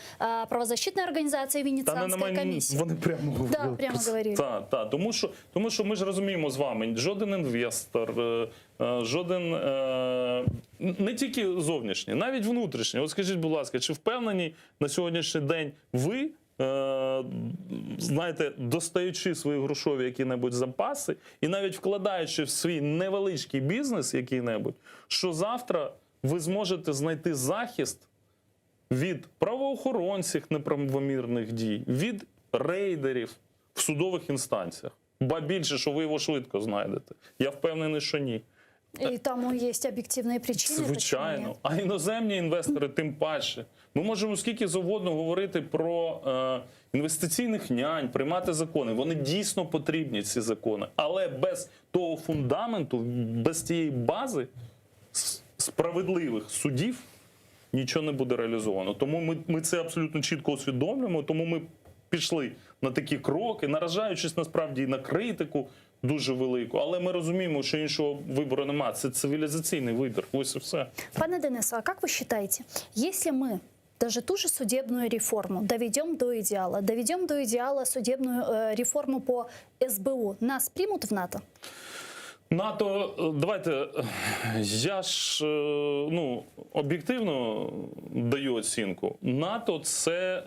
правозащитная организация Венецианская комиссия. Вони прямо говорили. Да, прямо говорили. Так. Тому що ми ж розуміємо з вами, жоден інвестор, жоден, не тільки зовнішній, навіть внутрішній. От скажіть, будь ласка, чи впевнені на сьогоднішній день ви, знаєте, достаючи свої грошові які-небудь запаси і навіть вкладаючи в свій невеличкий бізнес який-небудь, що завтра ви зможете знайти захист від правоохоронців неправомірних дій, від рейдерів в судових інстанціях. Ба більше, що ви його швидко знайдете. Я впевнений, що ні. И тому есть объективные причины. почему Звичайно. нет. А іноземні інвестори тим паче. Ми можемо скільки завгодно говорити про інвестиційних нянь, приймати закони. Вони дійсно потрібні, ці закони. Але без того фундаменту, без тієї бази справедливих судів нічого не буде реалізовано. Тому ми це абсолютно чітко усвідомлюємо, тому ми пішли на такі кроки, наражаючись насправді і на критику дуже велику. Але ми розуміємо, що іншого вибору немає. Це цивілізаційний вибір. Ось і все. Пане Денису, а как вы считаете, если мы даже ту же судебную реформу доведем до идеала судебную реформу по СБУ, нас примут в НАТО? НАТО, давайте, я ж об'єктивно даю оцінку. НАТО – це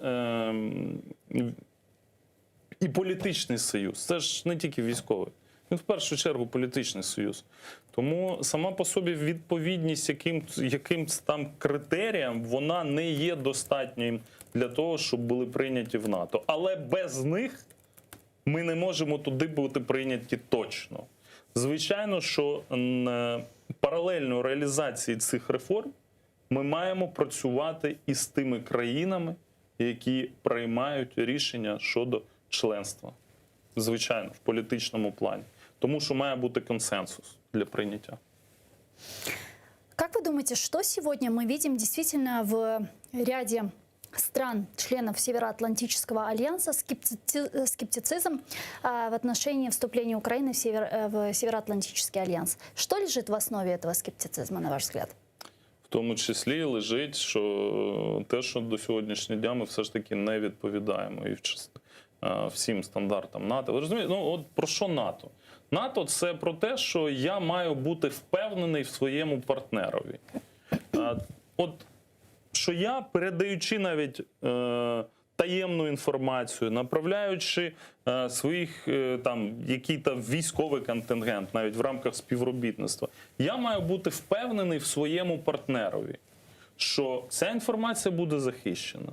і політичний союз. Це ж не тільки військовий. Він в першу чергу політичний союз. Тому сама по собі відповідність якимсь там критеріям, вона не є достатньою для того, щоб були прийняті в НАТО. Але без них ми не можемо туди бути прийняті точно. Звичайно, що паралельно реалізації цих реформ ми маємо працювати із тими країнами, які приймають рішення щодо членства. Звичайно, в політичному плані. Тому що має бути консенсус для прийняття. Как вы думаете, что сегодня мы видим действительно в ряде стран, членов Североатлантического альянса, скептицизм в отношении вступления Украины в Североатлантический альянс? Что лежит в основе этого скептицизма, на ваш взгляд? В тому числі лежить, що те, що до сьогоднішнього дня ми все ж таки не відповідаємо і всім стандартам НАТО. Ви розумієте, от про що НАТО? НАТО – це про те, що я маю бути впевнений в своєму партнерові. От що я, передаючи навіть таємну інформацію, направляючи своїх який-то військовий контингент, навіть в рамках співробітництва, я маю бути впевнений в своєму партнерові, що ця інформація буде захищена,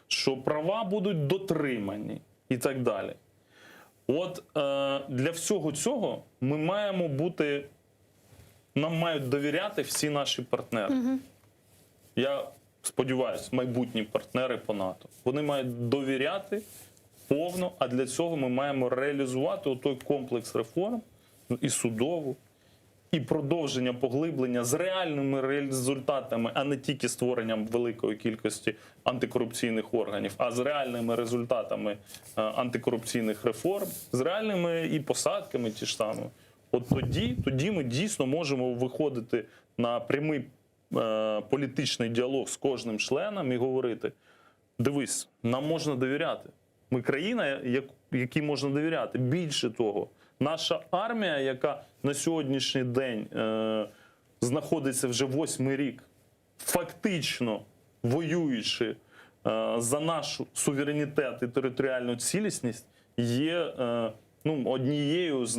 що права будуть дотримані і так далі. От для всього цього ми маємо бути, нам мають довіряти всі наші партнери. Я сподіваюся, майбутні партнери по НАТО. Вони мають довіряти повно, а для цього ми маємо реалізувати той комплекс реформ і судову, і продовження поглиблення з реальними результатами, а не тільки створенням великої кількості антикорупційних органів, а з реальними результатами антикорупційних реформ, з реальними і посадками ті ж самі. От тоді ми дійсно можемо виходити на прямий політичний діалог з кожним членом і говорити: дивись, нам можна довіряти. Ми країна, якій можна довіряти. Більше того, наша армія, яка на сьогоднішній день знаходиться вже 8-й рік, фактично воюючи за наш суверенітет і територіальну цілісність, є однією з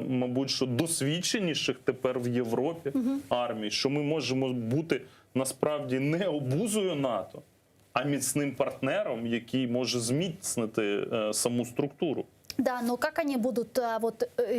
мабуть, що досвідченіших тепер в Європі армій, що ми можемо бути насправді не обузою НАТО, а міцним партнером, який може зміцнити саму структуру. Да, но как они будут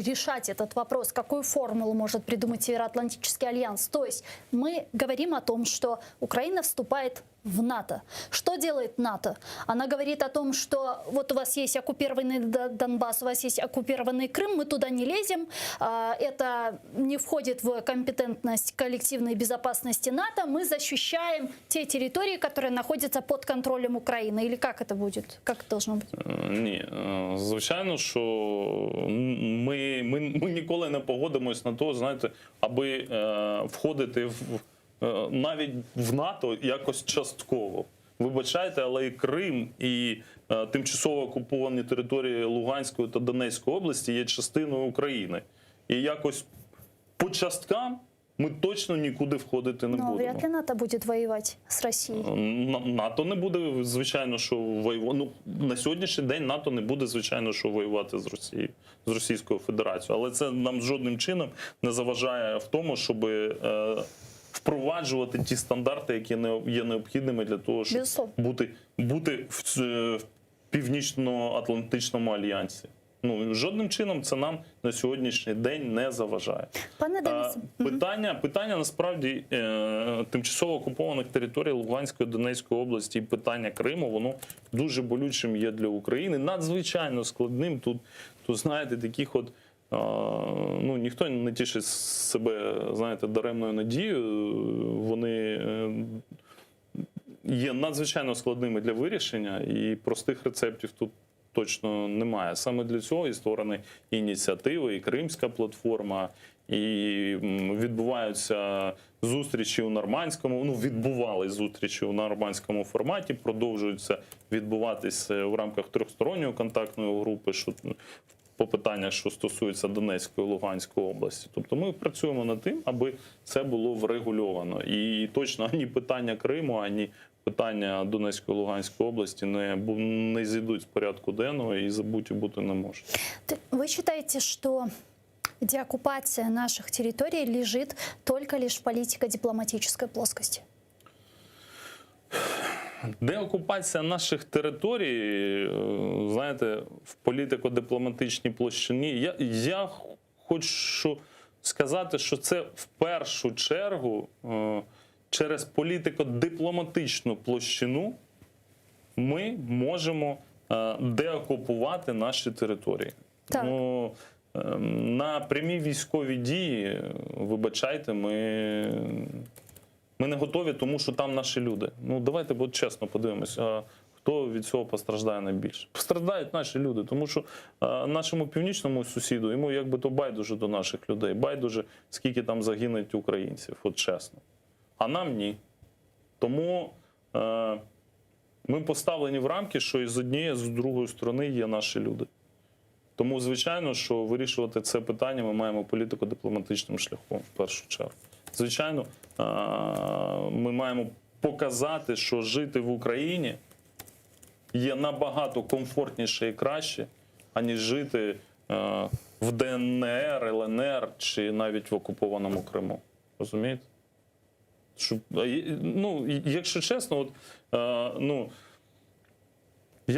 решать этот вопрос? Какую формулу может придумать Североатлантический альянс? То есть мы говорим о том, что Украина вступает в НАТО. Что делает НАТО? Она говорит о том, что вот у вас есть оккупированный Донбасс, у вас есть оккупированный Крым, мы туда не лезем, это не входит в компетентность коллективной безопасности НАТО, мы защищаем те территории, которые находятся под контролем Украины. Или как это будет? Как это должно быть? Ні, звичайно, що ми ніколи не погодимось на то, знаєте, аби входити навіть в НАТО якось частково. Вибачайте, але і Крим, і тимчасово окуповані території Луганської та Донецької області є частиною України. І якось по часткам ми точно нікуди входити не будемо. Вряд ли НАТО буде воювати з Росією. НАТО не буде, звичайно, що воювати. На сьогоднішній день НАТО не буде, звичайно, що воювати з Росією, з Російською Федерацією. Але це нам жодним чином не заважає в тому, щоб впроваджувати ті стандарти, які є необхідними для того, щоб бути Північно-Атлантичному альянсі. Ну, жодним чином це нам на сьогоднішній день не заважає. Пане Денисе, Питання насправді тимчасово окупованих територій Луганської, Донецької області і питання Криму, воно дуже болючим є для України, надзвичайно складним. Тут знаєте, таких от, ну, ніхто не тішить себе, знаєте, даремною надією. Вони є надзвичайно складними для вирішення, і простих рецептів тут точно немає. Саме для цього і створені ініціативи, і Кримська платформа, і відбуваються зустрічі у нормандському, ну, відбувались зустрічі у нормандському форматі, продовжуються відбуватися в рамках трьохсторонньої контактної групи, що по питаннях, що стосуються Донецької і Луганської області. Тобто ми працюємо над тим, аби це було врегульовано. І точно ані питання Криму, ані питання Донецької і Луганської области не зійдуть з порядку денного і забуті бути не можуть. вы считаете, что деоккупация наших территорий лежит только лишь в политико-дипломатической плоскости? Деокупація наших територій, знаєте, в політико-дипломатичній площині, я хочу сказати, що це в першу чергу через політико-дипломатичну площину ми можемо деокупувати наші території. Так. Ну, на прямі військові дії, вибачайте, ми не готові, тому що там наші люди. Ну, давайте от чесно подивимося, хто від цього постраждає найбільше. Постраждають наші люди, тому що нашому північному сусіду, йому якби то байдуже до наших людей, байдуже, скільки там загинуть українців, от чесно. А нам ні. Тому ми поставлені в рамки, що і з однієї, з другої сторони є наші люди. Тому, звичайно, що вирішувати це питання ми маємо політико-дипломатичним шляхом, в першу чергу. Звичайно, ми маємо показати, що жити в Україні є набагато комфортніше і краще, аніж жити в ДНР, ЛНР чи навіть в окупованому Криму. Розумієте? Ну, якщо чесно, я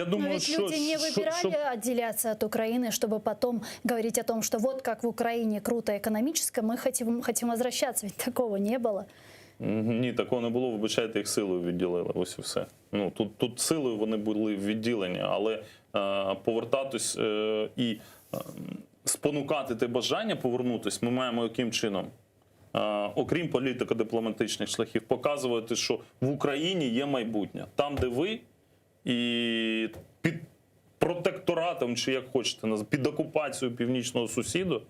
думаю, но ведь люди не выбирали отделяться от Украины, чтобы потом говорить о том, что вот как в Украине круто экономически, мы хотим возвращаться. Ведь такого не было. Ні, такого не було, вибачайте, їх силою відділили, ось і все. Ну, тут силою вони були відділені, але повертатись і спонукати те бажання повернутися ми маємо яким чином? Окрім політико-дипломатичних шляхів, показувати, що в Україні є майбутнє. Там, де ви, і під протекторатом, чи як хочете назвати, під окупацією північного сусіду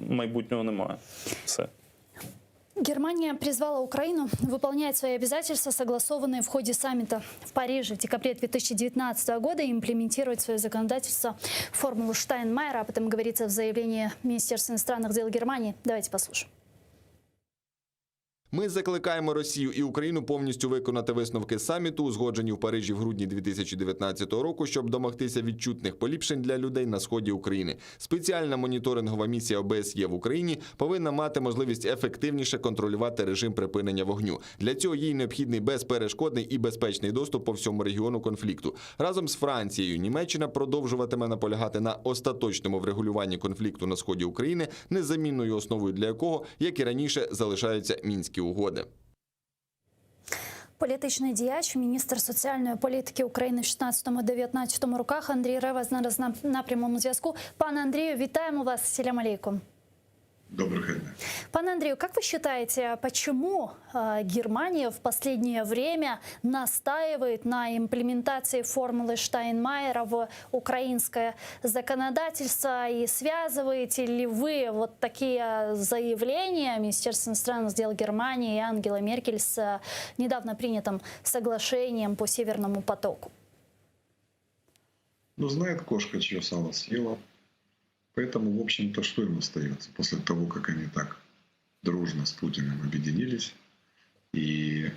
майбутнього немає. Все. Германия призвала Украину выполнять свои обязательства, согласованные в ходе саммита в Париже в декабре 2019 года, и имплементировать свое законодательство в формулу Штайнмайера. Об этом говорится в заявлении Министерства иностранных дел Германии. Давайте послушаем. Ми закликаємо Росію і Україну повністю виконати висновки саміту, узгоджені в Парижі в грудні 2019 року, щоб домогтися відчутних поліпшень для людей на сході України. Спеціальна моніторингова місія ОБСЄ в Україні повинна мати можливість ефективніше контролювати режим припинення вогню. Для цього їй необхідний безперешкодний і безпечний доступ по всьому регіону конфлікту. Разом з Францією Німеччина продовжуватиме наполягати на остаточному врегулюванні конфлікту на сході України, незамінною основою для якого, як і раніше, залишаються мінські угоди. Політичний діяч, міністр соціальної політики України в 16-19 роках Андрій Рева зараз на прямому зв'язку. Пане Андрію, вітаємо вас. Ассаляму алейкум. Доброго дня. Пане Андрею, как вы считаете, почему Германия в последнее время настаивает на имплементации формулы Штайнмайера в украинское законодательство? И связываете ли вы вот такие заявления Министерства иностранных дел Германии и Ангелы Меркель с недавно принятым соглашением по Северному потоку? Ну, знает кошка, чье сало съела. Поэтому, в общем-то, что им остается после того, как они так дружно с Путиным объединились, и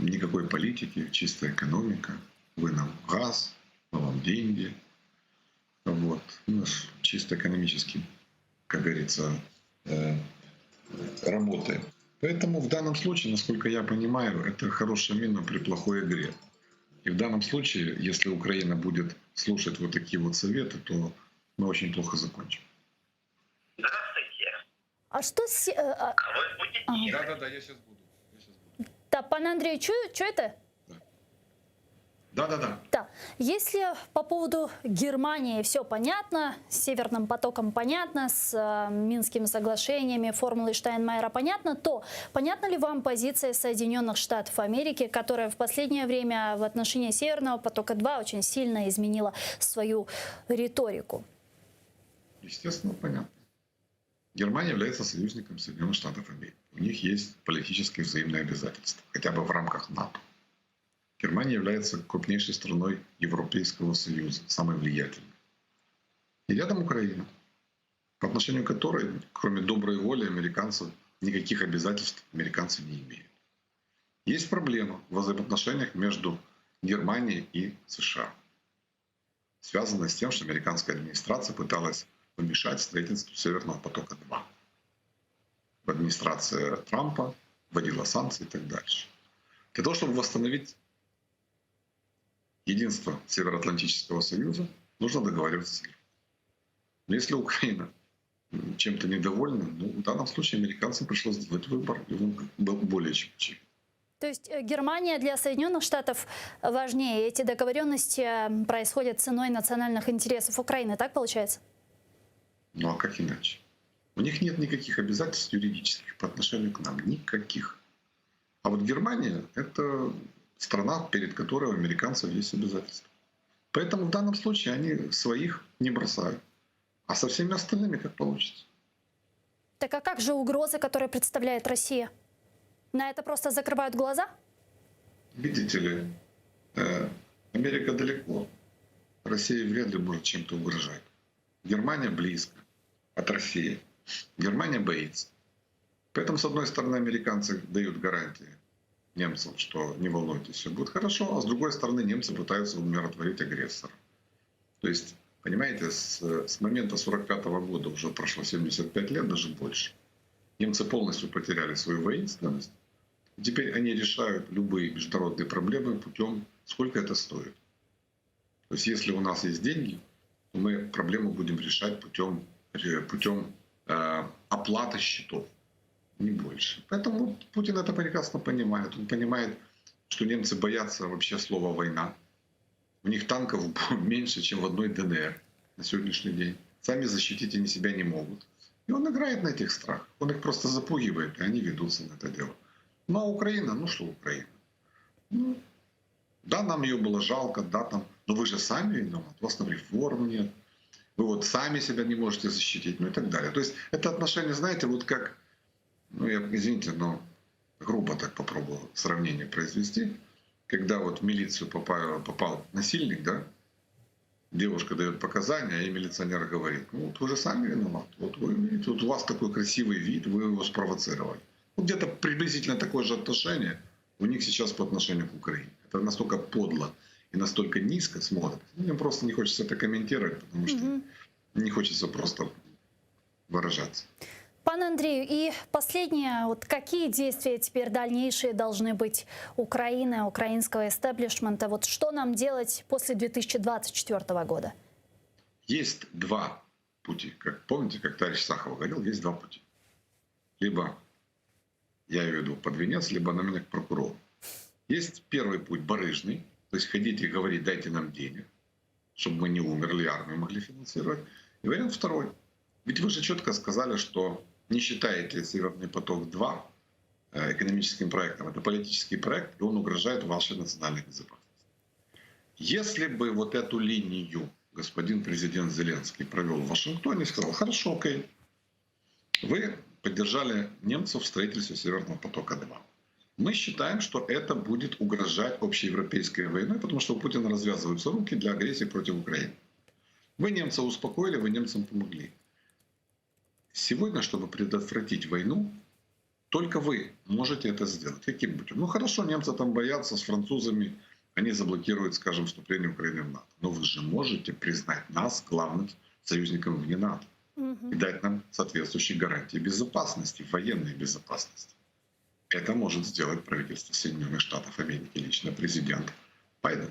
никакой политики, чистая экономика, вы нам газ, мы вам деньги. Вот. У нас чисто экономически, как говорится, работаем. Поэтому в данном случае, насколько я понимаю, это хорошая мина при плохой игре. И в данном случае, если Украина будет слушать вот такие вот советы, то мы очень плохо закончим. А что с... Да, я сейчас буду. Да, пан Андрей, чуєте? Да. Да. Если по поводу Германии все понятно, с Северным потоком понятно, с Минскими соглашениями, формулой Штайнмайера понятно, то понятна ли вам позиция Соединенных Штатов Америки, которая в последнее время в отношении Северного потока-2 очень сильно изменила свою риторику? Естественно, понятно. Германия является союзником Соединенных Штатов Америки. У них есть политические взаимные обязательства, хотя бы в рамках НАТО. Германия является крупнейшей страной Европейского Союза, самой влиятельной. И рядом Украина, по отношению к которой, кроме доброй воли американцев, никаких обязательств американцы не имеют. Есть проблема в взаимоотношениях между Германией и США, связанная с тем, что американская администрация пыталась помешать строительству Северного потока-2. Администрация Трампа вводила санкции и так дальше. Для того, чтобы восстановить единство Североатлантического Союза, нужно договариваться с ним. Но если Украина чем-то недовольна, в данном случае американцам пришлось сделать выбор, и он был более чем очевиден. То есть Германия для Соединенных Штатов важнее. Эти договоренности происходят ценой национальных интересов Украины, так получается? Ну а как иначе? У них нет никаких обязательств юридических по отношению к нам. Никаких. А вот Германия — это страна, перед которой у американцев есть обязательства. Поэтому в данном случае они своих не бросают. А со всеми остальными как получится. Так а как же угрозы, которые представляет Россия? На это просто закрывают глаза? Видите ли, Америка далеко. Россия вряд ли может чем-то угрожать. Германия близко от России. Германия боится. Поэтому, с одной стороны, американцы дают гарантии немцам, что не волнуйтесь, все будет хорошо, а с другой стороны, немцы пытаются умиротворить агрессора. То есть, понимаете, с момента 1945 года уже прошло 75 лет, даже больше. Немцы полностью потеряли свою воинственность. Теперь они решают любые международные проблемы путем, сколько это стоит. То есть, если у нас есть деньги, то мы проблему будем решать путем оплаты счетов, не больше. Поэтому Путин это прекрасно понимает. Он понимает, что немцы боятся вообще слова «война». У них танков меньше, чем в одной ДНР на сегодняшний день. Сами защитить они себя не могут. И он играет на этих страхах. Он их просто запугивает, и они ведутся на это дело. Ну а Украина, ну что Украина? Ну, да, нам ее было жалко, да, там, но вы же сами виноваты, у вас там реформ нет, вы вот сами себя не можете защитить, ну и так далее. То есть это отношение, знаете, вот как, ну я, извините, но грубо так попробую сравнение произвести, когда вот в милицию попал насильник, да, девушка дает показания, и милиционер говорит, ну вот вы же сами виноваты, вот вы видите, вот у вас такой красивый вид, вы его спровоцировали. Ну, где-то приблизительно такое же отношение у них сейчас по отношению к Украине. Это настолько подло и настолько низко смотрят. Мне просто не хочется это комментировать, потому что не хочется просто выражаться. Пан Андрей, и последнее, вот какие действия теперь дальнейшие должны быть Украины, украинского эстаблишмента? Вот что нам делать после 2024 года? Есть два пути. Как помните, как товарищ Сахаров говорил, есть два пути. Либо я ее веду под венец, либо на меня к прокурору. Есть первый путь барыжный, то есть ходить и говорить, дайте нам денег, чтобы мы не умерли, армию могли финансировать. И вариант второй. Ведь вы же четко сказали, что не считаете Северный поток-2 экономическим проектом. Это политический проект, и он угрожает вашей национальной безопасности. Если бы вот эту линию господин президент Зеленский провел в Вашингтоне и сказал, хорошо, окей, вы поддержали немцев в строительстве Северного потока-2. Мы считаем, что это будет угрожать общеевропейской войной, потому что у Путина развязываются руки для агрессии против Украины. Вы немцев успокоили, вы немцам помогли. Сегодня, чтобы предотвратить войну, только вы можете это сделать. Каким путем? Ну хорошо, немцы там боятся, с французами они заблокируют, скажем, вступление Украины в НАТО. Но вы же можете признать нас главным союзником вне НАТО и дать нам соответствующие гарантии безопасности, военной безопасности. Это может сделать правительство Соединенных Штатов Америки, лично президент Байден.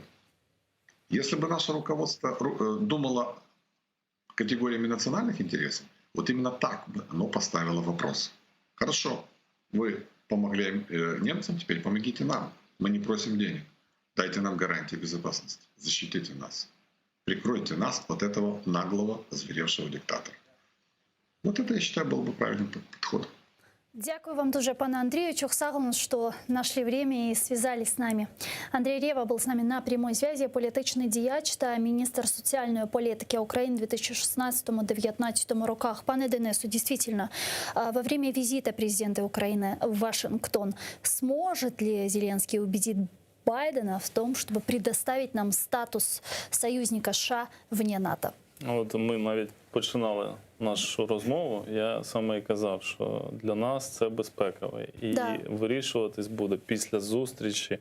Если бы наше руководство думало категориями национальных интересов, вот именно так бы оно поставило вопрос. Хорошо, вы помогли немцам, теперь помогите нам. Мы не просим денег. Дайте нам гарантии безопасности. Защитите нас. Прикройте нас от этого наглого, озверевшего диктатора. Вот это, я считаю, был бы правильным подходом. Дякую вам дуже, пане Андрею Чухсаглун, что нашли время и связались с нами. Андрей Рева был с нами на прямой связи. Політичний діяч та міністр соціальної політики України в 2016-2019 роках. Пане Денису, действительно, во время визита президента Украины в Вашингтон сможет ли Зеленский убедить Байдена в том, чтобы предоставить нам статус союзника США вне НАТО? От ми навіть починали нашу розмову. Я саме і казав, що для нас це безпекове. І вирішуватись буде після зустрічі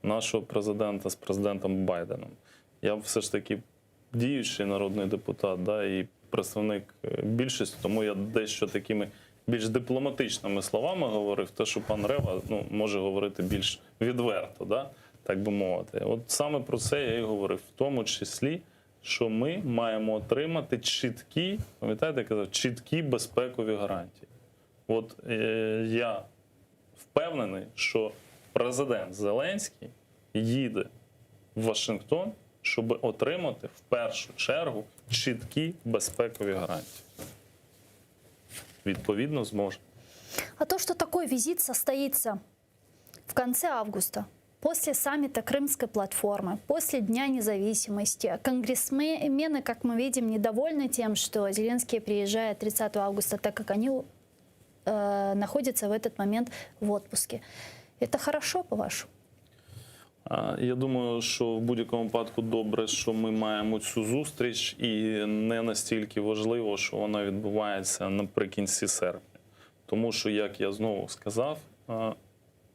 нашого президента з президентом Байденом. Я все ж таки діючий народний депутат, і представник більшості, тому я дещо такими більш дипломатичними словами говорив, те, що пан Рева може говорити більш відверто, так би мовити. От саме про це я і говорив, в тому числі, що ми маємо отримати чіткі, пам'ятаєте, я казав, чіткі безпекові гарантії. От я впевнений, що президент Зеленський їде в Вашингтон, щоб отримати в першу чергу чіткі безпекові гарантії. Відповідно, зможе. А то, что такой визит состоится в конце августа, после саммита Крымской платформы, после Дня независимости, конгрессмены, как мы видим, недовольны тем, что Зеленский приезжает 30 августа, так как они находятся в этот момент в отпуске. Это хорошо, по-вашему? Я думаю, що в будь-якому випадку добре, що ми маємо цю зустріч, і не настільки важливо, що вона відбувається наприкінці серпня. Тому що, як я знову сказав,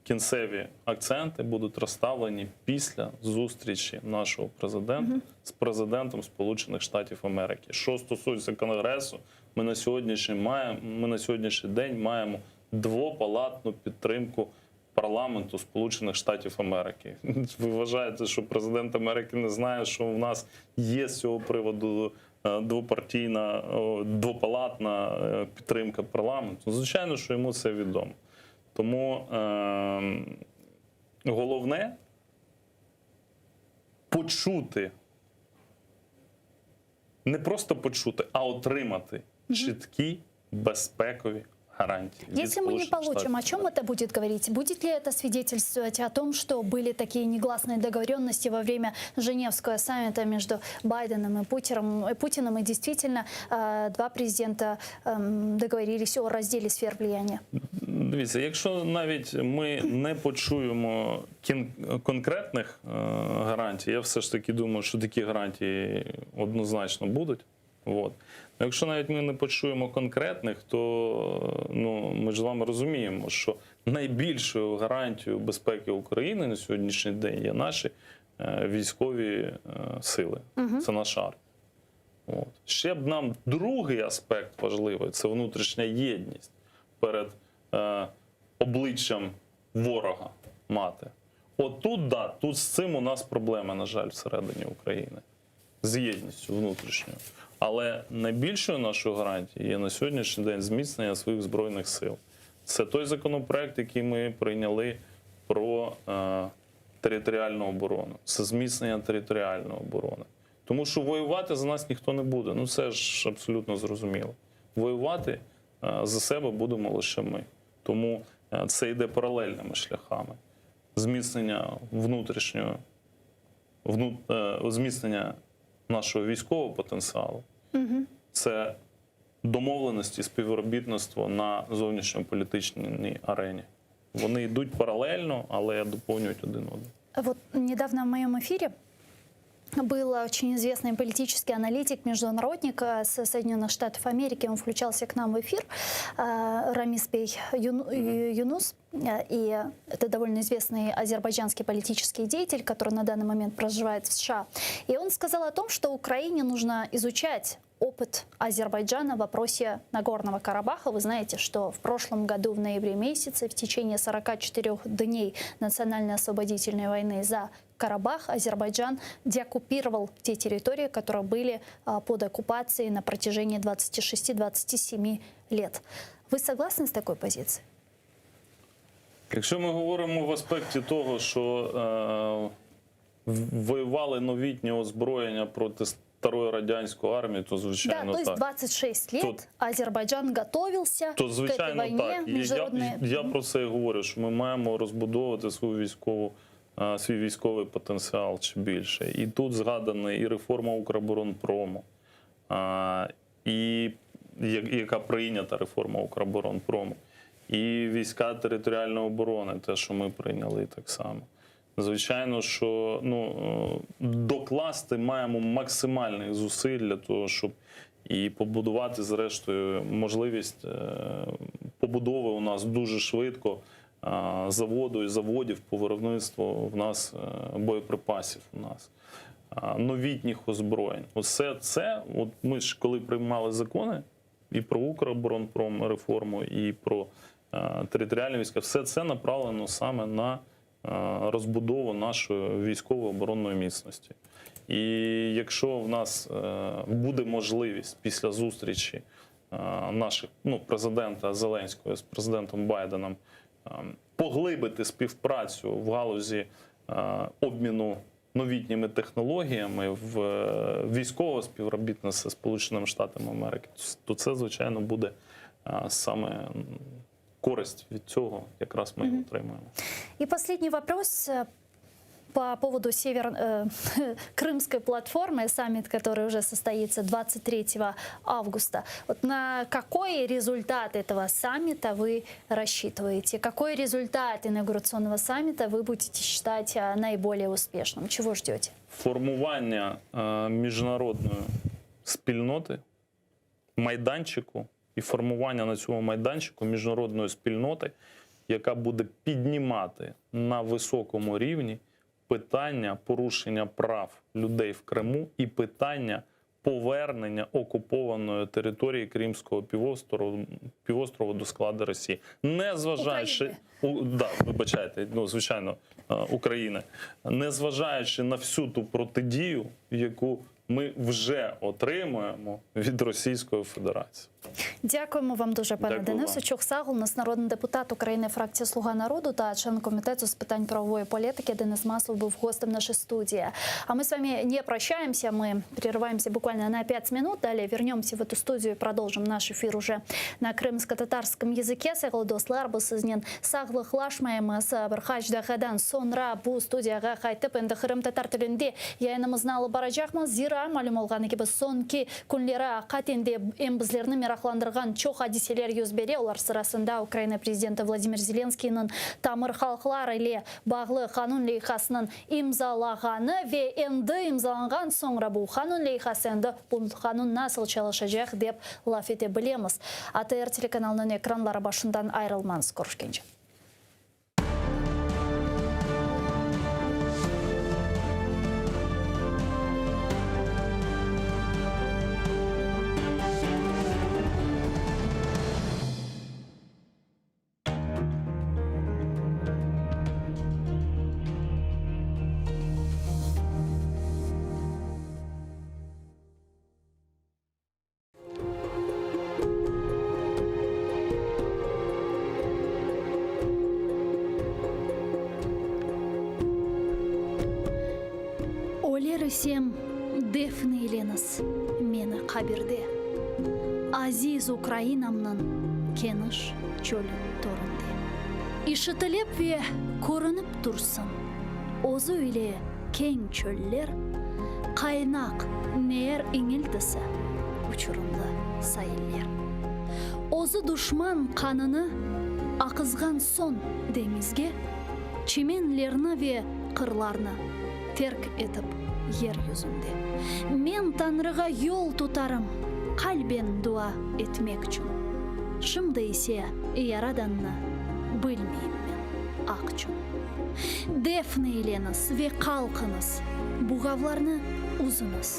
кінцеві акценти будуть розставлені після зустрічі нашого президента з президентом Сполучених Штатів Америки. Що стосується Конгресу, ми на сьогоднішній день маємо двопалатну підтримку парламенту Сполучених Штатів Америки. Ви вважаєте, що президент Америки не знає, що в нас є з цього приводу двопалатна підтримка парламенту? Звичайно, що йому це відомо. Тому головне почути, не просто почути, а отримати чіткі безпекові гарантии. Если мы не получим, о чем это будет говорить? Будет ли это свидетельствовать о том, что были такие негласные договоренности во время Женевского саммита между Байденом и Путиным, и действительно два президента договорились о разделе сфер влияния? Дивіться, якщо навіть ми не почуємо конкретних гарантій, я все ж таки думаю, що такі гарантії однозначно будуть. Якщо навіть ми не почуємо конкретних, то ми ж з вами розуміємо, що найбільшою гарантією безпеки України на сьогоднішній день є наші військові сили. Це наша армія. Ще б нам другий аспект важливий – це внутрішня єдність перед обличчям ворога мати. Тут з цим у нас проблема, на жаль, всередині України. З єдністю внутрішньою. Але найбільшою нашою гарантією є на сьогоднішній день зміцнення своїх Збройних сил. Це той законопроект, який ми прийняли про територіальну оборону. Це зміцнення територіальної оборони. Тому що воювати за нас ніхто не буде. Це ж абсолютно зрозуміло. Воювати за себе будемо лише ми. Тому це йде паралельними шляхами. Зміцнення внутрішнього, зміцнення нашого військового потенціалу. Це домовленості, співробітництво на зовнішньополітичній арені. Вони йдуть паралельно, але доповнюють один одного. Недавно в моем эфире был очень известный политический аналитик, международник с Соединенных Штатов Америки. Он включался к нам в эфир, Рамис Бей Юнус. И это довольно известный азербайджанский политический деятель, который на данный момент проживает в США. И он сказал о том, что Украине нужно изучать опыт Азербайджана в вопросе Нагорного Карабаха. Вы знаете, что в прошлом году, в ноябре месяце, в течение 44 дней национально-освободительной войны за Карабах Азербайджан деоккупировал те территории, которые были под оккупацией на протяжении 26-27 лет. Вы согласны с такой позицией? Якщо ми говоримо в аспекті того, що воювали новітнє озброєння проти старої радянської армії, то звичайно да, то есть так. 26 лет Азербайджан готовился То к этой звичайно войне так. І международной. я про це і говорю, що ми маємо розбудовувати свій військовий потенціал чи більше. І тут згадана і реформа Укроборонпрому, і яка прийнята реформа Укроборонпрому, і війська територіальної оборони, те, що ми прийняли так само. Звичайно, що докласти маємо максимальних зусиль для того, щоб і побудувати, зрештою, можливість побудови у нас дуже швидко заводу і заводів по виробництву в нас боєприпасів у нас, новітніх озброєнь. Усе це, от ми ж коли приймали закони і про Укроборонпром реформу, і про територіальні війська, все це направлено саме на розбудову нашої військово-оборонної міцності. І якщо в нас буде можливість після зустрічі наших, президента Зеленського з президентом Байденом поглибити співпрацю в галузі обміну новітніми технологіями в військове співробітництво з Сполученими Штатами Америки, то це, звичайно, буде саме користь від цього, якраз ми його отримаємо. И последний вопрос по поводу Крымской платформы, саммит, который уже состоится 23 августа. Вот на какой результат этого саммита вы рассчитываете? Какой результат инаугурационного саммита вы будете считать наиболее успешным? Чего ждете? Формування міжнародної спільноти, майданчику, і формування на цьому майданчику міжнародної спільноти, яка буде піднімати на високому рівні питання порушення прав людей в Криму і питання повернення окупованої території Кримського півострову до складу Росії. Незважаючи, звичайно, України, незважаючи на всю ту протидію, яку ми вже отримуємо від Російської Федерації. Дякуємо вам дуже, пане Дякую Денису. вам. Чох Сагул, нас народний депутат України, фракція «Слуга народу» та член комітету з питань правової політики Денис Маслов був гостем нашей студии. А мы с вами не прощаемся, мы прерываемся буквально на 5 минут, далее вернемся в эту студию и продолжим наш эфир уже на крымско-татарском языке. Сагыл достлар, бұл сізнен сағлық лашмайымыз бір дахадан сонра бұл студияға қайтып, енді Крым татар тілінде яйынымызны алып бара жақмыз. Зира мәлім олғаны ке біз сонки күнлері қатенде ембізлеріні мерақландырған чоқ хадиселер юзбере. Олар сырасында Украина президенті Владимир Зеленскийнің тамыр халқылар иле бағлы қанун лейхасының имзалағаны ве енді имзаланған соңра бұл қанун лейхасы енді бұл қанун насыл çalışacak деп лаф ете білеміз. АТР телеканалының экранлары башындан айрылмаңыз. Көрішкенше. Сем дефні еленіс мені қабірде. Азиз Украинамнын кеніш чөлін торынде. Ишітілеп ве көрініп тұрсын. Озы үйле кең чөллер, қайнақ нер еңілдісі, ұчырымды сайыллер. Озы душман қаныны ақызған сон деңізге, чеменлерні ве қырларны терк етіп ер yüzünde. Мен Tanrıға yol tutarım, kalben dua etmek için. Şimdi ise Yaradan'ı bilmeyim ben akçın. Defneyleniz ve kalkınız, buğavlarını uzunuz.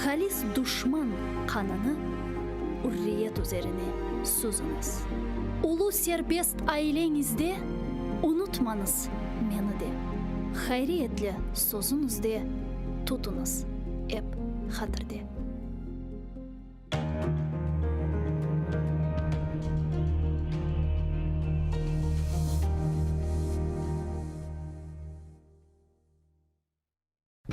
Halis düşman kanını hürriyet üzerine suzunuz. Ulu serbest ailenizde unutmanız meni de. Хайриетлі созыңызде тұтыңыз, әп хатырде.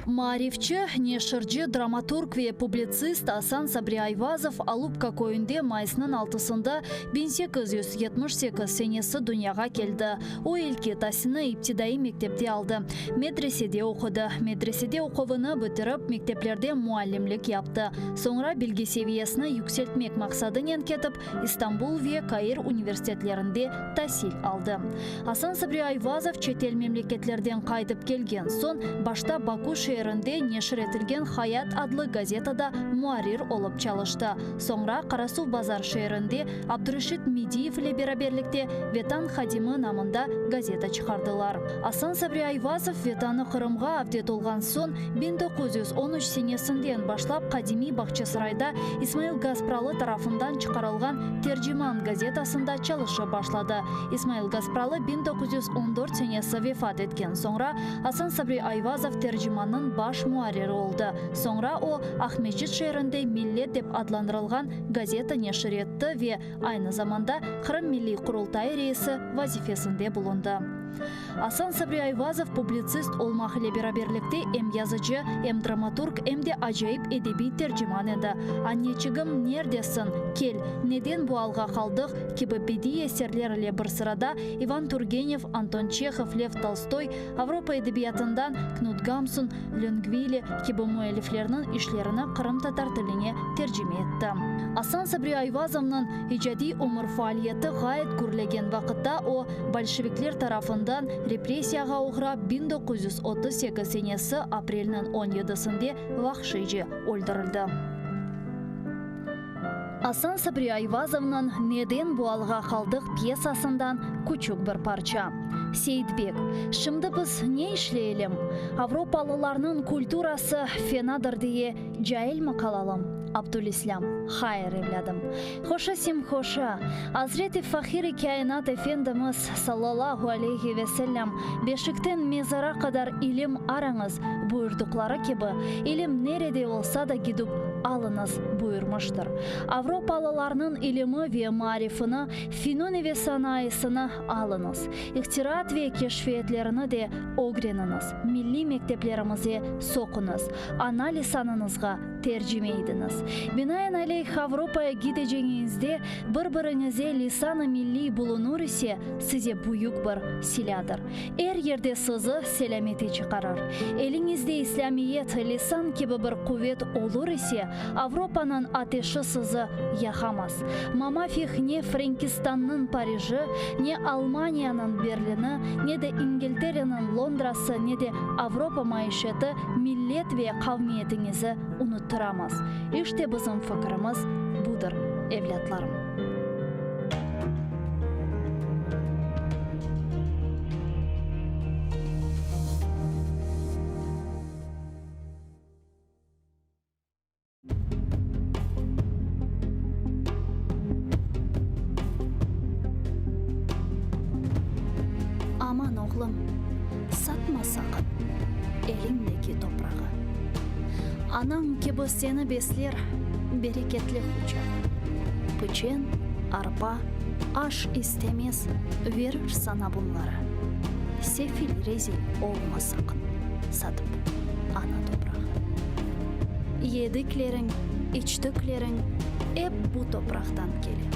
Марифчы, нешырчы, драматург ве публицист Асан Сабри Айвазов Алупка көйінде майсының 6-сында 1878 сенесі дүнияға келді. О елке тасыны иптидаи мектепте алды. Медреседе оқыды. Медреседе оқуыны бітіріп, мектеплерде муалlimlik yaptı. Sonra bilgi seviyesini yükseltmek maqsadымен кетіп, İstanbul ve Каир университетlerinde tahsil aldı. Асан Сабри Айвазов четел мемлекетlerden қайтып келген сон, башта Баку шерінде нешір етілген Хаят адлы газетада муарир олып çalıştı. Sonra Қарасу базар шерінде Абдурашид Медиев ile beraberlikte Ветан Хадимы намында газета çıkardылар. Асан Сабри Айвазов Ветаны Қырымға авдет olған сон 1913 senesinden başlap Қадими Бақчасарайда Исмаил Газпралы tarafından çıkarılgan Tercüman gazetasında çalışa başladı. İsmail Газпралы 1914 senesi vefat etken sonra Асан Сабри Айвазов tercümanın baş muharriri oldu. Sonra o Ahmetçit şehrinde Millet dep adlandırılgan gazeta neşir etti ve aynı zamanda Kırım Milli Kurultayı reisi vazifesinde bulundu. Асан Сабри Айвазов publicist olmak ile beraberlikte hem yazıcı, hem dramaturg, hem de acayip edebi tercüman edi. Anneciğim neredesin? Kel, neden bu alga kaldık? Gibi bedi eserler ile bir sırada Ivan Turgenev, Anton Çekhov, Lev Tolstoy, Avrupa edebiyatından Knut Gamsun, Longvili gibi müelliflerinin işlerini Kırım Tatar tiline tercüme etti. Асан Сабри Айвазов'ның icadi umur faaliyeti gayet gürlegen vakitte o Bolşevikler tarafından represiyaga uğrab 1938 senesi aprelinin 17'sinde vahşice öldürüldü. Асан Сабри Айвазов'ның Neden bu alga kaldık piyasasından küçük bir parça. Seyitbek, şimdi biz ne işleyelim? Avrupalılarının kulturası fenadır diye cahil mi kalalım? Abdülislam, hayır evladım. Hoşa sim hoşa. Hazreti Fahir-i Kainat Efendimiz sallallahu aleyhi ve sellem beşikten mezara kadar ilim aranız buyurdukları gibi ilim nerede olsa da gidip alınız buyurmuştur. Avrupalılarının ilimi ve marifini, fenoni ve sanayisini alınız. İhtirat ve keşfiyetlerini de öğreniniz. Milli mekteplerimize sokunuz. Ana lisanınızga tercüme ediniz. Binaenaleyh Avrupa'ya gideceğinizde bir-birinize lisan-ı milli bulunur ise size büyük bir siladır. Her yerde sizi selamete çıkarır. Elinizde İslamiyet, lisan gibi bir kuvvet olur ise Avrupa'nın ateşi sizi yakamaz. Mamafih ne Frankistan'ın Paris'i, ne Almanya'nın Berlin'i, ne de İngiltere'nin Londra'sı, ne de Avrupa maişeti millet ve kavmiyetinizi unutturamaz. İşte bizim fikrimiz budur evlatlarım. Aman oğlum, satma sakın elindeki toprağı. Anan gibi seni besler bereketli huca. Pıçen, arpa, aş istemez, verir sana bunları. Sefil rezil olma sakın, satıp ana toprağı. Yediklerin, içtiklerin hep bu topraktan gelir.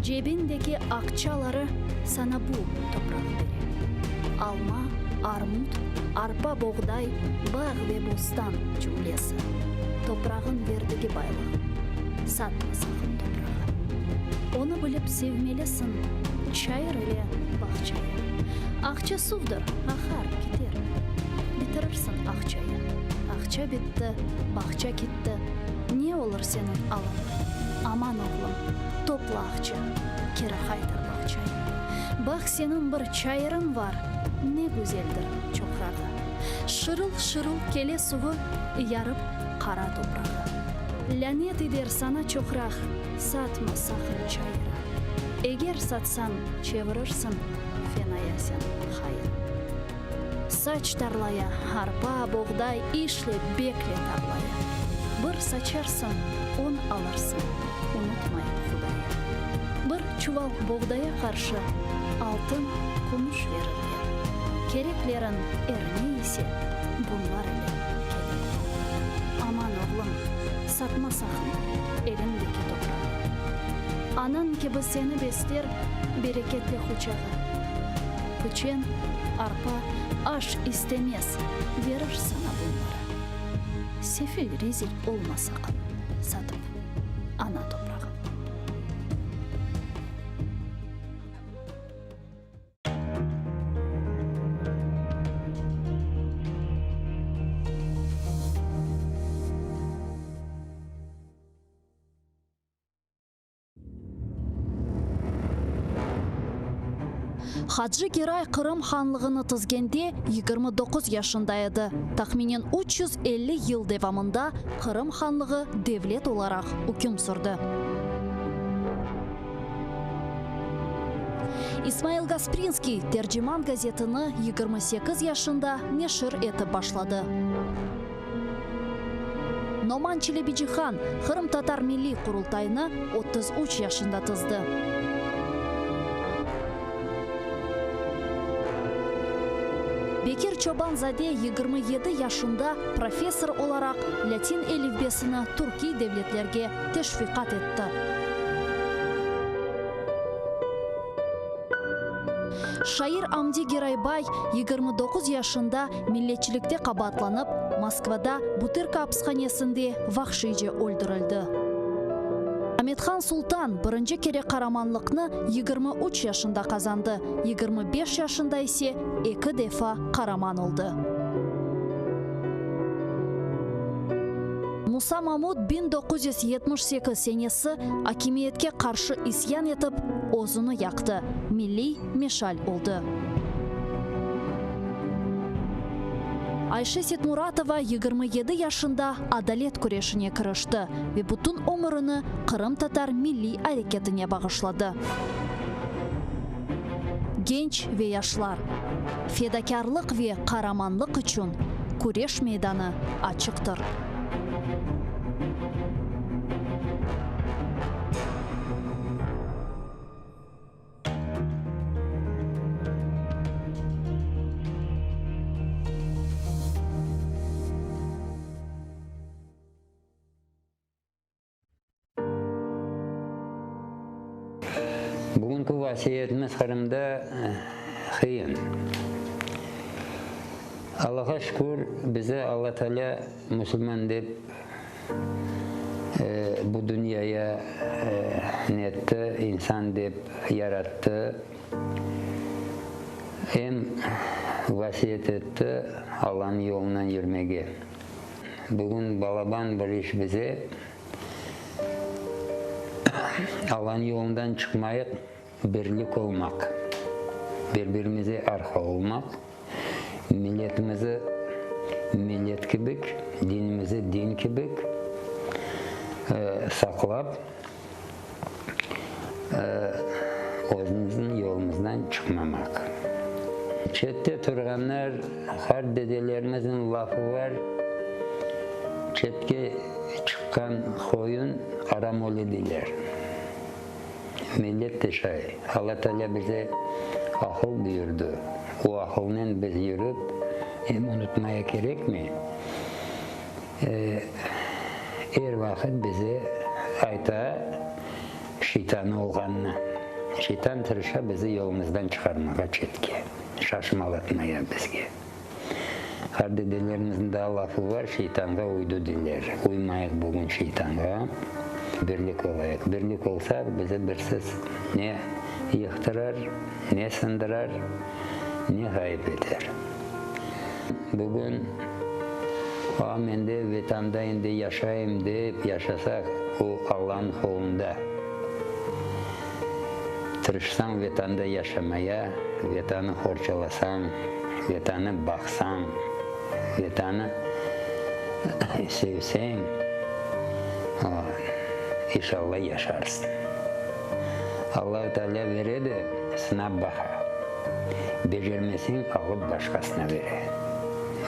Cebindeki akçaları sana bu toprak verir. Alma, armut, arpa, buğday, bağ ve bostan cümlesi. Toprağın verdiği baylık. Satma sakın toprağı. Onu bilip sevmelisin. Çayır ile bahçayı. Akça sudur, akar gider. Bitirirsin akçayı. Akça bitti, bahçe gitti. Ne olur senin alın? Aman oğlum, topla akça. Kere haydır bahçayı. Bak senin bir çayırın var. Ne güzeldir çoprağı. Şırıl şırıl kele suvu yarıp kara toprağı. Lanet eder sana çokrak, satma sakın çayıra. Eğer satsan çevirirsin, fenaya sen hayır. Saç tarlaya, arpa, buğday, işle, bekle tarlaya. Bir saçarsın, on alırsın, unutmayın Hudaya. Bir çuval buğdaya karşı altın, kumuş verirler. Kereklerin erine ise bunlar ile gerek. Aman oğlum, satma sakın elindeki toprağı. Anan gibi seni besler bereketli huçağı. Pıçen, arpa, aş istemez, verir sana bunları. Sefil rezil olma sakın, satıp ana toprağı. Hacı Giray Kırım Hanlığını tizgende 29 yaşındaydı. Tahminen 350 yıl devamında Kırım Hanlığı devlet olarak hüküm sürdü. İsmail Gasprinski Tercüman gazetini 28 yaşında neşir etip başladı. Noman Çelebici-Han Kırım Tatar Milli Kurultayını 33 yaşında tizdi. Bekir Çobanzade 27 yaşında profesör olarak Latin elifbesini Türkiye devletlerge teşvikat etti. Şair Amdi Giraybay 29 yaşında milletçilikte kabatlanıp Moskvada Butyrka hapishanesinde vahşice öldürüldü. Ahmetxan Sultan birinci kere kahramanlıkni 23 yaşında kazandı. 25 yaşında ise 2 defa kahraman oldu. Musa Mahmud 1978 senesi hakimiyetke karşı isyan etip o'zini yaktı. Milli meşal oldu. Ayşe Setmuratova 27 yaşında adalet kurashine kirishdi ve bütün ömrünü Kırım Tatar Milli Hareketine bağışladı. Genç ve yaşlar, fedakarlık ve kahramanlık için kurash meydanı açıktır. Bugünkü vasiyetimiz Kırım'da kıyın. Allah'a şükür bize Allah Teala Müslüman deyip bu dünyaya netti, insan deyip yarattı. Hem vasiyet etti Allah'ın yolundan yürümeye. Bugün balaban bir iş bize Allah'ın yolundan çıkmayıp birlik olmak, birbirimize arka olmak, milletimizi millet gibi, dinimizi din gibi saklap özümüzün yolumuzdan çıkmamak. Çette turganlar, her dedelerimizin lafı var, çetke çıkan koyun aram olu diler. Millet de şey, Allah Teala bize akıl buyurdu. O akıldan biz yürüp hem unutmaya gerek mi? Her vakit bize ayta şeytan olganını, şeytan tırışa bizi yolumuzdan çıkarmaya çetki, şaşmalatmaya bizge. Her dedelerimizin de lafı var, şeytanga uydu diller. Uymayık bugün şeytanga. Birlik olayık. Birlik olsa bize birsiz ne yıktırar, ne sındırar, ne kayıp eder. Bugün ben de vatandayım de yaşayayım deyip yaşasak o Allah'ın kolunda. Tırışsan vatanda yaşamaya, vatanı horçalasan, vatanı baksan, vatanı sevsen, İnşallah yaşarsın. Allah-u Teala veredi, sınav baka. Becermesин alıp başkasına verir.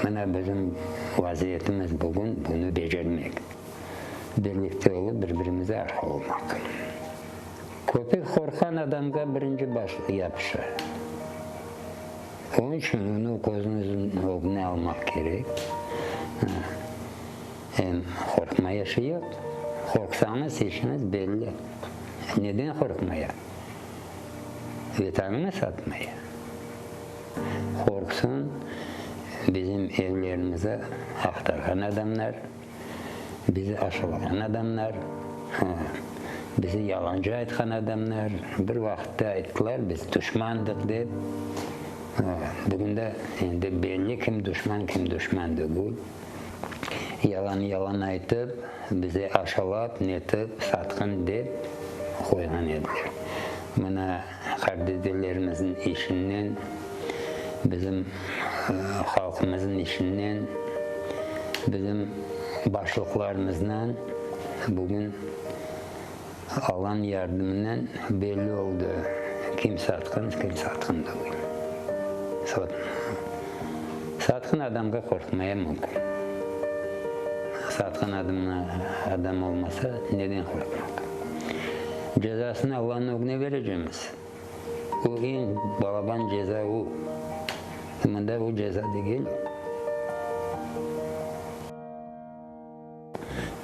Mana bizim vaziyetimiz bugün bunu becermek. Birlikte olup birbirimize arka olmak. Köpek korkan adamga birinci başlı yapışır. Onun için onu gözünüzün önüne almak gerek. Hem korkma yaşı yok. Korksanız işiniz belli. Neden korkmaya? Vitamin satmaya. Korksun bizim evlerimize aktaran adamlar, bizi aşılayan adamlar, bizi yalancı aytkan adamlar. Bir vakitte ayttılar biz düşmandık deyip. Bugün de belli kim düşman değil. Yalan aytıp, bizi aşılap, netip, satkın deyip koygan ediler. Buna kardeşlerimizin işinden, bizim halkımızın işinden, bizim başlıklarımızdan bugün alan yardımından belli oldu. Kim satkın değil. Satkın adamga korkmaya mümkün. Satkın adam olmasa neden korkmak? Cezasını Allah'ın önüne vereceğimiz. O en balaban ceza o. Bunda o ceza değil.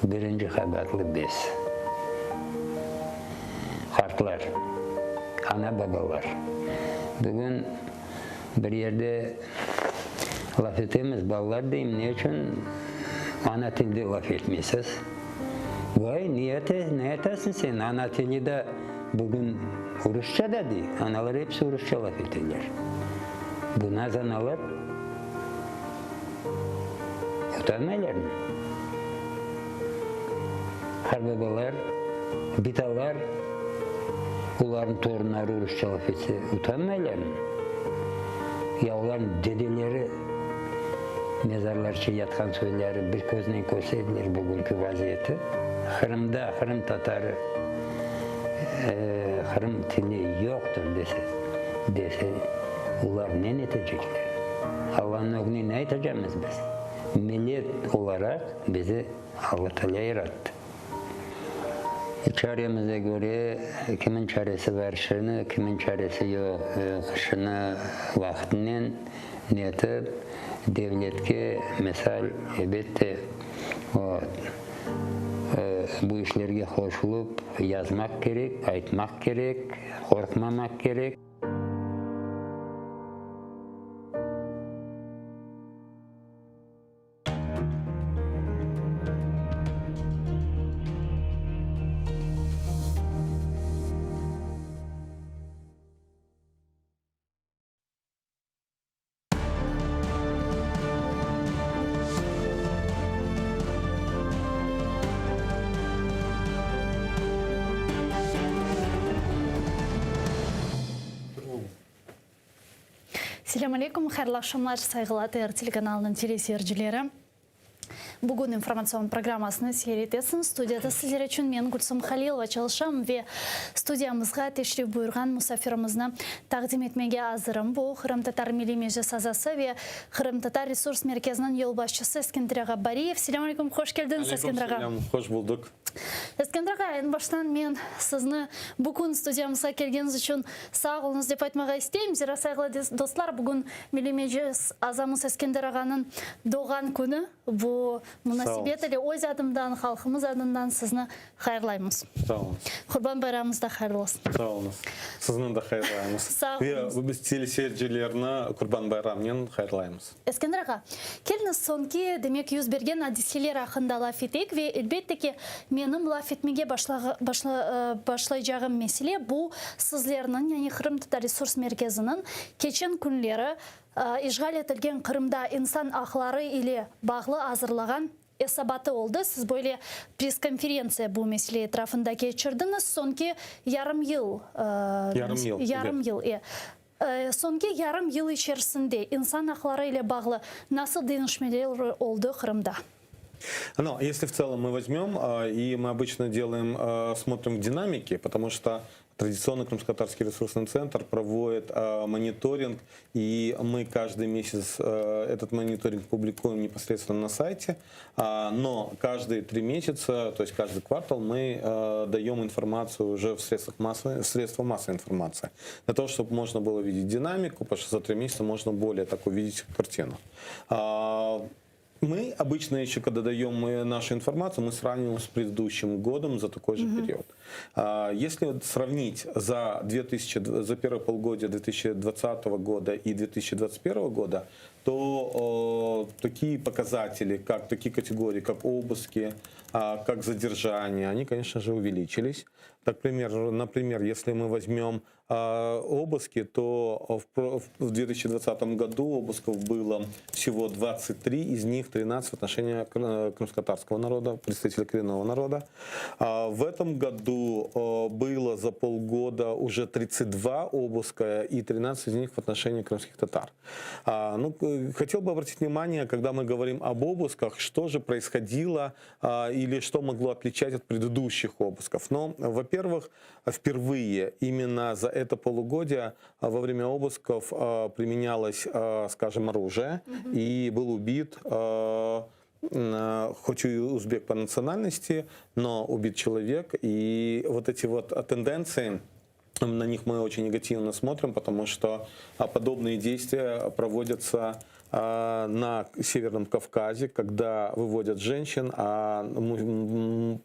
Birinci kabatlı biz. Kartlar, ana babalar. Bugün bir yerde laf ettiğimiz ballar diyeyim, ne için ana tilde laf etmeyesiz? Vay ne etersin sen? Ana tili de bugün Rusça da değil. Analar hepsi Rusça laf ederler. Bu naz analar utanmaylar mı? Harbabalar, bitalar, onların torunları Rusça laf etse utanmaylar mı? Ya onların dedeleri mezarlarca yatkan söyleri bir gözden görseydiler bugünkü vaziyeti. Kırım'da Kırım Tatarı Kırım tili yoktur dese onlar ne netecekler? Allah'ın önüne ne eteceğimiz biz? Millet olarak bizi Allah Teala yarattı. Çaremize göre kimin çaresi var şunu, kimin çaresi yok şunu vaktinin netip devletke misal elbette bu işlerge koşulup yazmak gerek, aytmak gerek, korkmamak gerek. Selam алейкум, хайырлы акшамлар, сайгылы АТР телеканалының телесерджилері. Бүгін информацион программасыны сейретесін. Студияда сіздер үшін мен Гульсум Халилова çalışам ве студиямызға тешриф бұйырған мұсафирімізні тақдим етмеге азырым. Бұл Қырым татар милли межлис азасы ве Қырым татар ресурс мерkezінің ел басшысы Ескендір аға Бариев. Селам алейкум, қош келдіңіз, Ескендір аға. Қош болдық. Ескендір аға, ең баштан мен сізні бүгін студиямызға келгеніңіз үшін сау болыңыз деп айтмаға істеймін. Зира сайғылы достар, бүгін милли межлис азамыз Ескендір ағаның доған күні. Бұл мунасибет или өз адымдан, халқымыз адымдан сізні хайырлаймыз. Құрбан байрамыңыз да хайырлы болсын. Сау болыңыз. Сіздің де хайырлаймыз. Біз телесерджилеріне Құрбан байрамын хайырлаймыз. Ескендір аға, келіңіз сонки демек yüz берген адиселер ақында лаф етек ве әлбетте ке менің лаф етмеге башлайжағым мәселе бұл сізлерінің, яғни Қырым татар ресурс мерkezінің кечен күнлері işgal etilgen Kırım'da insan hakları ile bağlı hazırlanan esabаты oldu. Siz böyle press-konferensiya bu mesele etrafında geçirdiniz. Sonki yarım yıl. Sonki yarım yıl içerisinde insan hakları ile bağlı nasıl değişmeler oldu Kırım'da? Но если в целом мы возьмем, и мы обычно делаем, смотрим в динамике, потому что Традиционно Крымско-Татарский ресурсный центр проводит мониторинг, и мы каждый месяц этот мониторинг публикуем непосредственно на сайте, но каждые 3 месяца, то есть каждый квартал, мы даем информацию уже в средствах массовой информации, для того, чтобы можно было видеть динамику, потому что за 3 месяца можно более так увидеть картину. Мы обычно еще, когда даем нашу информацию, мы сравниваем с предыдущим годом за такой же период. Если сравнить за первое полугодие 2020 года и 2021 года, то такие показатели, такие категории, как обыски, как задержания, они, конечно же, увеличились. Так, например, если мы возьмем обыски, то в 2020 году обысков было всего 23, из них 13 в отношении крымско-татарского народа, представителей коренного народа. В этом году было за полгода уже 32 обыска, и 13 из них в отношении крымских татар. Хотел бы обратить внимание, когда мы говорим об обысках, что же происходило или что могло отличать от предыдущих обысков. Но, во-первых, впервые именно за это полугодие во время обысков применялось, скажем, оружие, и был убит, хоть и узбек по национальности, но убит человек. И вот эти вот тенденции, на них мы очень негативно смотрим, потому что подобные действия проводятся на Северном Кавказе, когда выводят женщин, а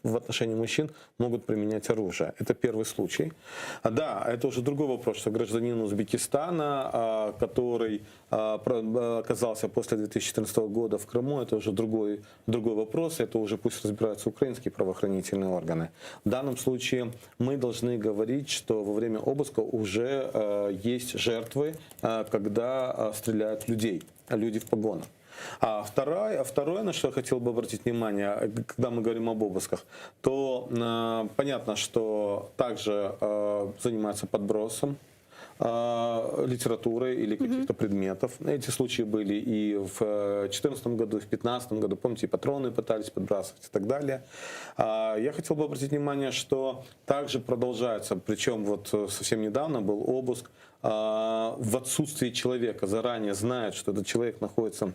в отношении мужчин могут применять оружие. Это первый случай. Да, это уже другой вопрос, что гражданин Узбекистана, который оказался после 2014 года в Крыму, это уже другой вопрос, это уже пусть разбираются украинские правоохранительные органы. В данном случае мы должны говорить, что во время обыска уже есть жертвы, когда стреляют люди в погонах. Второе, на что я хотел бы обратить внимание, когда мы говорим об обысках, то понятно, что также занимаются подбросом литературы или каких-то предметов. Эти случаи были и в 2014 году, и в 2015 году. Помните, и патроны пытались подбрасывать и так далее. Я хотел бы обратить внимание, что также продолжается, причем вот совсем недавно был обыск в отсутствии человека. Заранее знают, что этот человек находится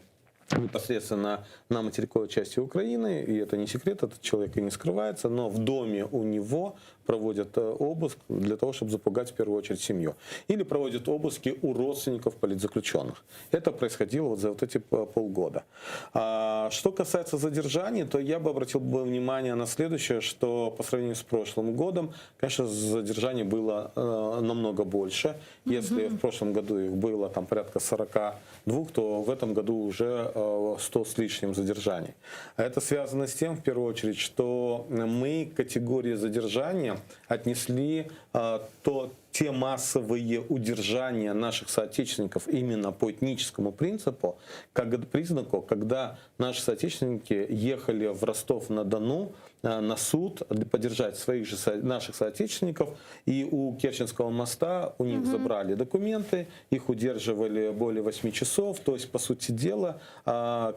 непосредственно на материковой части Украины, и это не секрет, этот человек и не скрывается, но в доме у него проводят обыск для того, чтобы запугать в первую очередь семью. Или проводят обыски у родственников политзаключенных. Это происходило вот за вот эти полгода. Что касается задержаний, то я бы обратил внимание на следующее, что по сравнению с прошлым годом, конечно, задержаний было намного больше. Если в прошлом году их было там порядка 42, то в этом году уже 100 с лишним задержаний. Это связано с тем, в первую очередь, что мы к категории задержания отнесли те массовые удержания наших соотечественников именно по этническому признаку, когда наши соотечественники ехали в Ростов-на-Дону на суд поддержать наших соотечественников, и у Керченского моста у них забрали документы, их удерживали более 8 часов, то есть, по сути дела,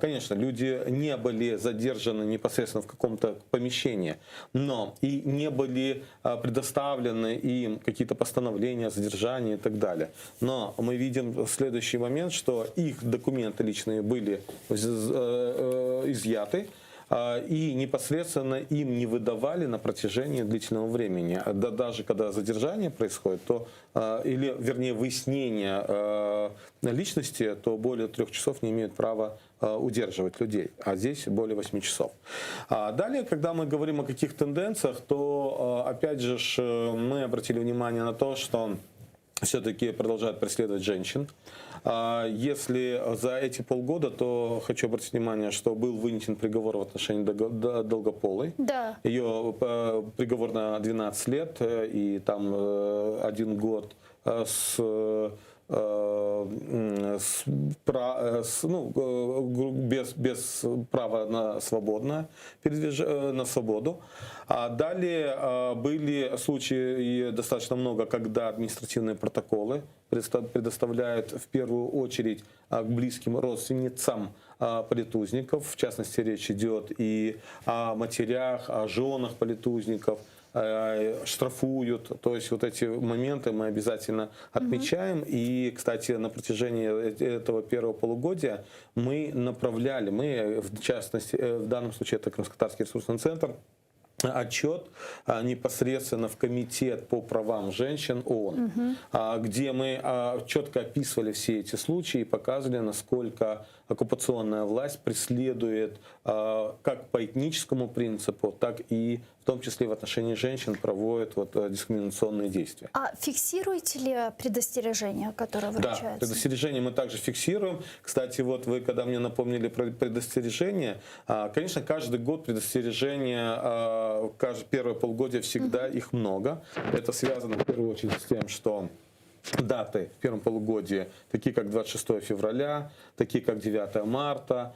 конечно, люди не были задержаны непосредственно в каком-то помещении, но и не были предоставлены им какие-то постановления о задержании и так далее. Но мы видим следующий момент, что их документы личные были изъяты, и непосредственно им не выдавали на протяжении длительного времени. Даже когда задержание происходит, или вернее выяснение личности, то более 3 часов не имеют права удерживать людей, а здесь более 8 часов. Далее, когда мы говорим о каких тенденциях, то опять же мы обратили внимание на то, что все-таки продолжают преследовать женщин. Если за эти полгода, то хочу обратить внимание, что был вынесен приговор в отношении Долгополой. Да. Ее приговор на 12 лет и там 1 год без права на свободу. А далее были случаи достаточно много, когда административные протоколы предоставляют в первую очередь к близким родственницам политузников. В частности, речь идет и о матерях, о женах политузников, штрафуют. То есть вот эти моменты мы обязательно отмечаем. И, кстати, на протяжении этого первого полугодия мы направляли, в частности, в данном случае это Крымско-Татарский ресурсный центр, отчет непосредственно в Комитет по правам женщин ООН, где мы четко описывали все эти случаи и показывали, насколько оккупационная власть преследует как по этническому принципу, так и в том числе в отношении женщин проводит дискриминационные действия. А фиксируете ли предостережения, которые вручаются? Да, предостережения мы также фиксируем. Кстати, вот вы, когда мне напомнили про предостережения, конечно, каждый год предостережения, первое полугодие всегда их много. Это связано в первую очередь с тем, что даты в первом полугодии, такие как 26 февраля, такие как 9 марта,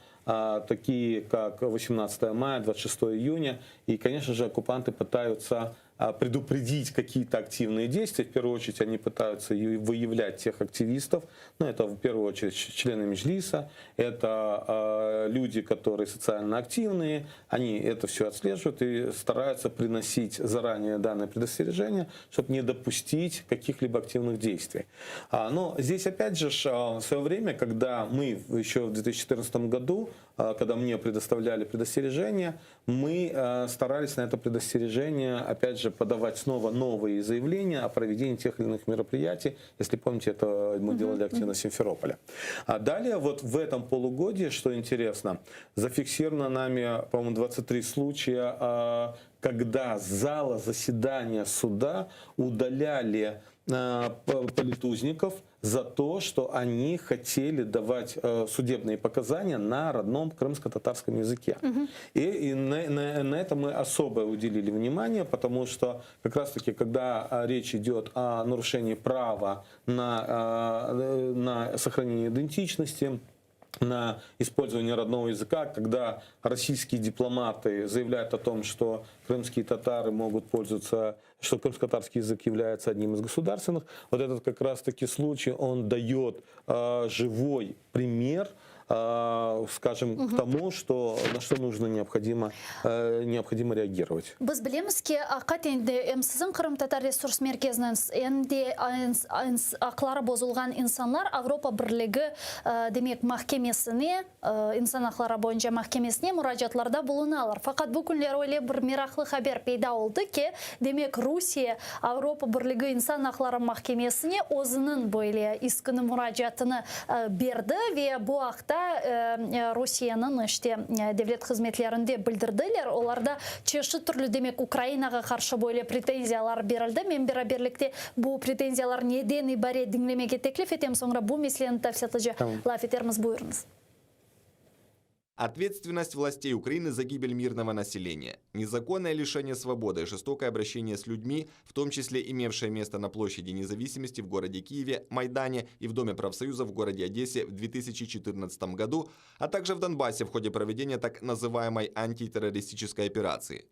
такие как 18 мая, 26 июня. И, конечно же, оккупанты пытаются предупредить какие-то активные действия. В первую очередь они пытаются выявлять тех активистов. Это в первую очередь члены Меджлиса, это люди, которые социально активные. Они это все отслеживают и стараются приносить заранее данное предостережение, чтобы не допустить каких-либо активных действий. Но здесь опять же в свое время, когда мы еще в 2014 году, когда мне предоставляли предостережение, мы старались на это предостережение опять же подавать снова новые заявления о проведении тех или иных мероприятий. Если помните, это мы делали активно в Симферополе. А далее вот в этом полугодии, что интересно, зафиксировано нами, по-моему, 23 случая, когда с зала заседания суда удаляли политузников за то, что они хотели давать судебные показания на родном крымско-татарском языке. И на это мы особо уделили внимание, потому что как раз-таки, когда речь идет о нарушении права на сохранение идентичности, на использование родного языка, когда российские дипломаты заявляют о том, что крымские татары могут пользоваться, что крымско-татарский язык является одним из государственных, вот этот как раз-таки случай, он дает живой пример, скажем, к тому, что, на что нужно необходимо реагировать. Біз білеміз ке, ақат енді сіздің Қырым Татар ресурс меркезінің енді ақлары бозылған инсанлар Авропа бірлігі демек махкемесіне, инсан ақлары бойынша махкемесіне мұражатларда болуналар. Фақат бұл күнлер ойле бір мерақлы хабар пейда oldu ке, демек Русия Авропа бірлігі инсан ақлары махкемесіне өзінің бойле искіні мұражатыны берді ве бұл ақта Россияның devlet қызметлерінде білдірділер. Оларда чеші түрлі демек Украинаға қаршы бойлы претензиялар берілді. Мен берлікте бұл претензиялар неден ибарет діңлемеге теклиф етем. Соңра бұл меселені тәфсиятлыжы лаф етерміз, бұйырыңыз. Ответственность властей Украины за гибель мирного населения, незаконное лишение свободы, жестокое обращение с людьми, в том числе имевшее место на площади Независимости в городе Киеве, Майдане и в Доме профсоюза в городе Одессе в 2014 году, а также в Донбассе в ходе проведения так называемой антитеррористической операции.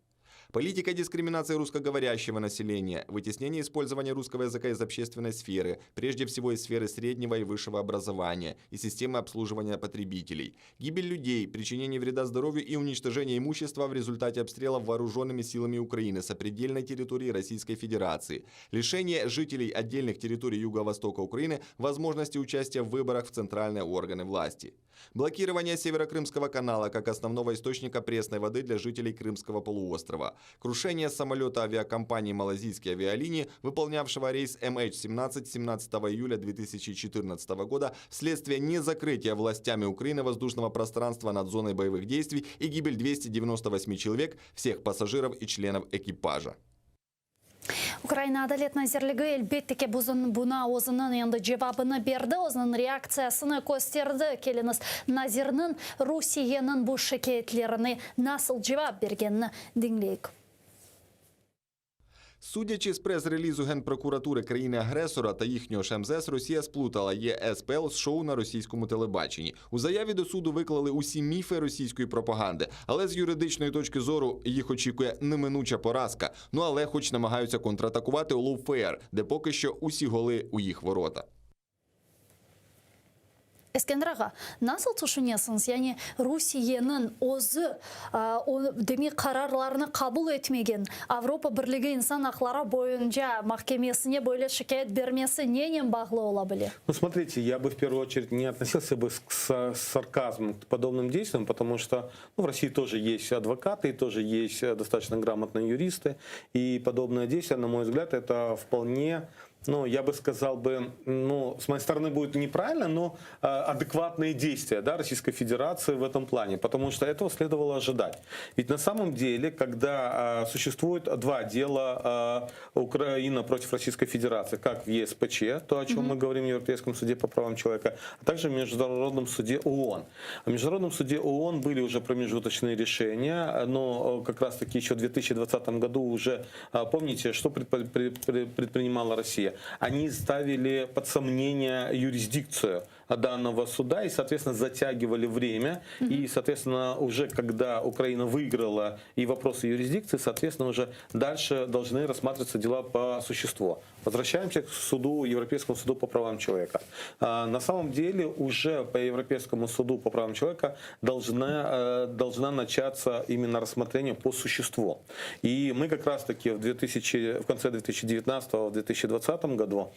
Политика дискриминации русскоговорящего населения, вытеснение использования русского языка из общественной сферы, прежде всего из сферы среднего и высшего образования и системы обслуживания потребителей, гибель людей, причинение вреда здоровью и уничтожение имущества в результате обстрелов вооруженными силами Украины сопредельной территории Российской Федерации, лишение жителей отдельных территорий Юго-Востока Украины возможности участия в выборах в центральные органы власти, блокирование Северокрымского канала как основного источника пресной воды для жителей Крымского полуострова, крушение самолета авиакомпании «Малайзийские авиалинии», выполнявшего рейс MH17 17 июля 2014 года вследствие незакрытия властями Украины воздушного пространства над зоной боевых действий и гибель 298 человек, всех пассажиров и членов экипажа. Украина Адалет Назирлігі әлбеттеке бұна өзінің енді жевабыны берді, өзінің реакциясыны көстерді. Келіңіз Назирның Русияның бұл шекетлеріне насыл жевап бергенні діңлейік. Судячи з прес-релізу Генпрокуратури країни-агресора та їхнього ж МЗС, Росія сплутала ЄСПЛ з шоу на російському телебаченні. У заяві до суду виклали усі міфи російської пропаганди, але з юридичної точки зору їх очікує неминуча поразка. Але хоч намагаються контратакувати у лоуфеєр, де поки що усі голи у їх ворота. Ескендір аға, насыл түшінесіңіз? Яғни Русияның өзі демек қарарларını қабыл етмеген Авропа Бірлігі инсан ақлары бойынша махкемесіне бойлы шикает бермесі ненен бағлы ола біле? Ну, смотрите, я бы в первую очередь не относился бы с сарказмом к подобным действиям, потому что в России тоже есть адвокаты, тоже есть достаточно грамотные юристы, и подобное действие, на мой взгляд, это вполне... Ну, я бы сказал бы, ну, с моей стороны будет неправильно, но адекватные действия, да, Российской Федерации в этом плане, потому что этого следовало ожидать. Ведь на самом деле, когда существует два дела Украина против Российской Федерации, как в ЕСПЧ, то, о чем мы говорим в Европейском суде по правам человека, а также в Международном суде ООН. В Международном суде ООН были уже промежуточные решения, но как раз-таки еще в 2020 году уже, помните, что предпринимала Россия? Они ставили под сомнение юрисдикцию данного суда и, соответственно, затягивали время. И, соответственно, уже когда Украина выиграла и вопросы юрисдикции, соответственно, уже дальше должны рассматриваться дела по существу. Возвращаемся к суду, Европейскому суду по правам человека. На самом деле уже по Европейскому суду по правам человека должна начаться именно рассмотрение по существу. И мы как раз-таки в конце 2019-2020 году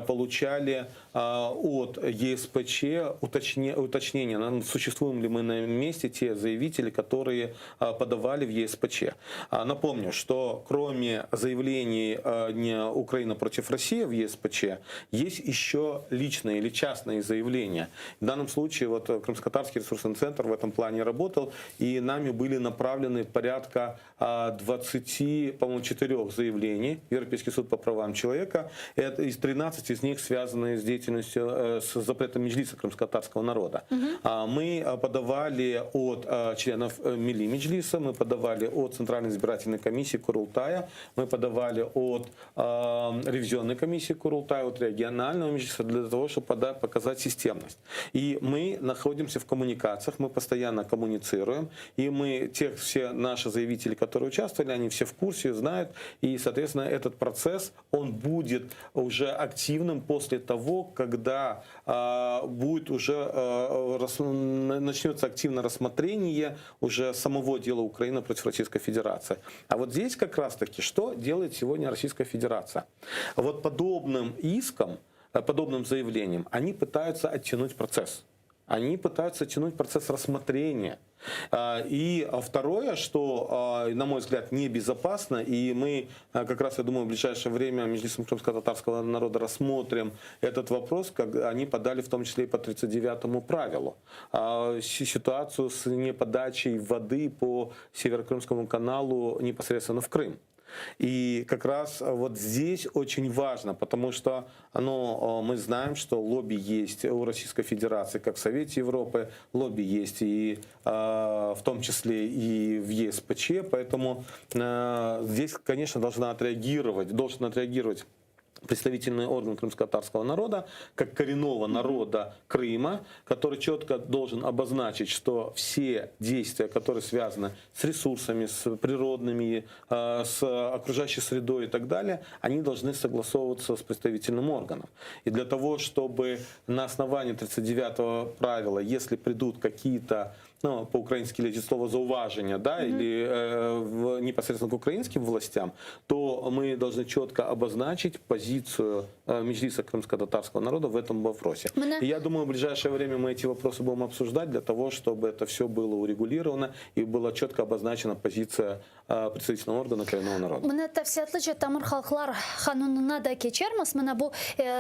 получали от ЕСПЧ уточнение, существуем ли мы на месте, те заявители, которые подавали в ЕСПЧ. Напомню, что кроме заявлений Украины против России в ЕСПЧ, есть еще личные или частные заявления. В данном случае вот Крымско-Татарский ресурсный центр в этом плане работал, и нами были направлены порядка 20, по-моему, 4 заявлений в Европейский суд по правам человека. Это из 13 из них связаны с деятельностью, с запретом Меджлиса крымско-татарского народа. Мы подавали от членов Милли Меджлиса, мы подавали от Центральной избирательной комиссии Курултая, мы подавали от ревизионной комиссии Курултая, от регионального Меджлиса, для того, чтобы показать системность. И мы находимся в коммуникациях, мы постоянно коммуницируем, и мы, все наши заявители, которые участвовали, они все в курсе, знают, и, соответственно, этот процесс, он будет уже активным после того, когда будет уже начнется активное рассмотрение уже самого дела Украины против Российской Федерации. А вот здесь как раз-таки, что делает сегодня Российская Федерация? Вот подобным иском, подобным заявлением, они пытаются оттянуть процесс. Они пытаются оттянуть процесс рассмотрения. И второе, что, на мой взгляд, небезопасно, и мы как раз, я думаю, в ближайшее время Меджлисом крымско-татарского народа рассмотрим этот вопрос, как они подали в том числе и по 39-му правилу. Ситуацию с неподачей воды по Северокрымскому каналу непосредственно в Крым. И как раз вот здесь очень важно, потому что мы знаем, что лобби есть у Российской Федерации, как в Совете Европы, лобби есть и в том числе и в ЕСПЧ, поэтому здесь, конечно, должен отреагировать представительный орган крымско-татарского народа, как коренного народа Крыма, который четко должен обозначить, что все действия, которые связаны с ресурсами, с природными, с окружающей средой и так далее, они должны согласовываться с представительным органом. И для того, чтобы на основании 39-го правила, если придут какие-то, по-украински лежит слово зауважения, да, или непосредственно к украинским властям, то мы должны четко обозначить позицию Меджлиса крымско-татарского народа в этом вопросе. И я думаю, в ближайшее время мы эти вопросы будем обсуждать для того, чтобы это все было урегулировано и была четко обозначена позиция представительного органа коренного народа. Мына тәфсиятлы Тамыр халықлар қанунына да кечерміз. Мына бұл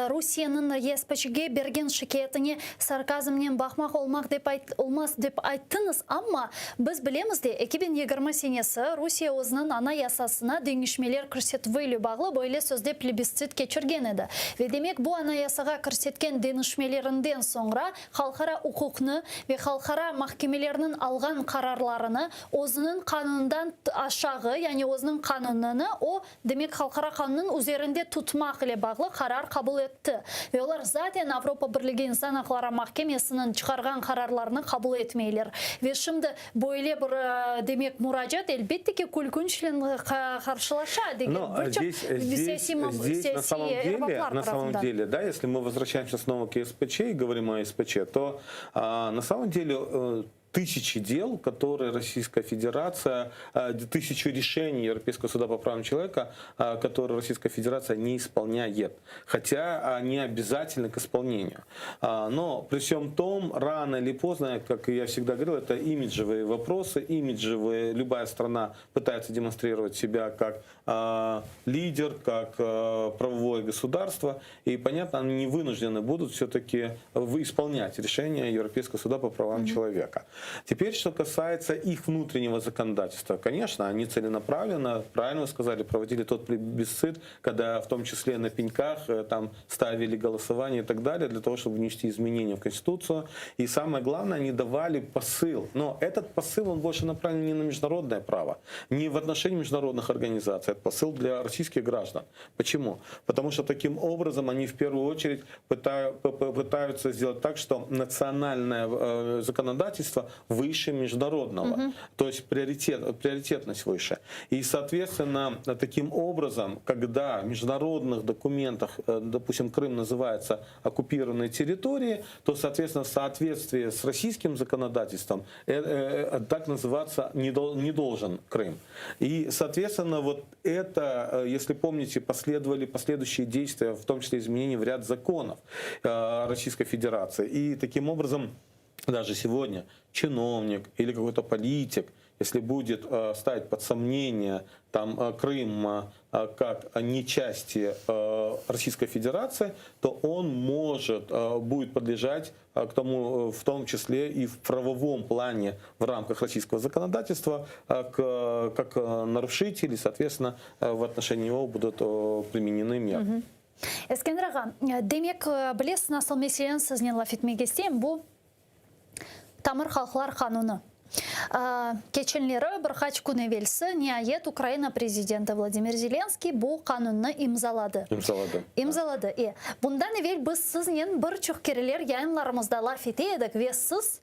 Русияның ЕСПЧ-ге берген шикаятыне сарказмнен бақмақ олмас деп айттыңыз, амма біз білеміз де 2020 сенесі Русия өзінің анаясасына деңішмелер көрсетвейлі бағлы бойлы сөзде плебисцит кечірген еді. Ve demek bu anayasаға көрсеткен денішмелерінден соңра халқара құқықны ve халқара mahkemelerinin алған қарарларыны өзінің қанундан aşağı, yani өзінің kanununu o demek halkara kanunun üzerinde tutmak ile bağlı karar kabul etti. Ve onlar zaten Avrupa Birliği İnsan Hakları Mahkemesi'nin çıkargan kararlarını kabul etmeyler. Вешімді бойле бір демек мұражат, әлбетте ке күлкіншілін қаршылаша деген. Здесь на самом деле, да, если мы возвращаемся снова к СПЧ и говорим о СПЧ, то на самом деле тысячи дел, которые Российская Федерация, тысячу решений Европейского суда по правам человека, которые Российская Федерация не исполняет, хотя они обязательны к исполнению. Но при всем том, рано или поздно, как я всегда говорил, это имиджевые вопросы, имиджевые. Любая страна пытается демонстрировать себя как лидер, как правовое государство, и, понятно, они не вынуждены будут все-таки исполнять решения Европейского суда по правам человека. Теперь, что касается их внутреннего законодательства, конечно, они целенаправленно, правильно вы сказали, проводили тот плебисцит, когда в том числе на пеньках там ставили голосование и так далее, для того, чтобы внести изменения в Конституцию. И самое главное, они давали посыл. Но этот посыл, он больше направлен не на международное право, не в отношении международных организаций, это посыл для российских граждан. Почему? Потому что таким образом они в первую очередь пытаются сделать так, что национальное законодательство выше международного, то есть приоритетность выше. И, соответственно, таким образом, когда в международных документах, допустим, Крым называется оккупированной территорией, то, соответственно, в соответствии с российским законодательством так называться не должен Крым. И, соответственно, вот это, если помните, последовали последующие действия, в том числе изменения в ряд законов Российской Федерации. И таким образом даже сегодня чиновник или какой-то политик, если будет ставить под сомнение там, Крым как не части Российской Федерации, то он будет подлежать к тому, в том числе и в правовом плане в рамках российского законодательства, как нарушители, соответственно, в отношении него будут применены меры. Ескендір аға, демек білесіз, насыл меселен сізнен лафетмегестен бұл Тамыр халқылар қануны. Кеченлері бірқач күн евелсі ниет Украина президенті Владимир Зеленский бұл қанунны имзалады. Имзалады. Бұндан евел біз сізнен бір чүккерелер яйынларымызда лаф етедік. Вессіз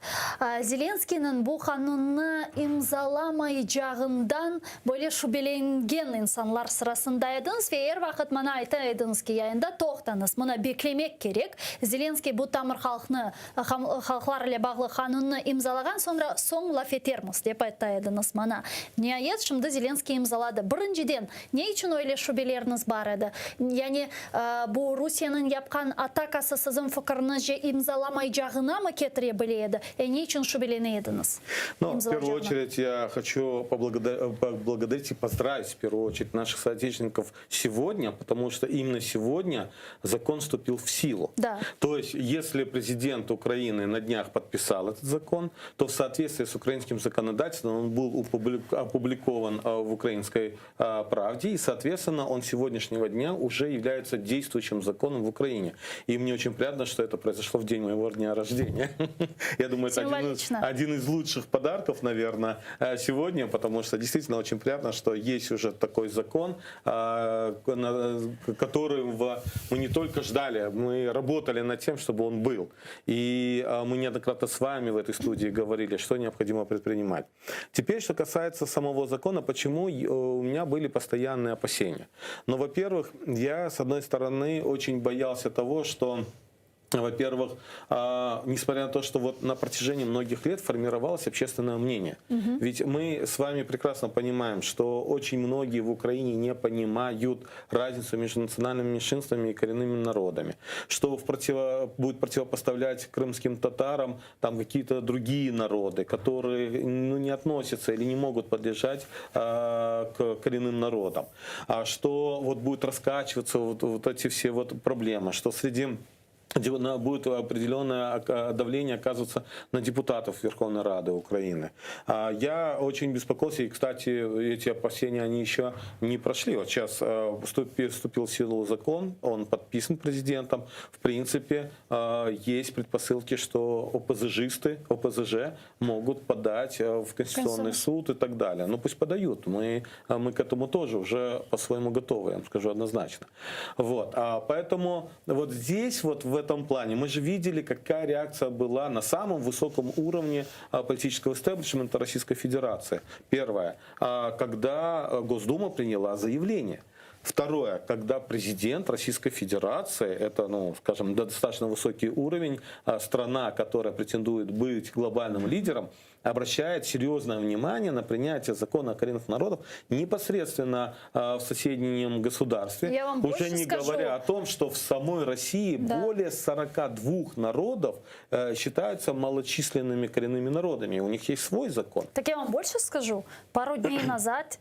Зеленскийнің бұл қанунны имзаламай жағындан бөле шубеленген инсанлар сырасында едіңіз. Вейер вақыт мана айта едіңіз ке яйында тоқтаныз. Мұна беклемек керек. Зеленский бұл тамыр халқылар ле бағлы қанунны имзалаған, соң лафетерміз деп айтайдыңыз мана. Ниет шымды Зеленский имзалады. Біріншіден, не үшін ойле шубелеріңіз бар еді? Яғни, бұл Русияның япқан атакасы сіздің фікіріңіз же имзаламай жағына ма кетіре біледі? Не үшін шубелене едіңіз? В первую очередь я хочу поблагодарить и поздравить в первую очередь наших соотечественников сегодня, потому что именно сегодня закон вступил в силу. Да. То есть, если президент Украины на днях подписал этот закон, то в соответствии с украинским законодательством он был опубликован в «Украинской правде», и, соответственно, он с сегодняшнего дня уже является действующим законом в Украине. И мне очень приятно, что это произошло в день моего дня рождения. Я думаю, это один из лучших подарков, наверное, сегодня, потому что действительно очень приятно, что есть уже такой закон, который мы не только ждали, мы работали над тем, чтобы он был. И мы неоднократно с вами в этой студии говорили, что необходимо предпринимать. Теперь, что касается самого закона, почему у меня были постоянные опасения. Но, во-первых, я, с одной стороны, очень боялся того, что, во-первых, несмотря на то, что вот на протяжении многих лет формировалось общественное мнение. Ведь мы с вами прекрасно понимаем, что очень многие в Украине не понимают разницу между национальными меньшинствами и коренными народами. Что будет противопоставлять крымским татарам там какие-то другие народы, которые не относятся или не могут подлежать к коренным народам. А что вот будет раскачиваться вот эти все вот проблемы, что среди будет определенное давление оказываться на депутатов Верховной Рады Украины. Я очень беспокоился, и, кстати, эти опасения, они еще не прошли. Вот сейчас вступил в силу закон, он подписан президентом. В принципе, есть предпосылки, что ОПЗЖ могут подать в Конституционный суд и так далее. Ну, пусть подают. Мы к этому тоже уже по-своему готовы, я вам скажу однозначно. Вот. Поэтому вот здесь, вот в этом плане. Мы же видели, какая реакция была на самом высоком уровне политического истеблишмента Российской Федерации. Первое, когда Госдума приняла заявление. Второе, когда президент Российской Федерации, это, ну, скажем, достаточно высокий уровень, страна, которая претендует быть глобальным лидером, обращает серьезное внимание на принятие закона о коренных народах непосредственно в соседнем государстве. Я вам уже не скажу. говоря о том, что в самой России более 42 народов считаются малочисленными коренными народами. У них есть свой закон. Так я вам больше скажу. Пару дней назад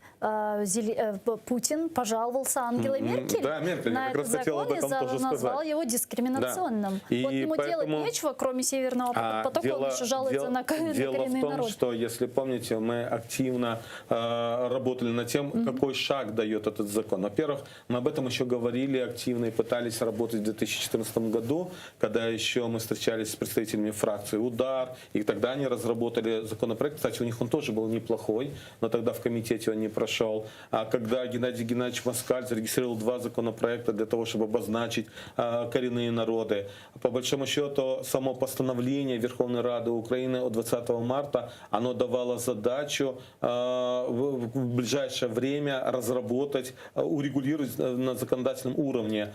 Путин пожаловался Ангеле Меркель Да, Меркель, на я как этот раз хотел об закон и этом тоже назвал сказать. его дискриминационным. Да. Вот И ему делать поэтому- нечего, кроме Северного потока, он еще жалуется на коренные Дело в том, народы. что, если помните, мы активно работали над тем, какой шаг дает этот закон. Во-первых, мы об этом еще говорили активно и пытались работать в 2014 году, когда еще мы встречались с представителями фракции «Удар», и тогда они разработали законопроект. Кстати, у них он тоже был неплохой, но тогда в комитете он не прошел. А когда Геннадий Геннадьевич Москаль зарегистрировал 2 законопроекта для того, чтобы обозначить коренные народы. По большому счету, само постановление Верховной Рады Украины от 20 марта, оно давало задачу в ближайшее время разработать, урегулировать на законодательном уровне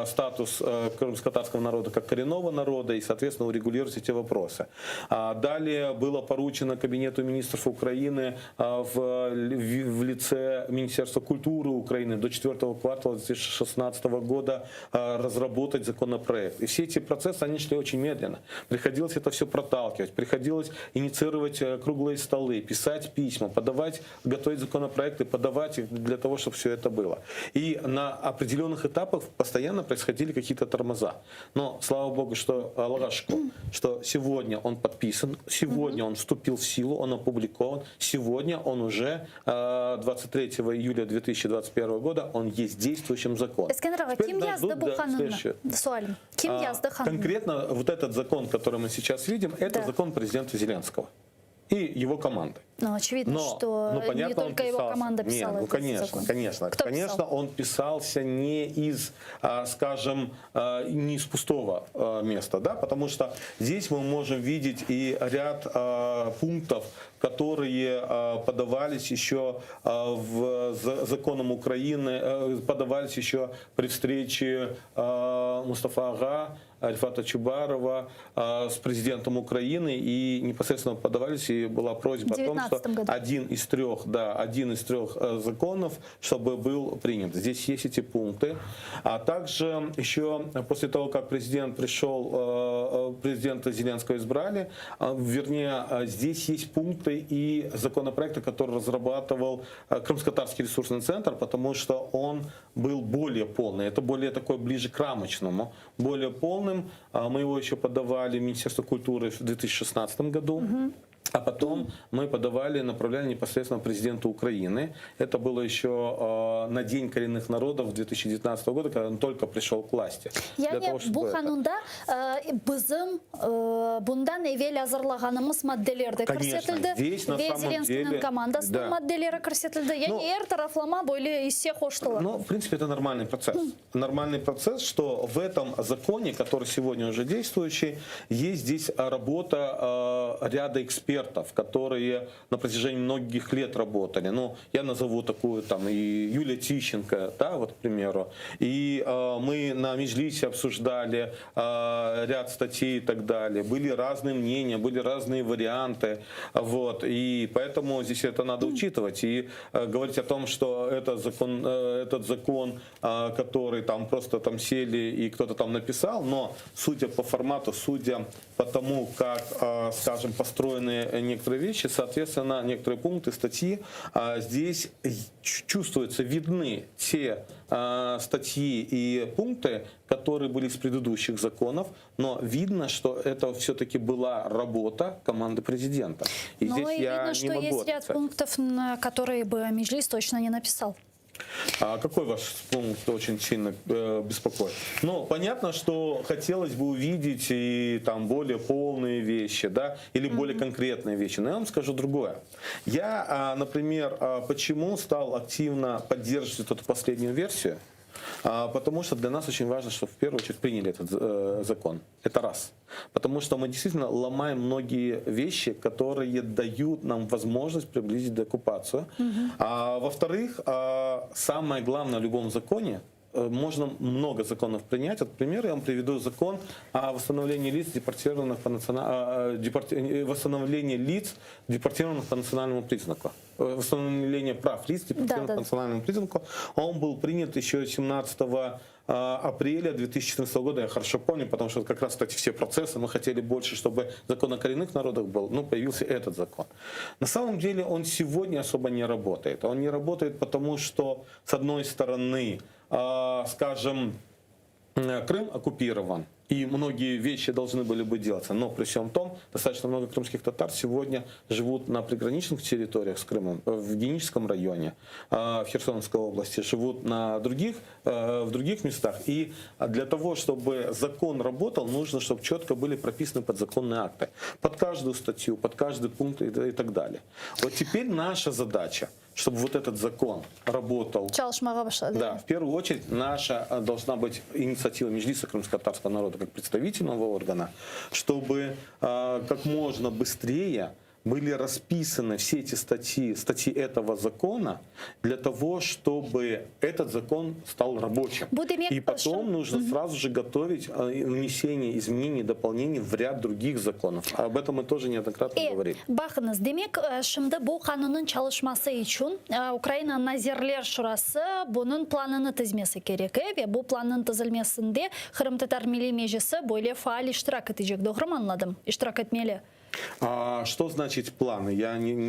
статус крымско-татарского народа как коренного народа и, соответственно, урегулировать эти вопросы. Далее было поручено Кабинету министров Украины в лице Министерства культуры Украины до 4 квартала 2016 года разработать законопроект. И все эти процессы, они шли очень медленно. Приходилось это все проталкивать, приходилось инициировать круглые столы, писать письма, подавать, готовить законопроекты, подавать их для того, чтобы все это было. И на определенных этапах постоянно происходили какие-то тормоза. Но, слава богу, что Аллашко, что сегодня он подписан, сегодня он вступил в силу, он опубликован, сегодня он уже 23 июля 2021 года, он есть действующим законом. Ескендерова, Теперь ким нас язды ждут, бұл қанунны? следующее. Суалим. Ким язды қанунны? Конкретно вот этот закон, который мы сейчас видим, это закон президента Зеленского и его команды. Ну, очевидно, что не понятно, он только его писался. команда Нет, писала этот конечно, закон. конечно. Кто Конечно, писал? он писался не из, скажем, не из пустого места, да, потому что здесь мы можем видеть и ряд пунктов, которые подавались еще законом Украины, подавались еще при встрече Мустафа Ага, Рифата Чубарова с президентом Украины, и непосредственно подавались, и была просьба о том, что один из трех законов, чтобы был принят. Здесь есть эти пункты. А также еще после того, как президент пришел, президента Зеленского избрали, вернее, здесь есть пункты и законопроекты, которые разрабатывал Крымско-Татарский ресурсный центр, потому что он был более полный. Это более такой ближе к рамочному, более полным. Мы его еще подавали в Министерство культуры в 2016 году. А потом мы подавали, направляли непосредственно президенту Украины. Это было еще на День коренных народов 2019 года, когда он только пришел к власти. Яғни бұл қанунда біздің бұндан евел азырлағанымыз мадделерді көрсетілді. Зеленскийдің командасының мадделері көрсетілді. Яғни әр тарафлама бойлы есе қоштылы. Ну, в принципе, это нормальный процесс. Нормальный процесс, что в этом законе, который сегодня уже действующий, есть здесь работа ряда экспертов, которые на протяжении многих лет работали. Ну, я назову такую там и Юлия Тищенко, да, вот, к примеру. И мы на Меджлисе обсуждали ряд статей и так далее. Были разные мнения, были разные варианты. Вот. И поэтому здесь это надо учитывать. И говорить о том, что этот закон, который там просто там сели и кто-то там написал, но судя по формату, судя по тому, как, скажем, построены некоторые вещи, соответственно, некоторые пункты, статьи, здесь чувствуются, видны те статьи и пункты, которые были из предыдущих законов, но видно, что это все-таки была работа команды президента. И Но здесь и я видно, не что могу есть ряд отрицать. пунктов, на которые бы Меджлис точно не написал. А какой ваш пункт очень сильно беспокоит? Ну, понятно, что хотелось бы увидеть и там более полные вещи, да, или более конкретные вещи. Но я вам скажу другое. Я, например, почему стал активно поддерживать эту последнюю версию? Потому что для нас очень важно, чтобы в первую очередь приняли этот закон. Это раз. Потому что мы действительно ломаем многие вещи, которые дают нам возможность приблизить деоккупацию. А во-вторых, самое главное в любом законе, можно много законов принять. Вот, например, я вам приведу закон о восстановлении лиц, депортированных по национальному признаку. Восстановление прав лиц, депортированных по национальному признаку. Он был принят еще 17 апреля 2014 года, я хорошо помню, потому что как раз, кстати, все процессы, мы хотели больше, чтобы закон о коренных народах был, но появился этот закон. На самом деле он сегодня особо не работает. Он не работает потому, что, с одной стороны, скажем, Крым оккупирован, и многие вещи должны были бы делаться. Но при всем том, достаточно много крымских татар сегодня живут на приграничных территориях с Крымом, в Геническом районе, в Херсонской области, живут в других местах. И для того, чтобы закон работал, нужно, чтобы четко были прописаны подзаконные акты. Под каждую статью, под каждый пункт и так далее. Вот теперь наша задача, чтобы вот этот закон работал. Да, в первую очередь наша должна быть инициатива Меджлиса крымско-татарского народа как представительного органа, чтобы как можно быстрее были расписаны все эти статьи этого закона для того, чтобы этот закон стал рабочим. И потом нужно сразу же готовить внесение изменений, дополнений в ряд других законов. Об этом мы тоже неоднократно говорили. Бақыңыз, демек, шымды бұл қанунның çalışması үшін Украина Назирлер Шурасы бұның планını тізмесі керек. Бұл планның тізілмесінде Қырым татар милли межесі бойле фаал иштирак етecek. Doğru mu anladım? İştirak etmeli. Что значит планы?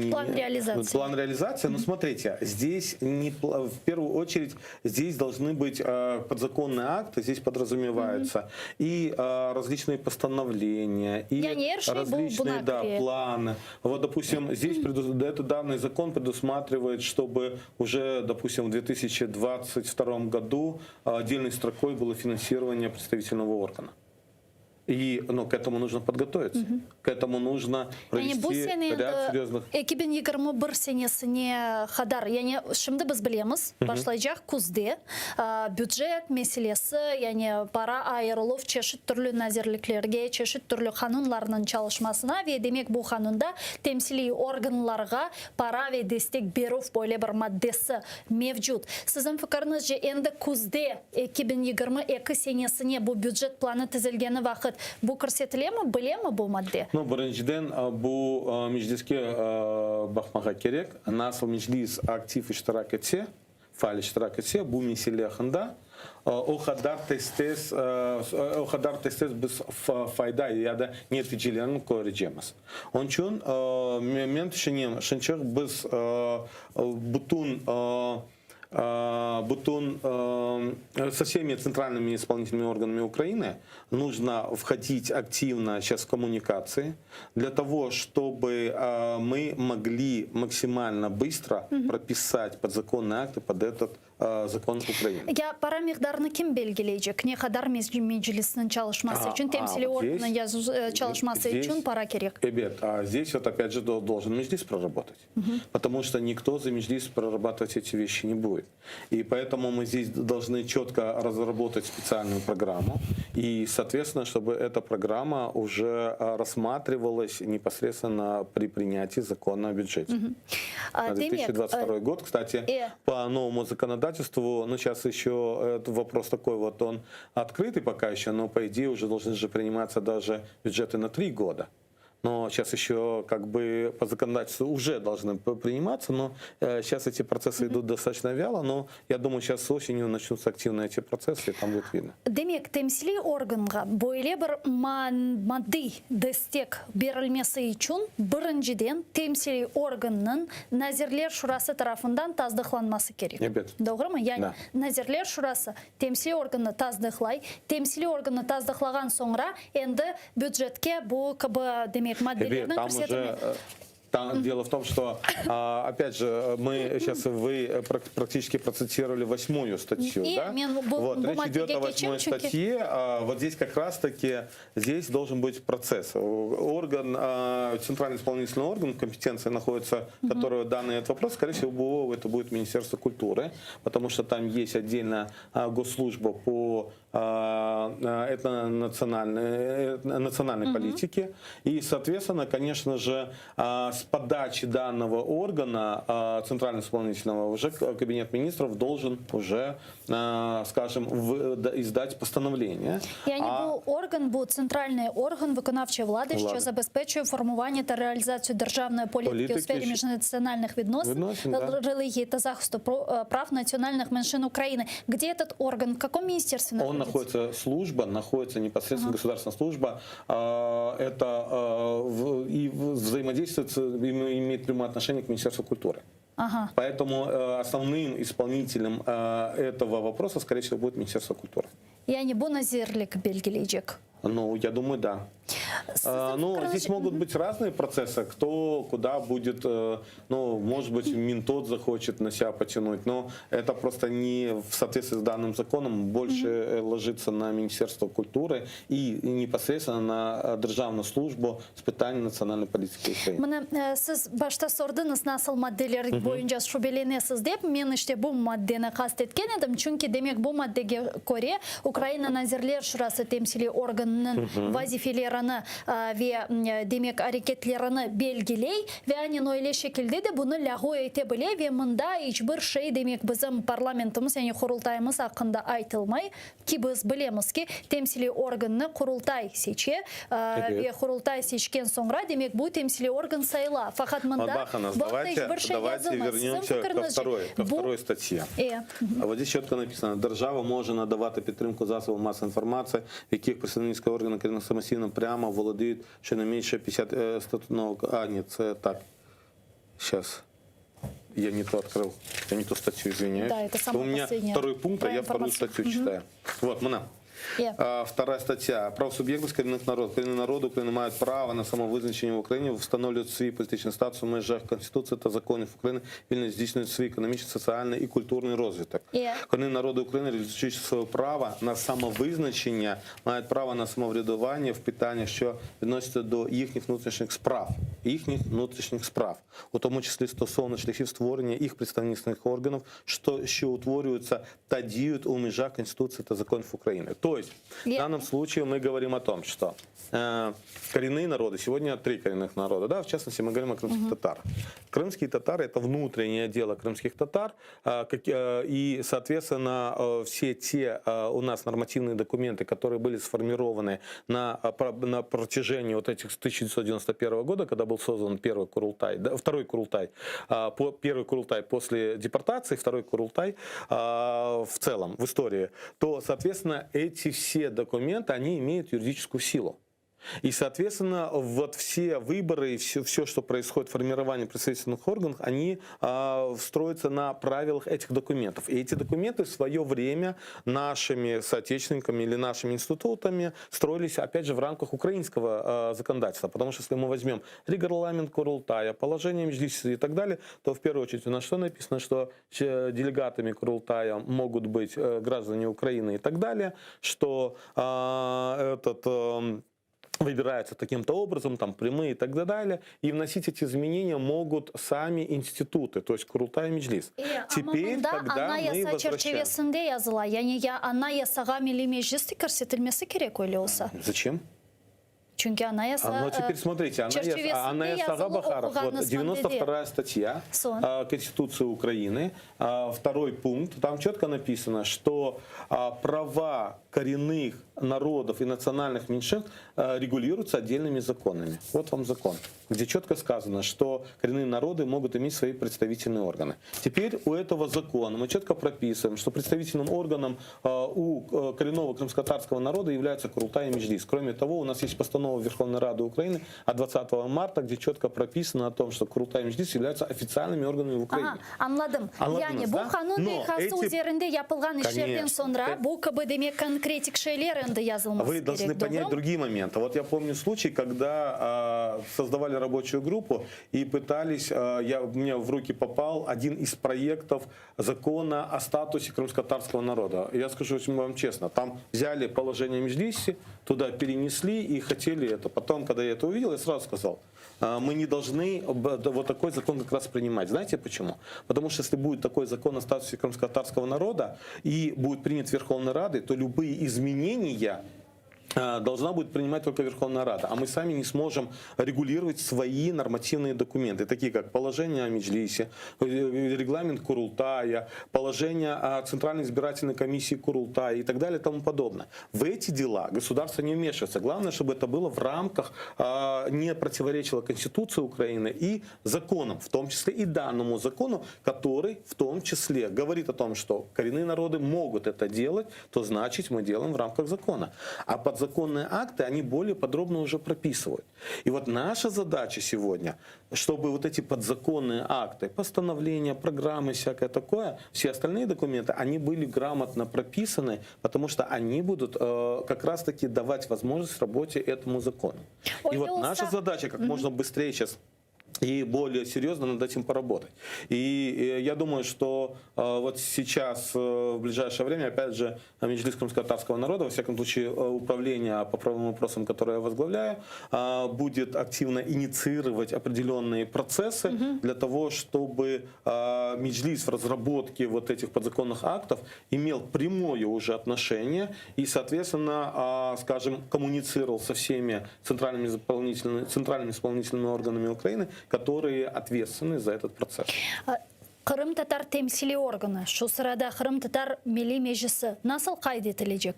План реализации. План реализации. Ну, смотрите, здесь в первую очередь здесь должны быть подзаконные акты, здесь подразумеваются и различные постановления, и различные планы. Вот, допустим, здесь данный закон предусматривает, чтобы уже, допустим, в 2022 году отдельной строкой было финансирование представительного органа. И к этому нужно подготовиться. К этому нужно провести ряд серьезных... 2021 сенесіне қадар, яғни шымды біз білеміз, башлайжақ күзде бюджет мәселесі, яғни пара айырылып чешет түрлі назерліклерге, чешет түрлі қанунларының çalışmasына, ве демек бұл қанунда темсили органларға пара ве дестек беру бойле бір маддесі мевжуд. Сіздің фікіріңізше, енді күзде 2022 сенесіне бұл бюджет планы тізілгені вақыт bu көрсетілемі, білемі бұл мадде? Біріншіден, бұл межлиске бақмаға керек. Насыл межлис актив иштирак етсе, фаал иштирак етсе, бұл меселехында Охадар тестес біз файда яда нетижелерін көрежеміз. Он үшін мен түшінем, шыншық біз со всеми центральными исполнительными органами Украины нужно входить активно сейчас в коммуникации для того, чтобы мы могли максимально быстро прописать подзаконные акты под этот закон Украины. Я пара миқдарны кім белгілейчек? Не қадар межлисінің çalışması için, темсили органның çalışması için пара керек? Ребят, здесь вот опять же должен Меджлис проработать. Потому что никто за Меджлис прорабатывать эти вещи не будет. И поэтому мы здесь должны четко разработать специальную программу. И, соответственно, чтобы эта программа уже рассматривалась непосредственно при принятии закона о бюджете. На 2022 год, кстати, по новому законодательству, сейчас еще вопрос такой вот, он открытый пока еще, но по идее уже должны же приниматься даже бюджеты на 3 года. Но сейчас еще как бы по законодательству уже должны приниматься, но сейчас эти процессы идут достаточно вяло, но я думаю, сейчас осенью начнутся активно эти процессы, и там будет видно. Демек, темсили органға бойле бір мадди дестек берілмесі үшін біріншіден темсили органның Назирлер Шурасы тарафындан таздықланмасы керек. Doğru mu? Yani Nazirler Şurası temsili organı tazdықлай, темсили органы таздықлаған соңра, енді бюджетке bu demek maddelerini көрсетілмек. Там дело в том, что, опять же, вы практически процитировали 8-ю статью, И да? Вот, речь идет о 8-й статье. Вот здесь как раз-таки здесь должен быть процесс. Орган, центральный исполнительный орган, в компетенции находится, которого данный этот вопрос, скорее всего, это будет Министерство культуры, потому что там есть отдельно госслужба по национальной политике. И, соответственно, конечно же, с подачи данного органа, центрального исполнительного, уже Кабинет министров должен уже, скажем, издать постановление. Я не був орган, був центральний орган виконавчої влади, що забезпечує формування та реалізацію державної політики у сфері міжнаціональних відносин, релігії та захисту прав національних меншин України. Где этот орган? В каком министерстве находится? Находится непосредственно государственная служба. Это и взаимодействует, имеет прямое отношение к Министерству культуры. Ага. Поэтому основным исполнителем этого вопроса, скорее всего, будет Министерство культуры. Yani bu nazirlik belgeleyecek. Ну, я думаю, да. Ну, здесь могут быть разные процессы, кто куда будет, ну, может быть, Минтот захочет на себя потянуть, но это просто не в соответствии с данным законом, больше ложится на Министерство культуры и непосредственно на Державную службу с питанием национальной политики Украины. Мене siz başta sordunuz nasıl maddeler boyunca şüphelenesiz deyip, men işte bu maddeni kastetken edim. Çünkü demek bu maddege göre Ukrayna Nazirler Şurası temsili organının vazifelerini ve demek hareketlerini belgiley ve aynen öyle şekilde de bunu lahu etebilir ve mında hiçbir şey demek bizim parlamentimiz yani kurultayımız hakkında aytılmay ki biz bilemiz ki temsili organını kurultay seçe ve kurultay seçken sonra demek bu temsili organ sayıla. Fakat mında давайте вернемся ко второй статье. Вот здесь четко написано: держава може надавати підтримку засобам масової інформації, в яких представницькі органи керівних самостійно прямо володіють щонайменше 50 статутного... нет, це так. Сейчас. Я не то открыл, я не ту статью, извиняюсь. Да, это самое у меня последнее. второй пункт, а я вторую статью читаю. Вот, мона. Вторая стаття. Правосуб'єктність корінних народів. Корінні народи України мають право на самовизначення в Україні, встановлюють свій політичний статус у межах Конституції та законів України, вільно здійснюють свій економічний, соціальний і культурний розвиток. Корінні народи України, реалізуючи своє право на самовизначення, мають право на самоврядування в питаннях, що відносяться до їхніх внутрішніх справ. У тому числі стосовно шляхів створення їх представницьких органів, що утворюються та діють у межах Конституції та законів України. То есть, в данном случае мы говорим о том, что коренные народы, сегодня 3 коренных народа, да, в частности, мы говорим о крымских татарах. Крымские татары – это внутреннее дело крымских татар, и, соответственно, все те у нас нормативные документы, которые были сформированы на протяжении вот этих 1991 года, когда был создан второй Курултай, первый Курултай после депортации, второй Курултай в целом, в истории, то, соответственно, эти все документы, они имеют юридическую силу. И, соответственно, вот все выборы и все, что происходит, формирование представительных органов, они строятся на правилах этих документов. И эти документы в свое время нашими соотечественниками или нашими институтами строились, опять же, в рамках украинского законодательства. Потому что если мы возьмем регламент Курултая, положение Меджлиса и так далее, то в первую очередь у нас что написано, что делегатами Курултая могут быть граждане Украины и так далее, что выбираются таким-то образом, там прямые и так далее, и вносить эти изменения могут сами институты, то есть Курултай и Меджлис. Теперь, когда мы возвращаемся... yazıla. Yani ya anayasaga Milli Meclis'te körsetilmesi gerek öyle olsa. Зачем? Çünkü anayasa... Но теперь смотрите, анаяса Бахаров, вот 92-я статья Конституции Украины, второй пункт, там четко написано, что права коренных народов и национальных меньшин регулируются отдельными законами. Вот вам закон, где четко сказано, что коренные народы могут иметь свои представительные органы. Теперь у этого закона мы четко прописываем, что представительным органом у коренного крымско-татарского народа являются Курултай и Меджлис. Кроме того, у нас есть постановление постанову Верховной Рады Украины от 20 марта, где четко прописано о том, что Курултай и Меджлис являются официальными органами в Украине. Anladım. Yani bu kanun tekası üzerinde yapılgan işlerden sonra bu gibi demek konkretik şeyler önde yazılması Вы должны gerek. понять Doğru mu? другие моменты. Вот я помню случай, когда создавали рабочую группу и пытались, у меня в руки попал один из проектов закона о статусе крымско-татарского народа. Я скажу вам честно, там взяли положение Меджлиси, туда перенесли и хотели это. Потом, когда я это увидел, я сразу сказал, мы не должны вот такой закон как раз принимать. Знаете почему? Потому что если будет такой закон о статусе крымско-татарского народа и будет принят Верховной Радой, то любые изменения должна будет принимать только Верховная Рада, а мы сами не сможем регулировать свои нормативные документы, такие как положение о Меджлисе, регламент Курултая, положение о Центральной избирательной комиссии Курултая и так далее и тому подобное. В эти дела государство не вмешивается. Главное, чтобы это было в рамках, не противоречило Конституции Украины и законам, в том числе и данному закону, который в том числе говорит о том, что коренные народы могут это делать, то значит мы делаем в рамках закона. А подзаконные акты, они более подробно уже прописывают. И вот наша задача сегодня, чтобы вот эти подзаконные акты, постановления, программы, всякое такое, все остальные документы, они были грамотно прописаны, потому что они будут как раз-таки давать возможность работе этому закону. И вот наша задача как можно быстрее сейчас и более серьезно над этим поработать. И я думаю, что вот сейчас, в ближайшее время, опять же, Меджлис крымско-татарского народа, во всяком случае, управление по правовым вопросам, которое я возглавляю, будет активно инициировать определенные процессы для того, чтобы Меджлис в разработке вот этих подзаконных актов имел прямое уже отношение и, соответственно, скажем, коммуницировал со всеми центральными исполнительными органами Украины, которые ответственны за этот процесс. Kırım-Tatar temsili organı, şu sırada Kırım-Tatar Milli Meclisi nasıl kaydedilecek?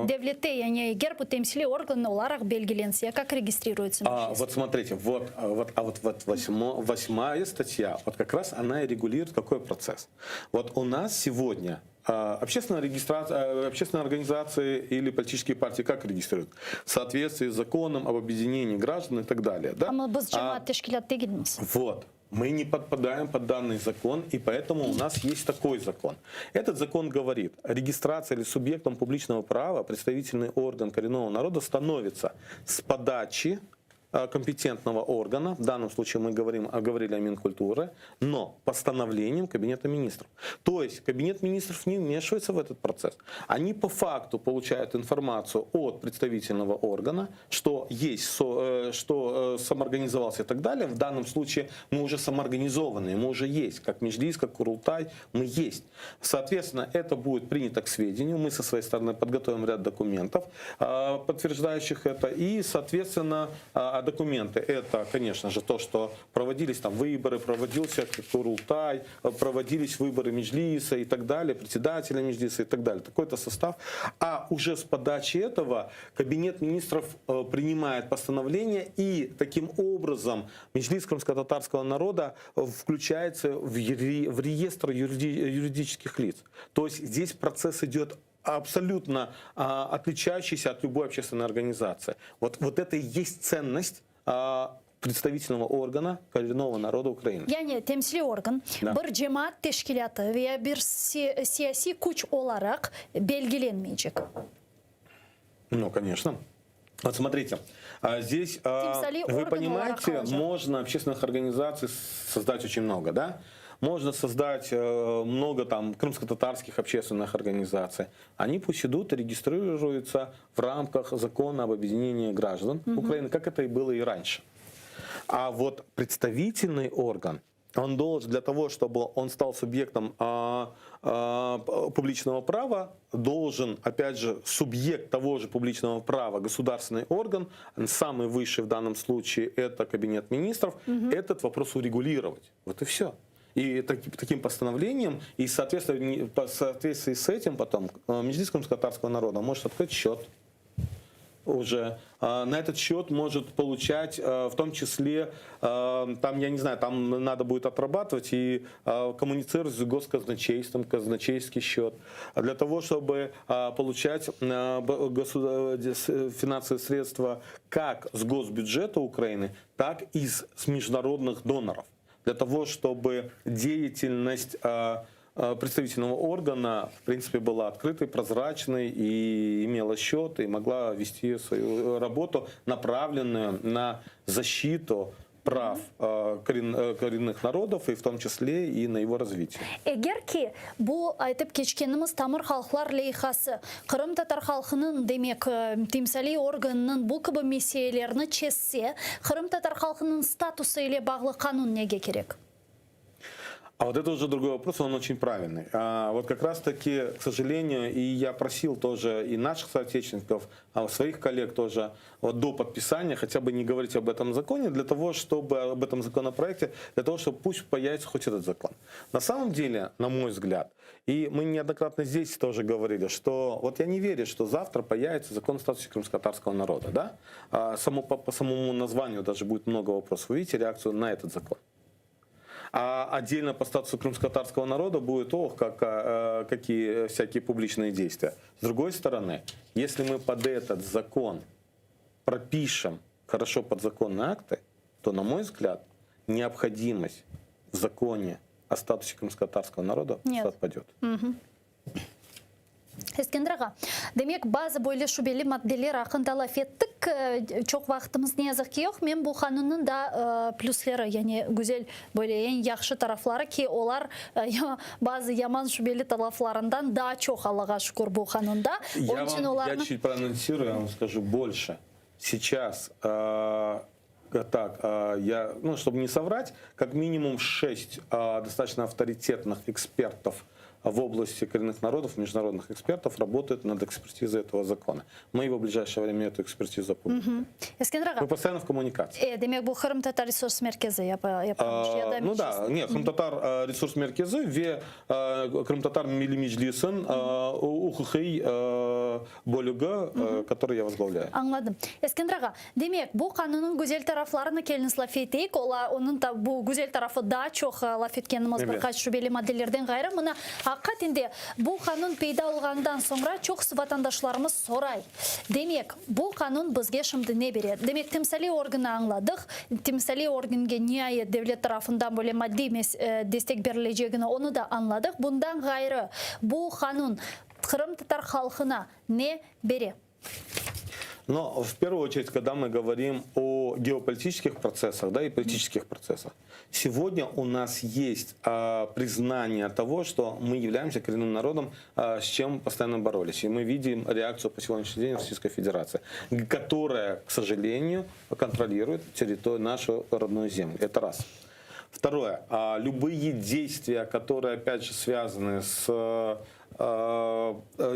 Devlette yani eğer bu temsili organ olarak belgelense, как регистрируется Меджлис? Вот смотрите, вот 8-я статья, вот как раз она и регулирует какой процесс. Вот у нас сегодня общественные организации или политические партии как регистрируют? В соответствии с законом об объединении граждан и так далее. Да? Ama biz cemaat teşkilat değiliz. Вот. Мы не подпадаем под данный закон, и поэтому у нас есть такой закон. Этот закон говорит, регистрация или субъектом публичного права представительный орган коренного народа становится с подачи компетентного органа, в данном случае мы говорили о Минкультуре, но постановлением Кабинета министров. То есть Кабинет министров не вмешивается в этот процесс. Они по факту получают информацию от представительного органа, что есть, что самоорганизовался и так далее. В данном случае мы уже самоорганизованные, мы уже есть, как Меджлис, как Курултай, мы есть. Соответственно, это будет принято к сведению. Мы со своей стороны подготовим ряд документов, подтверждающих это, и, соответственно, документы — это, конечно же, то, что проводились там выборы, проводился Курултай, проводились выборы Меджлиса и так далее, председателя Меджлиса и так далее, такой-то состав. А уже с подачи этого Кабинет министров принимает постановление, и таким образом Меджлис крымско-татарского народа включается в реестр юридических лиц. То есть здесь процесс идет абсолютно отличающийся от любой общественной организации. Вот это и есть ценность представительного органа коренного народа Украины. Yani temsili organ bir cemaat teşkilatı veya bir siyasi güç olarak belgelenmeyecek. Ну, конечно. Вот смотрите, здесь, вы понимаете, можно общественных организаций создать очень много, да? Можно создать много там крымско-татарских общественных организаций. Они пусть идут и регистрируются в рамках закона об объединении граждан Украины, как это и было и раньше. А вот представительный орган, он должен, для того, чтобы он стал субъектом публичного права, должен, опять же, субъект того же публичного права, государственный орган, самый высший в данном случае это Кабинет министров, этот вопрос урегулировать. Вот и все. И таким постановлением, и в соответствии с этим потом Меджлис крымско-татарского народа может открыть счет уже на этот счет может получать, в том числе, там, я не знаю, там надо будет отрабатывать и коммуницировать с госказначейством, казначейский счет, для того, чтобы получать финансовые средства как с госбюджета Украины, так и с международных доноров, для того, чтобы деятельность представительного органа, в принципе, была открытой, прозрачной и имела счет, и могла вести свою работу, направленную на защиту прав коренных народов, и в том числе и на его развитие. Егер ки бу айтып кечкенimiz тамыр халыклар лейхасы Кырым татар халкынын демек темсали органынын бу кыбы месселерни чессе, Кырым татар халкынын статусы или баглы канун неге керек? А вот это уже другой вопрос, он очень правильный. Вот как раз таки, к сожалению, и я просил тоже и наших соотечественников, своих коллег тоже вот до подписания хотя бы не говорить об этом законе, для того, чтобы об этом законопроекте, для того, чтобы пусть появится хоть этот закон. На самом деле, на мой взгляд, и мы неоднократно здесь тоже говорили, что вот я не верю, что завтра появится закон о статусе крымско-татарского народа. Да? По самому названию даже будет много вопросов. Вы видите реакцию на этот закон? А отдельно по статусу крымско-татарского народа будет, какие всякие публичные действия. С другой стороны, если мы под этот закон пропишем хорошо подзаконные акты, то, на мой взгляд, необходимость в законе о статусе крымско-татарского народа отпадет. Ескендраға, демек базы бойлы шубелі мадделер ақындала феттік, чоқ вақытымыз не язық кейоқ, мен бұл қанунның да плюслері, яғни güzel бойлы ең яқшы тарафлары ки олар базы яман шубелі тарафларындан да чоқ Аллаға шүкір бұл қанунда. Я чуть проанонсирую, я вам скажу больше. Сейчас, чтобы не соврать, как минимум 6 достаточно авторитетных экспертов в области коренных народов, международных экспертов, работают над экспертизой этого закона. Мы его в ближайшее время эту экспертизу опубликуем. Мы постоянно в коммуникации. Демек бұл Кырым татар ресурс меркезі, я помню. Ну да, нет, Кырым татар ресурс меркезі ве Кырым татар милли меджлисын УХХИ бөлігі, который я возглавляю. Аңладым. Ескендраға, демек бұл қанунның güzel тарафларына келіңіз лаф етейік, оның бұл güzel тарафы да чоқ лаф еткеніміз бір қач шубелі моделерден ғайры. Мұна Аққатінде бұл қанун пейда олғандан соңра чоқсы ватандашларымыз сорай. Демек, бұл қанун бізге шымды не береді? Демек, темсали органы аңладық, темсали органге не девлет тарафындан бөле мадди дестек берілежегіні оны да аңладық. Бұндан ғайры бұл қанун Кырым татар халқына не бере? Но в первую очередь, когда мы говорим о геополитических процессах, да, и политических процессах, сегодня у нас есть признание того, что мы являемся коренным народом, с чем постоянно боролись. И мы видим реакцию по сегодняшний день Российской Федерации, которая, к сожалению, контролирует территорию, нашу родную землю. Это раз. Второе. Любые действия, которые, опять же, связаны с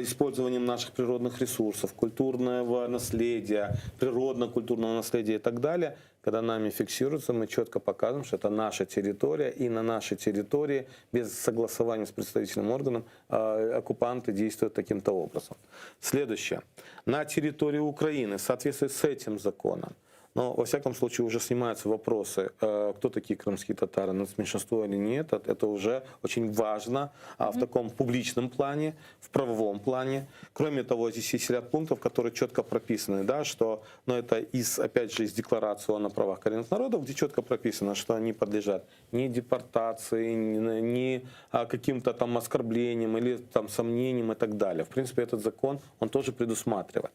использованием наших природных ресурсов, культурного наследия, природно-культурного наследия и так далее, когда нами фиксируется, мы четко показываем, что это наша территория, и на нашей территории без согласования с представительным органом оккупанты действуют таким-то образом. Следующее. На территории Украины в соответствии с этим законом, но, во всяком случае, уже снимаются вопросы, кто такие крымские татары, нацменьшинство или нет. Это уже очень важно в таком публичном плане, в правовом плане. Кроме того, здесь есть ряд пунктов, которые четко прописаны, да, что, это опять же, из декларации о правах коренных народов, где четко прописано, что они подлежат ни депортации, ни каким-то там оскорблениям или там сомнениям и так далее. В принципе, этот закон, он тоже предусматривает.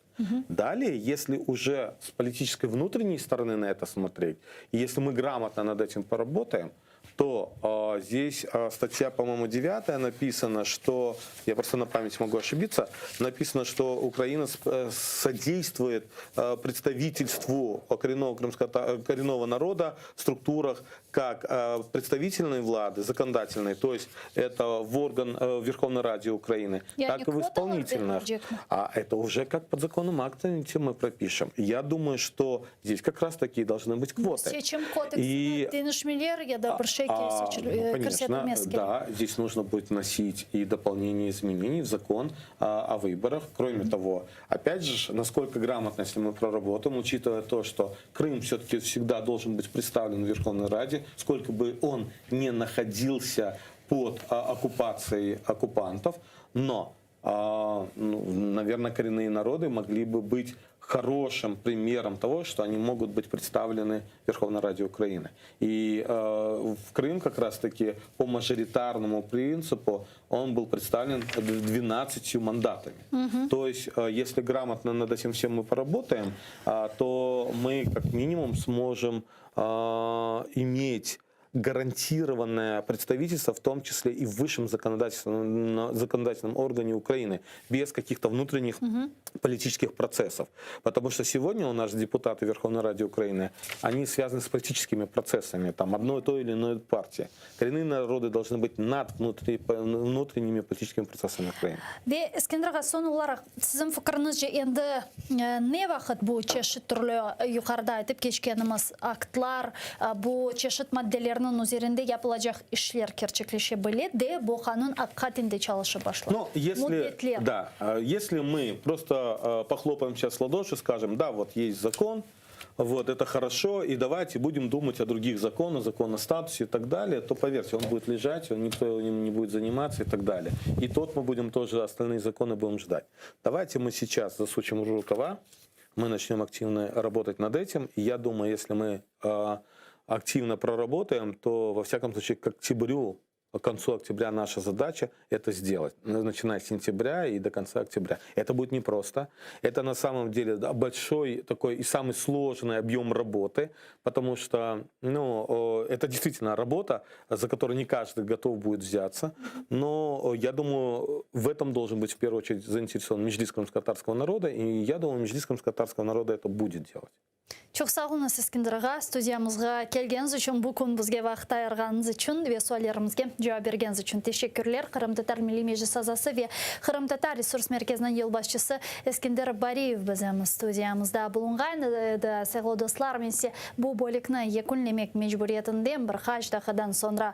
Далее, если уже с политической внутренней стороны на это смотреть, и если мы грамотно над этим поработаем, то здесь статья, по-моему, 9 написано, что, я просто на память могу ошибиться, написано, что Украина содействует представительству коренного народа в структурах как представительной влады, законодательной, то есть это в орган Верховной Ради Украины, так и в исполнительных. А это уже как подзаконным актом мы пропишем. Я думаю, что здесь как раз таки должны быть квоты. Чем кодекс, Конечно, да, здесь нужно будет вносить и дополнение изменений в закон о выборах. Кроме того, опять же, насколько грамотно, если мы проработаем, учитывая то, что Крым все-таки всегда должен быть представлен в Верховной Раде, сколько бы он не находился под оккупацией оккупантов, но, наверное, коренные народы могли бы быть хорошим примером того, что они могут быть представлены в Верховной Раде Украины. И в Крым как раз-таки по мажоритарному принципу он был представлен 12 мандатами. То есть, если грамотно над этим всем мы поработаем, то мы как минимум сможем иметь гарантированное представительство, в том числе и в высшем законодательном органе Украины, без каких-то внутренних политических процессов. Потому что сегодня у нас депутаты Верховной Ради Украины, они связаны с политическими процессами, там, одной той или иной партии. Коренные народы должны быть над внутренними политическими процессами Украины. Ескендерға соны олар, сіздің фікіріңізше енді не вақыт бұл чешет түрлі юқарда айтып кешкеніміз актлар, бұл чешет мадделерінің üzerinde yapılacak işler gerçekleşe bilет, де бұл қанун аққатында çalışа başlar. Но если мы просто похлопаем сейчас в ладоши, скажем, да, вот есть закон, вот это хорошо, и давайте будем думать о других законах, закон о статусе и так далее, то поверьте, он будет лежать, никто им не будет заниматься и так далее. И тот мы будем тоже, остальные законы будем ждать. Давайте мы сейчас засучим рукава, мы начнем активно работать над этим, и я думаю, если мы активно проработаем, то во всяком случае к октябрю, к концу октября наша задача это сделать, начиная с сентября и до конца октября. Это будет непросто. Это на самом деле большой такой и самый сложный объем работы, потому что это действительно работа, за которую не каждый готов будет взяться. Но я думаю, в этом должен быть в первую очередь заинтересован Меджлис крымско-татарского народа, и я думаю, Меджлис крымско-татарского народа это будет делать. Çok sağ olun Eskender ağa, stüdyamızga kelgeniz için, bu gün bizge vaqt ayırganınız için ve suallarımızga cevap bergeniz için teşekkürler. Kırım Tatar Milli Meclis Azası ve Kırım Tatar Resurs Merkezi'nin yıl başçısı Eskender Bariyev bizim stüdyamızda bulungan. Sevgili dostlar, men size bu bölükni yekunlemek mecburiyetinden bir kaç dakikadan sonra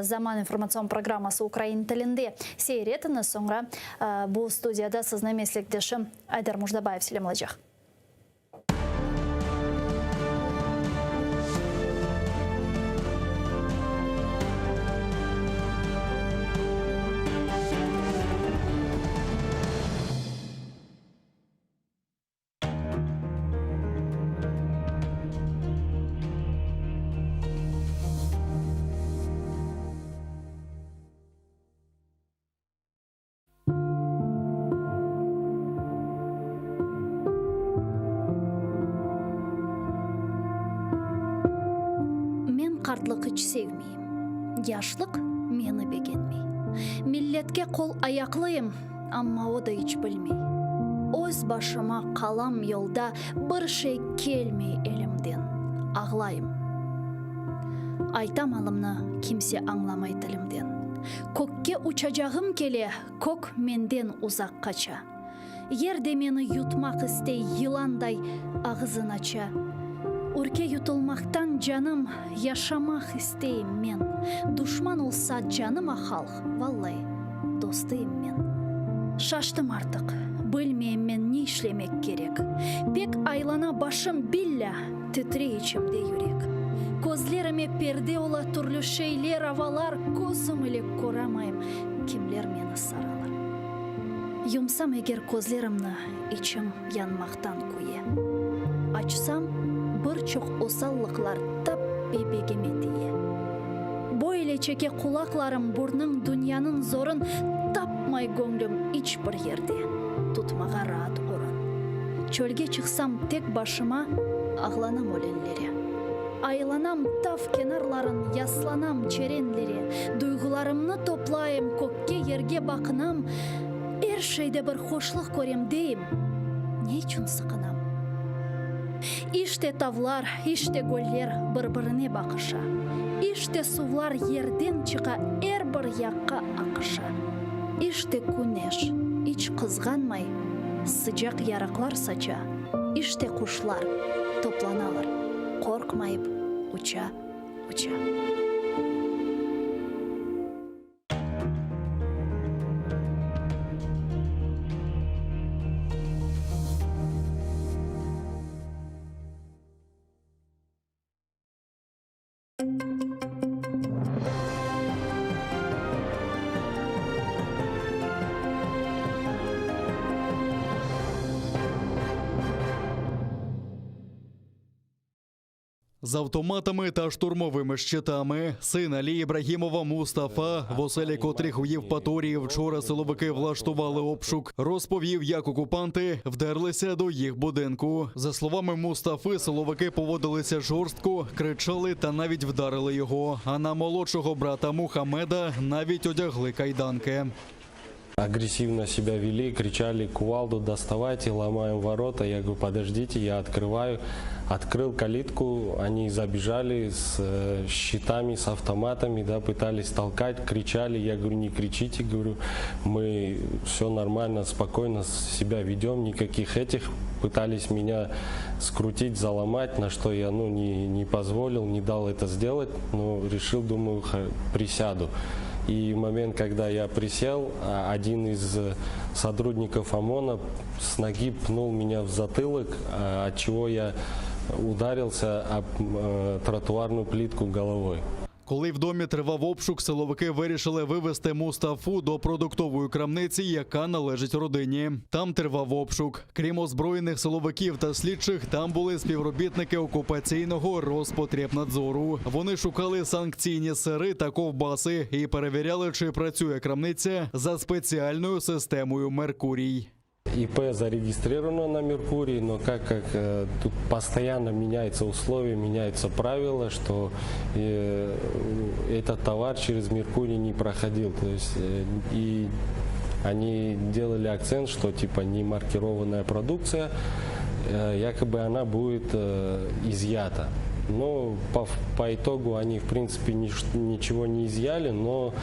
Zaman informasyon programması Ukrayna tilinde seyretiniz. Sonra bu stüdyada sizni meslektaşım Aydar Mujdabayev selamlayacak. Қартлық іч sevmeyim. Yaşlık meni beğenmey. Milletke kol ayaklıyım, ama o da hiç bilmey. Öz başıma kalam yolda bir şey kelmey elimden. Ağlayım. Aytam alımını kimse anlamay dilimden. Kökke uçacağım kele, kök menden uzak kaça. Yerde meni yutmak istey yılanday ağzın aça. Ürke yutulmaktan canım, yaşamak isteyim men. Düşman olsa canıma halk, vallahi dostuyum men. Şaştım artık, bilmeyim men ne işlemek gerek. Pek aylana başım billa, titre içimde yürek. Gözlerime perde ola türlü şeyler avalar, gözüm ile koramayım, kimler meni saralar. Yumsam eğer gözlerimni, içim yanmaktan kuye. Açsam, birçok osallıklar tap bebegeme diye. Böyle çeke kulaklarım burnun dünyanın zorun tapmay gönlüm hiçbir yerde. Tutmağa rahat orun. Çölge çıksam tek başıma ağlanam ölenlere. Aylanam taf kenarların yaslanam çerenlere. Duygularımını toplayım kökke yerge bakınam. Her şeyde bir hoşluk görem deyim. Ne için sıkınam? İşte tavlar, işte göller birbirine bakışa. İşte sular yerden çıka her bir yakka akışa. İşte güneş hiç kızganmay, sıcak yaraklar saça. İşte kuşlar toplanalar, korkmayıp uça uça. З автоматами та штурмовими щитами син Алі Ібрагімова Мустафа, в оселі котрих у Євпаторії вчора силовики влаштували обшук, розповів, як окупанти вдерлися до їх будинку. За словами Мустафи, силовики поводилися жорстко, кричали та навіть вдарили його. А на молодшого брата Мухаммеда навіть одягли кайданки. Агрессивно себя вели, кричали: кувалду доставайте, ломаем ворота. Я говорю: подождите, я открываю. Открыл калитку, они забежали с щитами, с автоматами, да, пытались толкать, кричали. Я говорю: не кричите, говорю, мы все нормально, спокойно себя ведем, никаких этих. Пытались меня скрутить, заломать, на что я не позволил, не дал это сделать, но решил, думаю, присяду. И в момент, когда я присел, один из сотрудников ОМОНа с ноги пнул меня в затылок, от чего я ударился об тротуарную плитку головой. Коли в домі тривав обшук, силовики вирішили вивезти Мустафу до продуктової крамниці, яка належить родині. Там тривав обшук. Крім озброєних силовиків та слідчих, там були співробітники окупаційного Роспотребнадзору. Вони шукали санкційні сири та ковбаси і перевіряли, чи працює крамниця за спеціальною системою «Меркурій». ИП зарегистрировано на Меркурии, но как тут постоянно меняются условия, меняются правила, что этот товар через Меркурий не проходил. То есть и они делали акцент, что типа не маркированная продукция, якобы она будет изъята. Но по итогу они, в принципе, ничего не изъяли, но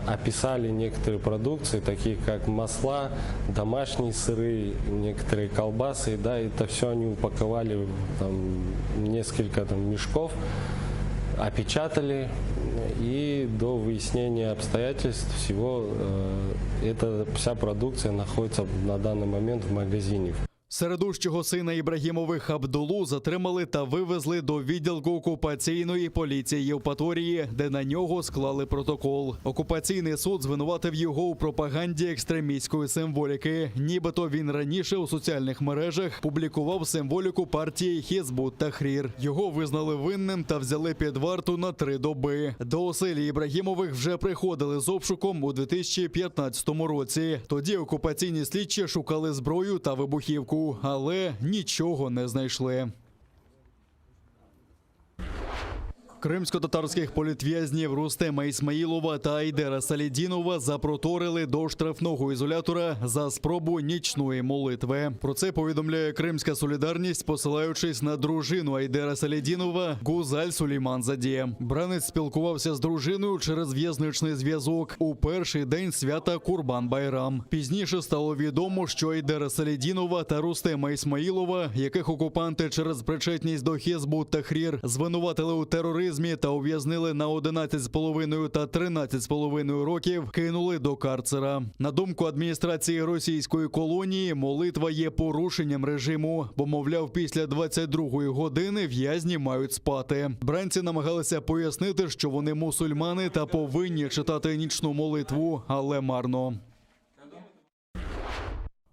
описали некоторые продукции, такие как масла, домашние сыры, некоторые колбасы. Да, это все они упаковали в несколько мешков, опечатали, и до выяснения обстоятельств всего эта вся продукция находится на данный момент в магазине. Середущого сина Ібрагімових Абдулу затримали та вивезли до відділку окупаційної поліції Євпаторії, де на нього склали протокол. Окупаційний суд звинуватив його у пропаганді екстремістської символіки. Нібито він раніше у соціальних мережах публікував символіку партії Хізбут Тахрір. Його визнали винним та взяли під варту на 3 доби. До оселі Ібрагімових вже приходили з обшуком у 2015 році. Тоді окупаційні слідчі шукали зброю та вибухівку, але нічого не знайшли. Кримсько-татарських політв'язнів Рустема Ісмаїлова та Айдера Салідінова запроторили до штрафного ізолятора за спробу нічної молитви. Про це повідомляє Кримська солідарність, посилаючись на дружину Айдера Салідінова Гузаль Сулейманзаді. Бранець спілкувався з дружиною через в'язничний зв'язок у перший день свята Курбан-Байрам. Пізніше стало відомо, що Айдера Салідінова та Рустема Ісмаїлова, яких окупанти через причетність до Хізбут Тахрір звинуватили у тероризмі та ув'язнили на 11,5 та 13,5 років, кинули до карцера. На думку адміністрації російської колонії, молитва є порушенням режиму, бо, мовляв, після 22-ї години в'язні мають спати. Бранці намагалися пояснити, що вони мусульмани та повинні читати нічну молитву, але марно.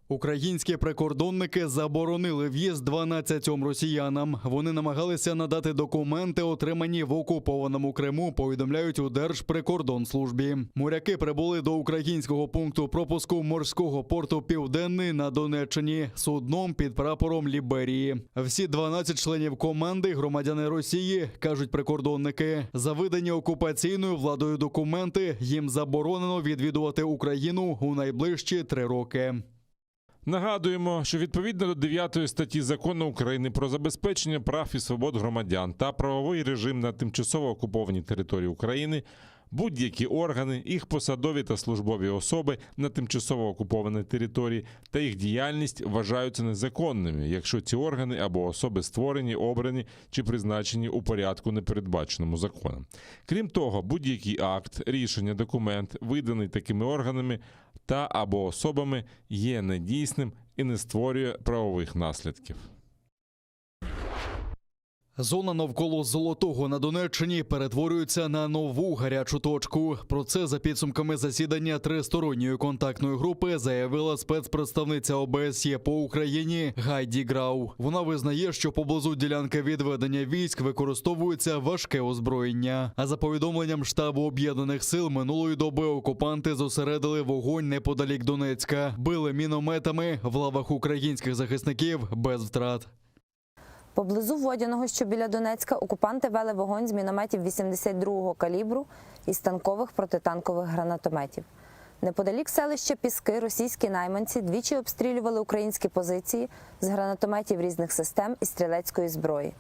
Українські прикордонники заборонили в'їзд 12 росіянам. Вони намагалися надати документи, отримані в окупованому Криму, повідомляють у Держприкордонслужбі. Моряки прибули до українського пункту пропуску морського порту «Південний» на Донеччині судном під прапором Ліберії. Всі 12 членів команди – громадяни Росії, кажуть прикордонники. За видані окупаційною владою документи їм заборонено відвідувати Україну у найближчі 3 роки. Нагадуємо, що відповідно до 9 статті Закону України про забезпечення прав і свобод громадян та правовий режим на тимчасово окупованій території України, будь-які органи, їх посадові та службові особи на тимчасово окупованій території та їх діяльність вважаються незаконними, якщо ці органи або особи створені, обрані чи призначені у порядку, не передбаченому законом. Крім того, будь-який акт, рішення, документ, виданий такими органами та або особами, є недійсним і не створює правових наслідків. Зона навколо Золотого на Донеччині перетворюється на нову гарячу точку. Про це за підсумками засідання тристоронньої контактної групи заявила спецпредставниця ОБСЄ по Україні Гайді Грау. Вона визнає, що поблизу ділянки відведення військ використовується важке озброєння. А за повідомленням штабу Об'єднаних сил, минулої доби окупанти зосередили вогонь неподалік Донецька. Били мінометами в лавах українських захисників без втрат. Поблизу Водяного, що біля Донецька, окупанти вели вогонь з мінометів 82-го калібру і станкових протитанкових гранатометів. Неподалік селища Піски російські найманці двічі обстрілювали українські позиції з гранатометів різних систем і стрілецької зброї.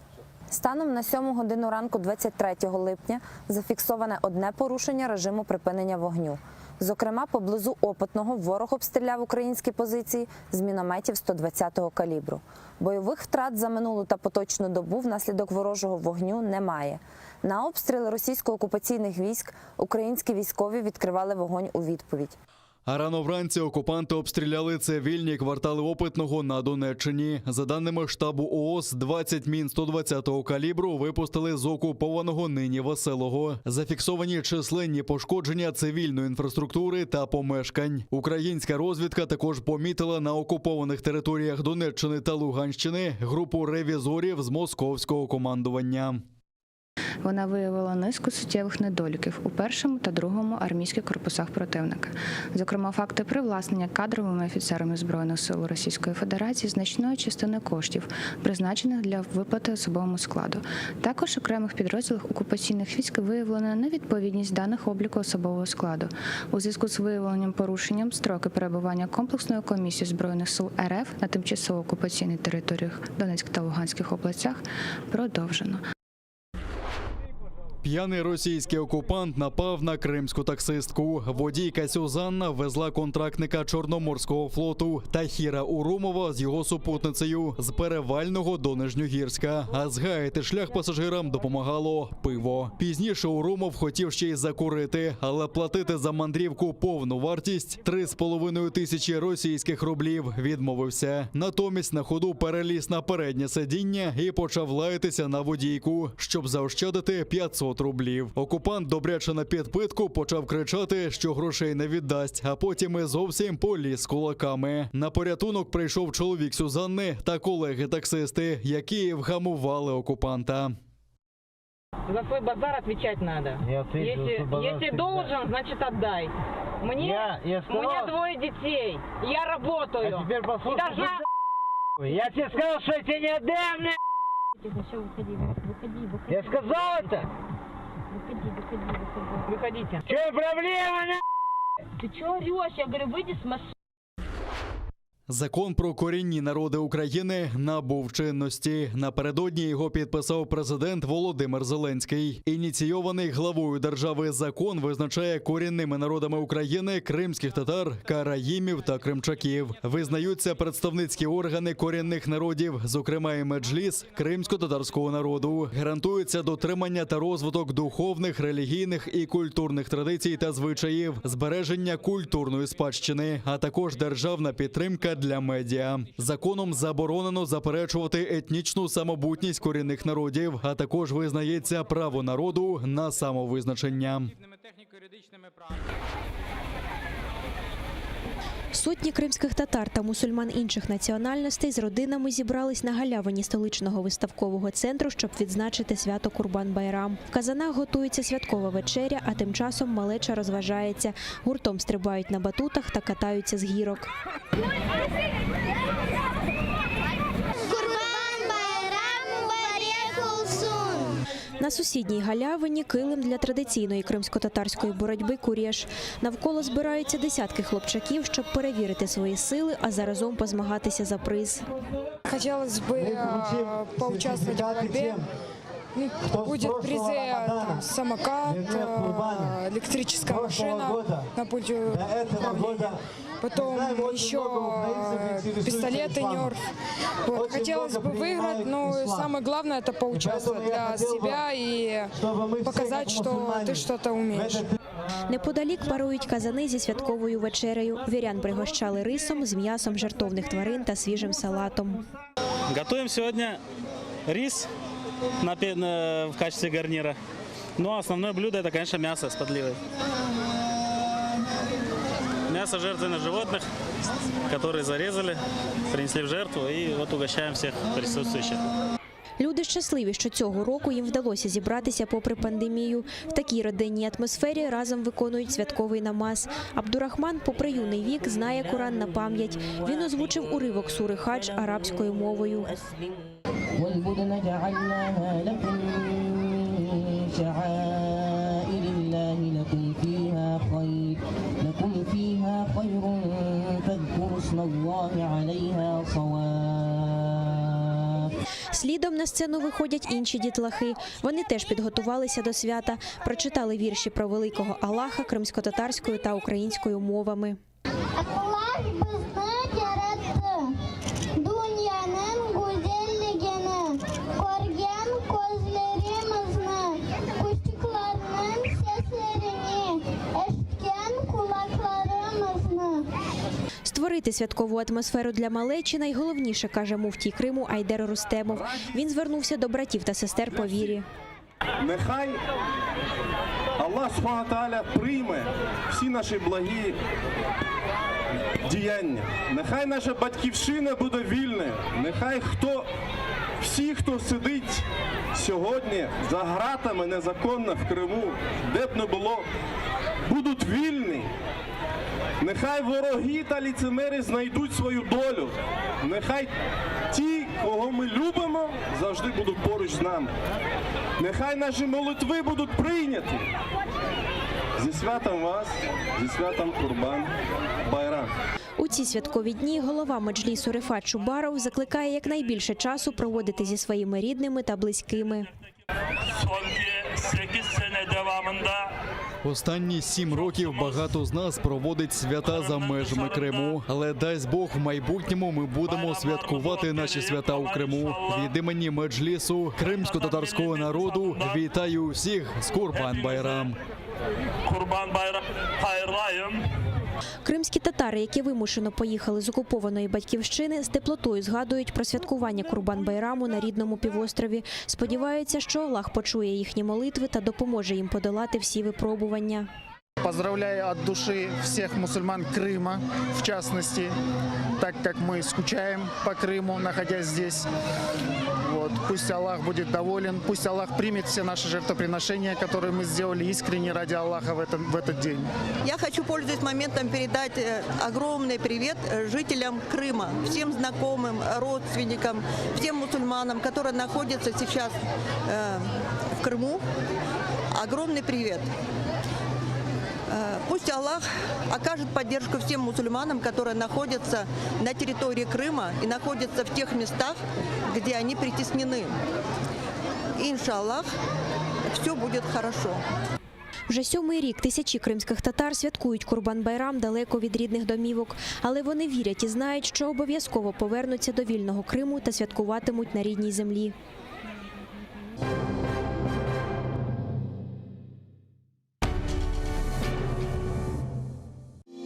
Станом на 7 годину ранку 23 липня зафіксоване одне порушення режиму припинення вогню. Зокрема, поблизу Опитного ворог обстріляв українські позиції з мінометів 120-го калібру. Бойових втрат за минулу та поточну добу внаслідок ворожого вогню немає. На обстріли російсько-окупаційних військ українські військові відкривали вогонь у відповідь. А рано вранці окупанти обстріляли цивільні квартали Опитного на Донеччині. За даними штабу ООС, 20 мін 120-го калібру випустили з окупованого нині Веселого. Зафіксовані численні пошкодження цивільної інфраструктури та помешкань. Українська розвідка також помітила на окупованих територіях Донеччини та Луганщини групу ревізорів з московського командування. Вона виявила низку суттєвих недоліків у першому та другому армійських корпусах противника. Зокрема, факти привласнення кадровими офіцерами Збройних сил Російської Федерації значної частини коштів, призначених для виплати особовому складу. Також в окремих підрозділах окупаційних військ виявлено невідповідність даних обліку особового складу. У зв'язку з виявленням порушенням строки перебування комплексної комісії Збройних сил РФ на тимчасово окупаційних територіях Донецьк та Луганських областях продовжено. П'яний російський окупант напав на кримську таксистку. Водійка Сюзанна везла контрактника Чорноморського флоту Тахіра Урумова з його супутницею з Перевального до Нижньогірська. А згаяти шлях пасажирам допомагало пиво. Пізніше Урумов хотів ще й закурити, але платити за мандрівку повну вартість – 3,5 тисячі російських рублів відмовився. Натомість на ходу переліз на переднє сидіння і почав лаятися на водійку, щоб заощадити 500 рублів. Окупант добряче на підпитку почав кричати, що грошей не віддасть, а потім і зовсім поліз з кулаками. На порятунок прийшов чоловік Сюзанни та колеги-таксисти, які вгамували окупанта. За свой базар отвечать надо. Если должен, значит отдай. У меня двое детей. Я работаю. А теперь послушай. Я тебе сказал, что я тебе не отдам, выходи. Я сказал это. Выходите. В чем проблема, Ты чё орёшь? Я говорю, выйди с машины. Закон про корінні народи України набув чинності. Напередодні його підписав президент Володимир Зеленський. Ініційований главою держави закон визначає корінними народами України кримських татар, караїмів та кримчаків. Визнаються представницькі органи корінних народів, зокрема і меджліс кримсько-татарського народу. Гарантується дотримання та розвиток духовних, релігійних і культурних традицій та звичаїв, збереження культурної спадщини, а також державна підтримка для медіа. Законом заборонено заперечувати етнічну самобутність корінних народів, а також визнається право народу на самовизначення. Сотні кримських татар та мусульман інших національностей з родинами зібрались на галявині столичного виставкового центру, щоб відзначити свято Курбан-Байрам. В казанах готується святкова вечеря, а тим часом малеча розважається. Гуртом стрибають на батутах та катаються з гірок. На сусідній галявині килим для традиційної кримсько-татарської боротьби «Курєш». Навколо збираються десятки хлопчаків, щоб перевірити свої сили, а заразом позмагатися за приз. Хотілося б поучаствовать в боротьбі. Будет призы самокат, электрическая машина на пульте управления, потом еще пистолеты Нерф. Вот. Хотелось бы выиграть, но самое главное это поучаствовать для себя и показать, что ты что-то умеешь. Неподалік парують казани зі святковою вечерею. Вірян пригощали рисом з м'ясом жертовних тварин та свіжим салатом. Готуємо сьогодні рис в качестве гарнира. Но основное блюдо это, конечно, мясо с подливой. Мясо жертвенных животных, которые зарезали, принесли в жертву, и вот угощаем всех присутствующих. Люди щасливі, що цього року їм вдалося зібратися попри пандемію. В такій родинній атмосфері разом виконують святковий намаз. Абдурахман, попри юний вік, знає Коран на пам'ять. Він озвучив уривок сури Хадж арабською мовою. Слідом на сцену виходять інші дітлахи. Вони теж підготувалися до свята, прочитали вірші про великого Аллаха кримськотатарською та українською мовами. Створити святкову атмосферу для малечі найголовніше, каже муфтій Криму Айдер Рустемов. Він звернувся до братів та сестер по вірі. Нехай Аллах Субхану ва Тааля прийме всі наші благі діяння. Нехай наша батьківщина буде вільною. Нехай всі, хто сидить сьогодні за ґратами незаконно в Криму, де б не було, будуть вільні. Нехай вороги та ліцемери знайдуть свою долю. Нехай ті, кого ми любимо, завжди будуть поруч з нами. Нехай наші молитви будуть прийняті. Зі святом вас, зі святом Курбан-Байрам. У ці святкові дні голова меджлісу Рифат Чубаров закликає якнайбільше часу проводити зі своїми рідними та близькими. Останні 7 років багато з нас проводить свята за межами Криму. Але дасть Бог, в майбутньому ми будемо святкувати наші свята у Криму. Від імені меджлісу кримсько-татарського народу вітаю всіх з Курбан-Байрам. Курбан-Байрам, хайрлайм. Кримські татари, які вимушено поїхали з окупованої батьківщини, з теплотою згадують про святкування Курбан-Байраму на рідному півострові. Сподіваються, що Аллах почує їхні молитви та допоможе їм подолати всі випробування. Поздравляю от души всех мусульман Крыма, в частности, так как мы скучаем по Крыму, находясь здесь. Вот. Пусть Аллах будет доволен, пусть Аллах примет все наши жертвоприношения, которые мы сделали искренне ради Аллаха в этот день. Я хочу, пользуясь моментом, передать огромный привет жителям Крыма, всем знакомым, родственникам, всем мусульманам, которые находятся сейчас в Крыму. Огромный привет. Пусть Аллах окажет поддержку всем мусульманам, которые находятся на территории Крыма и находятся в тех местах, где они притеснены. Иншаллах, все будет хорошо. Вже 7-й рік тисячі кримських татар святкують Курбан-Байрам далеко від рідних домівок. Але вони вірять і знають, що обов'язково повернуться до вільного Криму та святкуватимуть на рідній землі.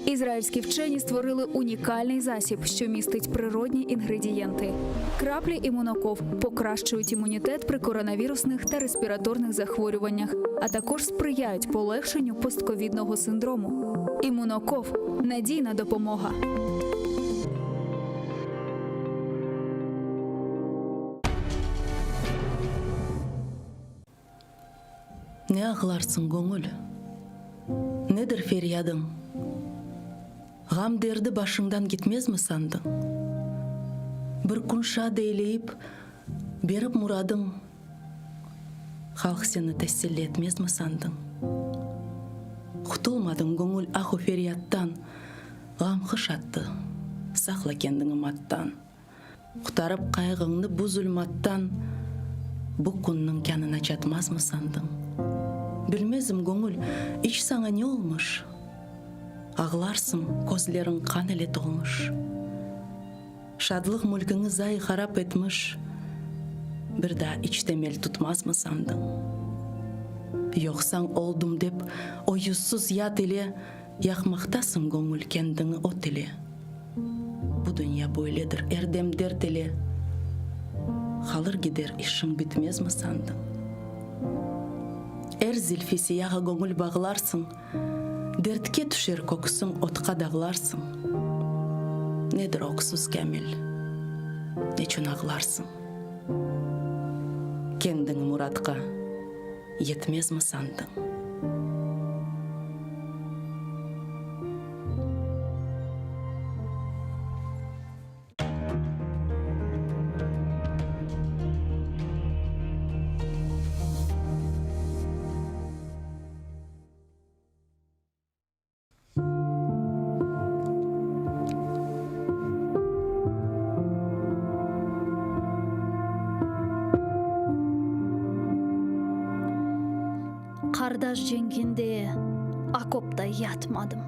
Ізраїльські вчені створили унікальний засіб, що містить природні інгредієнти. Краплі імуноков покращують імунітет при коронавірусних та респіраторних захворюваннях, а також сприяють полегшенню постковідного синдрому. Імуноков – надійна допомога. Не ағларсың көңіл, недір ферядың? Ғам дерді башыңдан кетмез ме сандың? Бір күн шад ейлейіп, беріп мұрадың, халық сені тәсселі етмез ме сандың? Құтылмадың көңіл ақы ферияттан, ғам қышатты, сақла кендіңі маттан. Құтарып қайғыңны бұ зүлматтан, бұ күннің кәнін ачатмаз ме сандың? Білмезім көңіл, іш саңа не олмыш? Ағларсың, көзлерің қан әле толмыш. Шадлық мүлкіңі зай қарап етміш. Бірда іштемел тұтмаз мы сандың? Йоқсаң олдым деп, ойысыз ят еле, яқмақтасың көңіл кендіңі от еле. Бұ дүния бойледір әрдемдер теле. Халыр гидер ишің бітмез ма сандың? Әр зілфесияға көңіл бағыларсың, дертке түшер көксің отқа дағыларсың. Недір оксuz кәміл, нечін ағыларсың? Кендің мұратқа етмез ма сандың? Қардаш жеңгенде окопта ятмадым.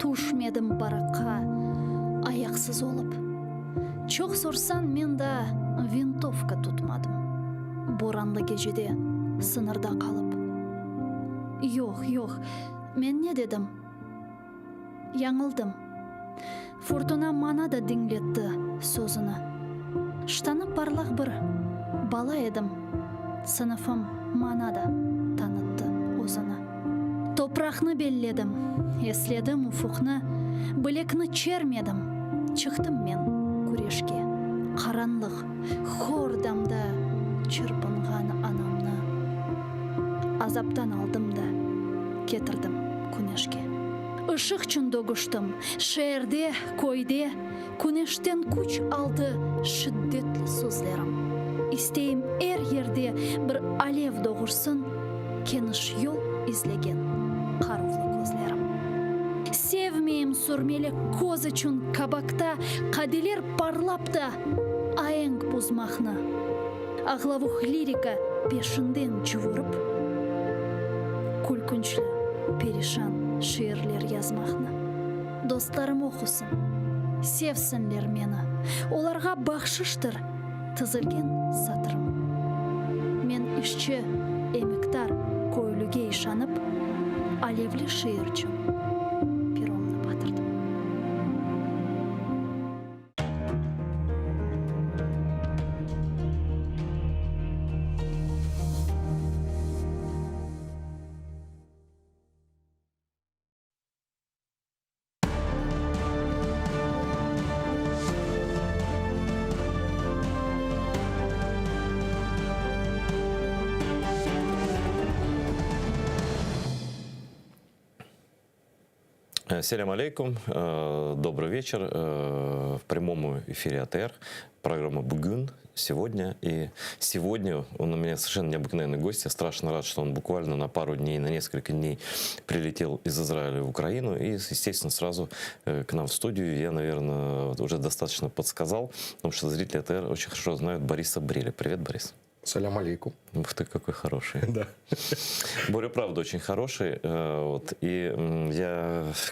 Тушмедім бараққа аяқсыз олып. Чоқ сорсан мен да винтовка тұтмадым. Боранлы кежеде сынырда қалып. Жоқ, мен не дедім? Яңылдым. Фортуна мана да діңлетті сөзіні. Штаны парлақ бір бала едім. Сыныфым мана да танытты өзіні. Топрақны белледім, еследім уфуқны, білекні чермедім. Чықтым мен күрешке. Қаранлық, хор дамда чырпынған анамны. Азаптан алдым да кетірдім күнешке. Işık çün doğuştum, şehirde, koyde, güneşten kuç aldı şiddetli sözlerim. İsteyim er yerde bir alev doğursun, keniş yol izlegen karuvlu gözlerim. Sevmeyim sürmeli koz için kabakta, kadeler parlap da ayeng buzmaqны. Ağlavuk lirika peşinden çıvırıp, kulkunçlu, perişan şiirler yazmaqны. Dostlarım okusun, sevsinler meni. Olarga baxşıştır tizilgen satırım. Men işçi, emektar, koylüge işanıp, alevli şiirçim peromni batırdım. Салям алейкум, добрый вечер. В прямом эфире АТР, программа «Бүгін» сегодня. И сегодня он у меня совершенно необыкновенный гость. Я страшно рад, что он буквально на пару дней, на несколько дней прилетел из Израиля в Украину. И, естественно, сразу к нам в студию я, наверное, уже достаточно подсказал, потому что зрители АТР очень хорошо знают Бориса Бреля. Привет, Борис. Салям алейкум. Ух ты, какой хороший. Да. Боря, правда, очень хороший. Вот. И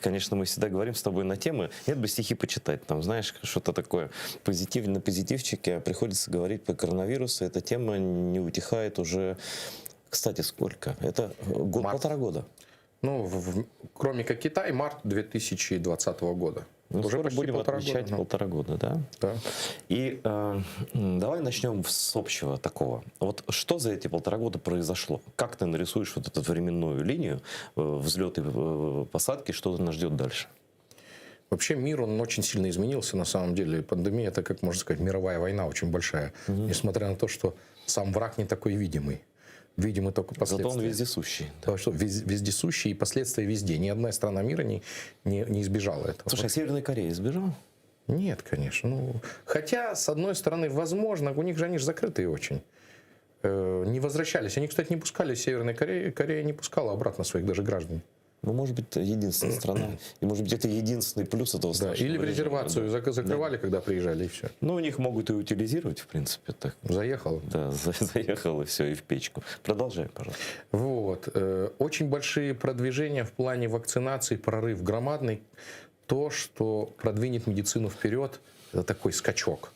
конечно, мы всегда говорим с тобой на темы. Нет бы стихи почитать. Там, знаешь, что-то такое на позитивчике. А приходится говорить по коронавирусу. Эта тема не утихает уже, кстати, сколько? Это полтора года. Ну, кроме как Китай, март 2020 года. Ну, уже скоро будем отмечать полтора года, да? Да. И давай начнем с общего такого. Вот что за эти полтора года произошло? Как ты нарисуешь вот эту временную линию, взлет и посадки, что нас ждет дальше? Вообще мир, он очень сильно изменился на самом деле. Пандемия — это, как можно сказать, мировая война очень большая. Несмотря на то, что сам враг не такой видимый. Видимы только последствия. Зато он вездесущий. Да. Что вездесущий, и последствия везде. Ни одна страна мира не избежала этого. Слушай, а Северная Корея избежала? Нет, конечно. Ну, хотя, с одной стороны, возможно, у них же они же закрытые очень. Не возвращались. Они, кстати, не пускали Северной Кореи. Корея не пускала обратно своих даже граждан. Ну, может быть, это единственная страна. И, может быть, это единственный плюс этого страшного. Или в резервацию закрывали, когда приезжали, и все. Ну, у них могут и утилизировать, в принципе. Так. Заехал. Да, заехал, и все, и в печку. Продолжаем, пожалуйста. Вот. Очень большие продвижения в плане вакцинации, прорыв громадный. То, что продвинет медицину вперед, это такой скачок.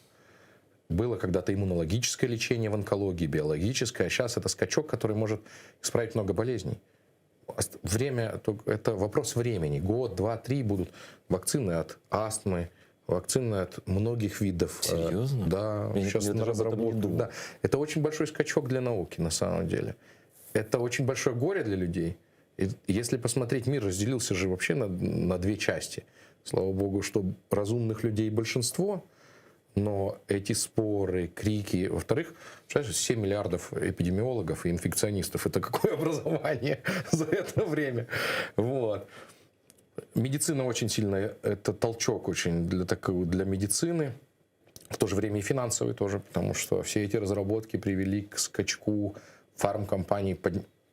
Было когда-то иммунологическое лечение в онкологии, биологическое, а сейчас это скачок, который может исправить много болезней. Время — это вопрос времени. Год, два, три будут вакцины от астмы, Вакцины от многих видов. Серьезно? Да, Я сейчас на разработку. Да. Это очень большой скачок для науки, на самом деле. Это очень большое горе для людей. И если посмотреть, мир разделился же вообще на две части. Слава богу, что разумных людей большинство, но эти споры, крики... Во-вторых, 7 миллиардов эпидемиологов и инфекционистов. Это какое образование за это время? Вот. Медицина очень сильно, это толчок очень для медицины, в то же время и финансовый тоже, потому что все эти разработки привели к скачку фармкомпаний.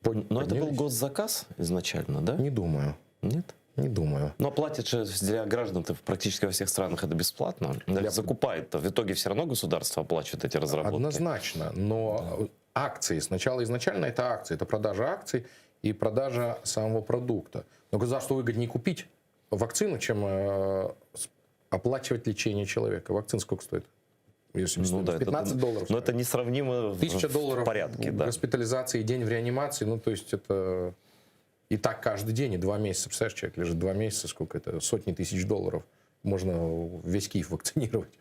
Но это был госзаказ изначально, да? Не думаю. Нет? Не думаю. Но платят же для граждан практически во всех странах это бесплатно. Закупает, в итоге все равно государство оплачивает эти разработки. Однозначно, но акции, сначала изначально это акции, это продажа акций и продажа самого продукта. Но государству выгоднее купить вакцину, чем оплачивать лечение человека. Вакцина сколько стоит? Если да, 15 долларов. Но это несравнимо $1000 в порядке. Да. Госпитализации, день в реанимации. Ну, то есть это и так каждый день, и 2 месяца. Представляешь, человек лежит 2 месяца, сколько это? Сотни тысяч долларов. Можно весь Киев вакцинировать.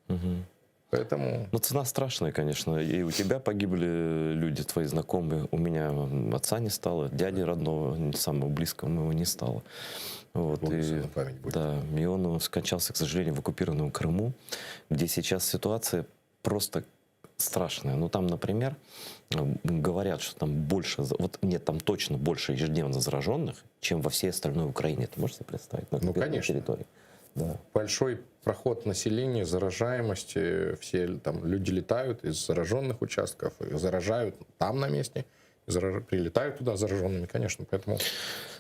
Угу. Поэтому... Но цена страшная, конечно. И у тебя погибли люди, твои знакомые. У меня отца не стало, дяди родного, самого близкого моего не стало. Вот. И он скончался, к сожалению, в оккупированном Крыму, где сейчас ситуация просто страшная. Ну, там, например, говорят, что там больше, вот нет, там точно больше ежедневно зараженных, чем во всей остальной Украине. Ты можешь себе представить? Ну, конечно. Территории. Да. Большой проход населения, заражаемость, все там люди летают из зараженных участков, заражают там на месте, прилетают туда зараженными, конечно, поэтому...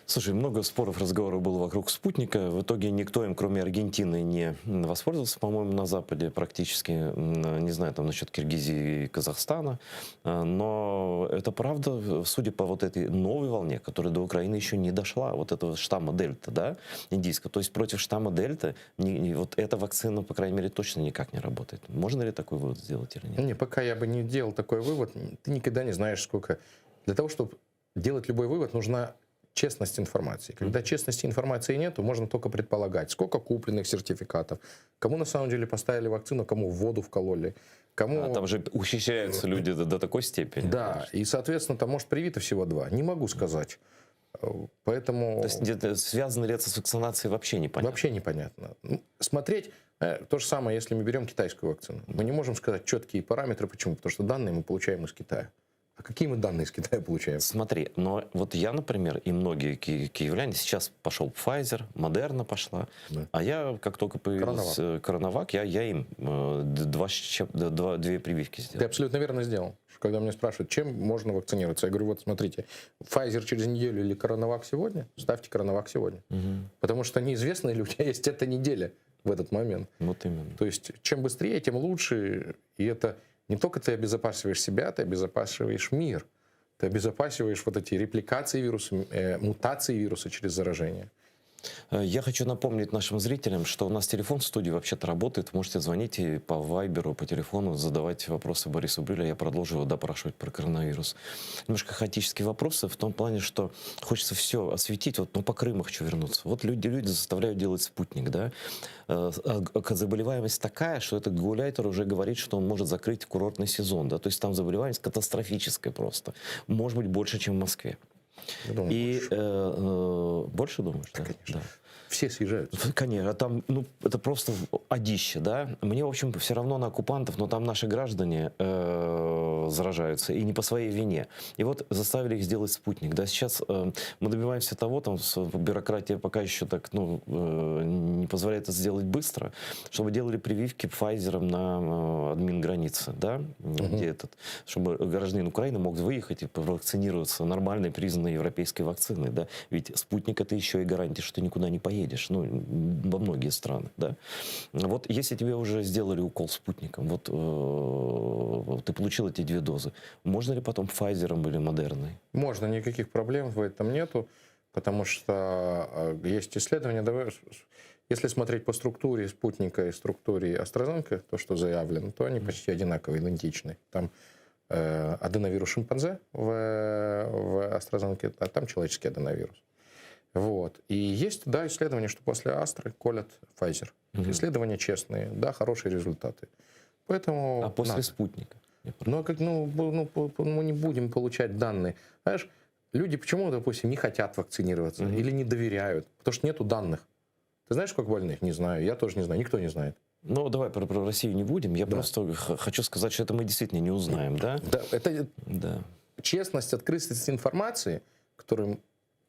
Слушай, много споров, разговоров было вокруг спутника. В итоге никто им, кроме Аргентины, не воспользовался, по-моему, на Западе практически. Не знаю, там насчет Киргизии и Казахстана. Но это правда, судя по вот этой новой волне, которая до Украины еще не дошла, вот этого штамма Дельта, да, индийского. То есть против штамма Дельта вот эта вакцина, по крайней мере, точно никак не работает. Можно ли такой вывод сделать или нет? Не, пока я бы не делал такой вывод. Ты никогда не знаешь, сколько... Для того, чтобы делать любой вывод, нужна честность информации. Когда честности информации нет, то можно только предполагать, сколько купленных сертификатов, кому на самом деле поставили вакцину, кому в воду вкололи, кому... там же ухищряются люди до такой степени. Да, и, соответственно, там, может, привито всего 2. Не могу сказать. Поэтому... То есть где-то связано ли это с вакцинацией, вообще непонятно? Вообще непонятно. Смотреть... То же самое, если мы берем китайскую вакцину. Мы не можем сказать четкие параметры. Почему? Потому что данные мы получаем из Китая. А какие мы данные из Китая получаем? Смотри, но вот я, например, и многие киевляне, сейчас пошел Pfizer, Moderna пошла, да. А я, как только появился Коронавак, я им 2 прививки сделал. Ты абсолютно верно сделал. Когда меня спрашивают, чем можно вакцинироваться, я говорю, вот смотрите, Pfizer через неделю или Коронавак сегодня, ставьте Коронавак сегодня. Угу. Потому что неизвестно ли у тебя есть эта неделя в этот момент. Вот именно. То есть, чем быстрее, тем лучше, и это... Не только ты обезопасиваешь себя, ты обезопасиваешь мир. Ты обезопасиваешь вот эти репликации вируса, мутации вируса через заражение. Я хочу напомнить нашим зрителям, что у нас телефон в студии вообще-то работает. Можете звонить и по вайберу, по телефону, задавать вопросы Борису Брилю. Я продолжу его допрашивать про коронавирус. Немножко хаотические вопросы в том плане, что хочется все осветить. Вот, по Крыму хочу вернуться. Вот люди заставляют делать спутник, да? Заболеваемость такая, что этот гауляйтер уже говорит, что он может закрыть курортный сезон, да? То есть там заболеваемость катастрофическая просто. Может быть, больше, чем в Москве. Думаю, и больше думаешь? Да, конечно. Да. Все съезжают. Конечно, там, это просто одище, да. Мне, в общем, все равно на оккупантов, но там наши граждане заражаются, и не по своей вине. И вот заставили их сделать спутник, да. Сейчас мы добиваемся того, там бюрократия пока еще так, не позволяет это сделать быстро, чтобы делали прививки Pfizer на админ-границе, да, где чтобы гражданин Украины мог выехать и провакцинироваться нормальной, признанной европейской вакциной, да. Ведь спутник — это еще и гарантия, что ты никуда не поедешь. Во многие страны, да. Вот если тебе уже сделали укол спутником, вот ты получил эти 2 дозы, можно ли потом Pfizer или Moderna? Можно, никаких проблем в этом нету, потому что есть исследования. Если смотреть по структуре спутника и структуре AstraZeneca, то, что заявлено, то они почти одинаковые, идентичны. Там аденовирус шимпанзе в AstraZeneca, а там человеческий аденовирус. Вот. И есть, да, исследования, что после Астры колят Pfizer. Исследования честные, да, хорошие результаты. Поэтому А после надо. спутника? Но как, мы не будем получать данные. Знаешь, люди почему, допустим, не хотят вакцинироваться или не доверяют? Потому что нету данных. Ты знаешь, сколько больных? Не знаю. Я тоже не знаю. Никто не знает. Ну, давай про Россию не будем. Я просто хочу сказать, что это мы действительно не узнаем, да? Да, это честность, открытость информации, которую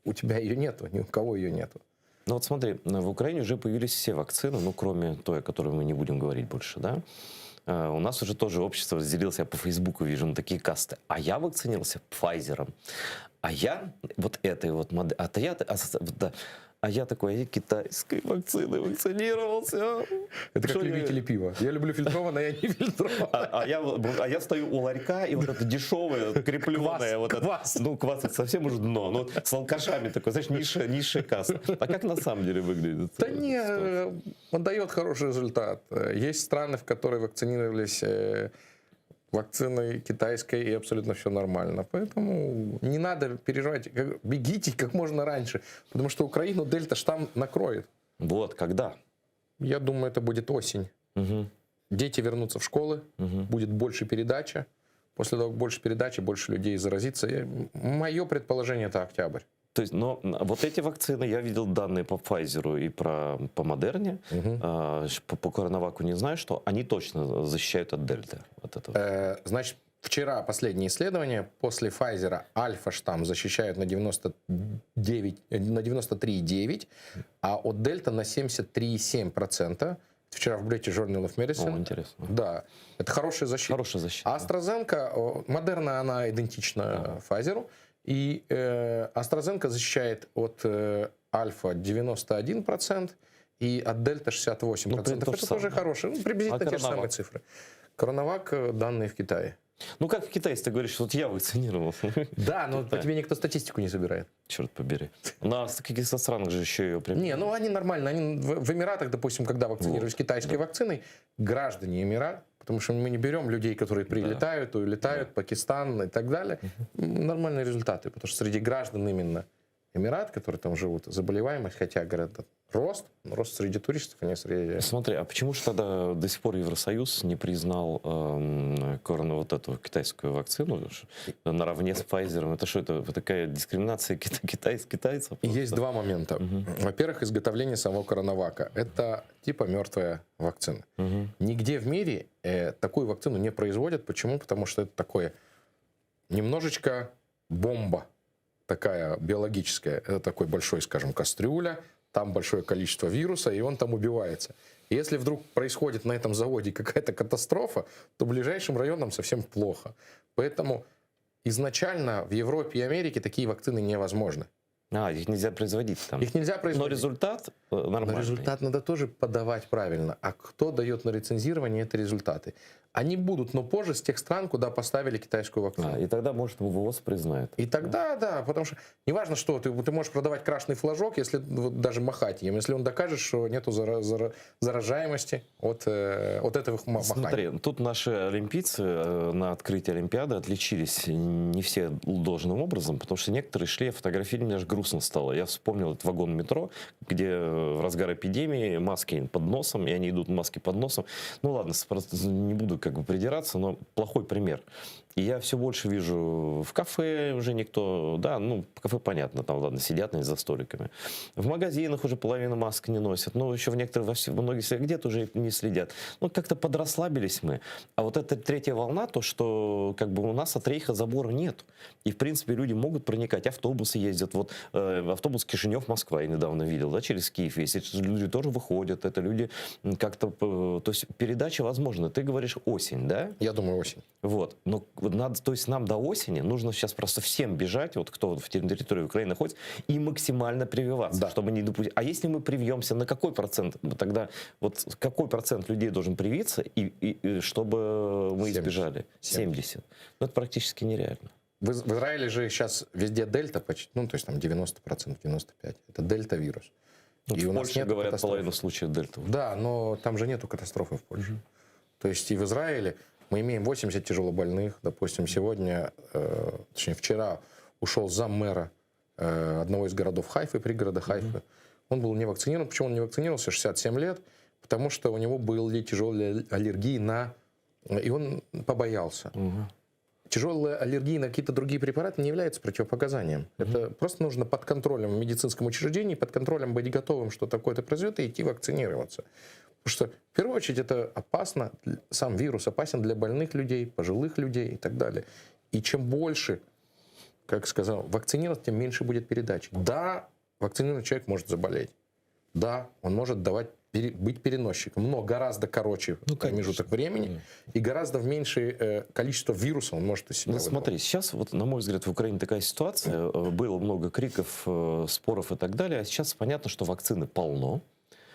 у тебя ее нету, ни у кого ее нету. Ну вот смотри, в Украине уже появились все вакцины, ну кроме той, о которой мы не будем говорить больше, да? У нас уже тоже общество разделилось, я по Фейсбуку вижу, на такие касты. А я вакцинировался Pfizer'ом, а я вот этой вот модель, а я такой, я китайской вакциной вакцинировался. Это как любители пива. Я люблю фильтрованное, я не фильтрованное. А я стою у ларька, и вот это дешевое, крепленное, вот квас. Это, ну, квас это совсем уже дно. Ну, с алкашами такой, знаешь, низшая касса. А как на самом деле выглядит? Да не, он дает хороший результат. Есть страны, в которые вакцинировались вакциной китайской, и абсолютно все нормально. Поэтому не надо переживать. Бегите как можно раньше. Потому что Украину дельта-штамм накроет. Вот, когда? Я думаю, это будет осень. Дети вернутся в школы, будет больше передача. После того, как больше передачи, больше людей заразится. Мое предположение — это октябрь. То есть, но вот эти вакцины, я видел данные по Pfizer и по Модерне, по Коронаваку не знаю, что они точно защищают от дельты. Вот этого. Значит, вчера последнее исследование, после Pfizer альфа-штамм защищают на 93,9%, а от дельта на 73,7%. Вчера в British Journal of Medicine. О, интересно. Да, это хорошая защита. Хорошая защита. А AstraZeneca, Модерна, она идентична Pfizer. И AstraZeneca защищает от альфа 91% и от дельта 68%. Ну, это тоже хорошие, приблизительно те же самые цифры. Коронавак данные в Китае. Ну как в Китае, ты говоришь, вот я вакцинировал. Да, но по тебе никто статистику не собирает. Черт побери. У нас в каких-то странах же еще ее прям... Не, ну они нормально. Они в Эмиратах, допустим, когда вакцинировались китайской вакциной, граждане Эмират, потому что мы не берем людей, которые прилетают, улетают, Пакистан и так далее, нормальные результаты, потому что среди граждан именно Эмират, которые там живут, заболеваемость, хотя, говорят, рост среди туристов, а не среди... Смотри, а почему же тогда до сих пор Евросоюз не признал вот эту китайскую вакцину наравне с Pfizer? Это что, это такая дискриминация китайцев? Есть два момента. Во-первых, изготовление самого коронавака. Это типа мертвая вакцина. Нигде в мире такую вакцину не производят. Почему? Потому что это такое немножечко бомба такая биологическая. Это такой большой, скажем, кастрюля, там большое количество вируса, и он там убивается. И если вдруг происходит на этом заводе какая-то катастрофа, то ближайшим районам совсем плохо. Поэтому изначально в Европе и Америке такие вакцины невозможны. Их нельзя производить там. Их нельзя производить. Но результат нормальный. Но результат надо тоже подавать правильно. А кто дает на лицензирование, это результаты. Они будут, но позже, с тех стран, куда поставили китайскую вакцину. И тогда, может, ВОЗ признает. И тогда, да, потому что неважно, что ты можешь продавать красный флажок, если даже махать им, если он докажет, что нету заражаемости от этого махания. Смотри, тут наши олимпийцы на открытии Олимпиады отличились не все должным образом, потому что некоторые шли, фотографировали, мне аж грустно стало. Я вспомнил этот вагон метро, где в разгар эпидемии маски под носом, и они идут маски под носом. Ну ладно, не буду как бы придираться, но плохой пример. И я все больше вижу в кафе уже никто, да, ну, в кафе понятно, там, ладно, сидят за столиками. В магазинах уже половина масок не носят, ну, еще в некоторых, многих где-то уже не следят. Ну, как-то подрасслабились мы. А вот эта третья волна, то, что как бы у нас от рейха забора нет. И, в принципе, люди могут проникать, автобусы ездят. Вот автобус Кишинев-Москва я недавно видел, да, через Киев есть. Люди тоже выходят, это люди как-то, то есть передача возможна. Ты говоришь осень, да? Я думаю, осень. Вот, но надо, то есть нам до осени нужно сейчас просто всем бежать, вот кто в территории Украины находится, и максимально прививаться, чтобы не допустить. А если мы привьемся, на какой процент тогда, вот какой процент людей должен привиться, и чтобы мы избежали? 70. Ну, это практически нереально. В Израиле же сейчас везде дельта, почти, ну, то есть там 90%, 95%. Это дельта-вирус. Вот и в Польше, говорят, половину случаев дельта. Да, но там же нету катастрофы в Польше. То есть и в Израиле мы имеем 80 тяжелобольных. Допустим, сегодня, точнее вчера ушел заммэра одного из городов Хайфы, пригорода Хайфы. Он был не вакцинирован. Почему он не вакцинировался? 67 лет. Потому что у него были тяжелые аллергии на... И он побоялся. Тяжелые аллергии на какие-то другие препараты не являются противопоказанием. Это просто нужно под контролем в медицинском учреждении, под контролем быть готовым, что такое-то произойдет, и идти вакцинироваться. Потому что, в первую очередь, это опасно, сам вирус опасен для больных людей, пожилых людей и так далее. И чем больше, как сказал, вакцинировать, тем меньше будет передач. Да, вакцинированный человек может заболеть. Да, он может быть переносчиком, но гораздо короче промежуток времени и гораздо в меньшее количество вируса он может из себя выдавать. Смотри, сейчас, вот, на мой взгляд, в Украине такая ситуация, было много криков, споров и так далее, а сейчас понятно, что вакцины полно,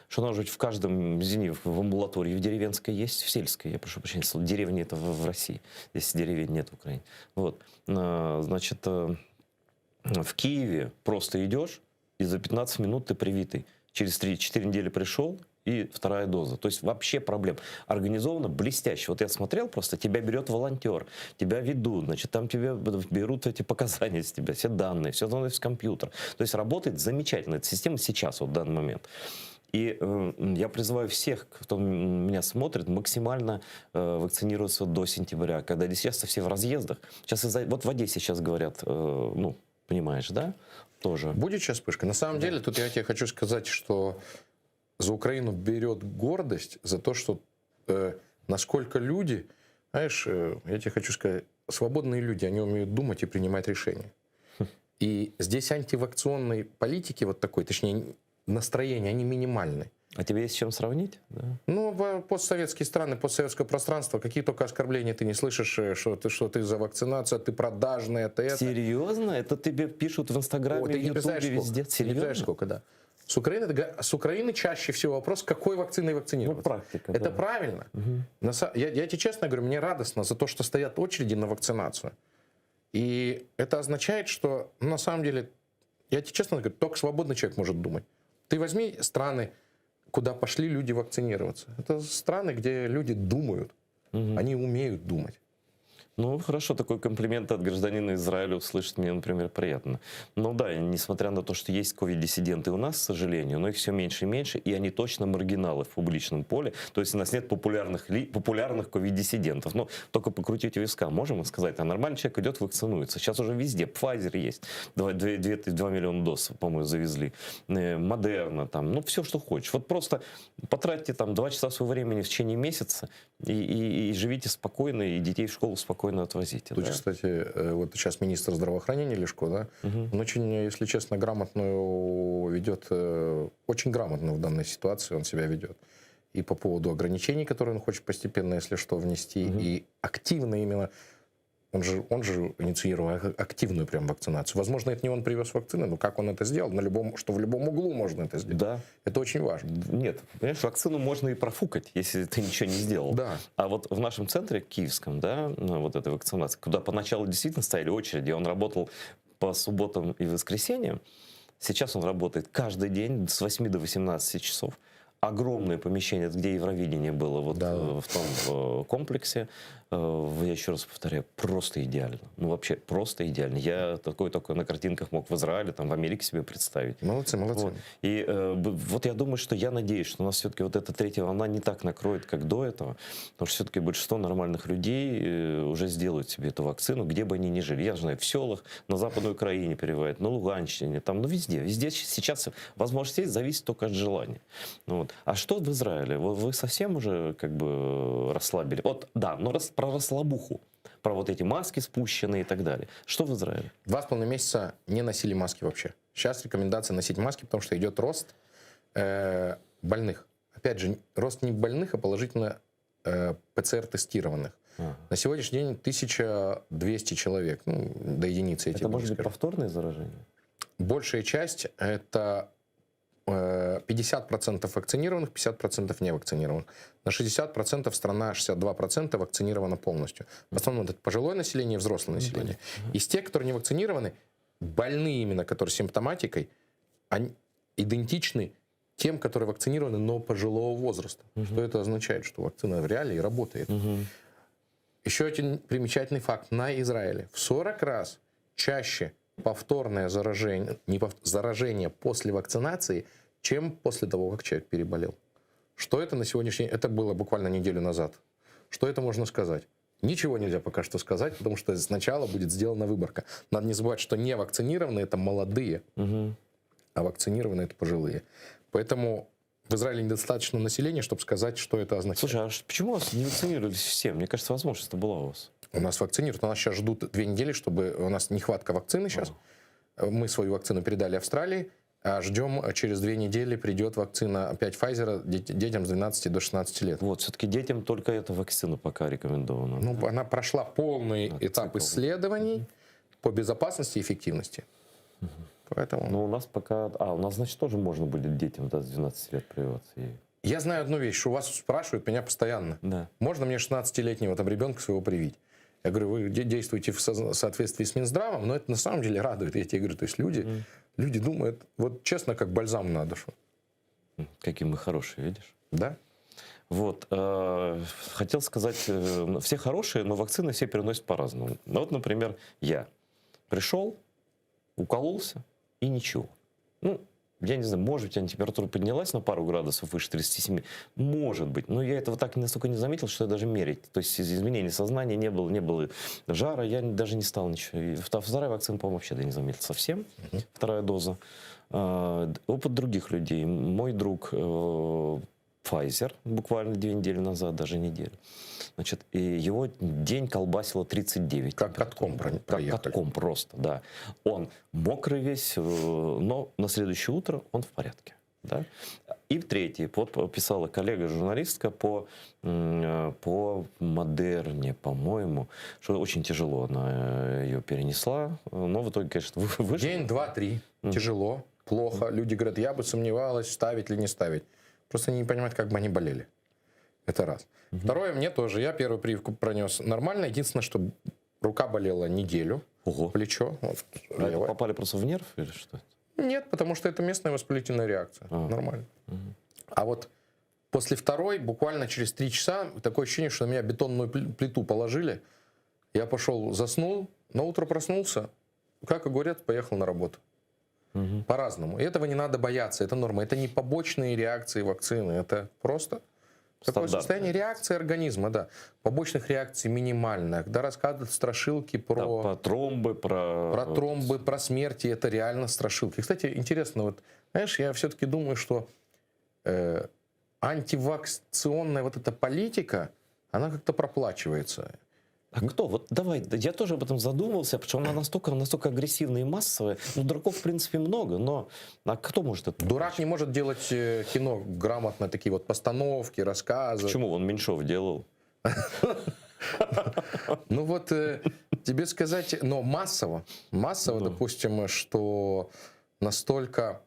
что она жить в каждом, извини, в амбулатории, в деревенской есть, в сельской, я прошу прощения, деревни это в России, здесь деревень нет в Украине. Вот, значит, в Киеве просто идешь, и за 15 минут ты привитый. Через 3-4 недели пришел, и вторая доза. То есть вообще проблем. Организовано блестяще. Вот я смотрел, просто тебя берет волонтер, тебя ведут, значит, там тебе берут эти показания с тебя, все данные, все становится в компьютер. То есть работает замечательно эта система сейчас, вот в данный момент. И я призываю всех, кто меня смотрит, максимально вакцинироваться до сентября, когда сейчас все в разъездах. Сейчас вот в Одессе сейчас говорят, ну, понимаешь, да? Тоже. Будет сейчас вспышка. На самом деле, тут я тебе хочу сказать, что за Украину берет гордость за то, что насколько люди, знаешь, я тебе хочу сказать, свободные люди, они умеют думать и принимать решения. И здесь антивакционной политики вот такой, точнее, настроения, они минимальны. А тебе есть с чем сравнить? Да. Ну, постсоветские страны, постсоветское пространство, какие только оскорбления ты не слышишь, что ты за вакцинацию, ты продажный, это. Серьезно? Это тебе пишут в Инстаграме, в Ютубе, везде? Серьезно? Не знаешь сколько, да. С Украины чаще всего вопрос, какой вакциной вакцинироваться. Ну, практика, это да. правильно. Я тебе честно говорю, мне радостно за то, что стоят очереди на вакцинацию. И это означает, что на самом деле, я тебе честно говорю, только свободный человек может думать. Ты возьми страны, куда пошли люди вакцинироваться. Это страны, где люди думают. Они умеют думать. Ну, хорошо, такой комплимент от гражданина Израиля услышать мне, например, приятно. Но да, несмотря на то, что есть ковид-диссиденты у нас, к сожалению, но их все меньше и меньше, и они точно маргиналы в публичном поле. То есть у нас нет популярных ковид-диссидентов. Но только покрутить виска можем сказать, а нормальный человек идет вакцинуется. Сейчас уже везде. Pfizer есть. 2 миллиона доз, по-моему, завезли. Модерна, там, ну, все, что хочешь. Вот просто потратьте там 2 часа своего времени в течение месяца и живите спокойно, и детей в школу спокойно отвозите. Тут, да? Кстати, вот сейчас министр здравоохранения Лешко, да, он очень, если честно, грамотно ведет, очень грамотно в данной ситуации он себя ведет. И по поводу ограничений, которые он хочет постепенно, если что, внести, и активно именно, он же инициировал активную прям вакцинацию. Возможно, это не он привез вакцины, но как он это сделал, что в любом углу можно это сделать. Да. Это очень важно. Нет, понимаешь, вакцину можно и профукать, если ты ничего не сделал. Да. А вот в нашем центре киевском, да, вот этой вакцинации, куда поначалу действительно стояли очереди, он работал по субботам и воскресеньям, сейчас он работает каждый день с 8 до 18 часов. Огромное помещение, где Евровидение было вот в том комплексе. Я еще раз повторяю, просто идеально. Ну, вообще, просто идеально. Я такое на картинках мог в Израиле, там, в Америке себе представить. Молодцы, молодцы. Вот. И вот я думаю, что я надеюсь, что у нас все-таки вот эта третья волна не так накроет, как до этого. Потому что все-таки большинство нормальных людей уже сделают себе эту вакцину, где бы они ни жили. Я знаю, в селах, на Западной Украине переводят, на Луганщине, там, ну, везде. Везде сейчас возможность есть, зависит только от желания. Вот. А что в Израиле? Вы совсем уже как бы расслабили? Вот, да, но про расслабуху, про вот эти маски спущенные и так далее. Что в Израиле? 2,5 месяца не носили маски вообще. Сейчас рекомендация носить маски, потому что идет рост больных. Опять же, рост не больных, а положительно ПЦР-тестированных. На сегодняшний день 1200 человек, ну, до единицы. Это может быть повторное заражение? Большая часть — это 50% вакцинированных, 50% невакцинированных. На 60% страна, 62% вакцинирована полностью. В основном это пожилое население, взрослое население. Из тех, которые не вакцинированы, больные именно, которые с симптоматикой, они идентичны тем, которые вакцинированы, но пожилого возраста. Что это означает? Что вакцина в реале работает. Еще один примечательный факт. На Израиле в 40 раз чаще повторное заражение, заражение после вакцинации, чем после того, как человек переболел. Что это на сегодняшний день? Это было буквально неделю назад. Что это можно сказать? Ничего нельзя пока что сказать, потому что сначала будет сделана выборка. Надо не забывать, что не вакцинированные – это молодые, а вакцинированные – это пожилые. Поэтому в Израиле недостаточно населения, чтобы сказать, что это означает. Слушай, а почему вас не вакцинировались все? Мне кажется, возможность это была у вас. У нас вакцинируют. У нас сейчас ждут 2 недели, чтобы... У нас нехватка вакцины сейчас. Мы свою вакцину передали Австралии, а ждем, через 2 недели придет вакцина опять Pfizer детям с 12 до 16 лет. Вот, все-таки детям только эта вакцина пока рекомендована. Ну, она прошла полный этап исследований по безопасности и эффективности. Поэтому... Но у нас пока... у нас, значит, тоже можно будет детям до 12 лет прививаться. Я знаю одну вещь, что у вас спрашивают меня постоянно. Да. Можно мне 16-летнего там ребенка своего привить? Я говорю, вы действуете в соответствии с Минздравом, но это на самом деле радует. Я тебе говорю, то есть люди думают, вот честно, как бальзам на душу. Какие мы хорошие, видишь? Да. Вот. Хотел сказать, все хорошие, но вакцины все переносят по-разному. Ну, вот, например, я пришел, укололся и ничего. Ну, я не знаю, может быть, у меня температура поднялась на пару градусов выше 37. Может быть. Но я этого так настолько не заметил, что я даже мерить. То есть изменений сознания не было жара, я даже не стал ничего. И вторая вакцина, по-моему, вообще не заметил совсем. Вторая доза. Опыт других людей. Мой друг Pfizer буквально 2 недели назад, даже неделю. Значит, и его день колбасило 39. Как катком проехали. Как катком просто, да. Он мокрый весь, но на следующее утро он в порядке. Да? И третий, вот писала коллега-журналистка по Модерне, по-моему, что очень тяжело она ее перенесла, но в итоге, конечно, вышла. День, 2, 3. Тяжело, плохо. Люди говорят, я бы сомневалась, ставить или не ставить. Просто не понимают, как бы они болели. Это раз. Второе, мне тоже. Я первую прививку пронес нормально. Единственное, что рука болела неделю. Плечо. Вот, попали просто в нерв или что? Нет, потому что это местная воспалительная реакция. Нормально. А вот после второй, буквально через 3 часа, такое ощущение, что на меня бетонную плиту положили. Я пошел, заснул, на утро проснулся. Как и говорят, поехал на работу. По-разному. И этого не надо бояться. Это норма. Это не побочные реакции вакцины. Это просто такое состояние реакции организма. Да. Побочных реакций минимально. Когда рассказывают страшилки про тромбы, про тромбы, про смерти, это реально страшилки. Кстати, интересно, вот, знаешь, я все-таки думаю, что антивакционная вот эта политика, она как-то проплачивается. А кто? Вот давай, я тоже об этом задумался, потому что она настолько агрессивная и массовая. Ну, дураков, в принципе, много, но кто может это? Дурак не может делать кино грамотно, такие вот постановки, рассказы. Почему? Он Меньшов делал. Ну вот, тебе сказать, но массово, допустим, что настолько...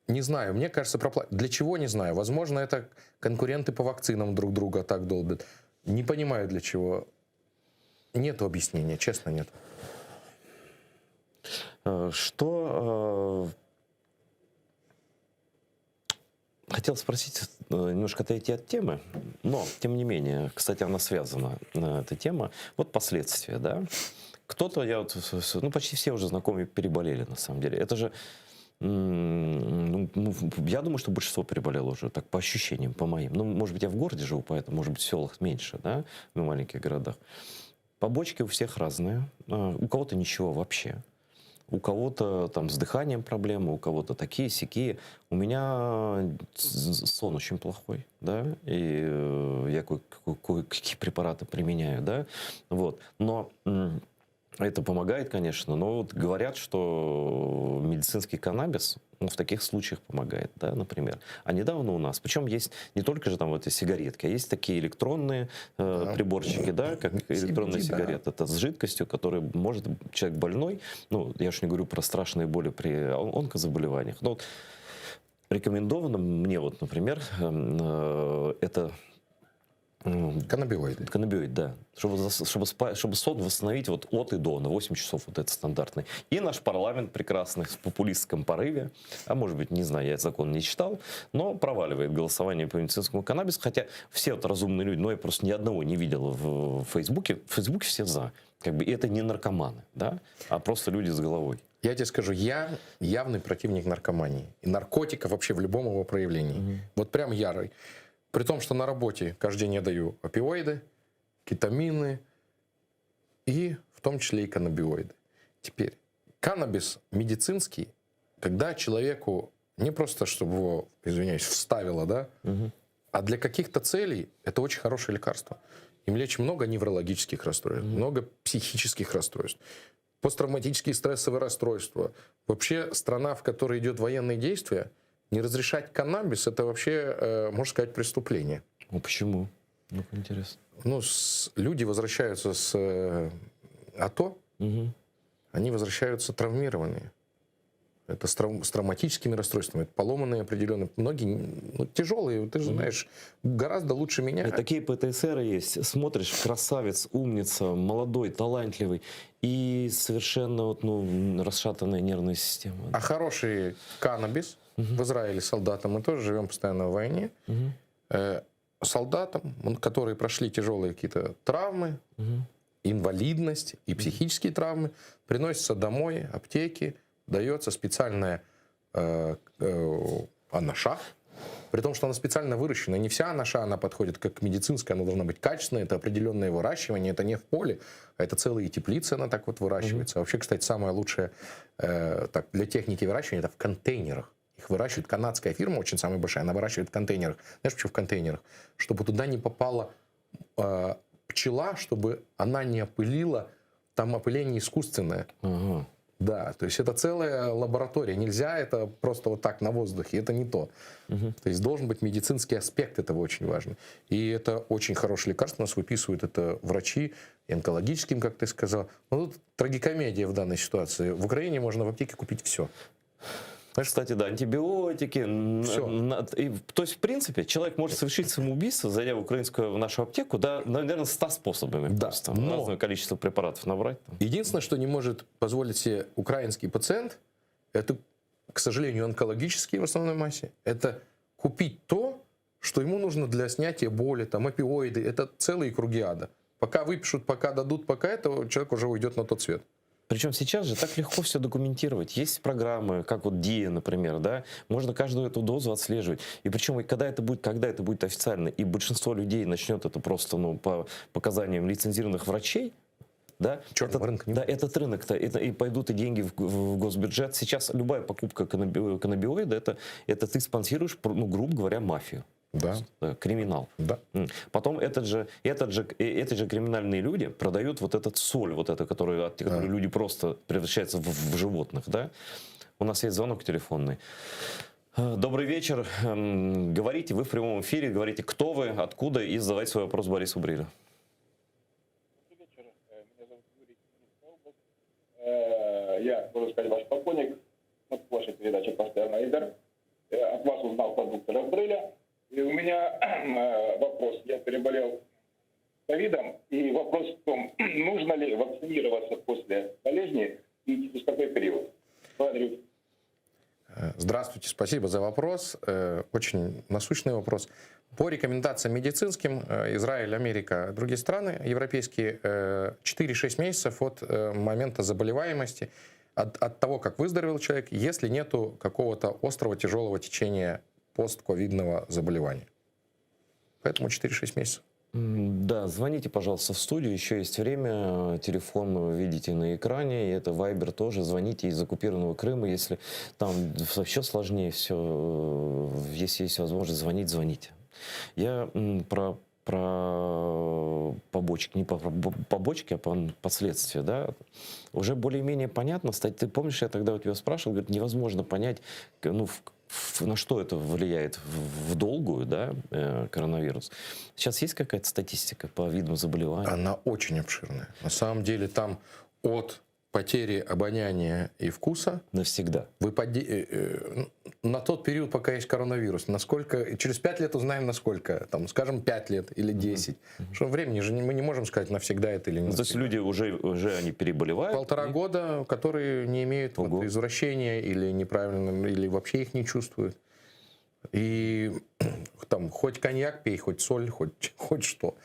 Не знаю, мне кажется, для чего, не знаю. Возможно, это конкуренты по вакцинам друг друга так долбят. Не понимаю, для чего. Нету объяснения, честно, нет. Что... Хотел спросить, немножко отойти от темы, но, тем не менее, кстати, она связана, эта тема. Вот последствия, да? Кто-то, почти все уже знакомые переболели, на самом деле. Это же... я думаю, что большинство переболело уже, так по ощущениям, по моим. Ну, может быть, я в городе живу, поэтому, может быть, в селах меньше, да, в маленьких городах. Побочки у всех разные. У кого-то ничего вообще. У кого-то там с дыханием проблемы, у кого-то такие-сякие. У меня сон очень плохой, да, и я кое-какие препараты применяю, да, вот. Но... это помогает, конечно, но вот говорят, что медицинский каннабис в таких случаях помогает, да, например. А недавно у нас, причем есть не только же там вот эти сигаретки, а есть такие электронные приборчики, да, как электронная сигарета. Это с жидкостью, которая может человек больной, ну, я уж не говорю про страшные боли при онкозаболеваниях, но вот рекомендовано мне вот, например, это Каннабиоиды. Каннабиоид, да. Чтобы сон восстановить вот от и до, на 8 часов, вот это стандартный. И наш парламент прекрасный, в популистском порыве, а может быть, не знаю, я закон не читал, но проваливает голосование по медицинскому каннабису, хотя все вот разумные люди, но я просто ни одного не видел в Фейсбуке. В Фейсбуке все за. Как бы, и это не наркоманы, да, а просто люди с головой. Я тебе скажу, я явный противник наркомании. И наркотиков вообще в любом его проявлении. Вот прям ярый. При том, что на работе каждый день я даю опиоиды, кетамины и в том числе и каннабиоиды. Теперь, каннабис медицинский, когда человеку не просто, чтобы его, извиняюсь, вставило, да, а для каких-то целей это очень хорошее лекарство. Им лечит много неврологических расстройств, много психических расстройств, посттравматические стрессовые расстройства. Вообще страна, в которой идет военные действия, не разрешать каннабис, это вообще, можно сказать, преступление. Ну почему? Ну, интересно. Ну, люди возвращаются с АТО, они возвращаются травмированные. Это с травматическими расстройствами, это поломанные определенные. Многие тяжелые, ты же знаешь, гораздо лучше меня. И такие ПТСР есть. Смотришь, красавец, умница, молодой, талантливый. И совершенно вот, расшатанная нервная система. А хороший каннабис в Израиле солдатам, мы тоже живем постоянно в войне, солдатам, которые прошли тяжелые какие-то травмы, инвалидность и психические травмы, приносятся домой, аптеки, дается специальная анаша, при том, что она специально выращена. Не вся анаша, она подходит как медицинская, она должна быть качественная, это определенное выращивание, это не в поле, а это целые теплицы, она так вот выращивается. Вообще, кстати, самое лучшее для техники выращивания это в контейнерах. Их выращивает канадская фирма, очень самая большая, она выращивает в контейнерах. Знаешь, почему в контейнерах? Чтобы туда не попала пчела, чтобы она не опылила, там опыление искусственное. Да, то есть это целая лаборатория. Нельзя это просто вот так на воздухе. Это не то. То есть должен быть медицинский аспект, этого очень важно. И это очень хорошее лекарство. У нас выписывают это врачи, и онкологическим, как ты сказал. Но тут трагикомедия в данной ситуации. В Украине можно в аптеке купить все. Кстати, да, антибиотики. То есть, в принципе, человек может совершить самоубийство, зайдя в нашу аптеку, да, наверное, 100 способами. Да, просто. Разное количество препаратов набрать. Единственное, что не может позволить себе украинский пациент, это, к сожалению, онкологические в основной массе, это купить то, что ему нужно для снятия боли, там, опиоиды. Это целые круги ада. Пока выпишут, пока дадут, пока это, человек уже уйдет на тот свет. Причем сейчас же так легко все документировать. Есть программы, как вот ДИА, например, да, можно каждую эту дозу отслеживать. И причем, когда это будет официально, и большинство людей начнет это просто, по показаниям лицензированных врачей, да, этот рынок-то, и пойдут и деньги в госбюджет. Сейчас любая покупка каннабиоида, это ты спонсируешь, грубо говоря, мафию. Да. Криминал. Да. Потом эти же криминальные люди продают вот этот соль, вот эту, которую люди просто превращаются в животных. Да? У нас есть звонок телефонный. Добрый вечер. Говорите, вы в прямом эфире, говорите, кто вы, откуда, и задавайте свой вопрос Борису Брилю. Добрый вечер. Меня зовут Юрий. Я, можно сказать, ваш поклонник. Вот ваша передача «Постоянно Айдар». От вас узнал про доктора Бриля. И у меня вопрос. Я переболел ковидом. И вопрос в том, нужно ли вакцинироваться после болезни и через какой период? Благодарю. Здравствуйте, спасибо за вопрос. Очень насущный вопрос. По рекомендациям медицинским, Израиль, Америка, другие страны европейские, 4-6 месяцев от момента заболеваемости, от того, как выздоровел человек, если нету какого-то острого тяжелого течения постковидного заболевания. Поэтому 4-6 месяцев. Да, звоните, пожалуйста, в студию, еще есть время, телефон вы видите на экране, и это Вайбер тоже, звоните из оккупированного Крыма, если там вообще сложнее все, если есть возможность звонить, звоните. Я про побочки, не про побочки, а последствия, да, уже более-менее понятно. Кстати, ты помнишь, я тогда у тебя спрашивал, говорит, невозможно понять, на что это влияет в долгую, да, коронавирус. Сейчас есть какая-то статистика по видам заболеваний? Она очень обширная. На самом деле там от потери обоняния и вкуса. Навсегда. На тот период, пока есть коронавирус. Насколько, через 5 лет узнаем, насколько. Там, скажем, 5 лет или 10. Что времени же мы не можем сказать, навсегда это или нет. То есть люди уже они переболевают? 1,5 года, которые не имеют вот, извращения или неправильно, или вообще их не чувствуют. И там хоть коньяк пей, хоть соль, хоть что.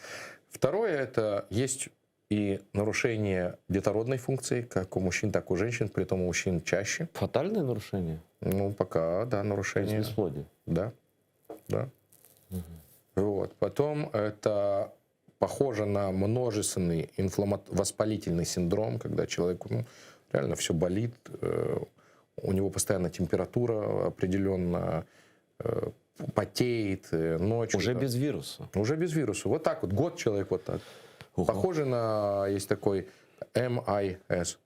Второе, это есть и нарушение детородной функции, как у мужчин, так и у женщин, при этом у мужчин чаще. Фатальное нарушение? Ну, пока, да, нарушение. Бесплодие? Да, да. Вот. Потом это похоже на множественный воспалительный синдром, когда человеку реально все болит, у него постоянно температура определенно, потеет ночью. Уже без вируса? Уже без вируса. Вот так вот, год человек вот так. Похоже на, есть такой MIS,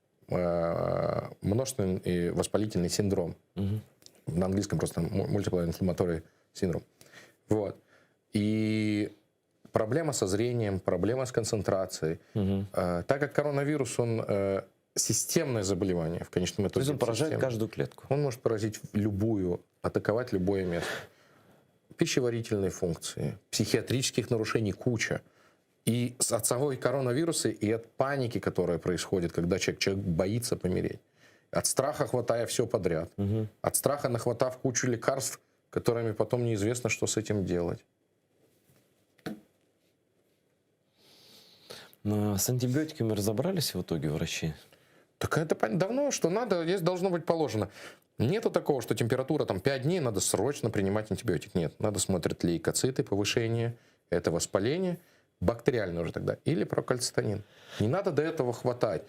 множественный воспалительный синдром. На английском просто multiple inflammatory syndrome. Вот. И проблема со зрением, проблема с концентрацией. Так как коронавирус, он системное заболевание в конечном итоге. То есть он поражает каждую клетку? Он может поразить любую, атаковать любое место. Пищеварительные функции, психиатрических нарушений куча. И от самого коронавируса, и от паники, которая происходит, когда человек боится помереть. От страха хватая все подряд. От страха нахватав кучу лекарств, которыми потом неизвестно, что с этим делать. С антибиотиками разобрались в итоге врачи? Так это давно, что надо, здесь должно быть положено. Нету такого, что температура там 5 дней, надо срочно принимать антибиотик. Нет, надо смотреть лейкоциты, повышение, это воспаление, бактериальное уже тогда, или прокальцитонин. Не надо до этого хватать.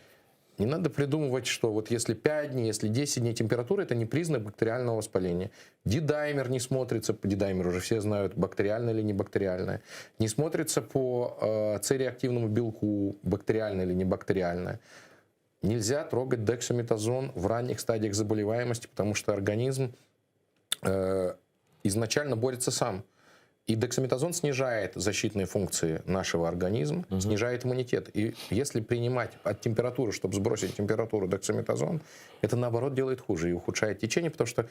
Не надо придумывать, что вот если 5 дней, если 10 дней температура, это не признак бактериального воспаления. Дидаймер не смотрится, по дидаймеру уже все знают, бактериальное или не бактериальное. Не смотрится по С-реактивному белку, бактериальное или не бактериальное. Нельзя трогать дексаметазон в ранних стадиях заболеваемости, потому что организм изначально борется сам. И дексаметазон снижает защитные функции нашего организма, снижает иммунитет. И если принимать от температуры, чтобы сбросить температуру дексаметазон, это наоборот делает хуже и ухудшает течение, потому что,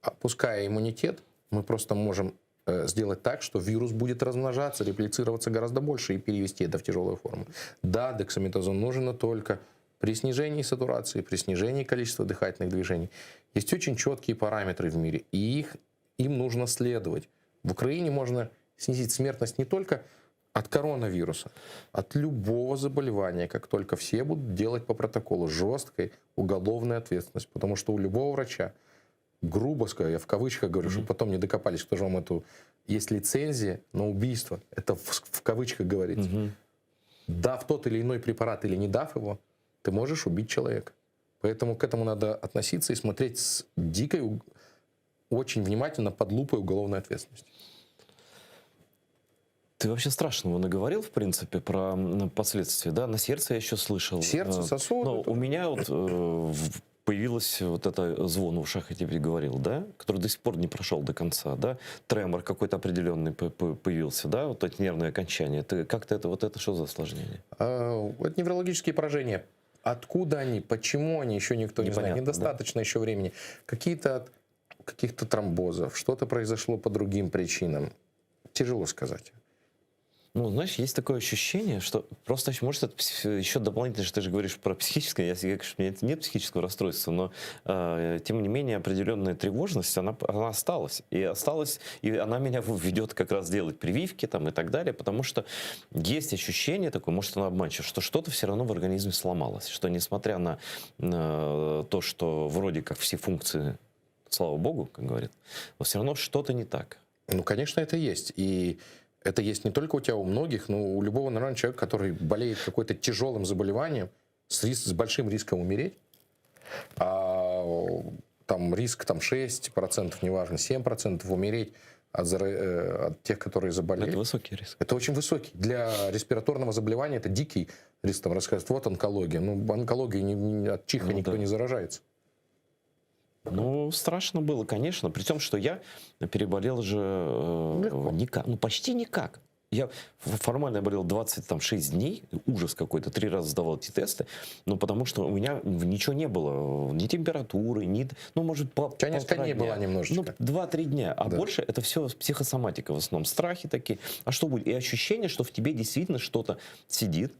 опуская иммунитет, мы просто можем сделать так, что вирус будет размножаться, реплицироваться гораздо больше и перевести это в тяжелую форму. Да, дексаметазон нужен, но только при снижении сатурации, при снижении количества дыхательных движений. Есть очень четкие параметры в мире, и им нужно следовать. В Украине можно снизить смертность не только от коронавируса, от любого заболевания, как только все будут делать по протоколу жесткой уголовной ответственности. Потому что у любого врача, грубо сказать, я в кавычках говорю, чтобы потом не докопались, кто же вам эту... Есть лицензия на убийство, это в кавычках говорится. Дав тот или иной препарат или не дав его, ты можешь убить человека. Поэтому к этому надо относиться и смотреть с дикой, очень внимательно, под лупой уголовной ответственности. Ты вообще страшного наговорил, в принципе, про последствия, да? На сердце я еще слышал. Сердце, сосуды. Но у меня вот появилось вот это звон в ушах, я тебе говорил, да? Который до сих пор не прошел до конца, да? Тремор какой-то определенный появился, да? Вот эти нервные окончания. Как-то это что за осложнение? Это неврологические поражения. Откуда они, почему они, еще никто не знает. Недостаточно еще времени. Какие-то от каких-то тромбозов, что-то произошло по другим причинам. Тяжело сказать. Ну, знаешь, есть такое ощущение, что просто, может, это еще дополнительно, что ты же говоришь про психическое, я говорю, что у меня нет психического расстройства, но, тем не менее, определенная тревожность, она осталась. И она меня ведет как раз делать прививки там, и так далее, потому что есть ощущение такое, может, оно обманчиво, что что-то все равно в организме сломалось, что несмотря на то, что вроде как все функции, слава богу, как говорят, но все равно что-то не так. Ну, конечно, это есть. И это есть не только у тебя, у многих, но у любого нормального человека, который болеет какой-то тяжелым заболеванием, с большим риском умереть, а там риск там, 6%, неважно, 7% умереть от тех, которые заболели. Это высокий риск. Это очень высокий. Для респираторного заболевания это дикий риск. Там рассказывают, вот онкология. Ну, онкологией от чиха никто не заражается. Ну, страшно было, конечно. При том, что я переболел же никак, почти никак. я формально болел 26 дней, ужас какой-то, 3 раза сдавал эти тесты, но потому что у меня ничего не было, ни температуры, ни, ну, может, Несколько дней была немножечко. Ну, 2-3 дня, а Да. больше это все психосоматика в основном, страхи такие. А что будет? И ощущение, что в тебе действительно что-то сидит,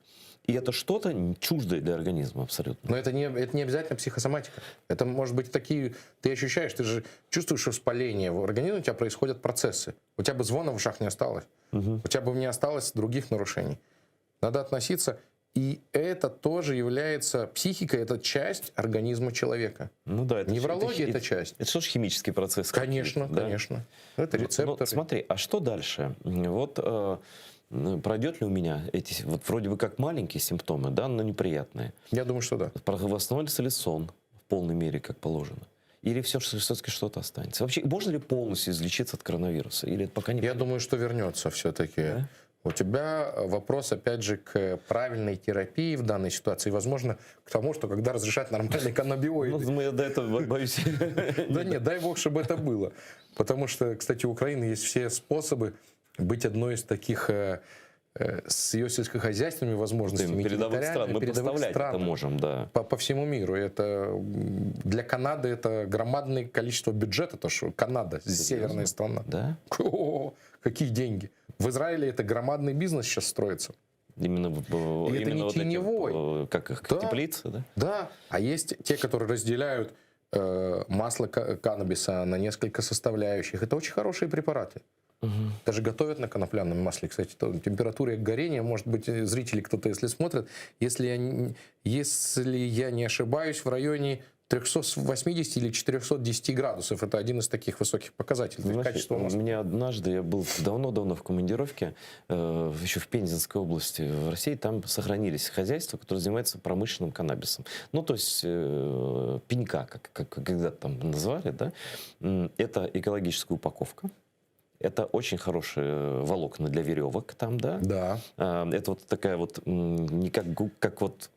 и это что-то чуждое для организма абсолютно. Но это не обязательно психосоматика. Это может быть такие... Ты ощущаешь, ты же чувствуешь воспаление в организме, у тебя происходят процессы. У тебя бы звона в ушах не осталось. У тебя бы не осталось других нарушений. Надо относиться... И это тоже является... Психика — это часть организма человека. Ну да. Неврология — это часть. Это что ж химический процесс? Конечно, да? конечно. Это рецепторы. Но смотри, а что дальше? Вот... пройдет ли у меня эти вот вроде бы как маленькие симптомы, да, но неприятные? Я думаю, что да. Восстановится ли сон в полной мере, как положено? Или все-таки что-то останется? Вообще, можно ли полностью излечиться от коронавируса? Или это пока не... Я думаю, что вернется все-таки. Да? У тебя вопрос, опять же, к правильной терапии в данной ситуации. Возможно, к тому, что когда разрешать нормальные каннабиоиды... Ну, я до этого боюсь. Да нет, дай бог, чтобы это было. Потому что, кстати, у Украины есть все способы быть одной из таких с ее сельскохозяйственными возможностями. Передовых стран. Мы поставлять это можем, да. По всему миру. Это, для Канады это громадное количество бюджета, то что Канада, северная страна. Да? О, какие деньги. В Израиле это громадный бизнес сейчас строится. Именно это не вот теневой. Как их, да, теплицы, да? Да. А есть те, которые разделяют масло каннабиса на несколько составляющих. Это очень хорошие препараты. Даже готовят на конопляном масле. Кстати, температура горения, может быть, зрители кто-то, если смотрят, если я не ошибаюсь, в районе 380 или 410 градусов. Это один из таких высоких показателей качества масла. У меня однажды, я был давно-давно в командировке, еще в Пензенской области, в России, там сохранились хозяйства, которые занимаются промышленным каннабисом. Ну, то есть пенька, как когда-то там назвали, да. Это экологическая упаковка. Это очень хорошие волокна для веревок там, да? Да. Это вот такая вот, не как вот,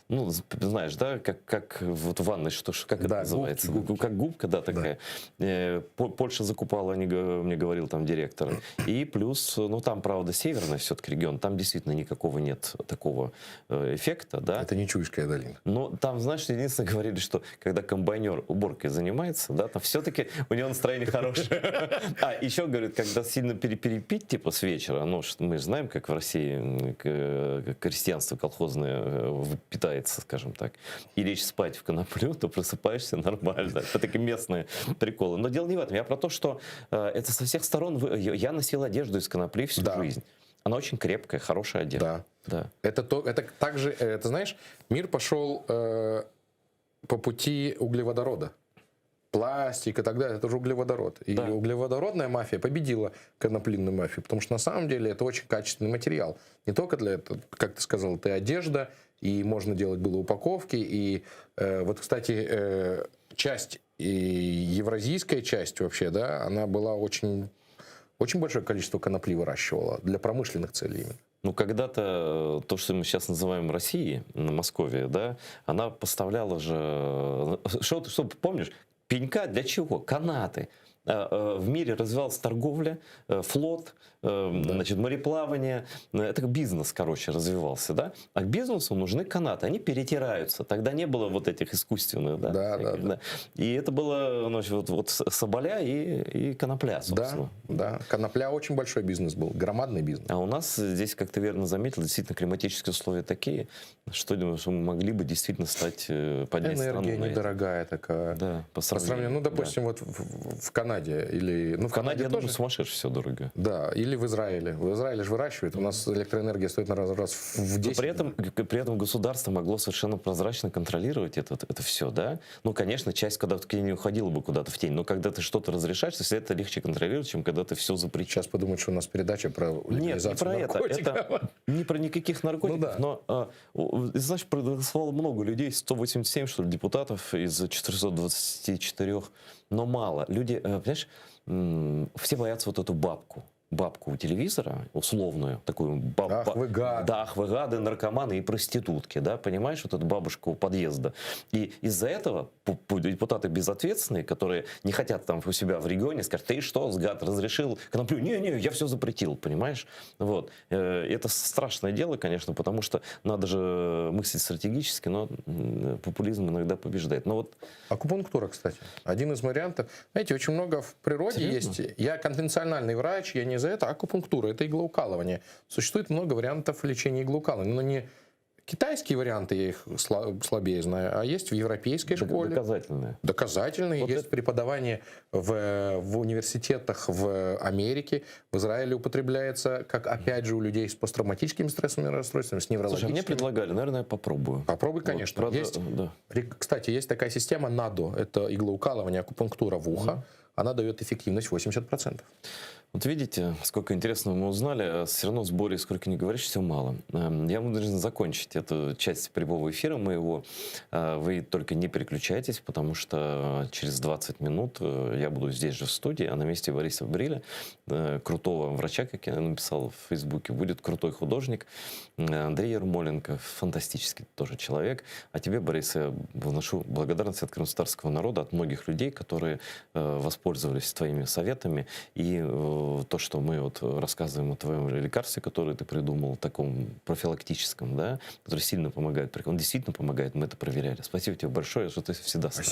ну, знаешь, да, как вот в ванной, как это называется? Губки. Как губка, да, такая. Да. Польша закупала, мне говорил там директор. И плюс, ну, там, правда, северный все-таки регион, там действительно никакого нет такого эффекта, да. Это не Чуйская долина. Но там, знаешь, единственное говорили, что когда комбайнер уборкой занимается, да, там все-таки у него настроение хорошее. А еще, говорят, когда сильно перепить, типа, с вечера, ну, мы же знаем, как в России крестьянство колхозное питается, скажем так, и лечь спать в коноплю, то просыпаешься нормально. Это такие местные приколы. Но дело не в этом. Я про то, что это со всех сторон... Я носил одежду из конопли всю жизнь. Она очень крепкая, хорошая одежда. Да. Это также, ты знаешь, мир пошел по пути углеводорода. Пластик и так далее, это же углеводород. И углеводородная мафия победила коноплинную мафию, потому что на самом деле это очень качественный материал. Не только для этого, как ты сказал, это одежда, и можно делать было упаковки. И вот, кстати, часть, и евразийская часть вообще, да, она была очень большое количество конопли выращивала для промышленных целей. Ну, когда-то то, что мы сейчас называем Россией, Московия, да, она поставляла же... Что помнишь? Пенька для чего? Канаты. В мире развивалась торговля, флот, значит, мореплавание. Это бизнес, короче, развивался, да? А к бизнесу нужны канаты. Они перетираются. Тогда не было вот этих искусственных, да? Да. И это было, значит, вот соболя и конопля, собственно. Да. Конопля очень большой бизнес был, громадный бизнес. А у нас здесь, как ты верно заметил, действительно климатические условия такие, что мы могли бы действительно стать поднять страну. Энергия недорогая такая. Да, по сравнению, ну, допустим, вот в Канаде или... Ну, в Канаде, я думаю, сумасшедше все дорого. Да, или в Израиле. В Израиле же выращивают. У нас электроэнергия стоит на раз в 10. При этом государство могло совершенно прозрачно контролировать это все, да? Ну, конечно, часть когда-то не уходила бы куда-то в тень, но когда ты что-то разрешаешь, если это легче контролировать, чем когда ты все запретишь. Сейчас подумают, что у нас передача про легализацию наркотиков. Это не про никаких наркотиков, но, знаешь, проголосовало много людей, 187, что ли, депутатов из 424, но мало. Люди, понимаешь, все боятся вот эту бабку. бабку у телевизора, условную, такую Ах, вы гады. Да, ах, вы гады, наркоманы и проститутки, да, понимаешь, вот эту бабушку у подъезда. И из-за этого депутаты безответственные, которые не хотят там у себя в регионе сказать, ты что, гад, разрешил коноплю? Не, я все запретил, понимаешь? Вот. Это страшное дело, конечно, потому что надо же мыслить стратегически, но популизм иногда побеждает. Но вот... Акупунктура, кстати, один из вариантов. Знаете, очень много в природе Серьезно? есть. Я конвенциональный врач, я не за это. Акупунктура — это иглоукалывание. Существует много вариантов лечения иглоукалывания, но не китайские варианты, я их слабее знаю, а есть в европейской школе. Доказательные. Доказательные. Вот есть это... преподавание в университетах в Америке, в Израиле употребляется, как опять же у людей с посттравматическими стрессовыми расстройствами, с неврологическими. Слушай, мне предлагали, наверное, я попробую. Попробуй, конечно. Вот, правда, есть, да. Кстати, есть такая система НАДО, это иглоукалывание, акупунктура в ухо. Она дает эффективность 80%. Вот видите, сколько интересного мы узнали, а все равно с Борей, сколько ни говоришь, все мало. Я вынужден закончить эту часть прямого эфира моего. Вы только не переключайтесь, потому что через 20 минут я буду здесь же в студии, а на месте Бориса Бриля, крутого врача, как я написал в Фейсбуке, будет крутой художник Андрей Ермоленко, фантастический тоже человек. А тебе, Борис, я вношу благодарность от крымстарского народа, от многих людей, которые воспользовались твоими советами и то, что мы вот рассказываем о твоем лекарстве, которое ты придумал, таком профилактическом, да, который сильно помогает. Он действительно помогает, мы это проверяли. Спасибо тебе большое, что ты всегда с нами.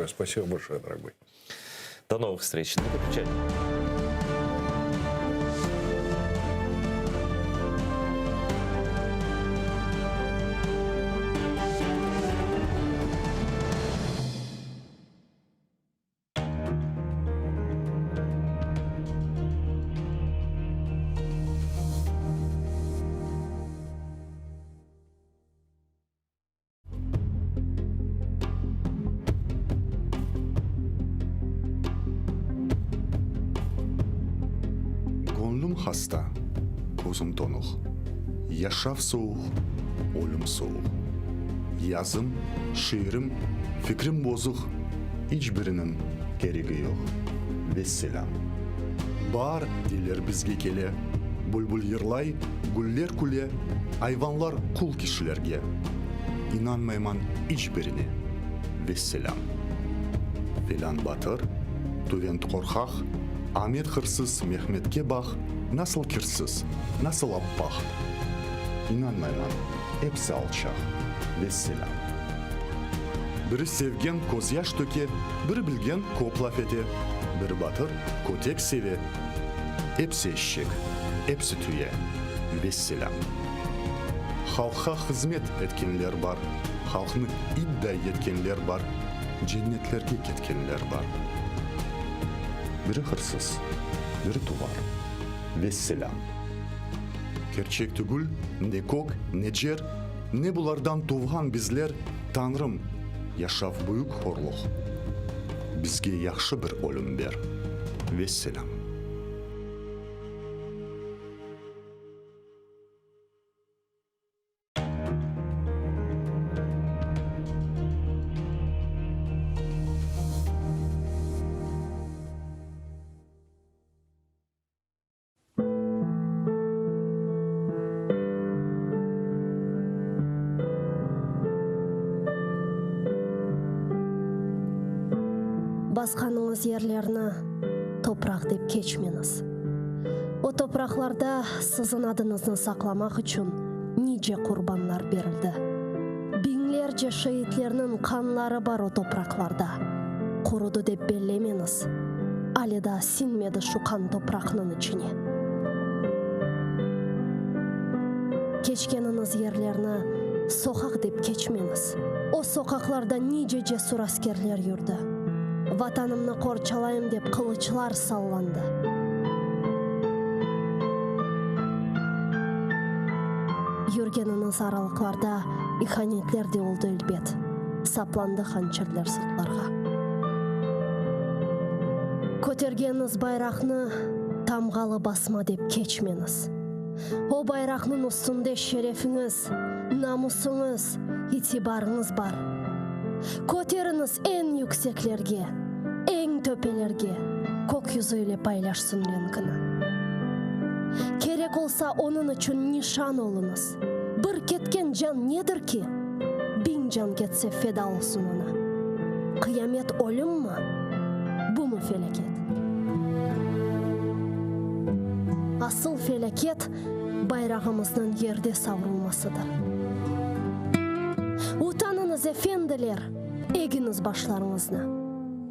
Спасибо большое, дорогой. До новых встреч. Не выключай. Hasta, gözüm tonuq. Yaşaf soğuk, ölüm soğuk. Yazım, şiirim, fikrim bozuk. Hiçbirinin gereği yok. Vesselam. Бар dilер бізге келе. Бұлбұл ерлай, гүллер күле. Айванлар құл кишілерге. İnanmayman hiçbirine. Vesselam. Filan batır, Tuvent korkaq, Ahmet hırsız, Mehmet'ke bak. Nasıl kirsіз, nasıl appak. İnanmayman, hepsi alçak. Vesselam. Бірі sevgen көз яш төке, бірі білген көп лaf ете. Бірі батыр, көтек севе. Hepsi eşek, hepsi tüye. Vesselam. Халыққа қызмет еткенлер бар, халқыны идdia еткенлер бар, cennetlерге кеткенлер бар. Бірі hırsız, бірі tuvar. Vesselam. Gerçek түгіл, не көк, не жер, не бұлардан туған bizler, Tanrım, yaşaf büyük horluq. Bizге yaxşı bir ölüm ber. Vesselam. Басқаныңыз ерлерні топырақ деп кечмеңіз. О топырақларда сіздің адыңызды сақламақ үшін неше құрбанлар берілді. Бинлерce шейітлерінің қанлары бар о топырақларда. Құруды деп беллемеңіз. Әлі да синмеді шу қан топырақның ішіне. Кечкеніңіз ерлерні соқақ деп кечмеңіз. О соқақларда неше жесур аскерлер жүрді. Ватанымны қорчалайым деп қылычлар салланды. Жүргеніңіз аралықларда иханетлер де олды үлбет. Сапланды ханчерлер сыртларға. Көтергеніңіз байрақны тамғалы басма деп кечмеңіз. О байрақның үстінде шерефіңіз, намысыңыз, итибарыңыз бар. Көтеріңіз ең yüksекlerге, ең төпелерге, көк yüzüyle paylaşsın ренкіні. керек болса, оның үшін нишан олыңыз. Бір кеткен жан недірки? 1000 жан кетсе феда olsun ona. Kıyamet ölüm mü? Bu mu felaket? Asıl felaket bayrağımızın yerde savrulmasıdır. Utanınız efendiler, eginiz başlarınızla.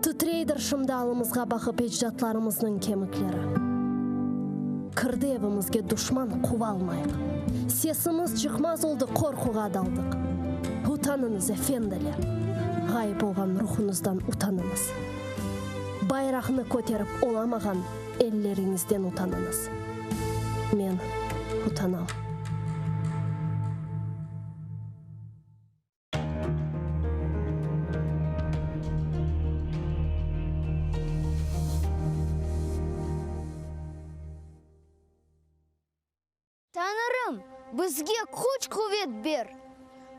Titreydir şımdalımızga bakıp ecdatlarımızın kemikleri. Kırdı evimizge düşman kuvalmayık. Sesimiz çıkmaz oldu, korkuğa daldık. Utanınız efendiler. Gayip olgan ruhunuzdan utanınız. Bayrağını köterip olamagan ellerinizden utanınız. Men utanam. Tanrım, bizge kuch kuvvet ber.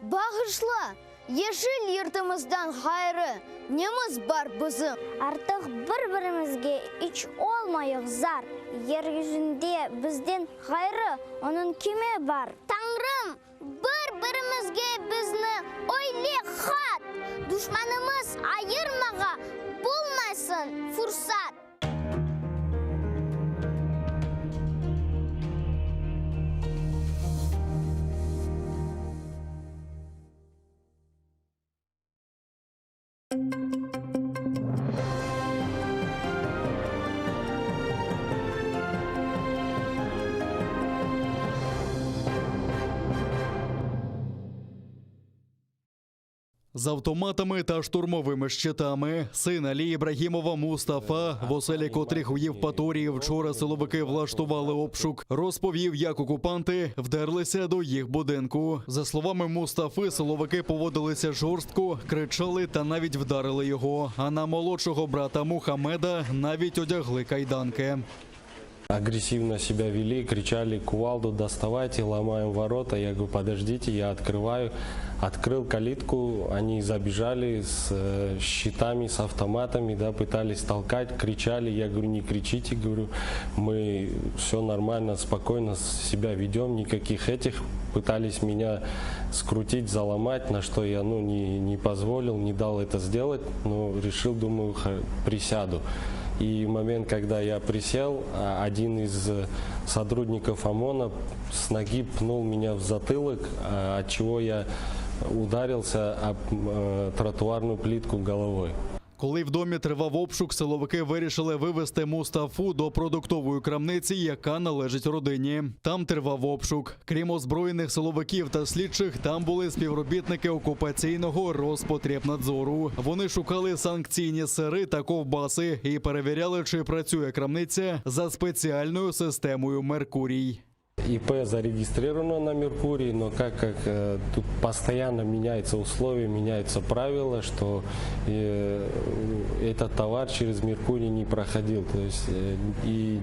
Bağışla, yeşil yurtumuzdan hayrı nemiz var bizim. Artık birbirimizge iç olmayık zar. Yeryüzünde bizden hayrı onun kime var? Tanrım, birbirimizge bizni öyle hat, düşmanımız ayırmaga bulmasın fırsat. З автоматами та штурмовими щитами син Алі Ібрагімова Мустафа, в оселі котрих у Євпаторії вчора силовики влаштували обшук, розповів, як окупанти вдерлися до їх будинку. За словами Мустафи, силовики поводилися жорстко, кричали та навіть вдарили його. А на молодшого брата Мухаммеда навіть одягли кайданки. Агрессивно себя вели, кричали: кувалду доставайте, ломаем ворота. Я говорю: подождите, я открываю. Открыл калитку, они забежали с щитами, с автоматами, да, пытались толкать, кричали. Я говорю: не кричите, говорю, мы все нормально, спокойно себя ведем, никаких этих. Пытались меня скрутить, заломать, на что я не позволил, не дал это сделать, но решил, думаю, присяду. И в момент, когда я присел, один из сотрудников ОМОНа с ноги пнул меня в затылок, от чего я ударился об тротуарную плитку головой. Коли в домі тривав обшук, силовики вирішили вивезти Мустафу до продуктової крамниці, яка належить родині. Там тривав обшук. Крім озброєних силовиків та слідчих, там були співробітники окупаційного Роспотребнадзору. Вони шукали санкційні сири та ковбаси і перевіряли, чи працює крамниця за спеціальною системою «Меркурій». ИП зарегистрировано на Меркурии, но как тут постоянно меняются условия, меняются правила, что этот товар через Меркурий не проходил. То есть, и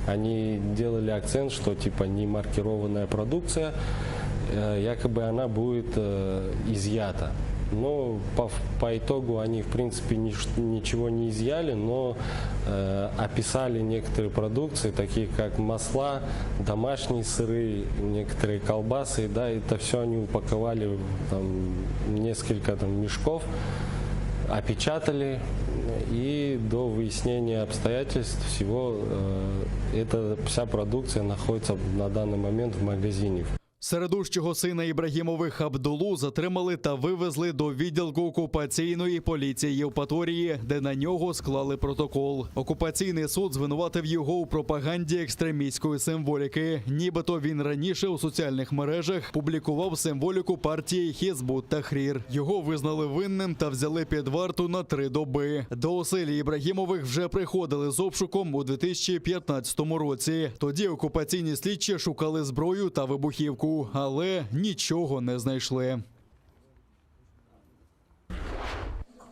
они делали акцент, что типа не маркированная продукция, якобы она будет изъята. Но по итогу они, в принципе, ничего не изъяли, но описали некоторые продукции, такие как масла, домашние сыры, некоторые колбасы. Да, это все они упаковали в несколько мешков, опечатали, и до выяснения обстоятельств всего эта вся продукция находится на данный момент в магазине. Середущого сина Ібрагімових Абдулу затримали та вивезли до відділку окупаційної поліції Євпаторії, де на нього склали протокол. Окупаційний суд звинуватив його у пропаганді екстремістської символіки. Нібито він раніше у соціальних мережах публікував символіку партії Хізбут Тахрір. Його визнали винним та взяли під варту на 3 доби. До оселі Ібрагімових вже приходили з обшуком у 2015 році. Тоді окупаційні слідчі шукали зброю та вибухівку. Але нічого не знайшли.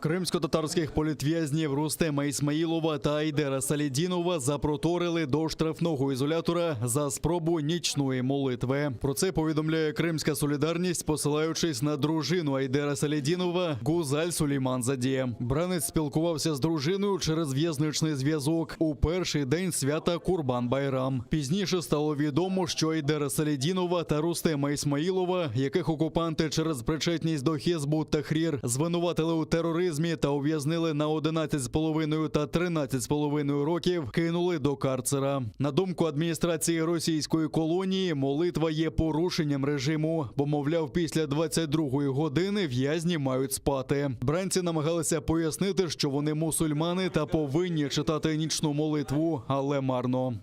Кримсько-татарських політв'язнів Рустема Ісмаїлова та Айдера Салідінова запроторили до штрафного ізолятора за спробу нічної молитви. Про це повідомляє Кримська солідарність, посилаючись на дружину Айдера Салідінова Гузаль Сулейманзаді. Бранець спілкувався з дружиною через в'язничний зв'язок у перший день свята Курбан-Байрам. Пізніше стало відомо, що Айдера Салідінова та Рустема Ісмаїлова, яких окупанти через причетність до Хізбут Тахрір звинуватили у тероризмі та ув'язнили на 11,5 та 13,5 років, кинули до карцера. На думку адміністрації російської колонії, молитва є порушенням режиму, бо, мовляв, після 22-ї години в'язні мають спати. Бранці намагалися пояснити, що вони мусульмани та повинні читати нічну молитву, але марно.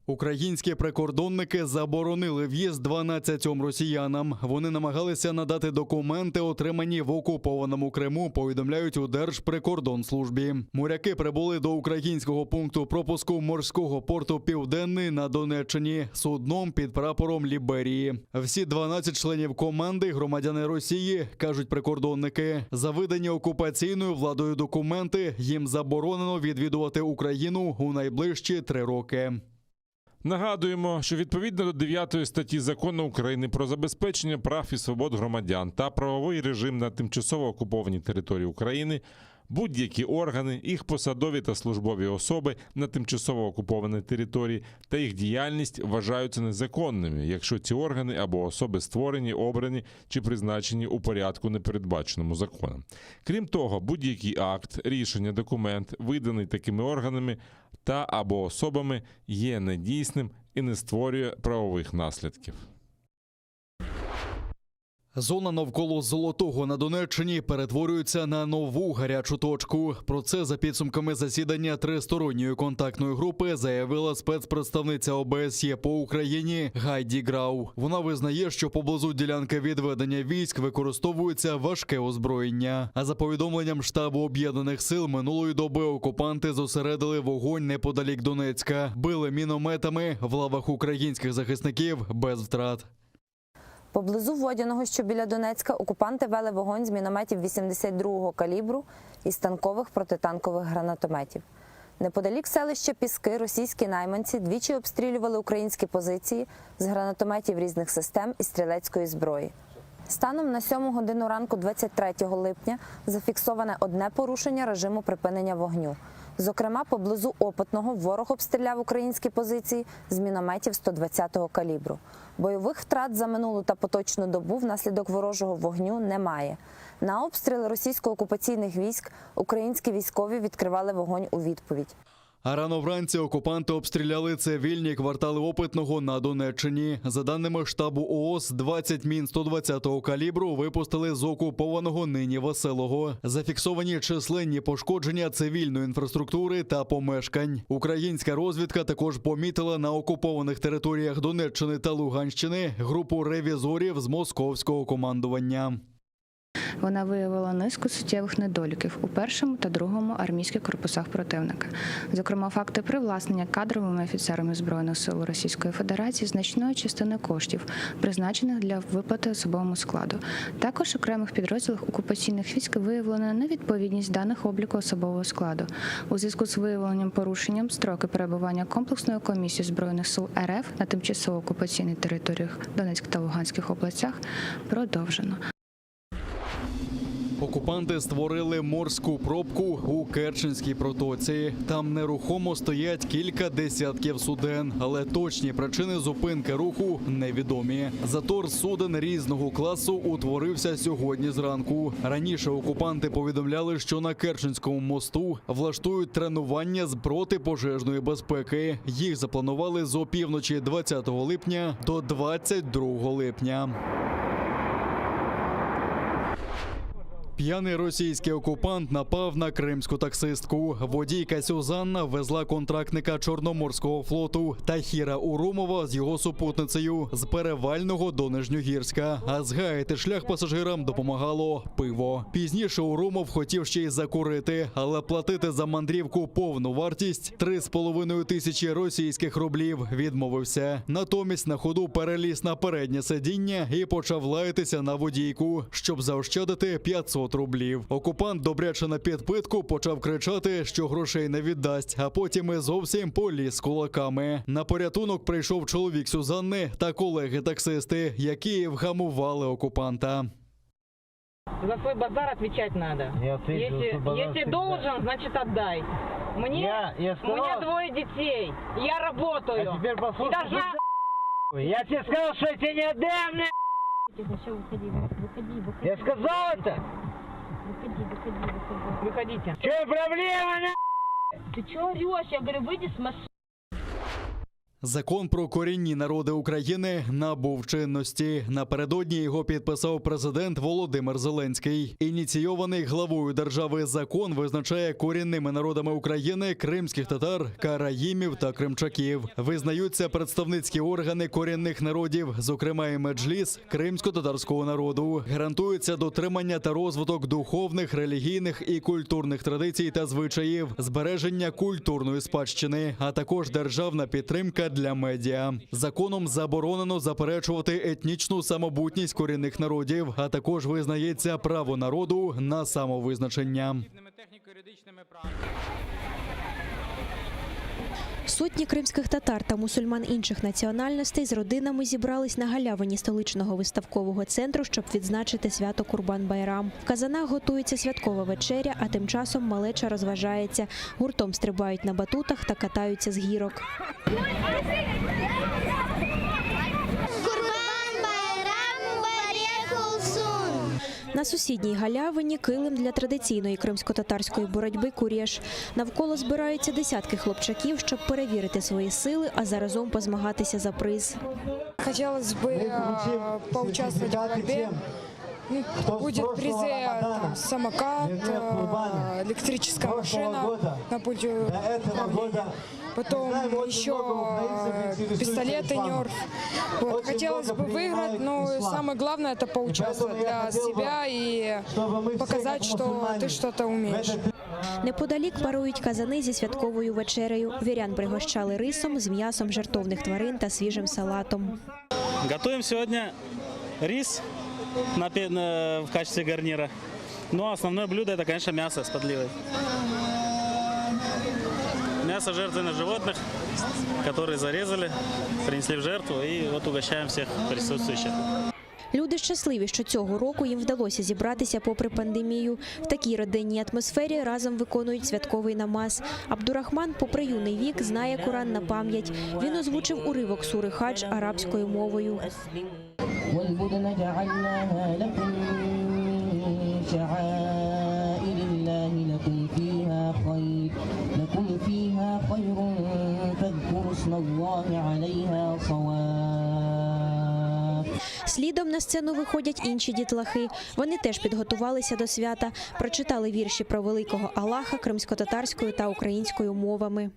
Українські прикордонники заборонили в'їзд 12 росіянам. Вони намагалися надати документи, отримані в окупованому Криму, повідомляють у Держприкордонслужбі. Моряки прибули до українського пункту пропуску морського порту «Південний» на Донеччині судном під прапором Ліберії. Всі 12 членів команди – громадяни Росії, кажуть прикордонники. За видані окупаційною владою документи їм заборонено відвідувати Україну у найближчі 3 роки. Нагадуємо, що відповідно до 9 статті Закону України про забезпечення прав і свобод громадян та правовий режим на тимчасово окупованій території України, будь-які органи, їх посадові та службові особи на тимчасово окупованій території та їх діяльність вважаються незаконними, якщо ці органи або особи створені, обрані чи призначені у порядку, не передбаченому законом. Крім того, будь-який акт, рішення, документ, виданий такими органами та або особами, є недійсним і не створює правових наслідків. Зона навколо Золотого на Донеччині перетворюється на нову гарячу точку. Про це за підсумками засідання тристоронньої контактної групи заявила спецпредставниця ОБСЄ по Україні Гайді Грау. Вона визнає, що поблизу ділянки відведення військ використовується важке озброєння. А за повідомленням штабу Об'єднаних сил, минулої доби окупанти зосередили вогонь неподалік Донецька. Били мінометами в лавах українських захисників без втрат. Поблизу Водяного, що біля Донецька, окупанти вели вогонь з мінометів 82-го калібру і з танкових протитанкових гранатометів. Неподалік селища Піски російські найманці двічі обстрілювали українські позиції з гранатометів різних систем і стрілецької зброї. Станом на 7 годину ранку 23 липня зафіксоване одне порушення режиму припинення вогню. Зокрема, поблизу Опитного ворог обстріляв українські позиції з мінометів 120-го калібру. Бойових втрат за минулу та поточну добу внаслідок ворожого вогню немає. На обстріли російсько-окупаційних військ українські військові відкривали вогонь у відповідь. А рано вранці окупанти обстріляли цивільні квартали Опитного на Донеччині. За даними штабу ООС, 20 мін 120-го калібру випустили з окупованого нині Веселого. Зафіксовані численні пошкодження цивільної інфраструктури та помешкань. Українська розвідка також помітила на окупованих територіях Донеччини та Луганщини групу ревізорів з московського командування. Вона виявила низку суттєвих недоліків у першому та другому армійських корпусах противника. Зокрема, факти привласнення кадровими офіцерами Збройних сил Російської Федерації значної частини коштів, призначених для виплати особовому складу. Також в окремих підрозділах окупаційних військ виявлена невідповідність даних обліку особового складу. У зв'язку з виявленням порушенням строки перебування комплексної комісії Збройних сил РФ на тимчасово окупаційних територіях Донецької та Луганських областях продовжено. Окупанти створили морську пробку у Керченській протоці. Там нерухомо стоять кілька десятків суден, але точні причини зупинки руху невідомі. Затор суден різного класу утворився сьогодні зранку. Раніше окупанти повідомляли, що на Керченському мосту влаштують тренування з протипожежної безпеки. Їх запланували з опівночі 20 липня до 22 липня. П'яний російський окупант напав на кримську таксистку. Водійка Сюзанна везла контрактника Чорноморського флоту Тахіра Урумова з його супутницею з Перевального до Нижньогірська. А згаяти шлях пасажирам допомагало пиво. Пізніше Урумов хотів ще й закурити, але платити за мандрівку повну вартість – 3,5 тисячі російських рублів відмовився. Натомість на ходу переліз на переднє сидіння і почав лаятися на водійку, щоб заощадити 500 рублів. Окупант добряче на підпитку почав кричати, що грошей не віддасть, а потім і зовсім поліз з кулаками. На порятунок прийшов чоловік Сюзанни та колеги-таксисти, які вгамували окупанта. За свой базар отвечать надо. Если должен, значит отдай. У меня 2 детей. Я работаю. А теперь послушай. Я тебе сказал, что я тебе не отдам, выходи. Я сказал это? Выходите. Че проблема, Ты что орешь? Я говорю, выйди с машины. Закон про корінні народи України набув чинності. Напередодні його підписав президент Володимир Зеленський. Ініційований главою держави закон визначає корінними народами України кримських татар, караїмів та кримчаків. Визнаються представницькі органи корінних народів, зокрема і меджліс кримсько-татарського народу. Гарантується дотримання та розвиток духовних, релігійних і культурних традицій та звичаїв, збереження культурної спадщини, а також державна підтримка для медіа. Законом заборонено заперечувати етнічну самобутність корінних народів, а також визнається право народу на самовизначення. Сотні кримських татар та мусульман інших національностей з родинами зібрались на галявині столичного виставкового центру, щоб відзначити свято Курбан-Байрам. В казанах готується святкова вечеря, а тим часом малеча розважається. Гуртом стрибають на батутах та катаються з гірок. На сусідній галявині килим для традиційної кримсько-татарської боротьби «Курєш». Навколо збираються десятки хлопчаків, щоб перевірити свої сили, а заразом позмагатися за приз. Хотілося б поучаствовать в боротьбі. Будет призы самокат, электрическая машина на пути управления, потом еще пистолеты Нерф. Вот. Хотелось бы выиграть, но самое главное это поучаствовать для себя и показать, что ты что-то умеешь. Неподалік парують казани зі святковою вечерею. Вірян пригощали рисом з м'ясом жертовних тварин та свіжим салатом. Готуємо сьогодні рис в качестве гарнира. Но основное блюдо это, конечно, мясо с подливой. Мясо жертвенных животных, которые зарезали, принесли в жертву, и вот угощаем всех присутствующих. Люди щасливі, що цього року їм вдалося зібратися попри пандемію. В такій родинній атмосфері разом виконують святковий намаз. Абдурахман, попри юний вік, знає Коран на пам'ять. Він озвучив уривок сури Хадж арабською мовою. Слідом на сцену виходять інші дітлахи. Вони теж підготувалися до свята, прочитали вірші про великого Аллаха кримсько-татарською та українською мовами.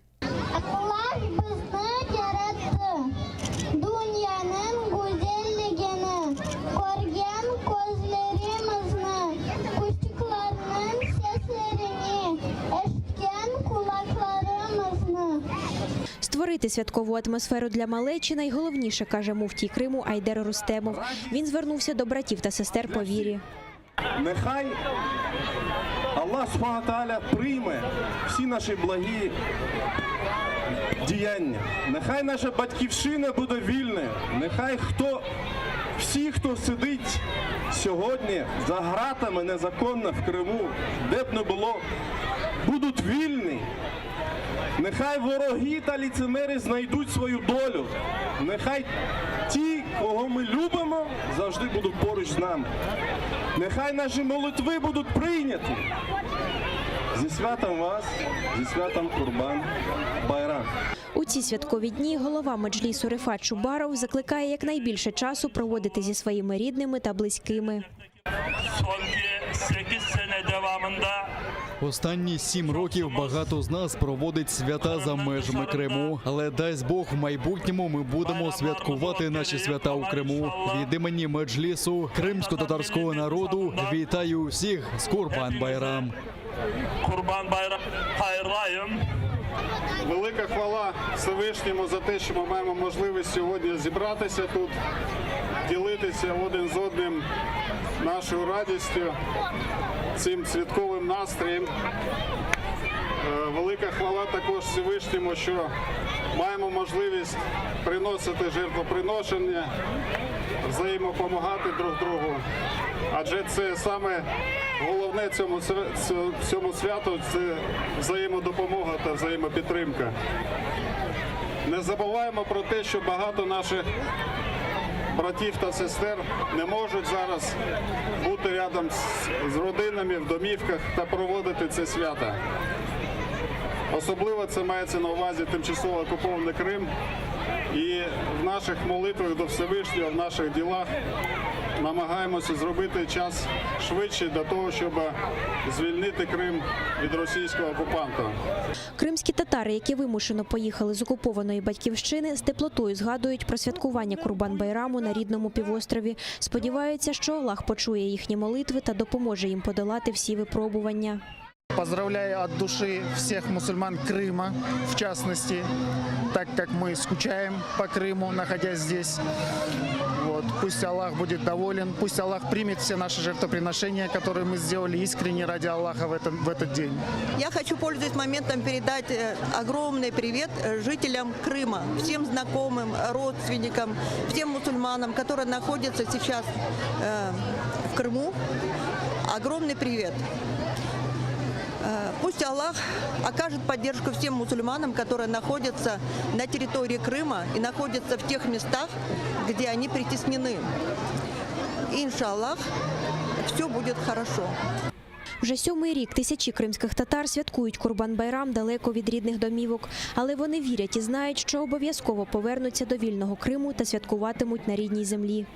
Створити святкову атмосферу для малечі найголовніше, каже муфтій Криму Айдер Рустемов. Він звернувся до братів та сестер по вірі. Нехай Аллах Субхану ва Тааля прийме всі наші благі діяння. Нехай наша батьківщина буде вільною. Нехай всі, хто сидить сьогодні за ґратами незаконно в Криму, де б не було, будуть вільні. Нехай вороги та ліцемери знайдуть свою долю. Нехай ті, кого ми любимо, завжди будуть поруч з нами. Нехай наші молитви будуть прийняті. Зі святом вас, зі святом Курбан-Байрам. У ці святкові дні голова меджлісу Рифат Чубаров закликає якнайбільше часу проводити зі своїми рідними та близькими. 8 sene devamında Останні 7 років багато з нас проводить свята за межами Криму. Але дасть Бог, в майбутньому ми будемо святкувати наші свята у Криму. Від імені Меджлісу кримсько-татарського народу вітаю усіх з Курбан-Байрам. Kurban Bayramı hayırlayım. Велика хвала Всевишньому за те, що ми маємо можливість сьогодні зібратися тут, ділитися один з одним нашою радістю, цим святковим настроєм. Велика хвала також Всевишньому, що маємо можливість приносити жертвоприношення, взаємопомагати друг другу. Адже це саме головне цьому святу – це взаємодопомога та взаємопідтримка. Не забуваємо про те, що багато наших братів та сестер не можуть зараз бути рядом з родинами в домівках та проводити це свято. Особливо це мається на увазі тимчасово окупований Крим. І в наших молитвах до Всевишнього, в наших ділах намагаємося зробити час швидше для того, щоб звільнити Крим від російського окупанта. Кримські татари, які вимушено поїхали з окупованої батьківщини, з теплотою згадують про святкування Курбан-Байраму на рідному півострові. Сподіваються, що Аллах почує їхні молитви та допоможе їм подолати всі випробування. Поздравляю от души всех мусульман Крыма, в частности, так как мы скучаем по Крыму, находясь здесь. Вот. Пусть Аллах будет доволен, пусть Аллах примет все наши жертвоприношения, которые мы сделали искренне ради Аллаха в этот день. Я хочу, пользуясь моментом, передать огромный привет жителям Крыма, всем знакомым, родственникам, всем мусульманам, которые находятся сейчас в Крыму. Огромный привет. Пусть Аллах окажет поддержку всем мусульманам, которые находятся на территории Крыма и находятся в тех местах, где они притеснены. Иншаллах, все будет хорошо. Вже 7-й рік тисячі кримських татар святкують Курбан-Байрам далеко від рідних домівок. Але вони вірять і знають, що обов'язково повернуться до вільного Криму та святкуватимуть на рідній землі.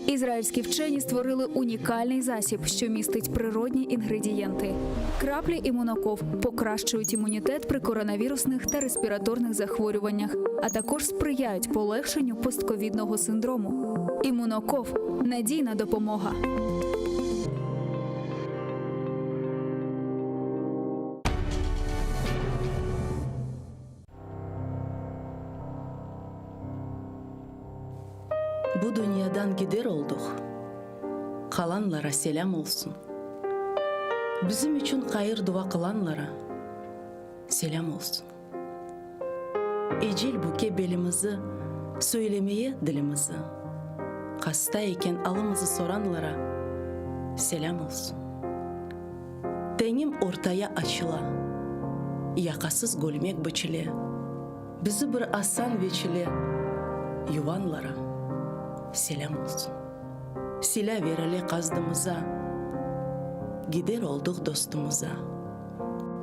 Ізраїльські вчені створили унікальний засіб, що містить природні інгредієнти. Краплі імуноков покращують імунітет при коронавірусних та респіраторних захворюваннях, а також сприяють полегшенню постковідного синдрому. Імуноков – надійна допомога. Bu dünyadan gider olduk. Kalanlara selam olsun. Bizim için hayır dua kılanlara selam olsun. Ecel buke belimizi, söylemeye dilimizi. Hasta iken alımızı soranlara selam olsun. Tenim ortaya açıla, yakasız gülmek biçile. Bizi bir asan veçile yuvanlara selam olsun. Silah vereli kazdığımıza, gider olduk dostumuza.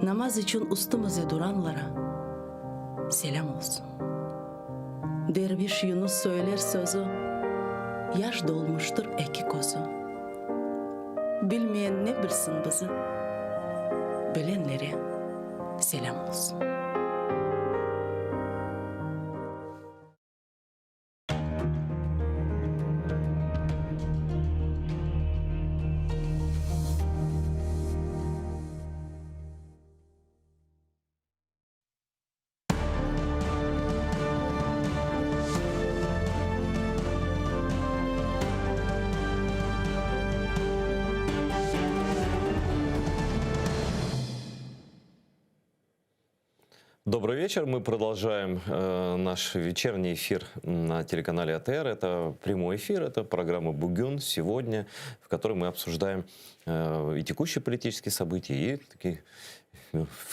Namaz için üstümüze duranlara selam olsun. Derviş Yunus söyler sözü, yaş dolmuştur iki kozu. Bilmeyen ne bilsin bizi, bilenlere selam olsun. Добрый вечер. Мы продолжаем наш вечерний эфир на телеканале АТР. Это прямой эфир, это программа «Бугун» сегодня, в которой мы обсуждаем и текущие политические события, и такие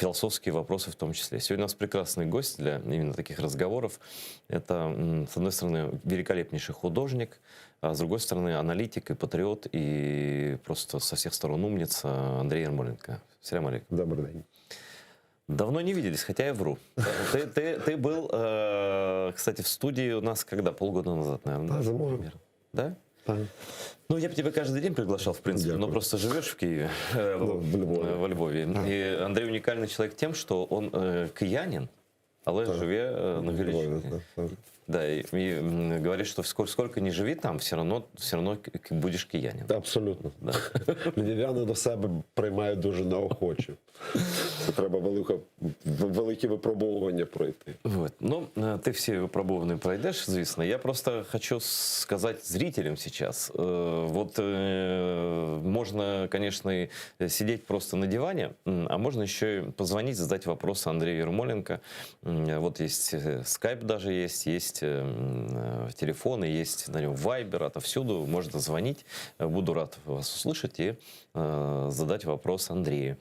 философские вопросы в том числе. Сегодня у нас прекрасный гость для именно таких разговоров. Это, с одной стороны, великолепнейший художник, а с другой стороны, аналитик и патриот, и просто со всех сторон умница Андрей Ярмоленко. Салям алейкум. Добрый день. Давно не виделись, хотя я вру. Ты был, кстати, в студии у нас когда? Полгода назад, наверное. Да, замовил. Да? Да. Ну, я бы тебя каждый день приглашал, в принципе, но просто живешь в Киеве, во Львове. И Андрей уникальный человек тем, что он киянин, але живе на Галичине. Да, и говорит, что сколько не живи там, все равно будешь киянин. Абсолютно. Да. Львів'яни до себе приймають дуже неохоче. Це треба великі випробовування пройти. Вот. Ну, ты все выпробованные пройдешь, звісно. Я просто хочу сказать зрителям сейчас. Вот можно, конечно, сидеть просто на диване, а можно еще и позвонить, задать вопрос Андрею Ермоленко. Вот есть скайп даже есть телефоны, есть на нем вайбер, отовсюду можно звонить. Буду рад вас услышать и задать вопрос Андрею.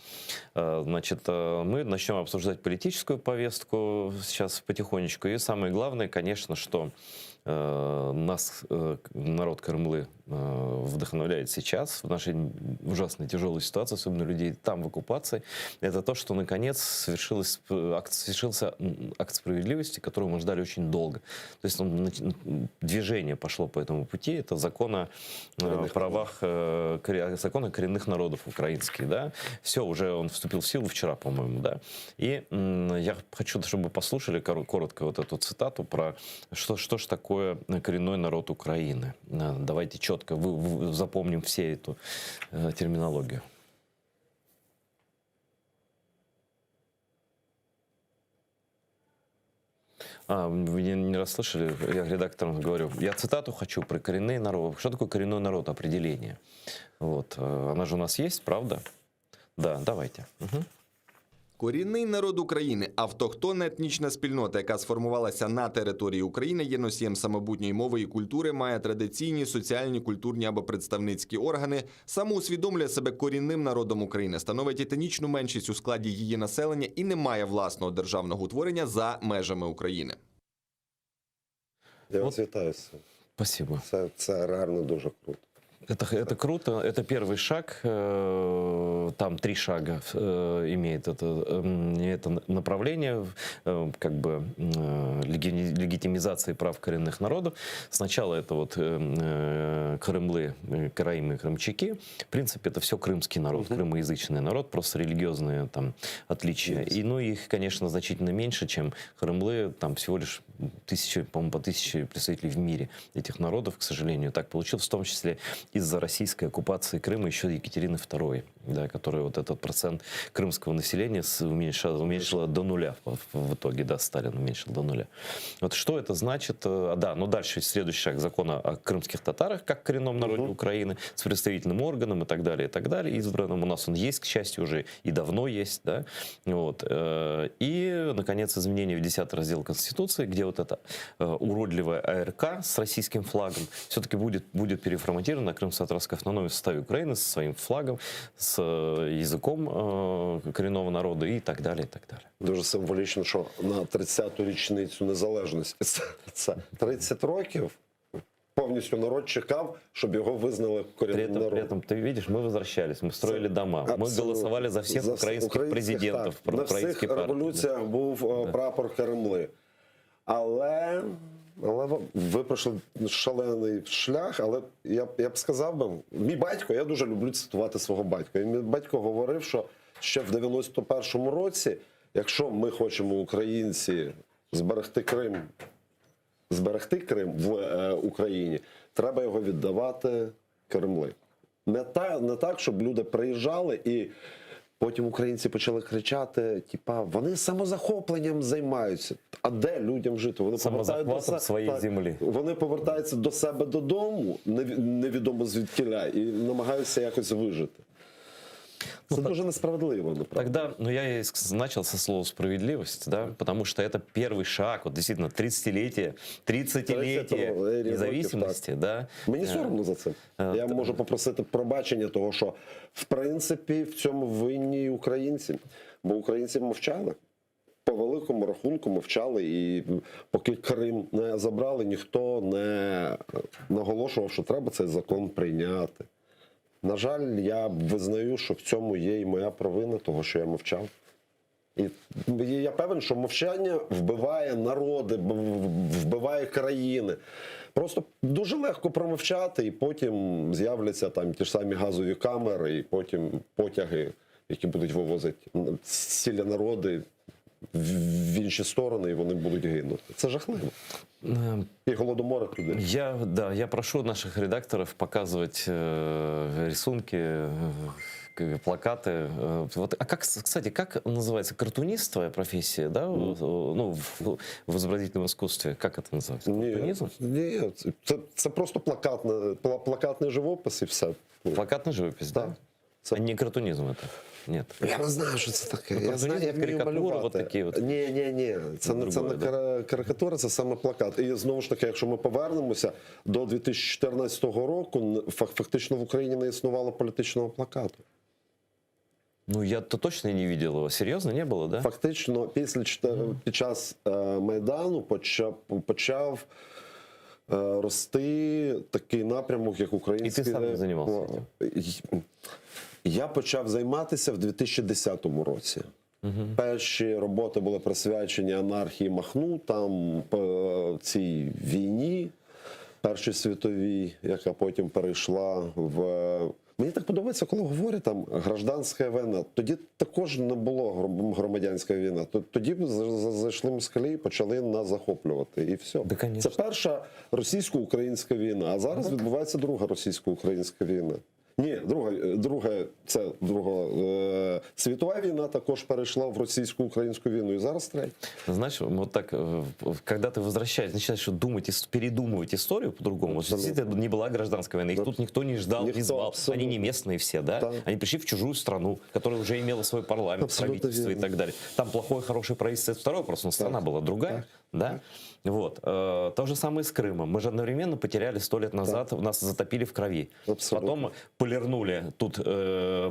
Значит, мы начнем обсуждать политическую повестку сейчас потихонечку. И самое главное, конечно, что нас народ Крымлы вдохновляет сейчас в нашей ужасной тяжелой ситуации, особенно людей там в оккупации, это то, что наконец совершился акт справедливости, которого мы ждали очень долго. То есть движение пошло по этому пути. Это закон о правах, закон о коренных народов украинских. Да? Все, уже он вступил в силу вчера, по-моему. Да? И я хочу, чтобы послушали коротко вот эту цитату про что ж такое коренной народ Украины. Давайте четко запомним все эту терминологию. Вы не расслышали? Я редакторам говорю. Я цитату хочу про коренные народы. Что такое коренной народ? Определение. Вот. Она же у нас есть, правда? Да, давайте. Угу. Корінний народ України – автохтонна етнічна спільнота, яка сформувалася на території України, є носієм самобутньої мови і культури, має традиційні, соціальні, культурні або представницькі органи, самоусвідомлює себе корінним народом України, становить етнічну меншість у складі її населення і не має власного державного утворення за межами України. Я вас вітаю. Спасибо. Це реально дуже круто. Это круто, это первый шаг, там 3 шага имеет это направление, как бы легитимизации прав коренных народов. Сначала это вот крымлы, караимы, крымчаки. В принципе, это все крымский народ, крымоязычный народ, просто религиозные там отличия. И, ну, их, конечно, значительно меньше, чем крымлы, там всего лишь по 1000 представителей в мире этих народов, к сожалению, так получилось, в том числе из-за российской оккупации Крыма еще Екатерины II, да, которая вот этот процент крымского населения уменьшила до нуля в итоге, да, Сталин уменьшил до нуля. Вот что это значит? Да, но дальше следующий шаг закона о крымских татарах, как коренном народе Украины, с представительным органом и так далее, избранным. У нас он есть, к счастью, уже и давно есть, да, вот. И, наконец, изменение в 10 раздел Конституции, где вот эта уродливая АРК с российским флагом все-таки будет переформатирована на Крымско-Татарской автономии в составе Украины со своим флагом, с языком коренного народа и так далее, и так далее. Дуже символічно, що на 30-ту річницю незалежності, це 30 років, повністю народ чекав, щоб його визнали корінним народом. При этом, ты видишь, мы возвращались, мы строили дома, мы голосовали за всех украинских президентов, так. На всіх революціях був прапор Кремли. Але ви пройшли шалений шлях, але я б сказав, мій батько, я дуже люблю цитувати свого батька. І мій батько говорив, що ще в 91-му році, якщо ми хочемо, українці, зберегти Крим в Україні, треба його віддавати Кремли. Не так, щоб люди приїжджали і потім українці почали кричати, типа, вони самозахопленням займаються. А де людям жити? Вони самозахватом своєї землі. Вони повертаються до себе додому, невідомо звідкіля, і намагаються якось вижити. Это тоже несправедливо, Тогда, я и начал со слова справедливость, да, потому что это первый шаг, вот действительно, 30-летие независимости, да. Мені соромно за це. Я можу попросити пробачення того, що, в принципі, в цьому винні українці. Бо українці мовчали. По великому рахунку мовчали, і поки Крим не забрали, ніхто не наголошував, що треба цей закон прийняти. На жаль, я визнаю, що в цьому є і моя провина, того, що я мовчав. І я певен, що мовчання вбиває народи, вбиває країни. Просто дуже легко промовчати, і потім з'являться там ті ж самі газові камери, і потім потяги, які будуть вивозити цілі народи в інші сторони, і вони будуть гинути. Це жахливо. І голодомори туди. Я прошу наших редакторов показывать рисунки, плакаты. Вот, а как, кстати, как называется? Картунистовая профессия, да? Ну, в изобразительном искусстве. Как это называется? Картунизм? Ні, це просто плакатний живопис і все. Плакатный живопись, да? А не картунизм это? Нет. Я не знаю, що це таке. Ну, я знаю, як карикатури, от такі от. Ні. Це не карикатура, це саме плакат. І знову ж таки, якщо ми повернемося до 2014 року, фактично в Україні не існувало політичного плакату. Ну, я-то точно не видел его. Серьезно, не было, да? Фактично, під час Майдану почав рости такий напрямок, як український... І ти сам займався цим? Я почав займатися в 2010 році. Перші роботи були присвячені анархії Махну, там цій війні, Першій світовій, яка потім перейшла в... Мені так подобається, коли говорять там гражданська війна. Тоді також не було громадянська війна. Тоді зайшли москалі і почали нас захоплювати. І все. Це перша російсько-українська війна. А зараз відбувається друга російсько-українська війна. Ні, друга світова війна також перейшла в російсько-українську війну. І зараз третя. Знаешь, вот так, когда ты возвращаешься, начинаешь думать, передумывать историю по-другому. Действительно, не была гражданская война, их тут никто не ждал, не звал. Абсолютно. Они не местные все, да? Они пришли в чужую страну, которая уже имела свой парламент, правительство и так далее. Там плохое, хорошее правительство, это второй вопрос, но страна была другая, да? Вот. То же самое с Крымом. Мы же одновременно потеряли 100 лет назад, нас затопили в крови. Потом полирнули тут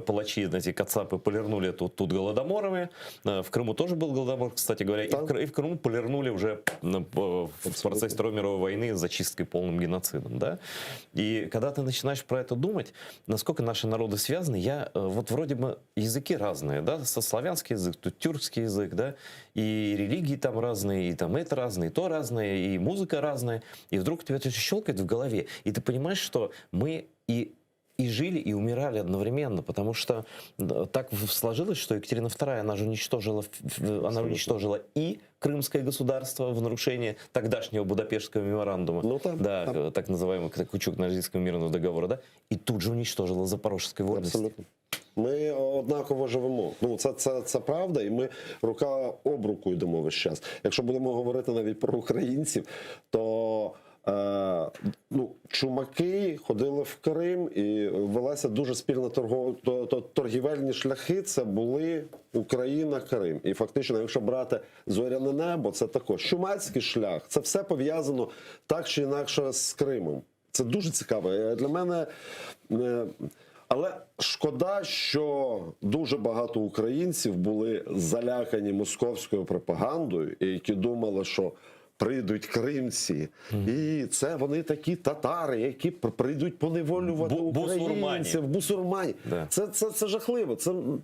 палачи, эти кацапы, полирнули тут голодоморами. В Крыму тоже был голодомор, кстати говоря. И в Крыму полирнули уже в процессе Второй мировой войны зачисткой, полным геноцидом. Да? И когда ты начинаешь про это думать, насколько наши народы связаны, вот вроде бы языки разные, да? Славянский язык, тут тюркский язык, да? И религии там разные, и там это разное, и то разное, и музыка разная. И вдруг у тебя это щелкает в голове, и ты понимаешь, что мы и жили, и умирали одновременно, потому что так сложилось, что Екатерина II, она же уничтожила и Крымское государство в нарушение тогдашнего Будапештского меморандума, так называемого Кучук-Норильского мирного договора, да, и тут же уничтожила Запорожской вольности. Абсолютно. Ми однаково живемо. Ну, це правда, і ми рука об руку йдемо весь час. Якщо будемо говорити навіть про українців, то чумаки ходили в Крим і велася дуже спільна торгівельні шляхи, це були Україна-Крим. І фактично, якщо брати зоряне небо, це також чумацький шлях, це все пов'язано так чи інакше з Кримом. Це дуже цікаво. Для мене... Але шкода, що дуже багато українців були залякані московською пропагандою, і які думали, що прийдуть кримці, і це вони такі татари, які прийдуть поневолювати українців, бусурмані. Да. Це жахливо.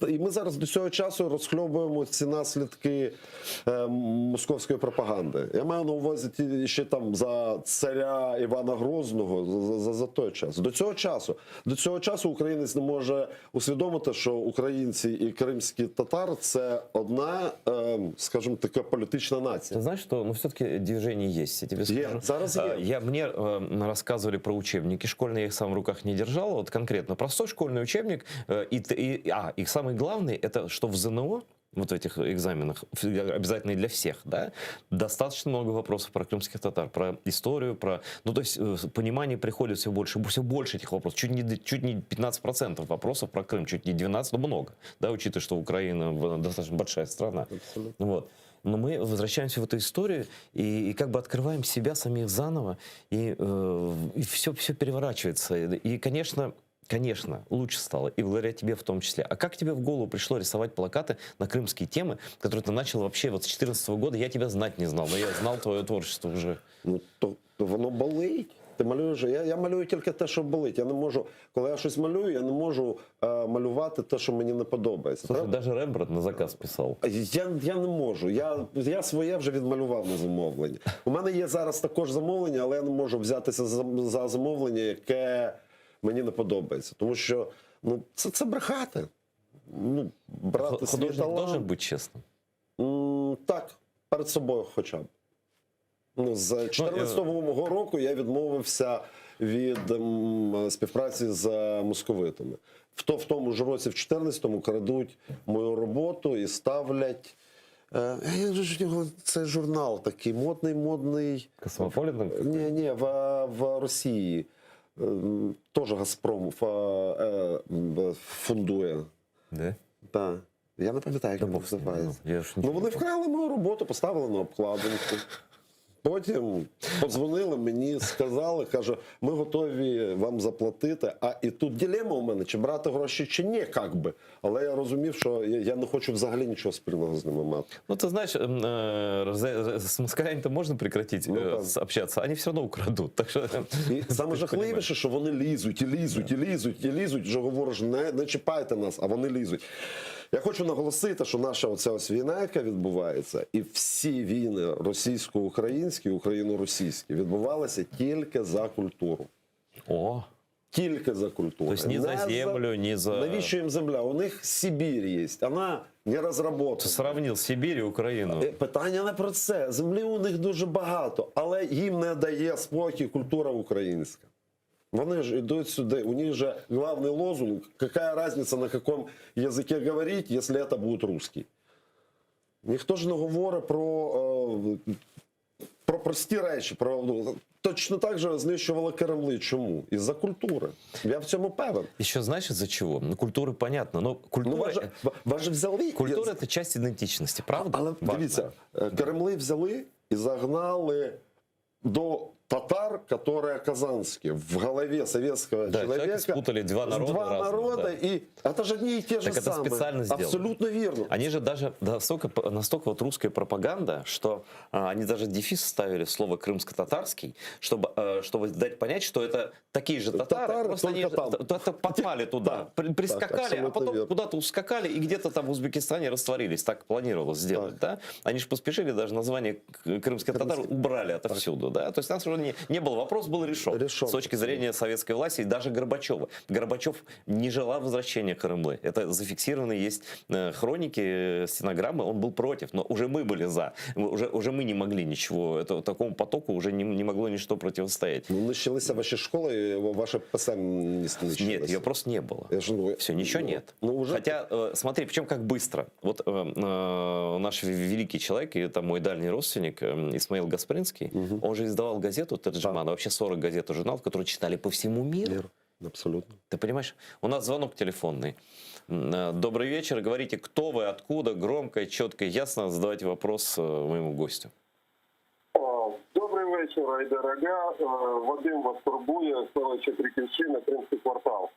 І ми зараз до цього часу розхльобуємо ці наслідки московської пропаганди. Я маю на увазі ще там за царя Івана Грозного, за той час. До цього часу українець не може усвідомити, що українці і кримські татари – це одна, скажімо, така політична нація. Ты знаешь, что все-таки движение есть, я тебе скажу. Мне рассказывали про учебники школьные, я их сам в руках не держал, вот конкретно простой школьный учебник. И самый главный, это что в ЗНО, вот в этих экзаменах, обязательно и для всех, да, достаточно много вопросов про крымских татар, про историю, ну, то есть понимание приходит все больше этих вопросов, чуть не 15% вопросов про Крым, чуть не 12%, но много, да, учитывая, что Украина достаточно большая страна. Вот. Но мы возвращаемся в эту историю и как бы открываем себя самих заново, и все переворачивается. И, конечно, лучше стало, и благодаря тебе в том числе. А как тебе в голову пришло рисовать плакаты на крымские темы, которые ты начал вообще вот с 2014 года? Я тебя знать не знал, но я знал твое творчество уже. Ну, то воно болить. Ти малюєш, я малюю тільки те, що болить. Я не можу, коли я щось малюю, я не можу малювати те, що мені не подобається. Слушай, даже Рембрандт на заказ писав. Я не можу. Я своє вже відмалював на замовлення. У мене є зараз також замовлення, але я не можу взятися за замовлення, яке мені не подобається. Тому що це брехати. Брати свій Художник талант. должен бути чесним? Так, перед собою хоча б. З 2014 року я відмовився від співпраці з московитами. В тому ж році, в 2014-му, крадуть мою роботу і ставлять... Це журнал такий модний. Космополітен? Ні, в Росії. Теж Газпром фундує. Де? Так. Я не пам'ятаю, як це називається. Вони вкрали мою роботу, поставили на обкладинку. Потім подзвонили мені, сказали, каже, ми готові вам заплатити. І тут дилема у мене, чи брати гроші, чи ні, як би. Але я розумів, що я не хочу взагалі нічого спільного з ними мати. Ну, ты знаешь, с москалями-то можно прекратить общаться, они все равно украдут. Так що... І саме жахливіше, що вони лізуть, вже говориш, не чіпайте нас, а вони лізуть. Я хочу наголосити, що наша ось війна, яка відбувається, і всі війни російсько-українські, україно-російські, відбувалися тільки за культуру. О! Тільки за культуру. Тобто ні за землю, ні за... Навіщо їм земля? У них Сибір є, вона не розроблена. Ти сравнив Сибір і Україну. Питання не про це. Землі у них дуже багато, але їм не дає спокій культура українська. Вони ж йдуть сюди, у них же главный лозунг, какая разница на каком языке говорить, если это будет русский. Ніхто ж не говорить про прості речі. Точно так же знищували Кремли. Чому? Із-за культури. Я в цьому певен. Еще знаешь, из-за чего? Ну, культура понятно, но культура... вас же взяли... Культура – это часть ідентичності, правда? Але дивіться, Кремли взяли і загнали до татар, которые казанские, в голове советского человека. Спутали два народа. Да. И это же одни и те же так самые. Это специально сделано. Абсолютно верно. Они же даже настолько вот русская пропаганда, что они даже дефис ставили в слово крымско-татарский, чтобы дать понять, что это такие же татары, просто они попали туда, прискакали, а потом куда-то ускакали и где-то там в Узбекистане растворились. Так планировалось сделать. Да? Они же поспешили, даже название крымских татар убрали отовсюду. Да? То есть у нас уже не было. Вопрос был решен. С точки зрения советской власти и даже Горбачева. Горбачев не желал возвращения Крымлы. Это зафиксировано, есть хроники, стенограммы. Он был против, но уже мы были за. Уже мы не могли ничего. Такому потоку уже не могло ничто противостоять. Ну, начались ваши школы, и ваше ПСМ не началось. Нет, ее просто не было. Все, ничего нет. Хотя, смотри, причем как быстро. Вот наш великий человек, и там мой дальний родственник, Исмаил Гаспринский, он же издавал газету «Терджиман», вообще 40 газет и журналов, которые читали по всему миру. Абсолютно. Ты понимаешь? У нас звонок телефонный. Добрый вечер. Говорите, кто вы, откуда, громко, четко, ясно. Задавайте вопрос моему гостю. Добрий вечір, Айдарага. Вадим вас турбує, селище Криківщина, Кримський квартал.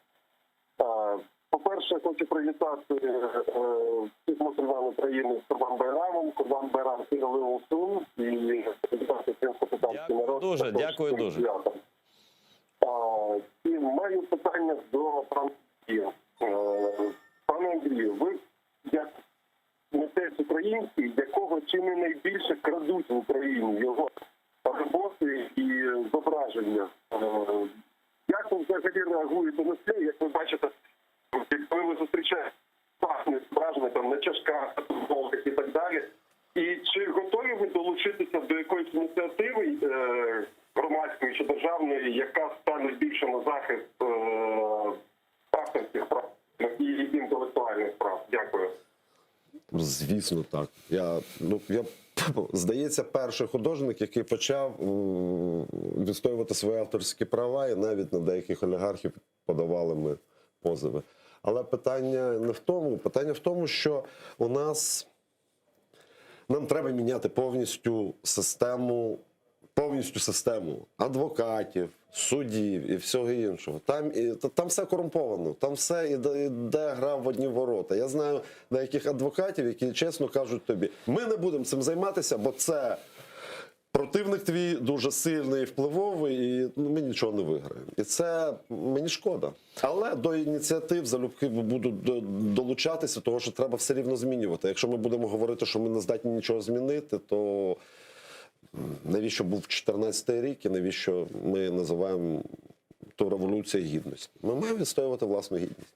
По-перше, хочу привітати всіх мусульман України з Курбан-Байрамом. Курбан-Байрам – сіровий усун і привітати кримсько-татарський народ. Дуже, дякую дуже. І маю питання до пана Андрія. Пане Андрію, ви як митець український, якого чи не найбільше крадуть в Україні його роботи і зображення? Як ви взагалі реагуєте на це? Як ви бачите, коли ви зустрічаєте класні зображення там, на чашках, на футболках і так далі? І чи готові ви долучитися до якоїсь ініціативи громадської чи державної, яка стане більше на захист авторських прав і інтелектуальних прав? Дякую. Звісно, так. Я, здається, перший художник, який почав відстоювати свої авторські права, і навіть на деяких олігархів подавали ми позови. Але питання не в тому. Питання в тому, що нам треба міняти повністю систему адвокатів, суддів і всього іншого. Там все корумповано, там все іде гра в одні ворота. Я знаю деяких адвокатів, які чесно кажуть тобі, ми не будемо цим займатися, бо це противник твій дуже сильний і впливовий, і ми нічого не виграємо. І це мені шкода. Але до ініціатив залюбки буду долучатися, того що треба все рівно змінювати. Якщо ми будемо говорити, що ми не здатні нічого змінити, то навіщо був 14-й рік і навіщо ми називаємо ту революцію гідності? Ми маємо відстоювати власну гідність.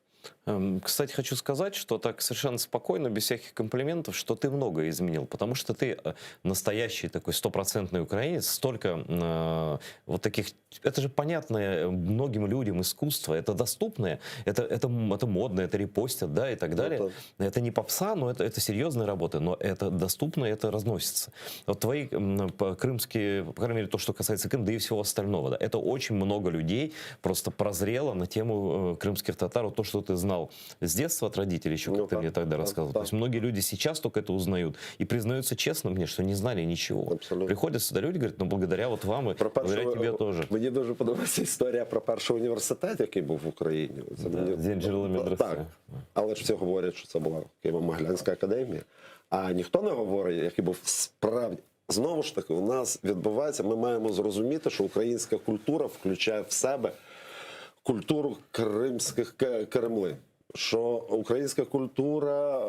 Кстати, хочу сказать, что так совершенно спокойно, без всяких комплиментов, что ты многое изменил, потому что ты настоящий такой стопроцентный украинец, столько вот таких, это же понятное многим людям искусство, это доступное, это модно, это репостят, да, и так далее. Это не попса, но это серьезная работа, но это доступно, это разносится. Вот твои крымские, по крайней мере, то, что касается Крыма, да и всего остального, да, это очень много людей просто прозрело на тему крымских татар, вот то, что ты знал с детства от родителей, еще как ты мне тогда рассказывал. То есть многие люди сейчас только это узнают и признаются честно мне, что не знали ничего. Абсолютно. Приходят сюда люди, говорят, ну благодаря вот вам и благодаря тебе тоже. Мені дуже подобається історія про перший університет, який був в Україні. Це День Джерела Медресе. Так, але ж всі говорять, що це була Києво-Могилянська академія. А ніхто не говорить, який був справді. Знову ж таки, у нас відбувається, ми маємо зрозуміти, що українська культура включає в себе культуру кримських Кремли. Що українська культура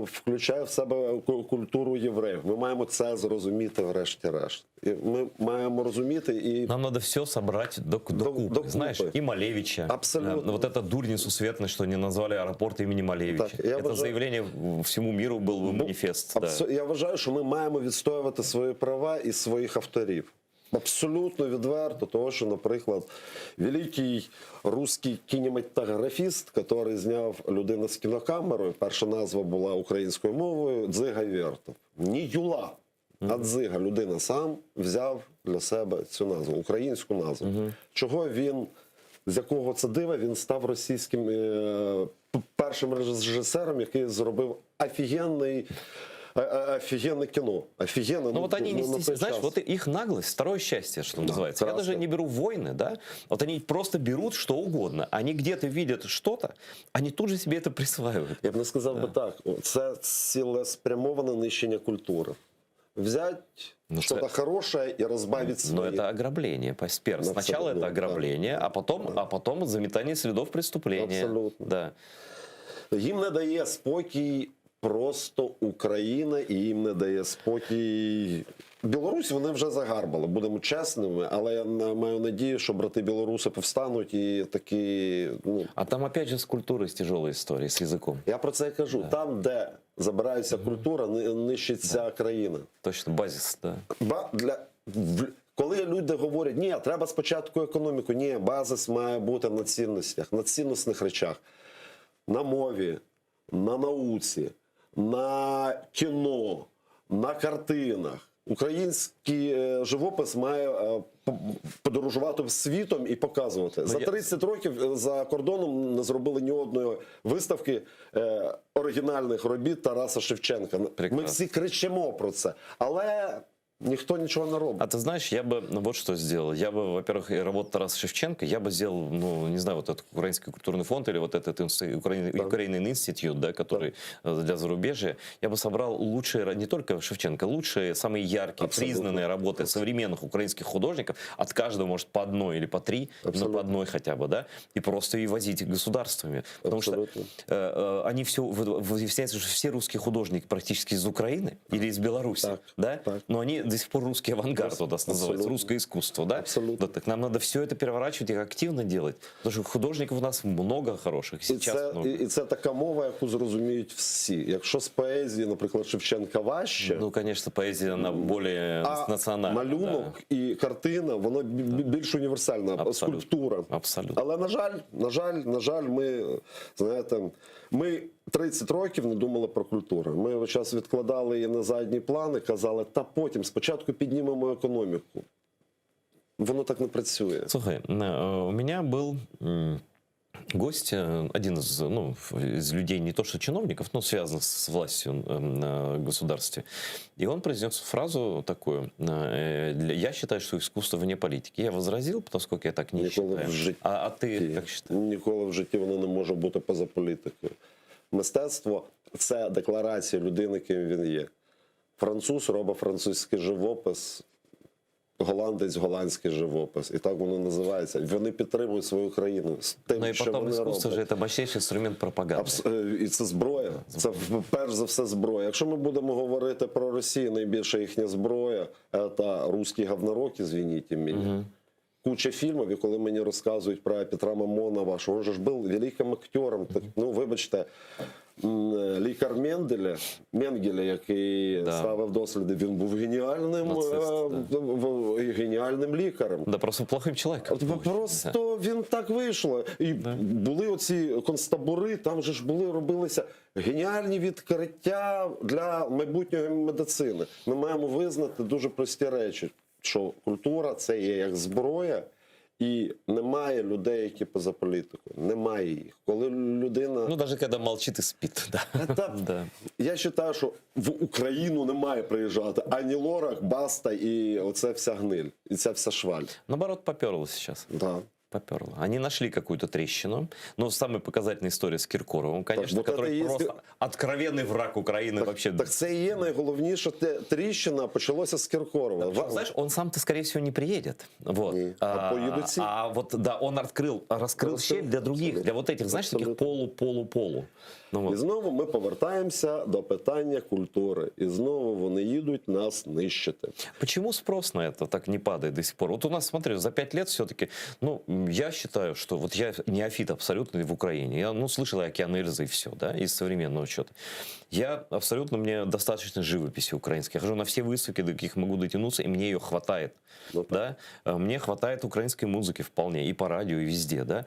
включає в себе культуру євреїв. Ми маємо це зрозуміти врешті-решт. І ми маємо розуміти і... Нам надо все собрать до кубки. Знаешь, и Малевича. Абсолютно. Вот это дурь несусветная, что не назвали аэропорт имени Малевича. Так, это заявление всему миру был бы манифест. Да. Я вважаю, що ми маємо відстоювати свої права і своїх авторів. Абсолютно відверто, того, що, наприклад, великий русський кінематографіст, який зняв «Людина з кінокамерою», перша назва була українською мовою, Дзига Вєртов. Не Юла, а Дзига, людина сам взяв для себе цю назву, українську назву. Чого він, з якого це дива, він став російським першим режисером, який зробив офігенне кино. Офигенно. Ну вот они не стесняются. Знаешь, вот их наглость, второе счастье, что называется. Я даже не беру войны, да. Вот они просто берут что угодно. Они где-то видят что-то, они тут же себе это присваивают. Я б не сказав би так. Це цілеспрямоване нищення культури. Взять что-то хорошее и разбавить свои. Но это ограбление. Сначала это ограбление, а потом заметание следов преступления. Абсолютно. Да. Їм не дає спокій просто Україна, і їм не дає спокій. Білорусь вони вже загарбали, будемо чесними, але я маю надію, що брати білоруси повстануть і такі... А там опять же с культурой тяжелая история, с языком. Я про це і кажу. Да. Там, де забирається культура, нищиться країна. Точно, базис, да. Коли люди говорять, ні, треба спочатку економіку, ні, базис має бути на цінностях, на цінностних речах, на мові, на науці, на кіно, на картинах. Український живопис має подорожувати світом і показувати. За 30 років за кордоном не зробили ні одної виставки оригінальних робіт Тараса Шевченка. Прекрасно. Ми всі кричимо про це. Але... никто ничего не робит. А ты знаешь, я бы вот что сделал. Я бы, во-первых, работал Тараса Шевченко, я бы сделал, ну, не знаю, вот этот Украинский культурный фонд или вот этот Украинный институт, да, который для зарубежья. Я бы собрал лучшие, не только Шевченко, лучшие, самые яркие, признанные работы современных украинских художников. От каждого, может, по одной или по три, но по одной хотя бы, да, и просто и возить государствами. Потому что они все, выясняется, что все русские художники практически из Украины или из Беларуси, да, но они до сих пор русский авангард у нас называется, русское искусство, да? Абсолютно. Так нам надо все это переворачивать и активно делать, потому что художников у нас много хороших, сейчас много. І це така мова, яку зрозуміють всі. Якщо з поезії, наприклад, Шевченка важче... Ну, конечно, поезія, вона більш національна. Малюнок і картина, воно більш універсальна, абсолютно. Скульптура. Абсолютно. Але, на жаль, ми, знаєте, ми 30 років не думали про культуру. Ми весь час відкладали її на задній план і казали, та потім, спочатку піднімемо економіку. Воно так не працює. Слухай, у меня был гость, один из людей, не то что чиновников, но связан с властью в государстве. И он произнес фразу такую: я считаю, что искусство вне политики. Я возразил, поскольку я так не считаю. А ти як считаєш? Ніколи в житті воно не може бути поза політикою. Мистецтво – це декларація людини, ким він є. Француз робить французький живопис. голландець, голландський живопис. І так воно називається. Вони підтримують свою країну з тим, Ну і що потім вони іскусство роблять. ж це мощніший інструмент пропаганди. І це зброя. Це перш за все зброя. Якщо ми будемо говорити про Росію, найбільша їхня зброя – це русські говнороки, звініть мене. Куча фільмів, і коли мені розказують про Петра Мамонова, що він же ж був великим актором. Так, ну, вибачте, лікар Менгеля, який ставив досліди, він був геніальним лікарем. Да, просто плохим чоловіком. Просто він так вийшло. І були оці концтабори, там же ж робилися геніальні відкриття для майбутньої медицини. Ми маємо визнати дуже прості речі, що культура – це є як зброя, і немає людей, які поза політикою. Немає їх. Коли людина... Ну, навіть коли мовчить і спить. Да. Я вважаю, що в Україну не має приїжджати ані Лорак, Баста і оце вся гниль, і ця вся шваль. Наоборот, поперло сейчас. Да. Поперло. Они нашли какую-то трещину. Но самая показательная история с Киркоровым, конечно, так, который вот просто откровенный враг Украины вообще. Так це і є найголовніша тріщина, почалося з Киркорова. Да, знаешь, он сам-то, скорее всего, не приедет. Вот. Поедут все. А вот, да, он раскрыл щель для других, для вот этих, знаешь, таких полу-полу-полу. Ну, вот. І знову ми повертаємося до питання культури. І знову вони їдуть нас нищити. Почему спрос на это так не падает до сих пор? Вот у нас, смотри, за 5 лет все-таки, ну, я считаю, что вот я неофит абсолютно в Украине. Я, ну, слышал и «Океан Эльзы» и все, да, из современного что-то. Я абсолютно, мне достаточно живописи украинской. Я хожу на все выставки, до каких могу дотянуться, и мне ее хватает, да. Мне хватает украинской музыки вполне, и по радио, и везде, да.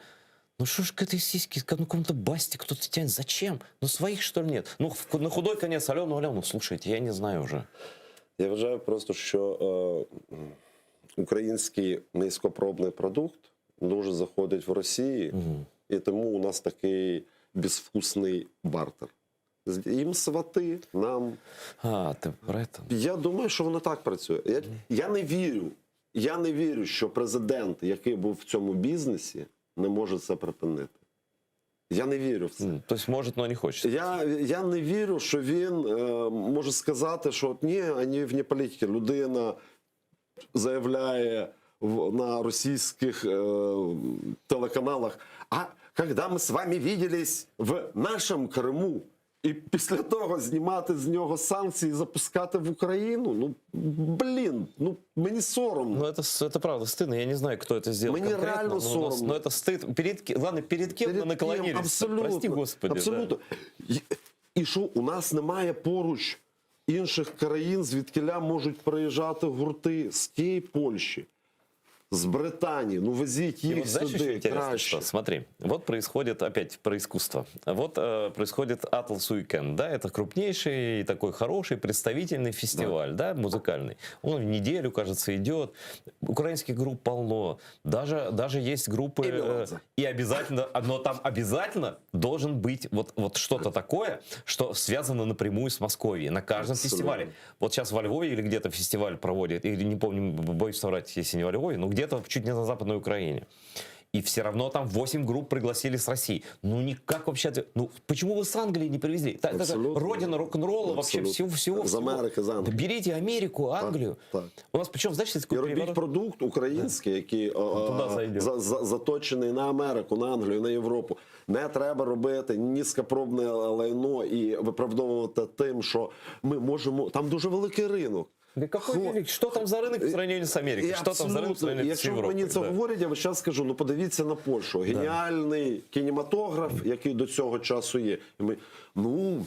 Ну что ж к этой сиське, к какому-то Басте кто-то тянет? Зачем? Ну своих, что ли, нет? Ну на худой конец Алену, слушайте, я не знаю уже. Я вважаю просто, що український низькопробний продукт дуже заходить в Росії, і тому у нас такий безвкусний бартер. Їм свати, нам. Ти про це? Я думаю, що воно так працює. Я не вірю, що президент, який був в цьому бізнесі, не може це припинити. Я не вірю в це. Тобто може, але не хоче. Я не вірю, що він може сказати, що ні, вони вне політики. Людина заявляє на російських телеканалах, а коли ми з вами бачились в нашому Криму, і після того знімати з нього санкції і запускати в Україну, ну, блін, ну, мені соромно. Ну, это правда стыдно. Я не знаю, кто это сделал Мені конкретно. реально соромно. Но это стыд. Ладно, перед кем мы наклонились? Абсолютно. Прости, Господи. Абсолютно. Да. І що, у нас немає поруч інших країн, звідкиля можуть приїжджати гурти з тієї Польщі, з Британії. Ну, везіть їх вот, знаешь, сюди, еще интересно, краще. что? Смотри, вот происходит, опять про искусство. Вот происходит Atlas Weekend, да, это крупнейший, такой хороший, представительный фестиваль, да, музыкальный. Он в неделю, кажется, идет. Украинских групп полно. Даже есть группы, и обязательно, но там обязательно должен быть вот что-то такое, что связано напрямую с Московией на каждом фестивале. Вот сейчас во Львове или где-то фестиваль проводит, или не помню, боюсь соврать, если не во Львове, но где-то чуть не на Западной Украине. И все равно там 8 групп пригласили с России. Ну никак вообще... Ну почему вы с Англии не привезли? Это родина рок-н-ролла вообще всего. З Америки, з Англії. Да берите Америку, Англию. Так. У нас причем, знаешь, І робіть продукт український, який заточений на Америку, на Англію, на Європу. Не треба робити низькопробне лайно і виправдовувати тим, що ми можемо... Там дуже великий ринок. Да какой велик? Что там за рынок в сравнении с Америкой? Что там за рынок в сравнении с Европой? Якщо мені це говорять, я весь час скажу, ну подивіться на Польщу. Геніальний кінематограф, який до цього часу є. І ми, ну,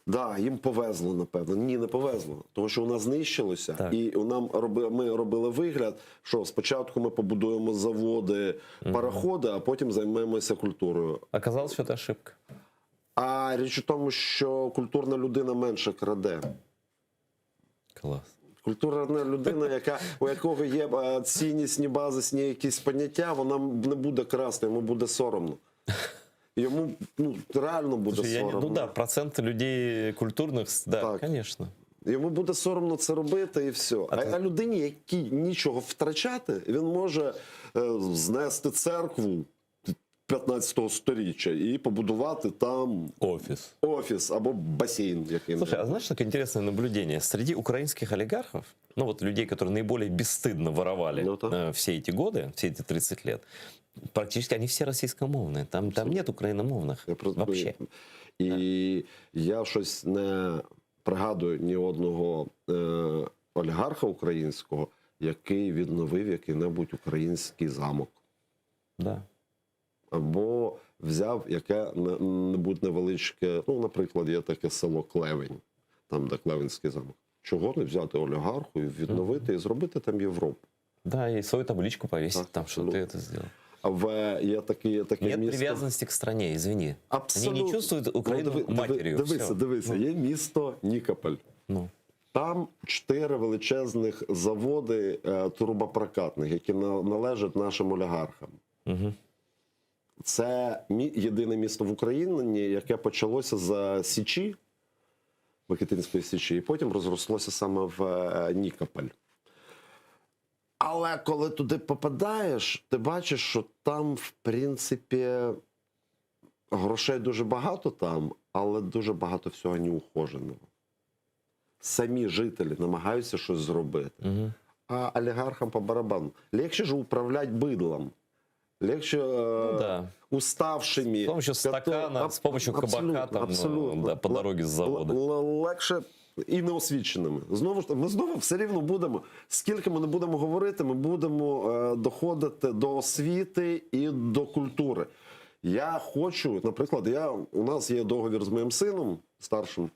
да, їм повезло, напевно. Ні, не повезло. Тому що у нас знищилося. Так. І ми робили вигляд, що спочатку ми побудуємо заводи, пароходи, а потім займемося культурою. Оказалось, що це ошибка. А річ у тому, що культурна людина менше краде. Клас. Культурна людина, у якого є ціннісні, базисні якісь поняття, вона не буде красти, йому буде соромно. Йому реально буде соромно. Ну да, процент людей культурних, да, так, конечно. Йому буде соромно це робити і все. А людині, якій нічого втрачати, він може знести церкву, 15-го сторіччя і побудувати там офіс або басейн. Який Слушай, а знаешь, такое интересное наблюдение? Среди украинских олигархов, ну вот людей, которые наиболее бесстыдно воровали все эти годы, все эти 30 лет, практически они все российскомовные. Там нет україномовних вообще. І я щось не пригадую ні одного олігарха українського, який відновив який-небудь український замок. Да. Або взяв яке-небудь невеличке, ну, наприклад, є таке село Клевень, там, де Клевенський замок. Чого не взяти олігарху і відновити, і зробити там Європу? Да, и свою табличку повесить там, что ты это сделал. Є таке Нет місто... привязанности к стране, извини. Абсолютно. Они не чувствуют Украину матерью. Дивися, є місто Нікополь. Ну. Там 4 величезних заводи турбопрокатних, які належать нашим олігархам. Угу. Це єдине місто в Україні, яке почалося з Січі, Микитинської Січі, і потім розрослося саме в Нікополь. Але коли туди попадаєш, ти бачиш, що там, в принципі, грошей дуже багато там, але дуже багато всього неухоженого. Самі жителі намагаються щось зробити. Угу. А олігархам по барабану. Легше ж управляти бидлом. Легче уставшими. С помощью стакана, с помощью кабака там, да, по дороге з заводу. Легше і неосвіченими. Ми знову все рівно будемо, скільки ми не будемо говорити, ми будемо доходити до освіти і до культури. Я хочу, наприклад, у нас є договір з моїм сином старшим.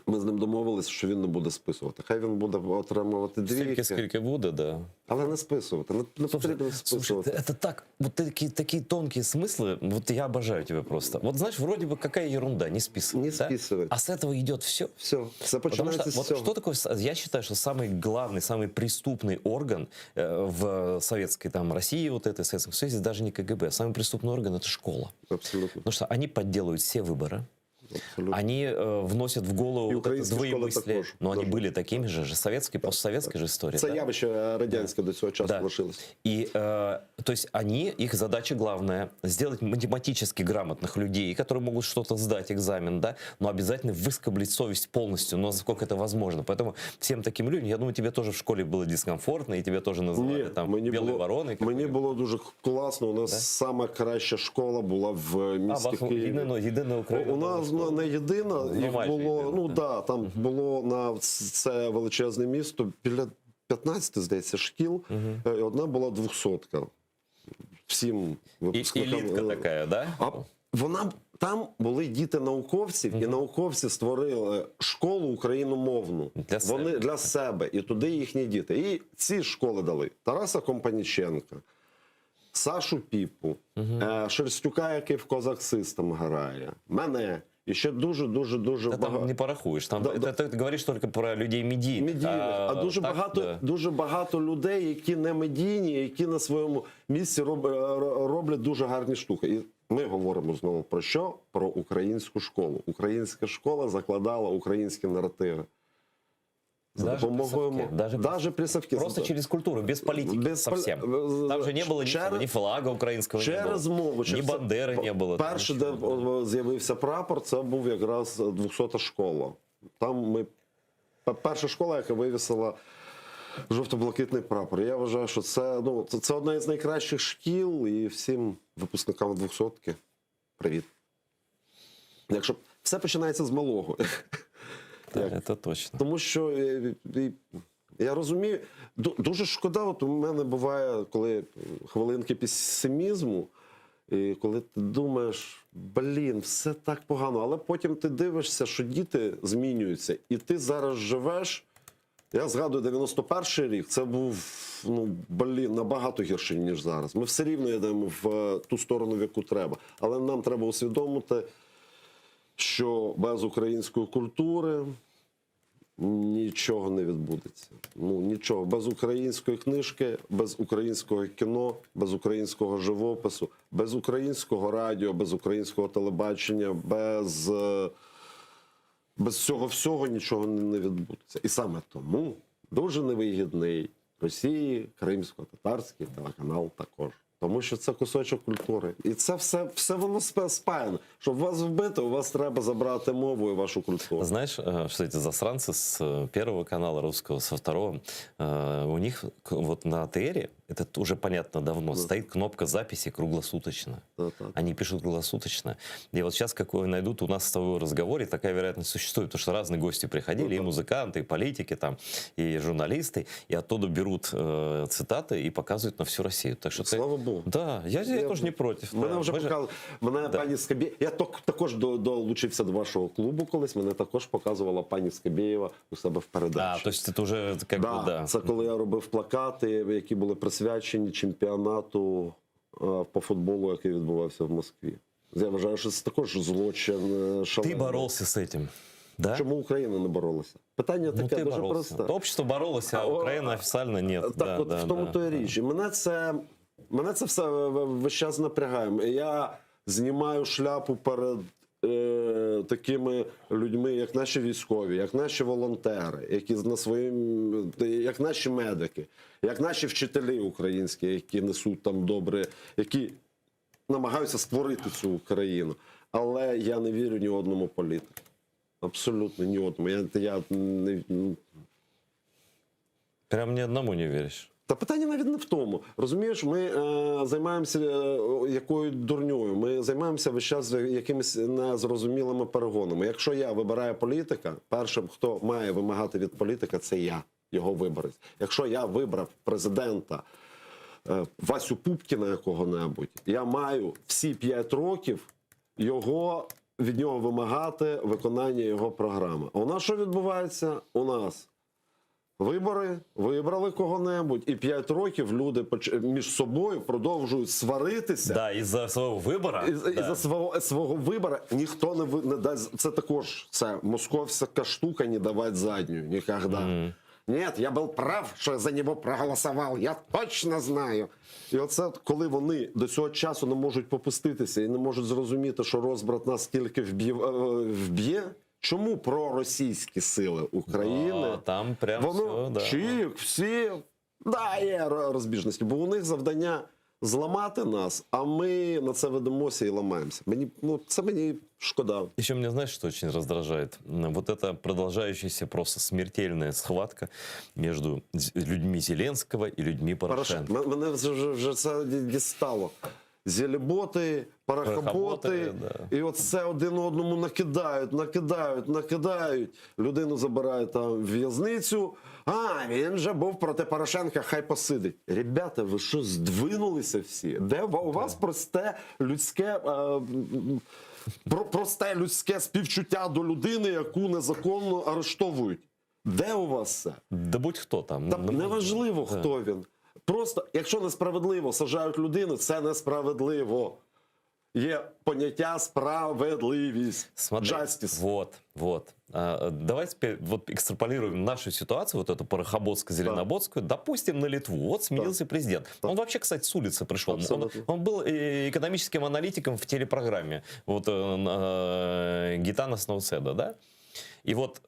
Ми з ним домовилися, що він не буде списувати. Хай він буде отримувати двійки. Скільки буде, да. Але не списувати, не потрібно списувати. Это так, вот такие тонкие смыслы, вот я обожаю тебя просто. Вот знаешь, вроде бы какая ерунда, не списывать. Не списывать. А с этого идет все. Все починается с всего. Что такое, я считаю, что самый главный, самый преступный орган в советской там России, вот этой Советском Союзе, даже не КГБ, самый преступный орган — это школа. Абсолютно. Потому что они подделывают все выборы. Абсолютно. Они вносят в голову вот это двоемыслие, но они были такими же советской, постсоветской же историей. Це явище радянське до цього часу лишилось. И, то есть они, их задача главная — сделать математически грамотных людей, которые могут что-то сдать, экзамен, да, но обязательно выскоблить совесть полностью, но насколько это возможно. Поэтому всем таким людям, я думаю, тебе тоже в школе было дискомфортно, и тебе тоже называли там белой вороной. Мені було дуже класно, у нас сама краща школа була в місті Києві. Єдина Україна. У нас не єдина, їх було, там було на це величезне місто біля 15, здається, шкіл, і одна була 200-ка. Всім випускникам. Елітка така, да? Там були діти науковців, і науковці створили школу україномовну. Для себе. І туди їхні діти. І ці школи дали Тараса Компаніченка, Сашу Піпу, Шерстюка, який в Козак Систем грає, мене. І ще дуже багато. Там не порахуєш. Там, ти говориш тільки про людей медійних. А дуже багато людей, які не медійні, які на своєму місці роблять дуже гарні штуки. І ми говоримо знову про що? Про українську школу. Українська школа закладала українські наративи. Даже присовки. Просто через культуру, без политики совсем. Там же не было ни флага українського, через мову, ні Бандери не було. Перше, де з'явився прапор, це був якраз 200-та школа. Там перша школа, яка вивісила жовто-блакитний прапор. Я вважаю, що це одна із найкращих шкіл, і всім випускникам 200-ки привіт. Якщо все починається з малого. Це точно. Тому що я розумію, дуже шкода, от у мене буває, коли хвилинки песимізму, і коли ти думаєш, все так погано, але потім ти дивишся, що діти змінюються, і ти зараз живеш. Я згадую 91-й рік, це був, набагато гірший, ніж зараз. Ми все рівно йдемо в ту сторону, в яку треба. Але нам треба усвідомити, що без української культури нічого не відбудеться. Нічого. Без української книжки, без українського кіно, без українського живопису, без українського радіо, без українського телебачення, без цього всього нічого не відбудеться. І саме тому дуже невигідний Росії кримсько-татарський телеканал також. Тому що це кусочок культури. І це все воно спаяно. Щоб вас вбити, у вас треба забрати мову і вашу культуру. Знаешь, что эти засранцы с Первого канала русского, со Второго, у них вот на АТРе, это уже понятно давно, стоит кнопка записи круглосуточно. Они пишут круглосуточно. И вот сейчас, как найдут у нас с тобой в разговоре, такая вероятность существует, потому что разные гости приходили, и музыканты, и политики, там, и журналисты, и оттуда берут цитаты и показывают на всю Россию. Так что Слава Богу. Да, я тоже не против. Мене да. вже показали. Мене пані Скабєєва. Я також долучився до вашого клубу колись. Мене також показувала пані Скабєєва у себе в передачі. То есть это уже как бы, да. Це коли я робив плакати, які були присвячені чемпіонату по футболу, який відбувався в Москві. Я вважаю, що це також злочин шалений. Ты боролся с этим, да? Чому Україна не боролася? Питання таке ты дуже боролся. просте. Общество боролось, а Украина официально нет. Так, от в тому то і річ. І мене це все весь час напрягає. Я знімаю шляпу перед такими людьми, як наші військові, як наші волонтери, які як наші медики, як наші вчителі українські, які несуть там добре, які намагаються створити цю Україну. Але я не вірю ні одному політику. Абсолютно ні одному. Прям ні одному не віриш? Та питання навіть не в тому. Розумієш, ми займаємося якою дурньою. Ми займаємося весь час якимись незрозумілими перегонами. Якщо я вибираю політика, першим, хто має вимагати від політика, це я, його виборець. Якщо я вибрав президента Васю Пупкіна якого-небудь, я маю всі 5 років від нього вимагати виконання його програми. А у нас що відбувається? У нас вибори, вибрали кого-небудь, і 5 років люди між собою продовжують сваритися. Да, із-за свого вибору. Із-за свого вибору ніхто не дасть. Це також московська штука, не давати задню. Ніколи. Нет, я був прав, що я за нього проголосував, я точно знаю. І оце, коли вони до цього часу не можуть попуститися і не можуть зрозуміти, що розбрат нас скільки вб'є, чому проросійські сили України, там прям всі, є розбіжності, бо у них завдання зламати нас, а ми на це ведемося і ламаємося. Це мені шкода. Еще меня, знаешь, что очень раздражает? Вот эта продолжающаяся просто смертельная схватка между людьми Зеленского и людьми Порошенко. Мене вже це дістало. Зелеботи, парахоботи, і оце один одному накидають. Людину забирають там в в'язницю. Він же був проти Порошенка, хай посидить. Ребята, ви що, здвинулися всі? Де у вас просте людське співчуття до людини, яку незаконно арештовують? Де у вас це? Да будь-хто там. Неважливо, хто він. Просто, якщо несправедливо сажають людину, це несправедливо. Є поняття справедливість. Justice. Вот. Давай теперь экстраполируем нашу ситуацию, вот эту Порохоботско-Зеленободскую, допустим, на Литву. Вот сменился президент. Он вообще, кстати, с улицы пришел. Он был экономическим аналитиком в телепрограмме. Гитанас Науседа, да? И вот...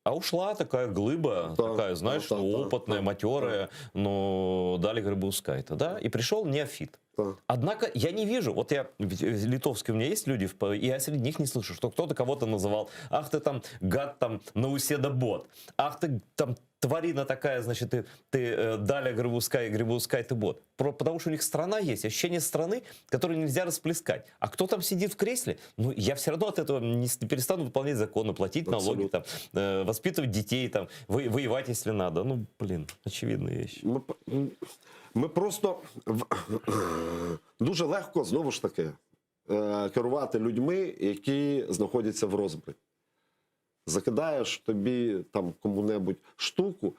А ушла такая глыба, такая, знаешь, опытная, матерая, но дали Грибаускайте, да? И пришел неофит. Однако я не вижу, вот я, литовские у меня есть люди, и я среди них не слышу, что кто-то кого-то называл, ах ты там гад там Науседа-бот, ах ты там тварина такая, значит, ты Даля Грибаускайте бот. Потому что у них страна есть, ощущение страны, которую нельзя расплескать. А кто там сидит в кресле, я все равно от этого не перестану выполнять законы, платить налоги, там, воспитывать детей, там, воевать, если надо. Очевидные вещи. Ми просто дуже легко, знову ж таки, керувати людьми, які знаходяться в розбраті. Закидаєш тобі там кому-небудь штуку,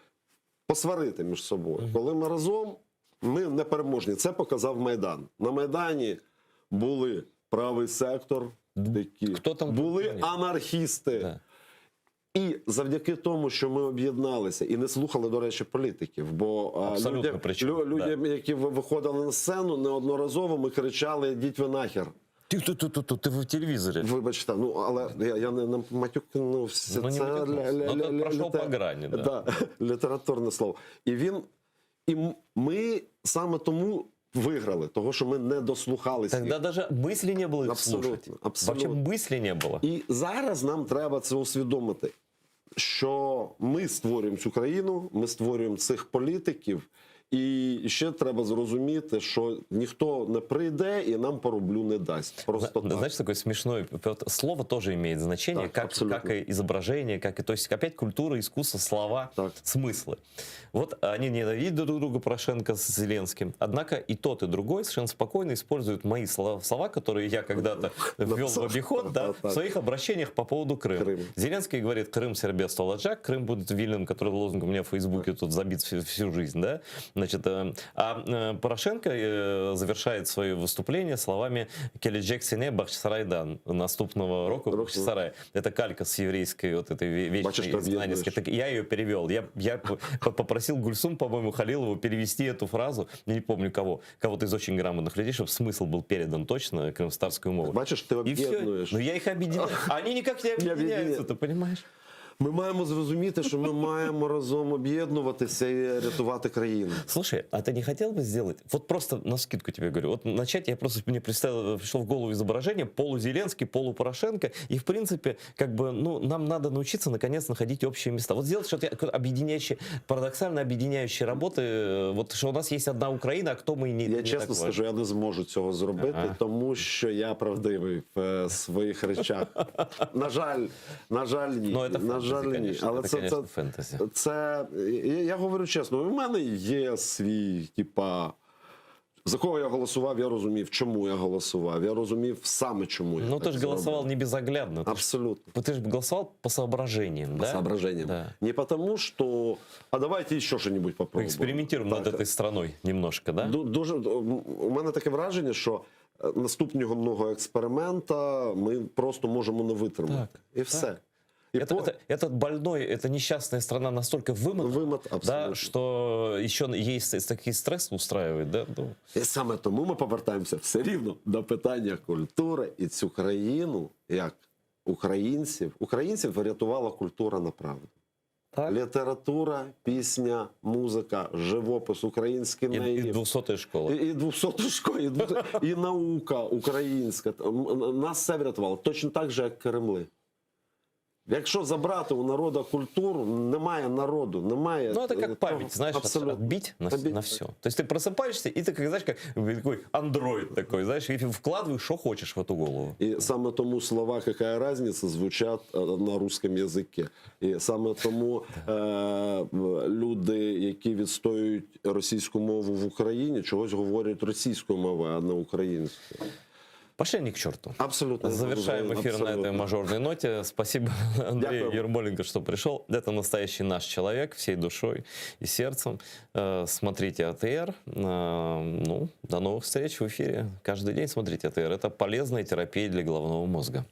посварити між собою. Коли ми разом, ми непереможні. Це показав Майдан. На Майдані були правий сектор, були анархісти. І завдяки тому, що ми об'єдналися і не слухали, до речі, політиків, бо людям, які виходили на сцену, неодноразово ми кричали «Йдіть ви нахер». Ти в телевізорі. Вибачте, але я не матюкнувся. Це пройшов по грані. Літературне слово. І ми саме тому виграли, того, що ми не дослухалися. Тогда даже мысли не было их слушать. Вообще мысли не было. І зараз нам треба це усвідомити, що ми створюємо цю країну, ми створюємо цих політиків, і ще треба зрозуміти, що ніхто не прийде і нам по рублю не дасть. Просто так. Знаешь, такое смешное, слово тоже имеет значение, Так, как и изображение, как и, то есть опять культура, искусство, слова, смыслы. Вот они ненавидят друг друга, Порошенко с Зеленским, однако и тот, и другой совершенно спокойно используют мои слова, которые я когда-то ввел в обиход, да, в своих обращениях по поводу Крыма. Зеленский говорит: Крым, Сербия, Столаджак, Крым будет вильным, который лозунг у меня в Фейсбуке тут забит всю жизнь, да. Значит, Порошенко завершает свое выступление словами «Келеджек Сене Бахчисарайдан» наступного року Бахчисарай. Это калька с еврейской вот этой вечной изгнанницкой. Я ее перевел. Я попросил Гульсум, по-моему, Халилову перевести эту фразу, я не помню кого-то из очень грамотных людей, чтобы смысл был передан точно крымстарскую мову. Бачиш, ти об'єднуєш. Но я их объединяю. Они никак не объединяются, ты понимаешь? Ми маємо зрозуміти, що ми маємо разом об'єднуватися і рятувати країну. Слушай, а ты не хотел бы сделать, вот просто навскидку тебе говорю, вот начать, я просто мне пришло в голову изображение полу-Зеленский, полу-Порошенко, и в принципе, как бы, ну, нам надо научиться наконец находить общие места. Вот сделать что-то объединяющее, парадоксально объединяющие работы, вот что у нас есть одна Україна, а хто ми не. Я чесно скажу, я не зможу цього зробити, тому що я правдивий в своїх речах. На жаль, ні. Ну, жаль, ні. Але це я говорю чесно, у мене є свій, типа, за кого я голосував, я розумів, чому я голосував. Я розумів саме, чому я Ну, ты же голосовал не безоглядно. Абсолютно. Ты же голосовал по соображениям, да? По соображениям. Да. Не потому, что, а давайте еще что-нибудь попробуем. Экспериментируем над этой страной немножко, да? Дуже, у мене таке враження, що наступного експеримента ми просто можемо не витримати. Так, і все. Этот больной, эта несчастная страна настолько вымотана, да, что еще есть такий стрес устраивает. Да? Ну. І саме тому ми повертаємося все рівно до питання культури. І цю країну, як українців врятувала культура на правду. Так. Література, пісня, музика, живопис, український наїв. І 200-ї школи. І 200-ї школи, і наука українська. Нас все врятувало. Точно так же, як Кремли. Якщо забрати у народу культуру, немає народу, немає... Ну, это как память, знаешь, отбить на все. То есть ты просыпаешься, и ты, как, знаешь, как такой андроид такой, знаешь, и вкладываешь, что хочешь в эту голову. І саме тому слова «какая разница» звучать на русском язикі. І саме тому люди, які відстоюють російську мову в Україні, чогось говорять російською мовою, а не українською. Пошли они к черту. Абсолютно. Завершаем эфир на этой мажорной ноте. Спасибо Андрею Ермоленко, что пришел. Это настоящий наш человек, всей душой и сердцем. Смотрите АТР. Ну, до новых встреч в эфире. Каждый день смотрите АТР. Это полезная терапия для головного мозга.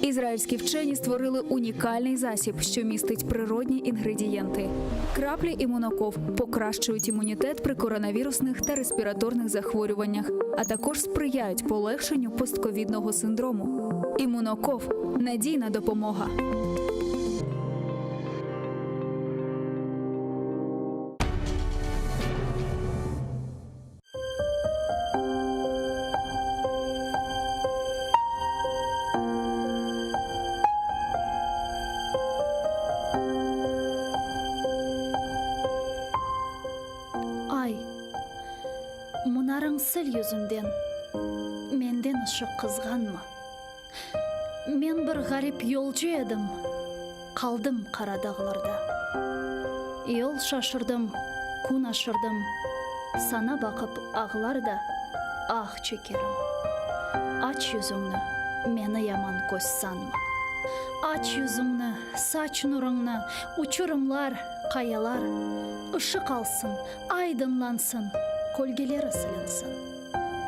Ізраїльські вчені створили унікальний засіб, що містить природні інгредієнти. Краплі імуноков покращують імунітет при коронавірусних та респіраторних захворюваннях, а також сприяють полегшенню постковідного синдрому. Імуноков – надійна допомога. Сіл yüzünden menden ışık kızganma. Men bir garip yolcu edim. Kaldım kara dağlarda. Yol şaşırdım, kun aşırdım. Sana bakıp ağlar da ah çekerim. Aç yüzünü, meni yaman göz sanma. Aç yüzünü, saç nurunu, uçurumlar, kayalar. Işık alsın, aydınlansın. Kolgeleri silinsin.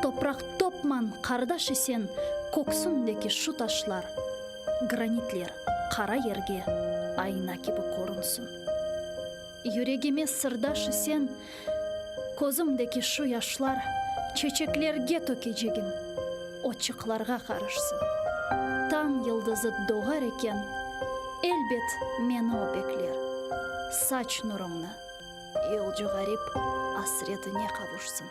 Toprak topman kardeşi sen, koksundaki şu taşlar. Granitler kara yerge ayna gibi korunsun. Yüreğime sırdaşı sen, Көзімдегі шу яшлар чечекlerге төкежегім, отчықларға қарышсын. Таң йылдызы доғар екен, элбет мені обеклер. Сач нұрыңны, елжі ғарип асретіне қавушсын.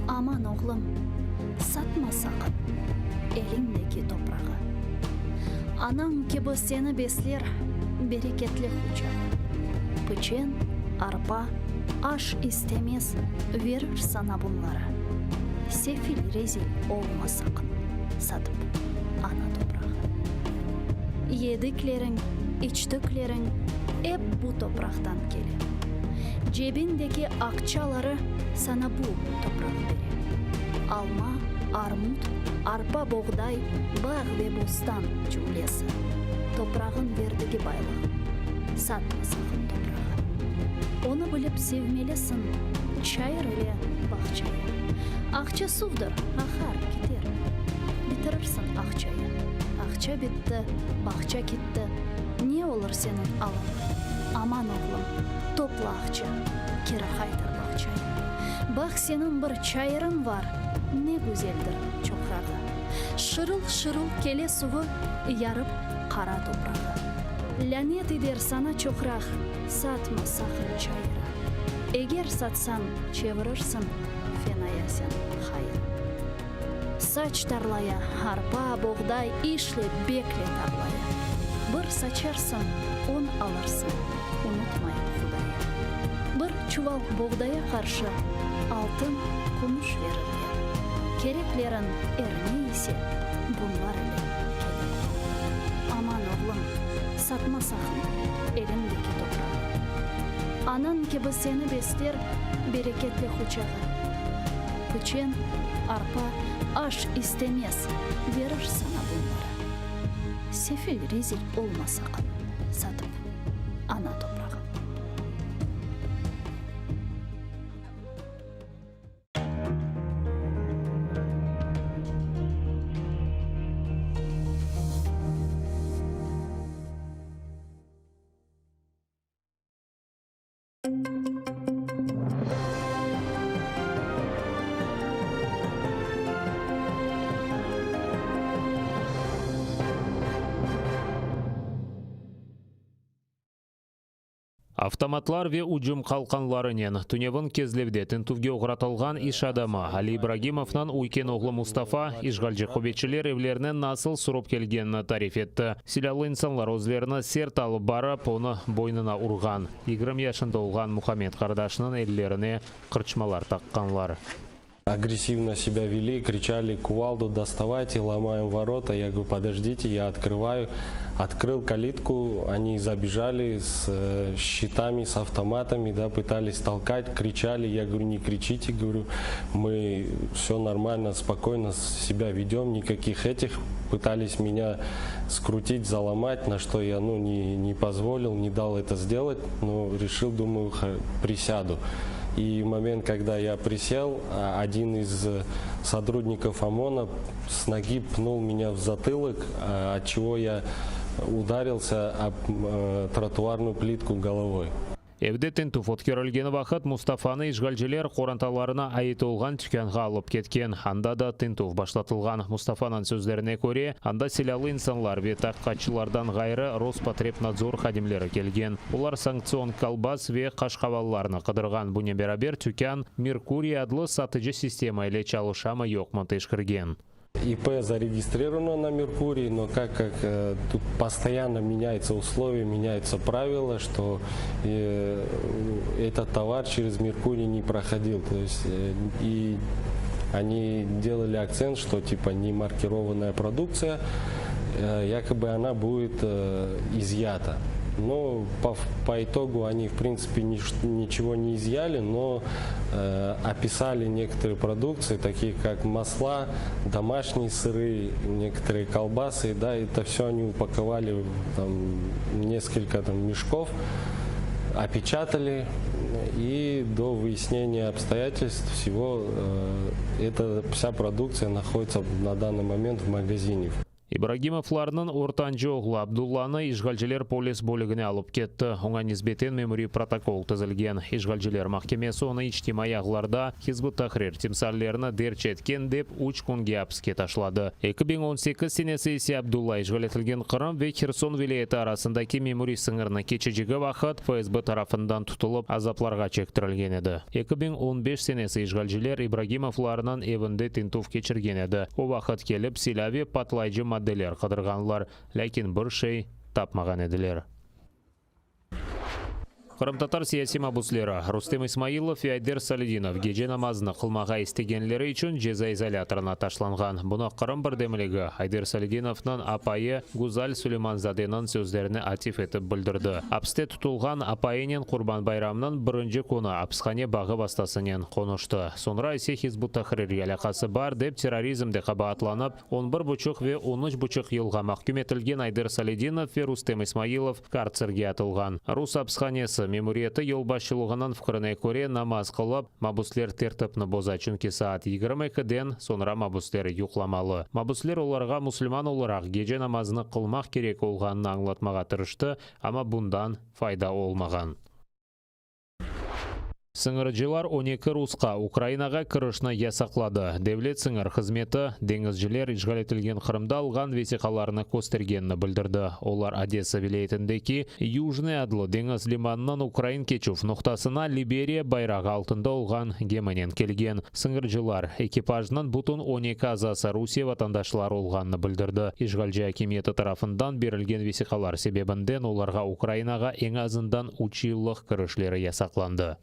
Aman oğlum, satma sakın elindeki toprağı. Anan gibi seni besler bereketli huçak. Pıçen, arpa, aş istemez verir sana bunlara. Sefil rezil olma sakın satıp ana toprağı. Yediklerin, içtiklerin hep bu topraktan gelir. Cebindeki akçaları sana bu toprak verir. Alma, armut, arpa, buğday, bağ ve bostan cümlesi. Toprağın verdiği baylık. Satma sakın toprağı. Onu bilip sevmelisin. Çayır ile bahçayı. Akça sudur, akar gider. Bitirirsin akçayı. Akça bitti, bahçe gitti. Ne olur senin alın? Aman oğlum, topla akça. Kira kaydır bahçayı. Bak senin bir çayırın var. Ne güzeldir çoprağı. Şırıl şırıl kele suvu yarıp kara toprağı. Lanet eder sana çokrak. Satma sakın çayıra. Eğer satsan çevirirsin fenaya sen hayır. Saç tarlaya harpa, buğday işle bekle tarlaya. Bir saçarsın, un alırsın. Unutmayın Hudaya. Bir çuval buğdaya karşı altın, kumuş verirler. Kereklerin neyse bunlar ile gelir. Aman oğlum, satma sakın elindeki toprağı. Anan gibi seni besler bereketli huçağı. Pıçen, arpa, aş istemez verir sana bunlara. Sefil rezil olma sakın satıp ana toprağı. Автоматлар ве уджум қалқанларынен түневін кезлевде тінтуге оғыратылған иш адамы Али Ибрагимовнан уйкен оғлы Мустафа ишгалжы қобетшілер евлерінен насыл сұрып келгенін тариф етті. Силалы инсанлар өзлеріні серт алып барып, оны бойнына ұрған. 20 яшында олған Мухаммед Қардашының еллеріне қырчмалар таққанлар. Агрессивно себя вели, кричали: кувалду доставайте, ломаем ворота. Я говорю: подождите, я открываю. Открыл калитку, они забежали с щитами, с автоматами, да, пытались толкать, кричали. Я говорю: не кричите, говорю, мы все нормально, спокойно себя ведем, никаких этих. Пытались меня скрутить, заломать, на что я не позволил, не дал это сделать, но решил, думаю, присяду. И в момент, когда я присел, один из сотрудников ОМОНа с ноги пнул меня в затылок, от чего я ударился об тротуарную плитку головой. Евде тінтуф өткерілген вақыт Мустафаны ишгалжелер қоранталарына айыты олған түкенға алып кеткен. Анда да тінтуф башлатылған. Мустафаның сөздеріне көре, анда селялы инсанлар ве таққатшылардан ғайры Роспотребнадзор хадимлері келген. Олар санкцион колбас ве қашқавалларны қыдырған. Бұне берабер түкен Меркурий адлы сатыжы система или чалышама йоқмы тешкірген. ИП зарегистрировано на Меркурии, но как тут постоянно меняются условия, меняются правила, что этот товар через Меркурий не проходил. То есть, и они делали акцент, что типа не маркированная продукция, якобы она будет изъята. Но по итогу они, в принципе, ничего не изъяли, но описали некоторые продукции, такие как масла, домашние сыры, некоторые колбасы. Да, это все они упаковали в несколько мешков, опечатали, и до выяснения обстоятельств всего эта вся продукция находится на данный момент в магазине. Ибрагимовларның ортанчы оғлы Абдулланы ишгалчылар полис бөлігіне алып кетті. Оңа низбетен мемори протокол түзілген. Ишгалчылар махкемесі оны ичтимай ағларда Хизбут Тахрир тимсарлеріні дерч еткен деп уч күнге апске ташлады. 2018 сенесі есе Абдулла ишгалетілген Қырым ве Херсон вилайеті арасындаки мемори сыңырны кечежігі вақыт ФСБ тарафындан тұтылып азапларға чектірілген еді. 2015 сенесі ишгалчылар Ибрагимовларынан евінде тинтув кечірген еді. О вақыт келіп Силави патлайжы модделер қыдырғанлар, ләкин бір шей тапмаған еділер. Қырым-татар сияси мабуслері Рустем Исмаилов и Айдер Салидинов геже намазыны қылмаға істегенлері үшін жеза изоляторына ташланған. Бұны Қырым бірдемілігі Айдер Салидиновның апайы Гузаль Сулейманзаденің сөздеріне атиф етіп білдірді. Апсте тұтылған апайынен Құрбан байрамның бірінші күні апсхане бағы бастасынен қонышты. Сонра есе Хизбут Тахрир алақасы бар деп терроризмде қабатланып, 11,5 ве 13,5 елға махкүм етілген Айдер Салидинов ве Рустем Исмаилов карцерге атылған. Рус апсханесі мемориеті елбасшылығының фікіріне көре намаз қылып, мабуслер тертіпні боза чүнке саат 22-ден сонра мабуслер юқламалы. Мабуслер оларға мұсылман оларақ геже намазыны қылмақ керек олғанын аңлатмаға тырышты, ама бұндан файда олмаған. Сыңыржылар 12 русқа Украинаға кірішіні ясақлады. Девлет сыңыр қызметі деңізжілер ишғал етілген Қырымда алған весиқаларыны көстергенні білдірді. Олар Одесса вилаетіндегі Южный Адлы деңіз лиманынан Украин кечув нұқтасына Либерия байрағы алтында олған геменен келген. Сыңыржылар экипажынан бұтын 12 азасы Русия ватандашлар олғанны білдірді. Ишғалжы акиметі тарафындан берілген весиқалар себебінден оларға Украинаға ең азындан 3 жыллық кірішлері ясақланды.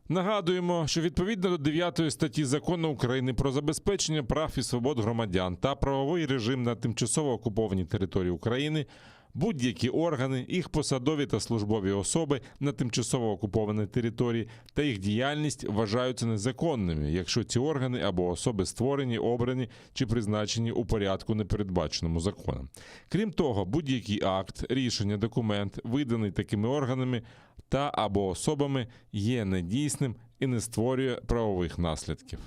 Нагадуємо, що відповідно до 9 статті Закону України про забезпечення прав і свобод громадян та правовий режим на тимчасово окупованій території України, будь-які органи, їх посадові та службові особи на тимчасово окупованій території та їх діяльність вважаються незаконними, якщо ці органи або особи створені, обрані чи призначені у порядку, не передбаченому законом. Крім того, будь-який акт, рішення, документ, виданий такими органами та або особами, є недійсним і не створює правових наслідків.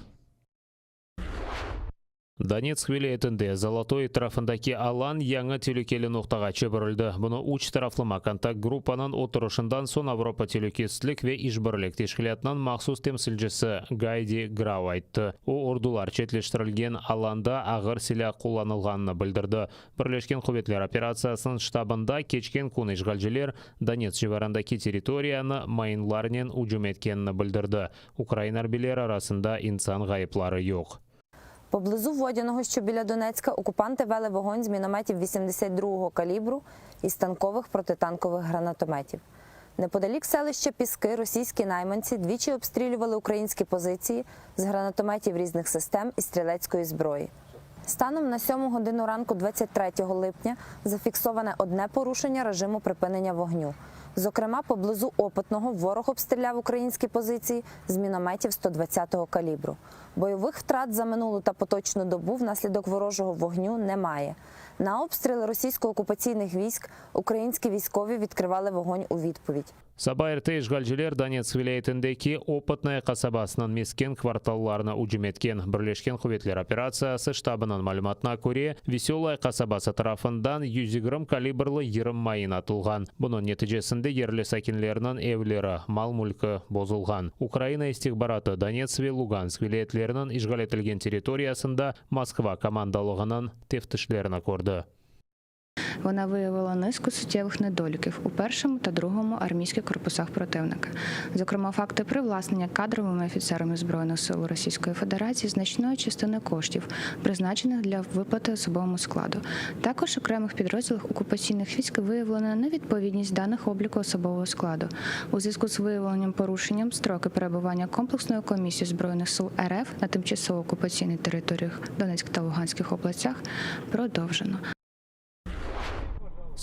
Донецк вилаетінде Золотой тарафындаки алан яңа телекелі ноқтаға чебірілді. Бұны уч тарафлыма контакт группанын отырышындан сон Авропа телекестілік ве ишбірлік тешкілетінен мақсус темсілжісі Гайди Грау айтты. О ордулар четлештірілген аланда ағыр силя қоланылғанны білдірді. Бірлешкен Құветлер операциясының штабында кечкен күн ишгалжілер Донецк жеварандаки территорияны майынларнен уджум еткенні білдірді. Украинар билер арасында инсан ғайыплары yok. Поблизу Водяного, що біля Донецька, окупанти вели вогонь з мінометів 82-го калібру і станкових протитанкових гранатометів. Неподалік селища Піски російські найманці двічі обстрілювали українські позиції з гранатометів різних систем і стрілецької зброї. Станом на 7 годину ранку 23 липня зафіксоване одне порушення режиму припинення вогню. Зокрема, поблизу Опитного ворог обстріляв українські позиції з мінометів 120-го калібру. Бойових втрат за минулу та поточну добу внаслідок ворожого вогню немає. На обстріли російсько-окупаційних військ українські військові відкривали вогонь у відповідь. Сабайырты ишгалжілер Донецк вилаетіндегі Опытная қасабасынан мескен кварталларына уджум еткен. Бірлешкен Құветлер операциясы штабының мәліметіне көре, Веселая қасабасы тарафындан 120 калибрлы 20 майын атылған. Бұның нәтижесінде ерлі сәкенлерінің евлері, мал-мүлкі бозылған. Украина истихбараты Донецк ве Луганск вилаетлерінің ишгал етілген территориясында Москва командалығының тефтішлеріні көрді. Вона виявила низку суттєвих недоліків у першому та другому армійських корпусах противника. Зокрема, факти привласнення кадровими офіцерами Збройних сил Російської Федерації значної частини коштів, призначених для виплати особовому складу. Також в окремих підрозділах окупаційних військ виявлена невідповідність даних обліку особового складу. У зв'язку з виявленням порушенням строки перебування комплексної комісії Збройних сил РФ на тимчасово окупаційних територіях Донецьк та Луганських областях продовжено.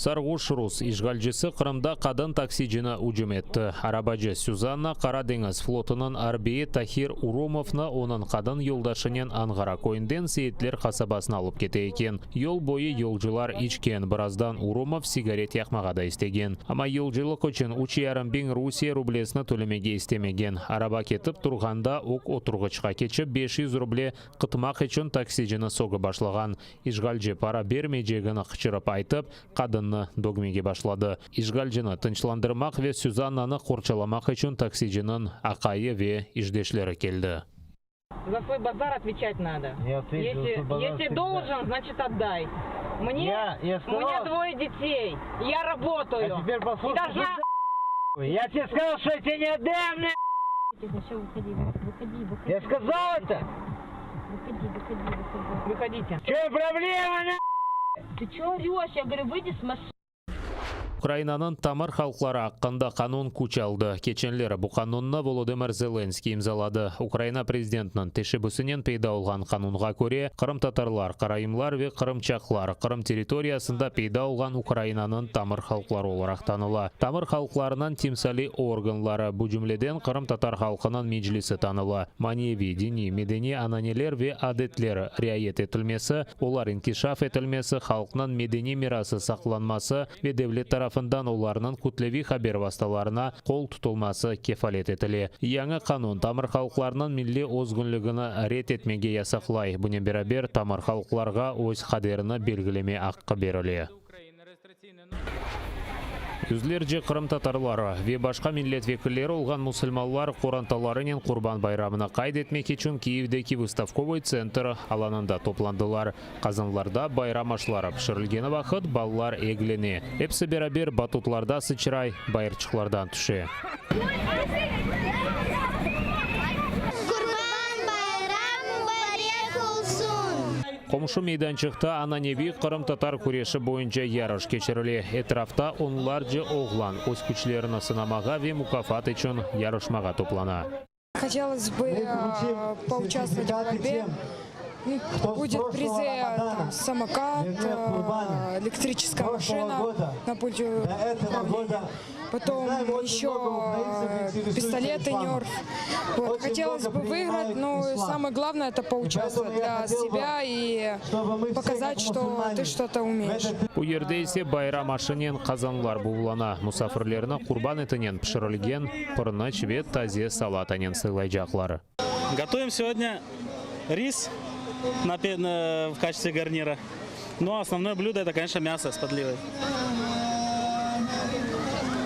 Сарғуш Рус ишгалчысы Қырымда қадын таксижіні үжім етті. Арабажы Сюзанна Қарадеңіз флотының арбейі Тахир Урумовны оның қадын елдашынен Аңғара койынден Сейітлер қасабасын алып кете екен. Yol бойы yolcular içken, birazdan Urumov sigaret yakmağa da istegen. Ama yolculuk için 3,5 Rusiya rublesini tölemege istemegen. Araba ketip turganda ok oturğıçqa keçip 500 ruble qıtmaq için taksicini soğu başlagan. İşgalci para bermeyeceğini qıçırıp aytıp, qadınını dogmege başladı. İşgalcini tınçlandırmaq ve Süzannanı qorçalamaq için taksicinin aqayı ve işdeşleri keldi. За свой базар отвечать надо. Если должен, значит отдай. У меня 2 детей. Я работаю. А теперь послушай. Я тебе сказал, что я тебе не отдам. Все, выходи. Я сказал это. Выходите. Че проблема? Ты че орешь? Я говорю, выйди с машины. Украинаның тамыр халықлары аққанда қанун күч алды. Кеченлері бұл қанунны Володимир Зеленский имзалады. Украина президентінің тешебүсінен пейда олған қанунға көре, Қырым татарлар, қарайымлар ве қырымчақлар Қырым территориясында пейда олған Украинаның тамыр халықлары оларақ таныла. Тамыр халықларынан тимсали органлары, бұл жүмледен Қырым татар халқының меджлисі таныла. Маневи, дини, медени ананелер ве адетлер riayet етілмесі, олар инкишаф етілмесі, халқының медени мирасы сақланмасы ве девлет тарафындан оларының күтлеви хабер васталарына қол тұтылмасы кефалет етіле. Яңы қанун тамыр халықларының милли озгүнлігіні рет етмеге ясақлай. Бұне берабер тамыр халықларға өз қадеріні белгілеме аққы беріле. Үзлерже Қырым татарлары ве башқа миллет векілері олған мұсылманлар қоранталарының Құрбан байрамына қайд етмек үшін Киевдегі выставковый центр аланында топландылар. Қазанларда байрам ашлары пішірілгені вақыт баллар еглене. Епсі берабер батутларда сычырай, байырчықлардан түше. Комшу мейданчықта ананеви Қырым татар күреші бойынша ярыш кечіріле. Этрафта онларжы оғлан өз күчлеріні сынамаға ве мукафат үшін ярышмаға топлана. Хотелось бы поучаствовать в борьбе. Будет призы самокат, электрическая машина на пульте управления. Потом еще пистолеты Нерф. Вот. Хотелось бы выиграть, но самое главное это поучаствовать для себя и показать, что ты что-то умеешь. Bu yerde ise bayram aşının kazanlar bulana, musafirlerine kurban etinen pişirilgen pırnaç ve taze salatanen sığlayacakları. Готовим сегодня рис в качестве гарнира. Но основное блюдо это, конечно, мясо с подливой.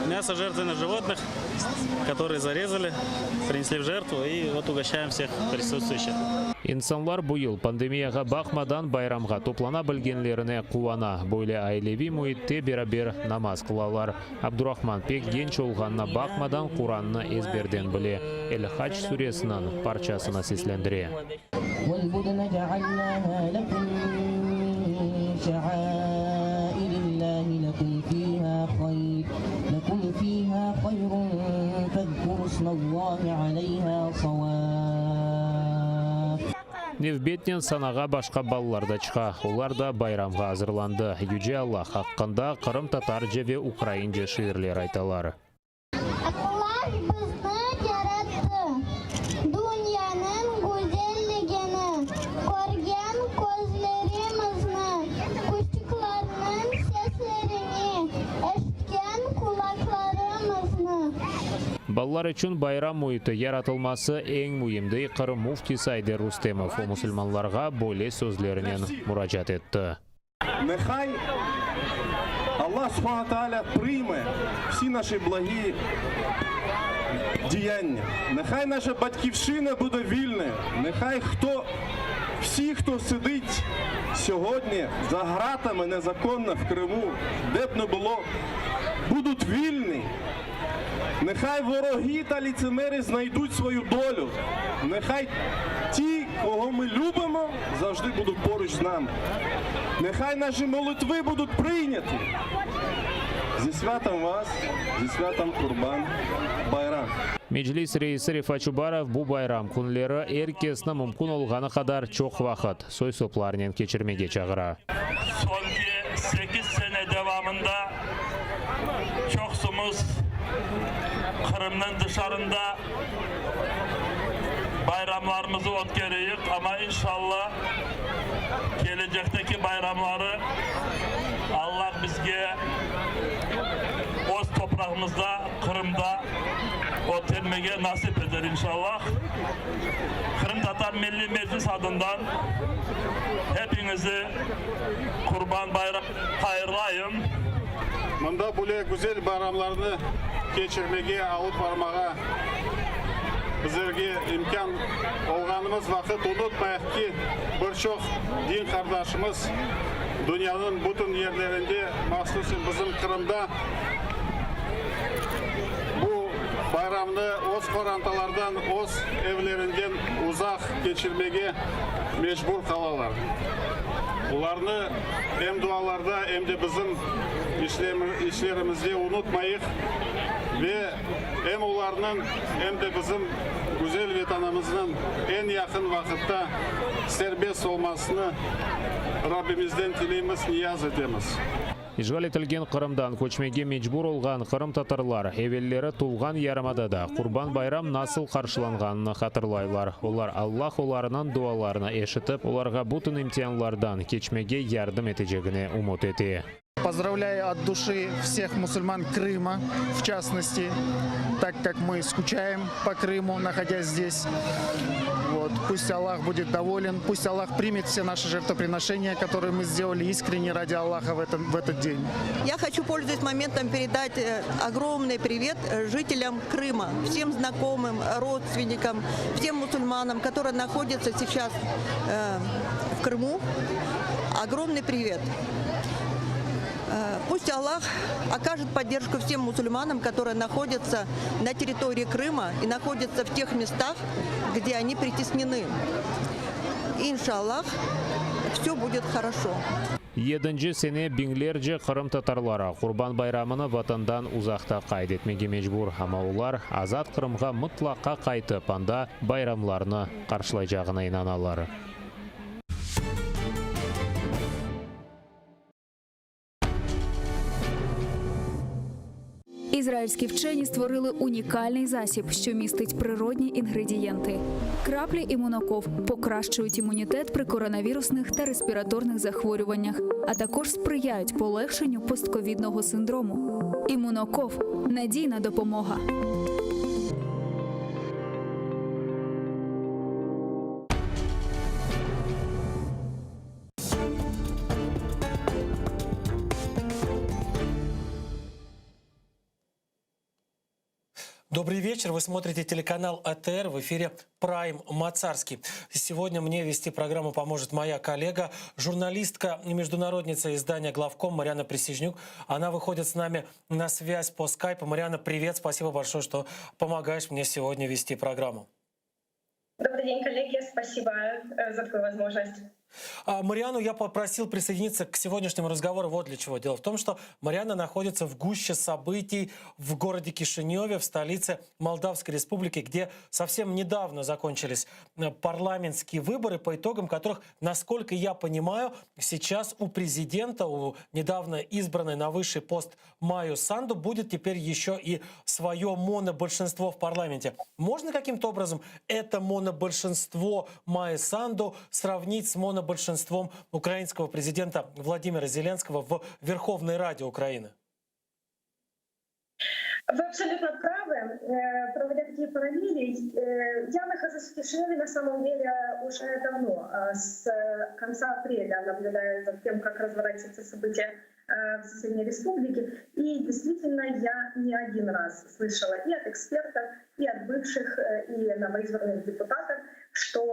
Мясо жертвенных животных, которые зарезали, принесли в жертву, и вот угощаем всех присутствующих. İnsanlar bu yıl pandemiyaga bakmadan bayramga toplana bilgenlerine kuvana. Böyle ailevi muhitte beraber namaz kılalar. Abdurrahman pek genç olganına bakmadan Kur'an'ını ezberden bile. El-Hac suresinin parçasına seslendire. Невбетнен санаға башқа балаларда чыға. Олар да байрамға hazırlandı. Yüce Allah haqqında Qırım tatarca ve Ukrayince şiirler айталар. Allah bizni yaratdı. Dünyanın güzelligini, görgen gözlerimizni, kuşçuklarının seslerini, eşitken kulaklarımızı. Баллар үшін байрам мұйты яратылмасы ең мұйымды Қырым муфтисі Айдар Рустемов о мұсылманларға бөле сөзлерінен мұражат етті. Нехай Аллах Субхану Тааля прийме всі наші благі діяння. Нехай наша батьківщина буде вільною. Нехай всі, хто сидить сьогодні за ґратами незаконно в Криму, де б не було, будуть вільні. Нехай вороги та ліцемери знайдуть свою долю. Нехай ті, кого ми любимо, завжди будуть поруч з нами. Нехай наші молитви будуть прийняті. Зі святом вас, зі святом Курбан Байрам. Meclis reisi Rifat Чубаров bu bayram kunlері erkesini mümkün olğanı kadar çok vaqt soy soplarının keçirmege çağıra. Son 8 sene sene devamında çoksumuz Kırım'ın dışarında bayramlarımızı ötkeriyiz ama inşallah gelecekteki bayramları Allah bizge öz toprağımızda Kırım'da ötürmeye nasip eder inşallah. Kırım Tatar Milli Meclis adından hepinizi Kurban Bayramı hayırlayım. Mında böyle güzel bayramlarını geçirmeye, alıp varmağa bizlerge imkan olganımız vakit unutmayık ki birçok din kardeşimiz dünyanın bütün yerlerinde, mahsusen bizim Kırım'da bu bayramını öz korantalardan, öz evlerinden uzak geçirmeye mecbur kalalar. Onlarını hem dualarda hem de bizim işlerimizde unutmayık ve hem onların hem de bizim güzel vatanımızın en yakın vakitte serbest olmasını Rabbimizden dileyimiz, niyaz edemiz. Ишғал етілген Қырымдан көчмеге мечбур olған Қырым татарлар әвеллері туылған ярымадада Құрбан байрам насыл қаршыланғанын хатырлайлар. Олар Аллах оларының дуаларына ешітіп, оларға бұтын имтиянлардан кечмеге ярдым етежегіне умут ете. Поздравляю от души всех мусульман Крыма, в частности, так как мы скучаем по Крыму, находясь здесь. Вот. Пусть Аллах будет доволен, пусть Аллах примет все наши жертвоприношения, которые мы сделали искренне ради Аллаха в этот день. Я хочу, пользуясь моментом, передать огромный привет жителям Крыма, всем знакомым, родственникам, всем мусульманам, которые находятся сейчас в Крыму. Огромный привет. Пусть Аллах окажет поддержку всем мусульманам, которые находятся на территории Крыма и находятся в тех местах, где они притеснены. Иншаллах, все будет хорошо. 7-ші сене биңлерже Қырым татарлары Құрбан байрамыны ватандан ұзақта қайд етмеге мejbur, ама олар азат Қырымға мұтлаққа қайтып, анда байрамларны қаршылайжағына инаналар. Ізраїльські вчені створили унікальний засіб, що містить природні інгредієнти. Краплі імуноков покращують імунітет при коронавірусних та респіраторних захворюваннях, а також сприяють полегшенню постковідного синдрому. Імуноков – надійна допомога. Добрый вечер. Вы смотрите телеканал АТР, в эфире «Прайм Мацарский». Сегодня мне вести программу поможет моя коллега, журналистка и международница издания «Главком» Марьяна Присяжнюк. Она выходит с нами на связь по скайпу. Марьяна, привет. Спасибо большое, что помогаешь мне сегодня вести программу. Добрый день, коллеги. Спасибо за такую возможность. Марьяну я попросил присоединиться к сегодняшнему разговору вот для чего. Дело в том, что Марьяна находится в гуще событий в городе Кишиневе, в столице Молдавской Республики, где совсем недавно закончились парламентские выборы, по итогам которых, насколько я понимаю, сейчас у президента, у недавно избранной на высший пост Майю Санду, будет теперь еще и свое монобольшинство в парламенте. Можно каким-то образом это монобольшинство Майи Санду сравнить с монобольшинством украинского президента Владимира Зеленского в Верховной Раде Украины? Вы абсолютно правы. Проводя такие параллели, я нахожусь в Кишиневе на самом деле уже давно, с конца апреля, наблюдая за тем, как разворачиваются события в соседней республике. И действительно, я не один раз слышала и от экспертов, и от бывших, и новоизбранных депутатов, что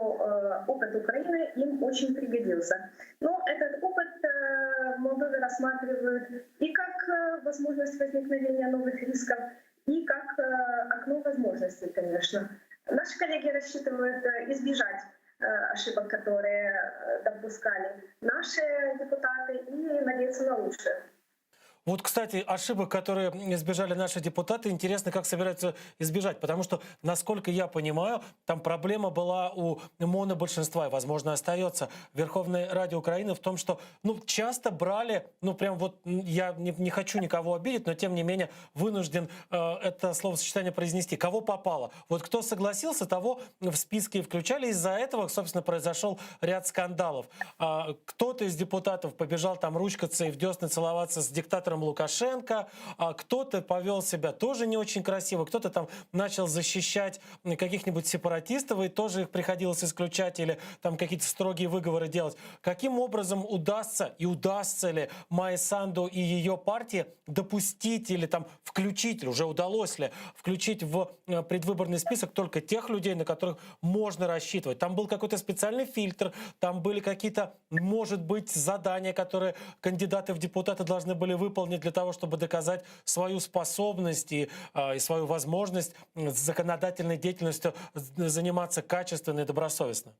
опыт Украины им очень пригодился. Но этот опыт в Молдове рассматривают и как возможность возникновения новых рисков, и как окно возможностей, конечно. Наши коллеги рассчитывают избежать ошибок, которые допускали наши депутаты, и надеяться на лучшее. Вот, кстати, ошибок, которые избежали наши депутаты, интересно, как собираются избежать. Потому что, насколько я понимаю, там проблема была у монобольшинства, и, возможно, остается в Верховной Раде Украины в том, что часто брали, прям вот, я не хочу никого обидеть, но тем не менее вынужден это словосочетание произнести. Кого попало. Вот кто согласился, того в списке включали. Из-за этого, собственно, произошел ряд скандалов. Кто-то из депутатов побежал там ручкаться и в десны целоваться с диктатором Лукашенко, а кто-то повел себя тоже не очень красиво, кто-то там начал защищать каких-нибудь сепаратистов, и тоже их приходилось исключать или там какие-то строгие выговоры делать. Каким образом удастся ли Майе Санду и ее партии допустить или там включить, или уже удалось ли включить в предвыборный список только тех людей, на которых можно рассчитывать? Там был какой-то специальный фильтр, там были какие-то, может быть, задания, которые кандидаты в депутаты должны были выполнить для того, чтобы доказать свою способность и свою возможность законодательной деятельностью заниматься качественно и добросовестно.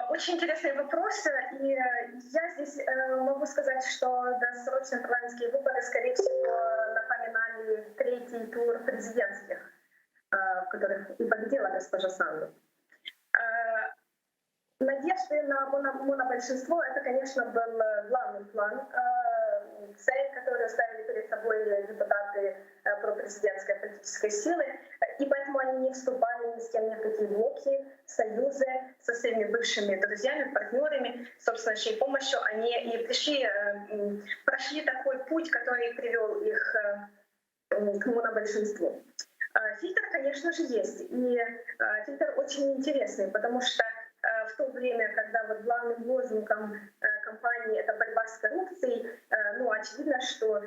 Очень интересный вопрос, и я здесь могу сказать, что досрочные парламентские выборы, скорее всего, напоминали третий тур президентских, в которых и победила госпожа Санду. Надежды на монобольшинство — это, конечно, был главный план, цель, которую ставили перед собой депутаты пропрезидентской политической силы, и поэтому они не вступали ни с кем ни в какие блоки, союзы со своими бывшими друзьями, партнерами, собственно, чьей помощью они и прошли такой путь, который привел их к монобольшинству. Фильтр, конечно же, есть, и фильтр очень интересный, потому что в то время, когда вот главным лозунгом кампании это борьба с коррупцией, очевидно, что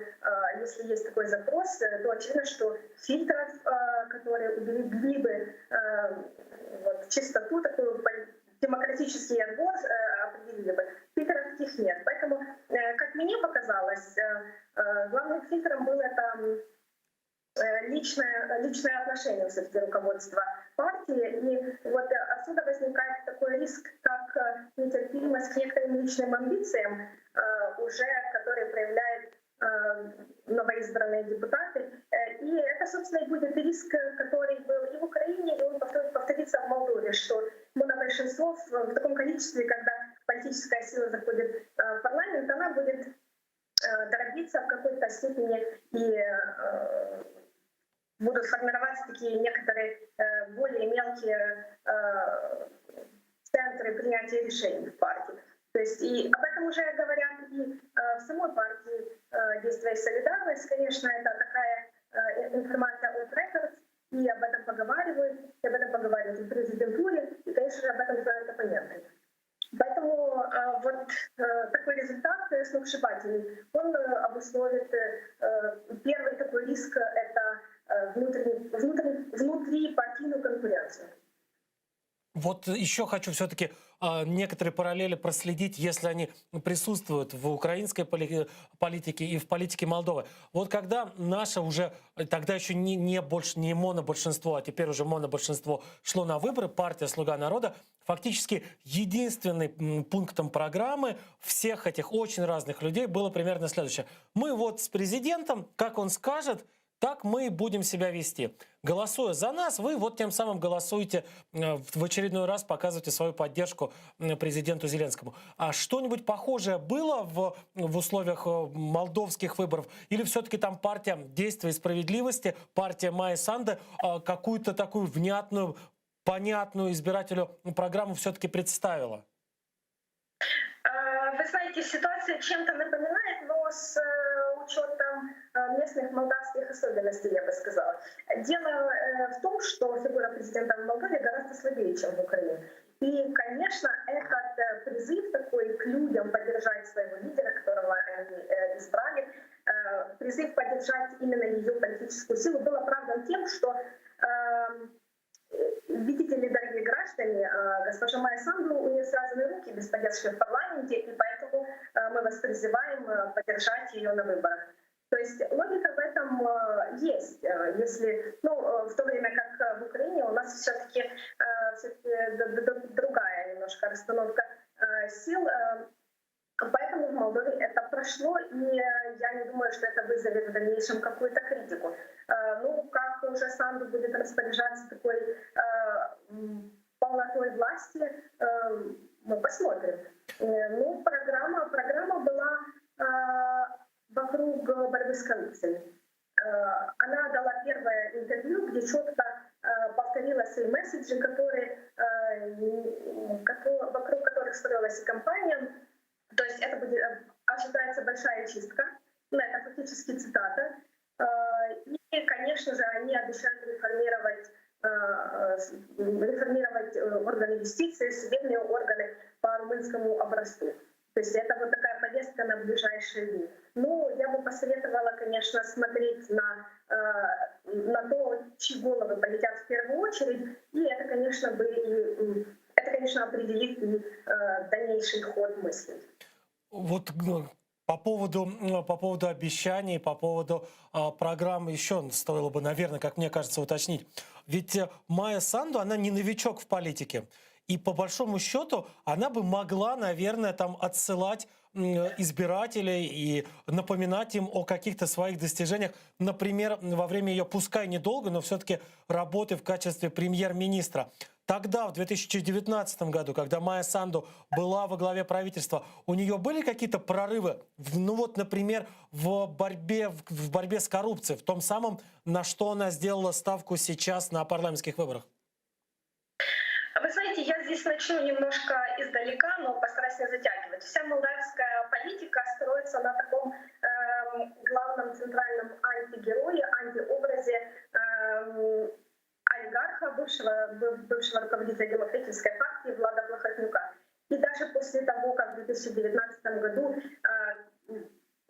если есть такой запрос, то очевидно, что фильтров, которые уберегли бы чистоту, такую демократический отбор определили бы, фильтров таких нет. Поэтому, как мне показалось, главным фильтром было это личное отношение все-таки руководства партии. И вот отсюда возникает такой риск, как нетерпимость к некоторым личным амбициям, уже которые проявляют новоизбранные депутаты. И это, собственно, и будет риск, который был и в Украине, и он повторится в Молдове, что монобольшинство в таком количестве, когда политическая сила заходит в парламент, она будет дробиться в какой-то степени и будут формироваться такие некоторые более мелкие центры принятия решений в партии. То есть и об этом уже говорят и в самой партии «Действие и солидарность». Конечно, это такая информация on record, и об этом поговаривают, и в президентуре, и, конечно же, об этом знают оппоненты. Поэтому такой результат сногсшибательный, он обусловит первый такой риск — это внутрипартийную конкуренцию. Вот еще хочу все-таки некоторые параллели проследить, если они присутствуют в украинской политике и в политике Молдовы. Вот когда наше уже, тогда еще не монобольшинство, а теперь уже монобольшинство шло на выборы, партия «Слуга народа», фактически единственным пунктом программы всех этих очень разных людей было примерно следующее. Мы вот с президентом, как он скажет, так мы и будем себя вести. Голосуя за нас, вы вот тем самым голосуете, в очередной раз показываете свою поддержку президенту Зеленскому. А что-нибудь похожее было в условиях молдовских выборов? Или все-таки там партия «Действия и справедливости», партия Майи Санды какую-то такую внятную, понятную избирателю программу все-таки представила? Вы знаете, ситуация чем-то напоминает, но с учетом местных молдавских особенностей, я бы сказала. Дело в том, что фигура президента в Молдове гораздо слабее, чем в Украине. И, конечно, этот призыв такой к людям поддержать своего лидера, которого они избрали, призыв поддержать именно ее политическую силу, был оправдан тем, что видите ли, дорогие граждане, госпожа Майя Санду, у нее связаны руки без поддержки в парламенте, и поэтому мы вас призываем поддержать ее на выборах. То есть логика в этом есть. Если, в то время как в Украине у нас все-таки другая немножко расстановка сил, поэтому в Молдове это прошло. произошло, и я не думаю, что это вызовет в дальнейшем какую-то критику. Ну, как уже Санду будет распоряжаться такой полнотой власти, мы посмотрим. Ну, программа была вокруг борьбы с коррупцией. Она дала первое интервью, где четко повторила свои месседжи, вокруг которых строилась и кампания. То есть это ожидается большая чистка. Ну, это фактически цитата. И, конечно же, они обещают реформировать органы юстиции, судебные органы по румынскому образцу. То есть это вот такая повестка на ближайшие дни. Ну, я бы посоветовала, конечно, смотреть на то, чьи головы полетят в первую очередь, и это, конечно, определит и дальнейший ход мыслей. Вот по поводу обещаний, по поводу программы еще стоило бы, наверное, как мне кажется, уточнить. Ведь Майя Санду, она не новичок в политике. И по большому счету она бы могла, наверное, там отсылать избирателей и напоминать им о каких-то своих достижениях. Например, во время ее, пускай недолго, но все-таки работы в качестве премьер-министра. Тогда, в 2019 году, когда Майя Санду была во главе правительства, у нее были какие-то прорывы, ну вот, например, в борьбе с коррупцией, в том самом, на что она сделала ставку сейчас на парламентских выборах? Вы знаете, я здесь начну немножко издалека, но постараюсь не затягивать. Вся молдавская политика строится на таком главном центральном антигерое, антиобразе олигарха, бывшего руководителя Демократической партии Влада Плохотнюка. И даже после того, как в 2019 году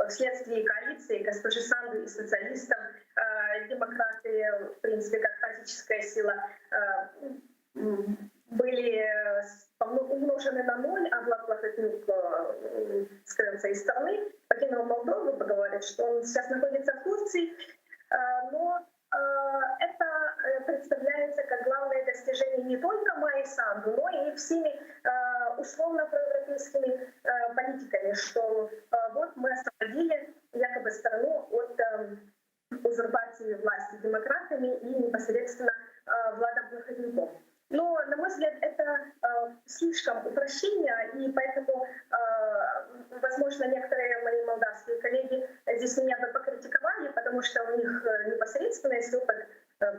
вследствие коалиции госпожи Санду и социалистов демократы, в принципе, как политическая сила, были умножены на 0, а Влад Плохотнюк скрылся из страны, покинул Молдову, говорит, что он сейчас находится в Турции, но это представляется как главное достижение не только Майи Санду, но и всеми условно проевропейскими политиками, что вот мы освободили якобы страну от узурпации власти демократами и непосредственно Владом Плохотнюком. Но, на мой взгляд, это слишком упрощение, и поэтому, возможно, некоторые мои молдавские коллеги здесь меня бы покритиковали, потому что у них непосредственно есть опыт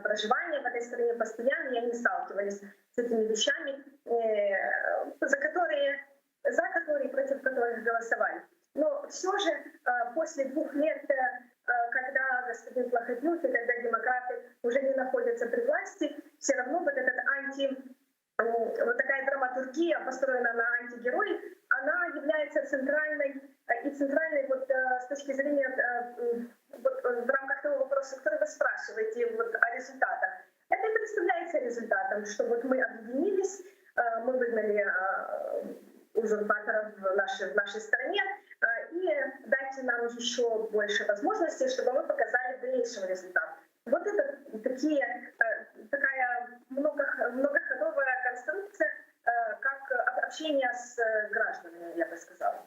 проживания в этой стране постоянно, и они сталкивались с этими вещами, за которые против которых голосовали. Но все же после 2 лет, когда господин Плохотнюк и когда демократы уже не находятся при власти, все равно вот этот вот такая драматургия, построена на антигерое, она является центральной вот с точки зрения вот, в рамках того вопроса, который вы спрашиваете, вот о результатах. Это и представляется результатом, что вот мы объединились, мы выгнали узурпаторов в нашей стране, и дайте нам еще больше возможностей, чтобы мы показали дальнейший результат. Вот это такая многоходовая конструкция, как общение с гражданами, я бы сказала.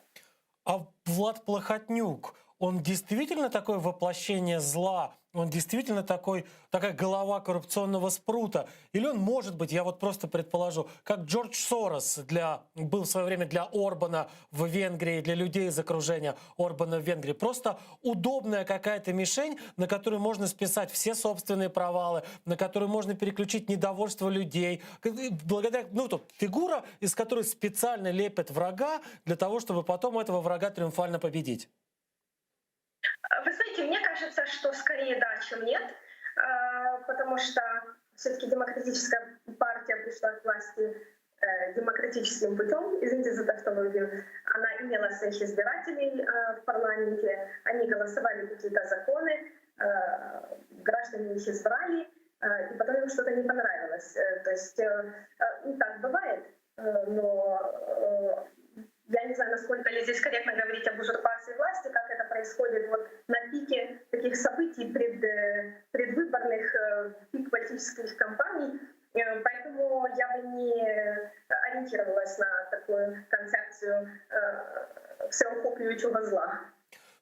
А Влад Плохотнюк, он действительно такое воплощение зла? Он действительно такая голова коррупционного спрута? Или он может быть, я вот просто предположу, как Джордж Сорос был в свое время для Орбана в Венгрии, для людей из окружения Орбана в Венгрии, просто удобная какая-то мишень, на которую можно списать все собственные провалы, на которую можно переключить недовольство людей. Благодаря, фигура, из которой специально лепят врага для того, чтобы потом этого врага триумфально победить. Вы знаете, мне кажется, что скорее да, чем нет, потому что все-таки демократическая партия пришла к власти демократическим путем, извините за тавтологию, она имела своих избирателей в парламенте, они голосовали какие-то законы, граждане их избрали, и потом им что-то не понравилось. То есть так бывает, но я не знаю, насколько ли здесь корректно говорить об узурпации власти, как это происходит вот на пике таких событий предвыборных, пик политических кампаний. Поэтому я бы не ориентировалась на такую концепцию всеохоплюючего зла.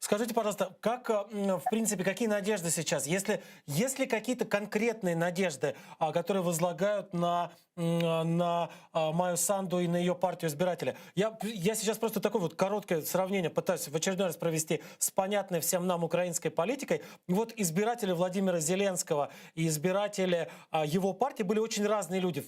Скажите, пожалуйста, как, в принципе, какие надежды сейчас? Есть ли какие-то конкретные надежды, которые возлагают на Майю Санду и на ее партию избирателей? Я сейчас просто такое вот короткое сравнение пытаюсь в очередной раз провести с понятной всем нам украинской политикой. Вот избиратели Владимира Зеленского и избиратели его партии были очень разные люди.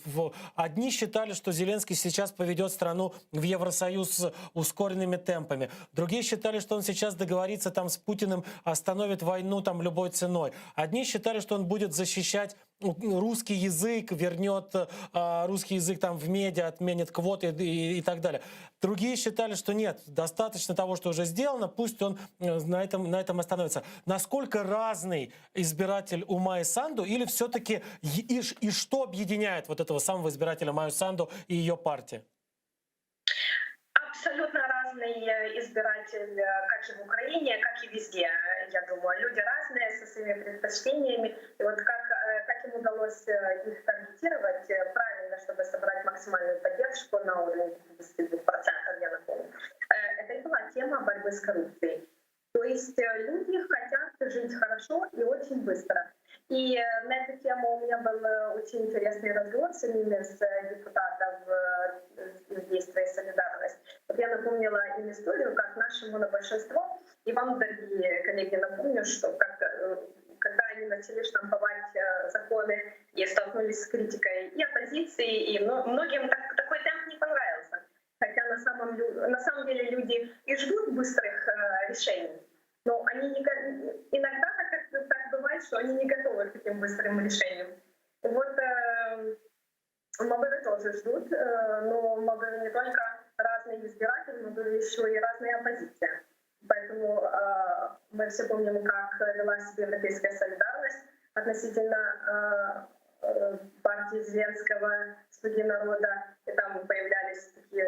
Одни считали, что Зеленский сейчас поведет страну в Евросоюз с ускоренными темпами. Другие считали, что он сейчас договорится там с Путиным, остановит войну там любой ценой. Одни считали, что он будет защищать русский язык, вернет русский язык там в медиа, отменит квоты и так далее. Другие считали, что нет, достаточно того, что уже сделано, пусть он на этом остановится. Насколько разный избиратель у Майи Санду, или все-таки и что объединяет вот этого самого избирателя Майю Санду и ее партии? Абсолютно разный избиратель, как и в Украине, как и везде, я думаю. Люди разные, со своими предпочтениями. И вот как им удалось их таргетировать правильно, чтобы собрать максимальную поддержку на уровне 52%, я напомню. Это и была тема борьбы с коррупцией. То есть люди хотят жить хорошо и очень быстро. И на эту тему у меня был очень интересный разговор с одним из депутатов «Действия и солидарность». Вот я напомнила им историю, как нашему на большинство, и вам, дорогие коллеги, напомню, что когда они начали штамповать законы и столкнулись с критикой и оппозиции, и многим такой темп не понравился. Хотя на самом деле люди и ждут быстрых решений. Но они иногда так бывает, что они не готовы к таким быстрым решениям. Вот Молдовы тоже ждут, но в Молдове не только разные избиратели, в Молдове еще и разная оппозиция. Поэтому мы все помним, как вела себя Европейская солидарность относительно партии Зеленского, «Слуги народа». И там появлялись такие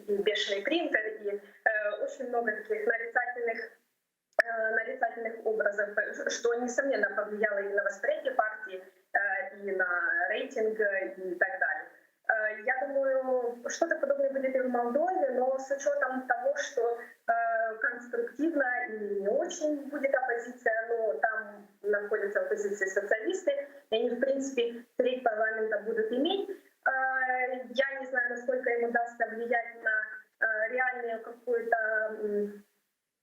и бешеный принтер, и очень много таких нарицательных образов, что, несомненно, повлияло и на восприятие партии, и на рейтинг, и так далее. Я думаю, что-то подобное будет и в Молдове, но с учетом того, что конструктивно и не очень будет оппозиция, но там находятся в оппозиции социалисты, и они, в принципе, треть парламента будут иметь. Я не знаю, насколько им удастся влиять на реальную какую-то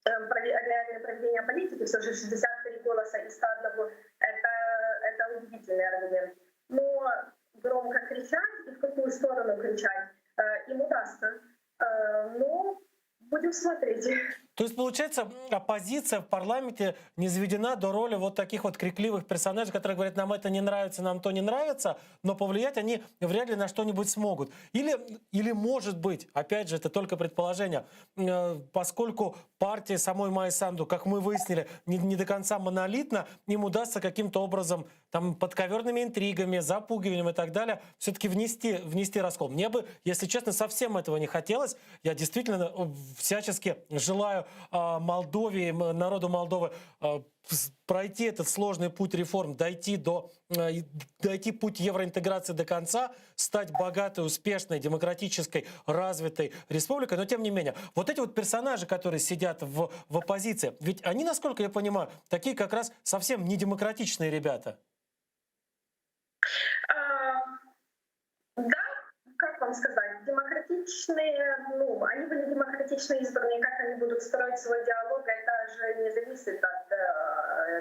реальное проведение политики. Все же 63 голоса из 101 — это удивительный аргумент. Но громко кричать и в какую сторону кричать им удастся. Но будем смотреть. То есть, получается, оппозиция в парламенте не заведена до роли вот таких вот крикливых персонажей, которые говорят, нам это не нравится, нам то не нравится, но повлиять они вряд ли на что-нибудь смогут. Или может быть, опять же, это только предположение, поскольку партия самой Майи Санду, как мы выяснили, не до конца монолитна, им удастся каким-то образом там, подковерными интригами, запугиванием и так далее все-таки внести раскол. Мне бы, если честно, совсем этого не хотелось. Я действительно всячески желаю Молдове, народу Молдовы пройти этот сложный путь реформ, дойти путь евроинтеграции до конца, стать богатой, успешной, демократической, развитой республикой. Но тем не менее, вот эти вот персонажи, которые сидят в оппозиции, ведь они, насколько я понимаю, такие как раз совсем не демократичные ребята. Да, как вам сказать, демократичные, они были демократично избранные, как они будут строить свой диалог, это же не зависит от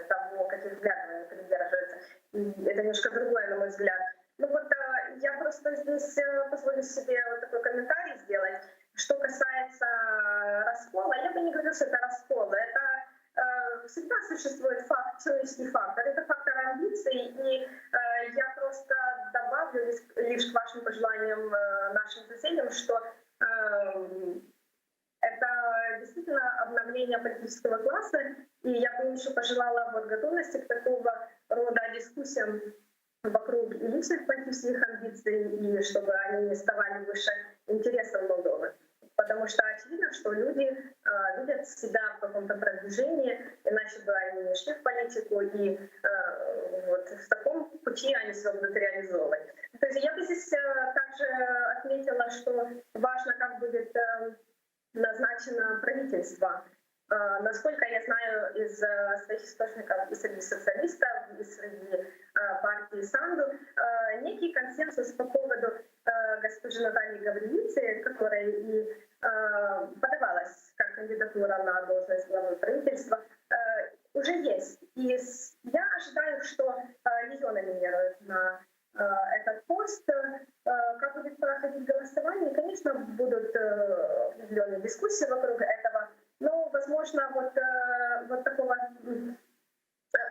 того, каких взглядов они придерживаются. Это немножко другое, на мой взгляд. Я просто здесь позволю себе вот такой комментарий сделать. Что касается раскола, я бы не говорила, что это раскол. Это всегда существует человеческий фактор. Это фактор амбиций, и я просто добавлю лишь к вашим пожеланиям нашим соседям, что это действительно обновление политического класса, и я бы еще пожелала готовности к такого рода дискуссиям вокруг личных политических амбиций, и чтобы они не вставали выше интересов Молдовы. Потому что очевидно, что люди видят себя в каком-то продвижении, иначе бы они не шли в политику, и в таком пути они себя будут реализовывать. То есть я бы здесь также отметила, что важно, как будет назначено правительство. Насколько я знаю из своих источников и среди социалистов, и среди партии Санду, некий консенсус по поводу госпожи Натальи Гаврилицы, которая и подавалась как кандидатура на должность главы правительства, уже есть. И я ожидаю, что ее номинируют на этот пост. Как будет проходить голосование, конечно, будут определенные дискуссии вокруг этого, но, возможно,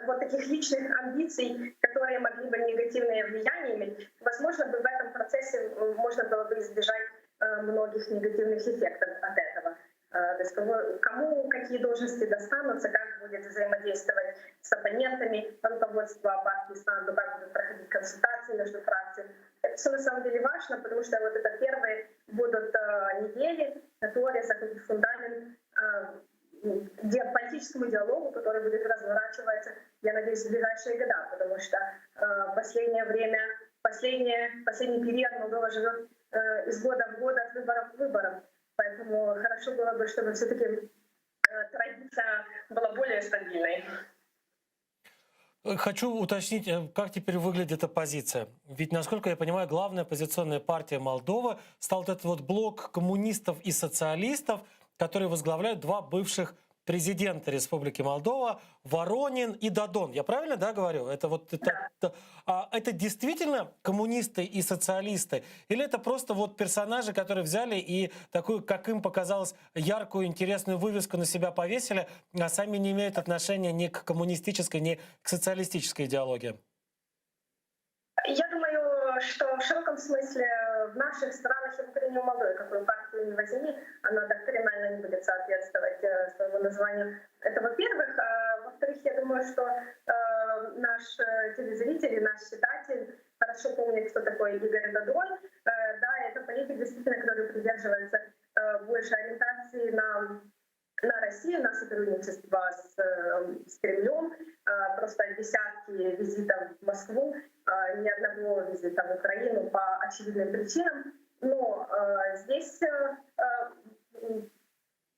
вот таких личных амбиций, которые могли бы негативное влияние иметь, возможно, бы в этом процессе можно было бы избежать многих негативных эффектов от этого. То есть кому какие должности достанутся, как будет взаимодействовать с оппонентами руководства партии Санду, как будут проходить консультации между фракциями. Это все на самом деле важно, потому что вот это первые будут недели, которые закладывают фундамент политическому диалогу, который будет разворачиваться, я надеюсь, в ближайшие года, потому что последнее время, последний период Молдова живет из года в год от выборов к выборам. Поэтому хорошо было бы, чтобы все-таки традиция была более стабильной. Хочу уточнить, как теперь выглядит оппозиция. Ведь, насколько я понимаю, главная оппозиционная партия Молдовы стал вот этот вот блок коммунистов и социалистов, которые возглавляют два бывших президента Республики Молдова, Воронин и Додон. Я правильно, да, говорю? Это действительно коммунисты и социалисты? Или это просто вот персонажи, которые взяли и такую, как им показалось, яркую, интересную вывеску на себя повесили, а сами не имеют отношения ни к коммунистической, ни к социалистической идеологии? Я думаю, что в широком смысле в наших странах и в Украине и в Молдове, какую партию не возьми, она доктринально не будет соответствовать своему названию. Это во-первых. Во-вторых, я думаю, что наш телезритель и наш читатель хорошо помнит, кто такой Игорь Додон. Да, это политик, действительно, который придерживается больше ориентации на Россию, на сотрудничество с Кремлем. Просто десятки визитов в Москву, ни одного визита в Украину по очевидным причинам. Но здесь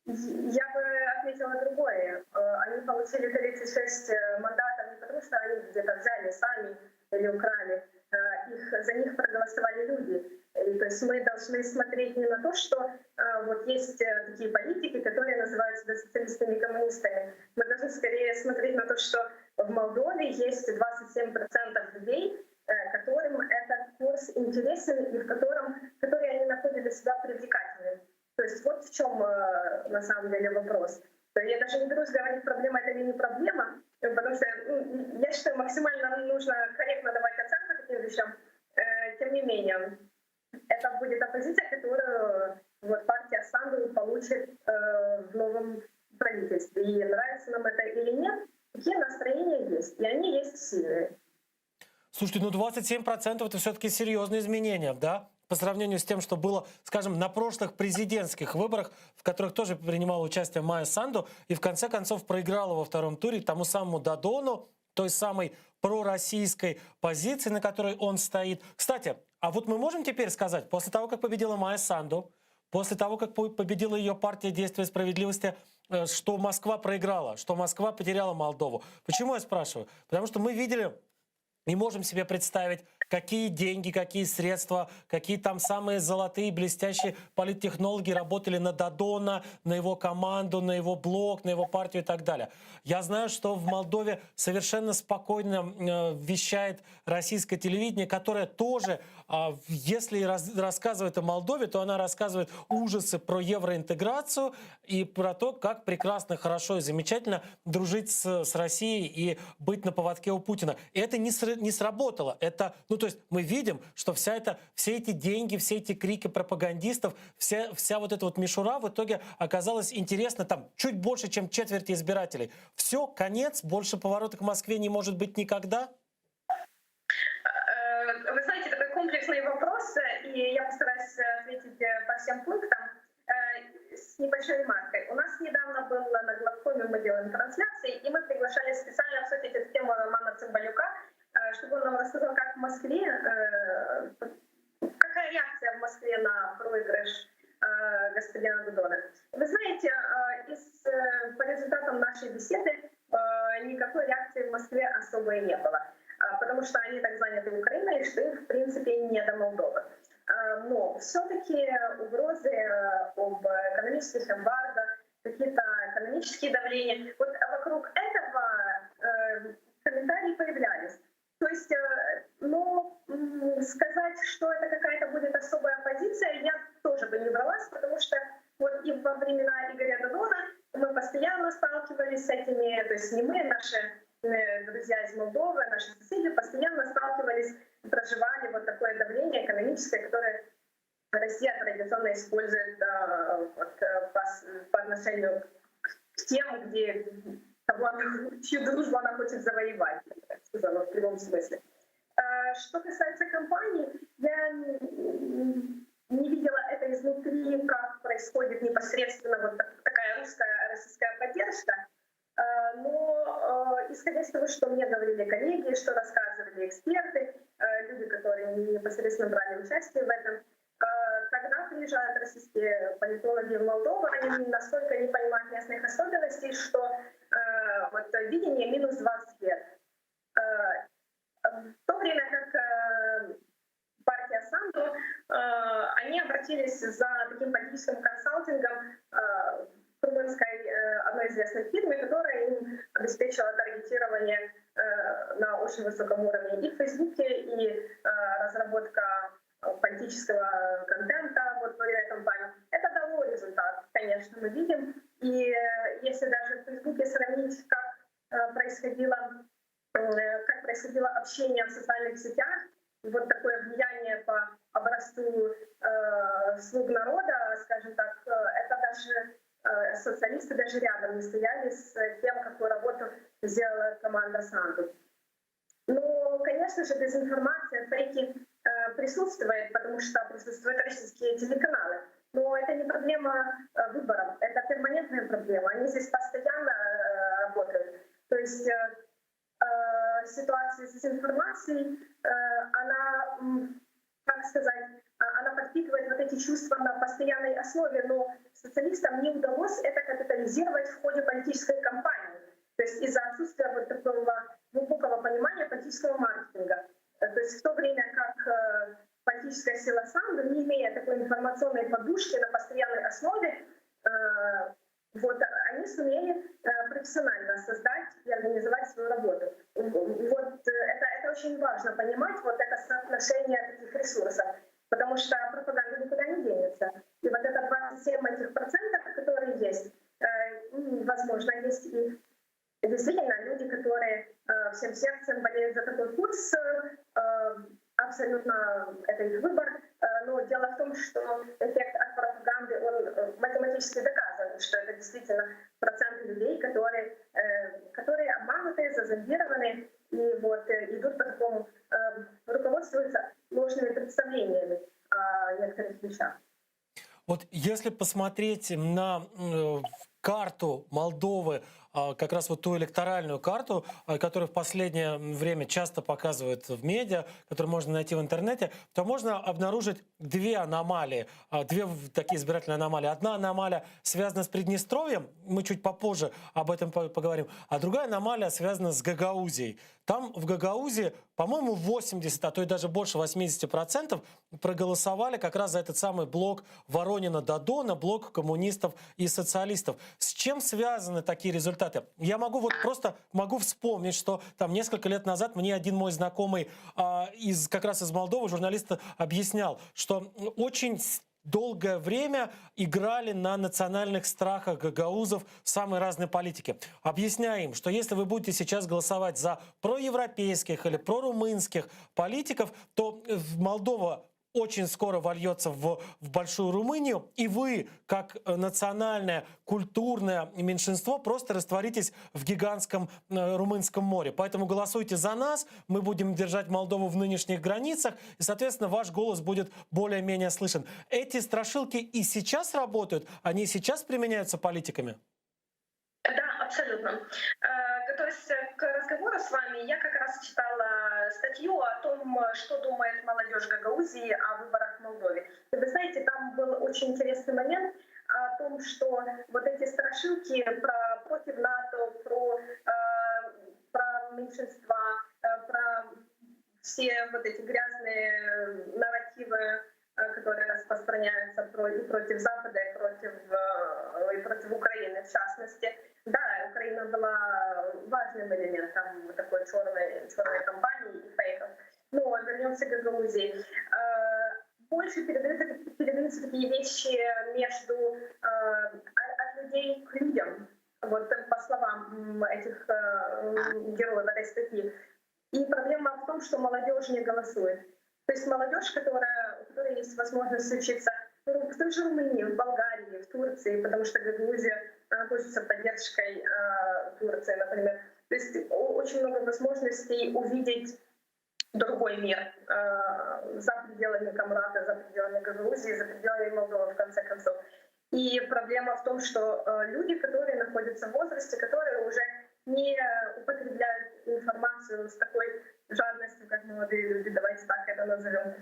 я бы отметила другое. Они получили 36 мандатов не потому, что они где-то взяли сами или украли. За них проголосовали люди. И, то есть мы должны смотреть не на то, что вот есть такие политики, которые называют себя социалистами и коммунистами. Мы должны скорее смотреть на то, что в Молдове есть 27% людей, которым этот курс интересен и которые они находят для себя привлекательным. То есть вот в чем на самом деле вопрос. Я даже не берусь говорить, проблема это или не проблема, потому что я считаю, максимально нужно корректно давать оценку таким вещам. Тем не менее, это будет оппозиция, которую вот, партия Санду получит в новом правительстве. И нравится нам это или нет, такие настроения есть, и они есть сильные. Слушайте, 27% это все-таки серьезные изменения, да? По сравнению с тем, что было, скажем, на прошлых президентских выборах, в которых тоже принимала участие Майя Санду, и в конце концов проиграла во втором туре тому самому Додону, той самой пророссийской позиции, на которой он стоит. Кстати, а вот мы можем теперь сказать, после того, как победила Майя Санду, после того, как победила ее партия «Действия и справедливости», что Москва проиграла, что Москва потеряла Молдову. Почему я спрашиваю? Потому что мы видели и можем себе представить, какие деньги, какие средства, какие там самые золотые, блестящие политтехнологи работали на Додона, на его команду, на его блок, на его партию и так далее. Я знаю, что в Молдове совершенно спокойно вещает российское телевидение, которое тоже, если рассказывает о Молдове, то она рассказывает ужасы про евроинтеграцию и про то, как прекрасно, хорошо и замечательно дружить с Россией и быть на поводке у Путина. И это не сработало. Это, то есть мы видим, что все эти деньги, все эти крики пропагандистов, вся вот эта вот мишура в итоге оказалась интересна там чуть больше, чем четверти избирателей. Все, конец, больше поворота к Москве не может быть никогда? Вы знаете, такой комплексный вопрос, и я постараюсь ответить по всем пунктам с небольшой ремаркой. У нас недавно был на Главкоме, мы делаем трансляции, и мы приглашали специально обсудить эту тему Романа Цымбалюка, чтобы он нам рассказал, как в Москве, какая реакция в Москве на проигрыш господина Додона. Вы знаете, знаете, по результатам нашей беседы никакой реакции в Москве особой не было. Потому что они так заняты Украиной, что им, в принципе, не до Молдовы. Но все-таки угрозы об экономических эмбарго, какие-то экономические давления, вот вокруг этого комментарии появлялись. То есть, сказать, что это какая-то будет особая позиция, я тоже бы не бралась, потому что вот и во времена Игоря Додона мы постоянно сталкивались с этими, то есть не мы, наши друзья из Молдовы, наши соседи постоянно сталкивались, проживали вот такое давление экономическое, которое Россия традиционно использует по отношению к тем, чью дружбу она хочет завоевать, так сказала, в прямом смысле. Что касается компаний, я не видела это изнутри, как происходит непосредственно вот такая российская поддержка. Но исходя из того, что мне говорили коллеги, что рассказывали эксперты, люди, которые непосредственно брали участие в этом, когда приезжают российские политологи в Молдову, они настолько не понимают местных особенностей, что вот видение минус 20 лет. В то время как партия Санду, они обратились за таким политическим консалтингом к румынской одной известной фирме, которая им обеспечила таргетирование на очень высоком уровне и в Фейсбуке, и разработка политического контента вот во время кампании. Это дало результат, конечно, мы видим. И если даже в Фейсбуке сравнить, как происходило общение в социальных сетях, вот такое влияние по образцу слуг народа, скажем так, это даже социалисты даже рядом не стояли с тем, какую работу сделала команда Санду. Но, конечно же, дезинформация, фейки присутствует, потому что присутствуют российские телеканалы. Но это не проблема выборов, это перманентная проблема. Они здесь постоянно работают. То есть ситуация с дезинформацией, она, как сказать, она подпитывает вот эти чувства на постоянной основе, но социалистам не удалось это капитализировать в ходе политической кампании. То есть из-за отсутствия вот такого глубокого понимания политического маркетинга. То есть в то время как политическая сила Санду, не имея такой информационной подушки на постоянной основе, вот они сумели профессионально создать и организовать свою работу. Вот это очень важно понимать, вот это соотношение таких ресурсов, потому что пропаганда никуда не денется. И вот это 27 этих процентов, которые есть, возможно, есть и действительно люди, которые всем сердцем болеют за такой курс, абсолютно это их выбор, но дело в том, что эффект от пропаганды, он математически доказан, что это действительно процент людей, которые обмануты, зазомбированы и вот идут по такому, руководствуются ложными представлениями о некоторых вещах. Вот если посмотреть на карту Молдовы, как раз вот ту электоральную карту, которую в последнее время часто показывают в медиа, которую можно найти в интернете, то можно обнаружить две аномалии, две такие избирательные аномалии. Одна аномалия связана с Приднестровьем, мы чуть попозже об этом поговорим, а другая аномалия связана с Гагаузией. Там в Гагаузии, по-моему, 80, а то и даже больше 80% проголосовали как раз за этот самый блок Воронина-Додона, блок коммунистов и социалистов. С чем связаны такие результаты? Я просто могу вспомнить, что там несколько лет назад мне один мой знакомый как раз из Молдовы, журналист, объяснял, что очень долгое время играли на национальных страхах гагаузов самые разные политики, объясняя им, что если вы будете сейчас голосовать за проевропейских или прорумынских политиков, то Молдова очень скоро вольется в большую Румынию, и вы, как национальное культурное меньшинство, просто растворитесь в гигантском Румынском море. Поэтому голосуйте за нас, мы будем держать Молдову в нынешних границах, и, соответственно, ваш голос будет более-менее слышен. Эти страшилки и сейчас работают? Они и сейчас применяются политиками? Да, абсолютно. Готовясь к разговору с вами, я как раз читала статью о том, что думает молодежь Гагаузии о выборах в Молдове. И вы знаете, там был очень интересный момент. о том, что вот эти страшилки против НАТО, про меньшинства, про все вот эти грязные нарративы, которые распространяются против Запада и против Украины в частности. Да, Украина была важным элементом такой черной кампании и фейков. Но вернемся к Грузии. Больше передаются такие вещи от людей к людям, вот по словам этих героев этой статьи. И проблема в том, что молодежь не голосует. То есть молодежь, у которой есть возможность учиться в той же Румынии, в Болгарии, в Турции, потому что Грузия пользуется поддержкой Турции, например. То есть очень много возможностей увидеть другой мир за пределами Камрата, за пределами Грузии, за пределами Молдовы, в конце концов. И проблема в том, что люди, которые находятся в возрасте, которые уже не употребляют информацию с такой жадностью, как молодые люди, давайте так это назовем,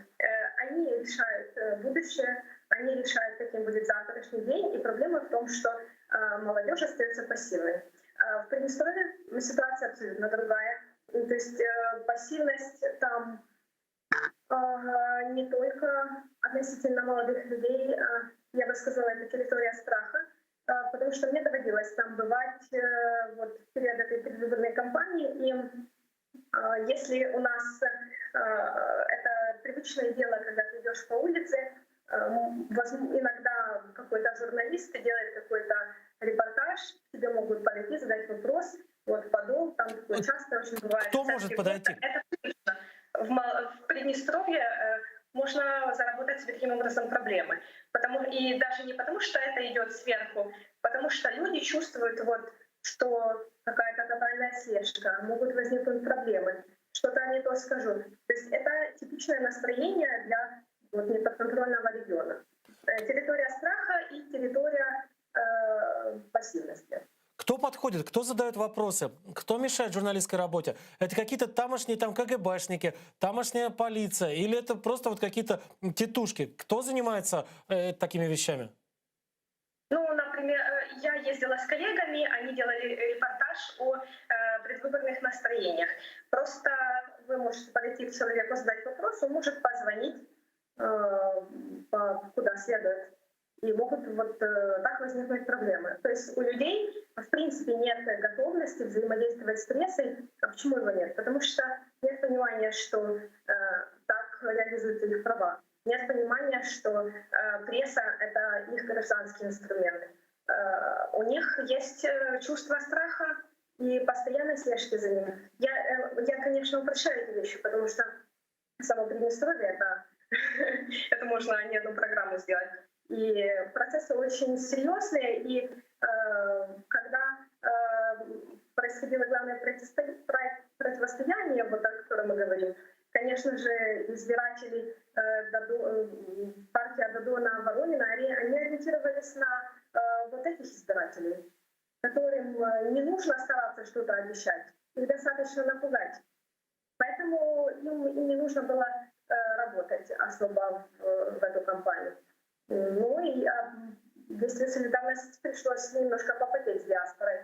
они решают будущее, они решают, каким будет завтрашний день. И проблема в том, что молодежь остается пассивной. В Приднестровье ситуация абсолютно другая. То есть пассивность там не только относительно молодых людей, я бы сказала, это территория страха, потому что мне доводилось там бывать вот, в период этой предвыборной кампании, и если у нас это привычное дело, когда ты идешь по улице, иногда какой-то журналист делает какой-то репортаж, тебе могут подойти, задать вопрос, вот подол, там такое часто очень бывает. Кто может подойти? Это привычно. В Приднестровье можно заработать себе таким образом проблемы. И даже не потому, что это идет сверху, потому что люди чувствуют, вот, что какая-то тотальная слежка, могут возникнуть проблемы, что-то не то скажу. То есть это типичное настроение для вот, неподконтрольного региона. Территория страха и территория пассивности. Кто подходит, кто задает вопросы, кто мешает журналистской работе? Это какие-то тамошние там КГБшники, тамошняя полиция или это просто вот какие-то тетушки? Кто занимается такими вещами? Ну, например, я ездила с коллегами, они делали репортаж о предвыборных настроениях. Просто вы можете подойти к человеку, задать вопрос, он может позвонить куда следует. И могут вот так возникнуть проблемы. То есть у людей, в принципе, нет готовности взаимодействовать с прессой. А почему его нет? Потому что нет понимания, что так реализуются их права. Нет понимания, что пресса — это их гражданский инструмент. У них есть чувство страха и постоянной слежки за ним. Я, конечно, упрощаю эти вещи, потому что само Приднестровье — это можно не одну программу сделать. И процессы очень серьезные, и когда происходило главное противостояние, вот о котором мы говорим, конечно же, избиратели партии Дадона, Воронина, они ориентировались на вот этих избирателей, которым не нужно стараться что-то обещать, их достаточно напугать. Поэтому им не нужно было работать особо в эту кампанию. Ну и если солидарность пришлось немножко попотеть с диаспорой.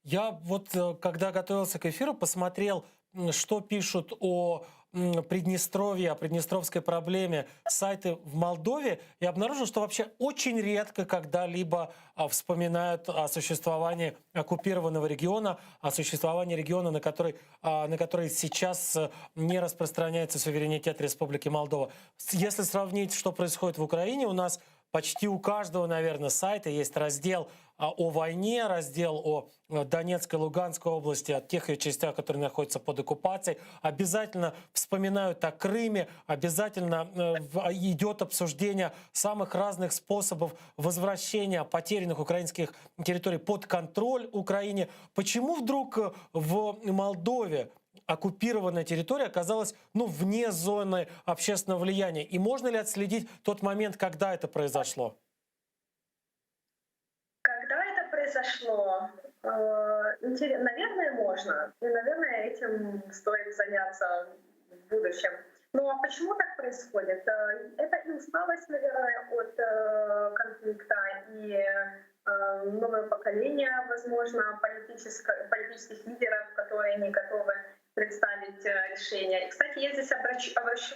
Я вот, когда готовился к эфиру, посмотрел, что пишут о Приднестровье, о приднестровской проблеме сайты в Молдове, и обнаружил, что вообще очень редко когда-либо вспоминают о существовании оккупированного региона, о существовании региона, на который сейчас не распространяется суверенитет Республики Молдова. Если сравнить, что происходит в Украине, у нас почти у каждого, наверное, сайта есть раздел о войне, раздел о Донецкой, Луганской области, о тех ее частях, которые находятся под оккупацией. Обязательно вспоминают о Крыме, обязательно идет обсуждение самых разных способов возвращения потерянных украинских территорий под контроль Украине. Почему вдруг в Молдове оккупированная территория оказалась вне зоны общественного влияния? И можно ли отследить тот момент, когда это произошло? Когда это произошло? Наверное, можно. И, наверное, этим стоит заняться в будущем. Но почему так происходит? Это и усталость, наверное, от конфликта, и новое поколение, возможно, политических лидеров, которые не готовы представить решения. И, кстати, я здесь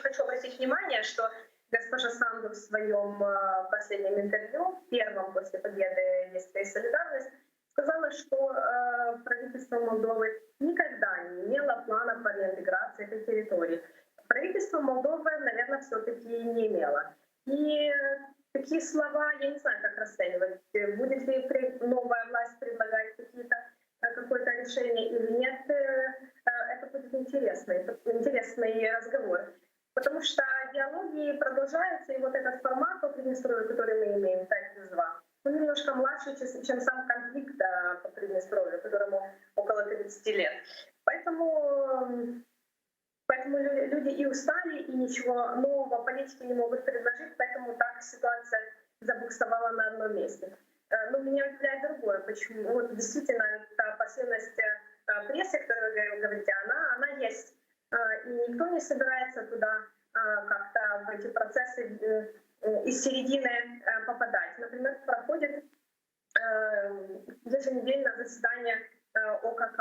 хочу обратить внимание, что госпожа Санду в своем последнем интервью, первом после победы «Есть солидарность», сказала, что правительство Молдовы никогда не имело плана по реинтеграции этой территории. Правительство Молдовы, наверное, все-таки не имело. И такие слова, я не знаю, как расценивать. Будет ли новая власть предлагать какое-то решение или нет, это будет интересный разговор. Потому что диалоги продолжаются, и вот этот формат по Приднестровью, который мы имеем, 5+2, он немножко младше, чем сам конфликт по Приднестровью, которому около 30 лет. Поэтому люди и устали, и ничего нового политики не могут предложить, поэтому так ситуация забуксовала на одном месте. Но меня удивляет другое, почему вот действительно та пассивность прессы, о которой вы говорите, она есть. И никто не собирается туда как-то в эти процессы из середины попадать. Например, проходит еженедельное заседание ОКК,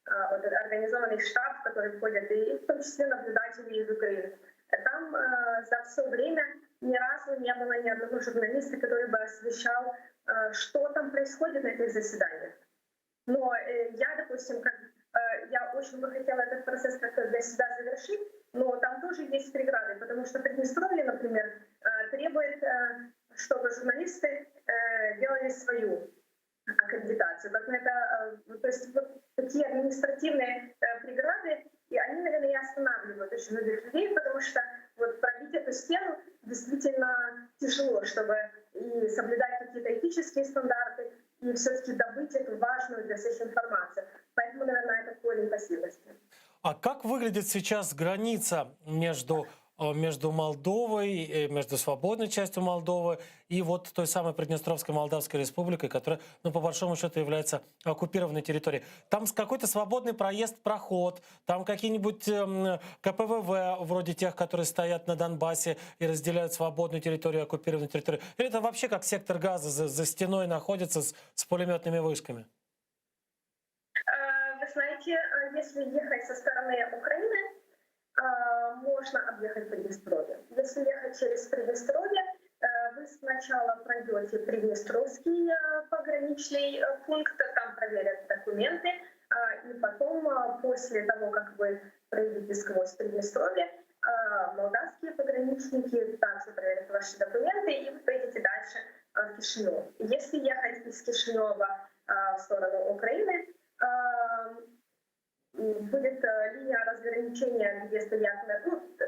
организованный штаб, в который входят и в том числе наблюдатели из Украины. Там за все время ни разу не было ни одного журналиста, который бы освещал, что там происходит на этих заседаниях. Но я, допустим, я очень бы хотела этот процесс как-то для себя завершить, но там тоже есть преграды, потому что Приднестровье, например, требует, чтобы журналисты делали свою аккредитацию. То есть вот такие административные преграды, и они, наверное, и останавливают очень многих людей, потому что вот пробить эту стену действительно тяжело, чтобы и соблюдать какие-то этические стандарты, и все-таки добыть эту важную для всех информацию. Поэтому, наверное, это корень пассивности. А как выглядит сейчас граница между Молдовой, между свободной частью Молдовы и вот той самой Приднестровской Молдавской Республикой, которая, ну, по большому счету, является оккупированной территорией? Там какой-то свободный проезд, проход, там какие-нибудь КПВВ, вроде тех, которые стоят на Донбассе и разделяют свободную территорию и оккупированную территорию? Или это вообще как сектор газа за стеной находится с пулеметными вышками? Вы знаете, если ехать со стороны Украины, можно объехать Приднестровье. Если ехать через Приднестровье, вы сначала пройдете Приднестровский пограничный пункт, там проверят документы, и потом, после того, как вы пройдете сквозь Приднестровье, молдавские пограничники также проверят ваши документы, и вы поедете дальше в Кишинев. Если ехать из Кишинева в сторону Украины, будет линия разграничения, где стоят,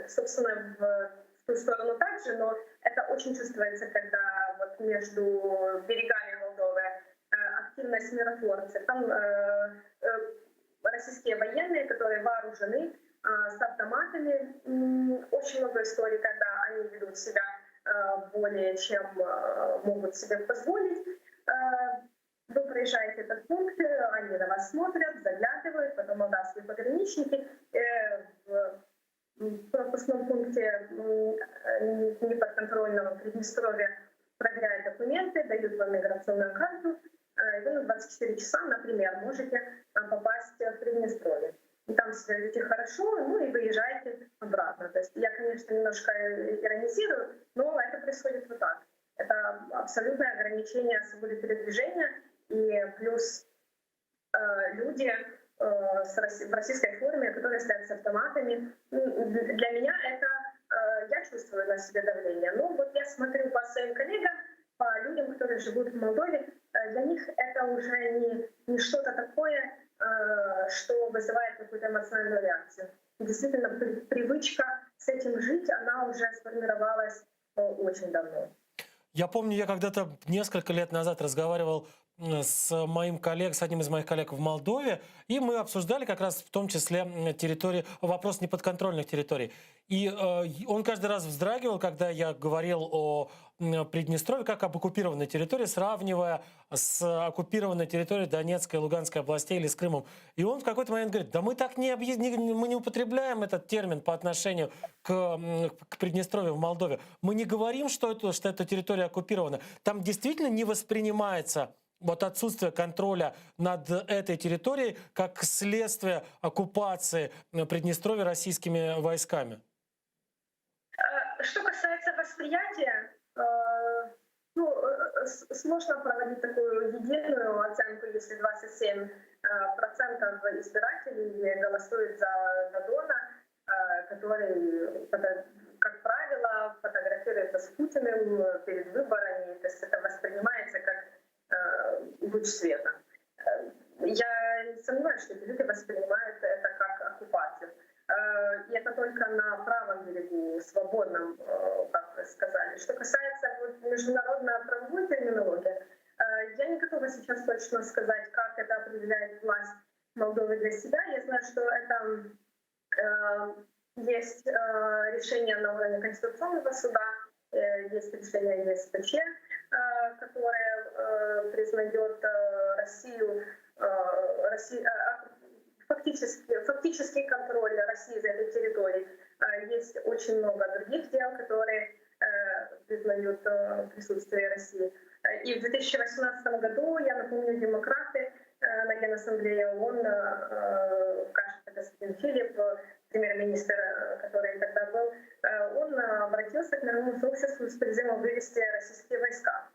собственно, в ту сторону также, но это очень чувствуется, когда вот между берегами Молдовы активность миротворцев. Там российские военные, которые вооружены с автоматами. Очень много историй, когда они ведут себя более чем могут себе позволить. Вы проезжаете этот пункт, они на вас смотрят, заглядывают, потом молдавские пограничники в пропускном пункте неподконтрольного Приднестровья проверяют документы, дают вам миграционную карту, и вы на 24 часа, например, можете попасть в Приднестровье. И там себя ведете хорошо, ну и выезжаете обратно. То есть я, конечно, немножко иронизирую, но это происходит вот так. Это абсолютное ограничение свободы передвижения. И плюс люди в российской форме, которые стоят с автоматами. Для меня это, я чувствую на себе давление. Но вот я смотрю по своим коллегам, по людям, которые живут в Молдове, для них это уже не что-то такое, что вызывает какую-то эмоциональную реакцию. Действительно, привычка с этим жить, она уже сформировалась очень давно. Я помню, я когда-то несколько лет назад разговаривал с одним из моих коллег в Молдове, и мы обсуждали как раз в том числе вопрос неподконтрольных территорий. И он каждый раз вздрагивал, когда я говорил о Приднестровье как об оккупированной территории, сравнивая с оккупированной территорией Донецкой и Луганской областей или с Крымом. И он в какой-то момент говорит, да мы так мы не употребляем этот термин по отношению к Приднестровью в Молдове. Мы не говорим, что эта территория оккупирована. Там действительно не воспринимается вот отсутствие контроля над этой территорией как следствие оккупации Приднестровья российскими войсками. Что касается восприятия, сложно проводить такую единую оценку, если 27% избирателей голосуют за Додона, который, как правило, фотографируется с Путиным перед выборами, то есть это воспринимается как луч света. Я не сомневаюсь, что эти люди воспринимают это как оккупацию. И это только на правом берегу, свободном, как вы сказали. Что касается международно-правовой терминологии, я не готова сейчас точно сказать, как это определяет власть Молдовы для себя. Я знаю, что это есть решение на уровне Конституционного суда, есть решение ЕСПЧ, которое признает Россию, фактический контроль России за этой территорией. Есть очень много других дел, которые признают присутствие России. И в 2018 году, я напомню, демократы на Генассамблее ООН, кажется, господин Филипп, премьер-министр, который тогда был, он обратился к мировому сообществу с призывом вывести российские войска.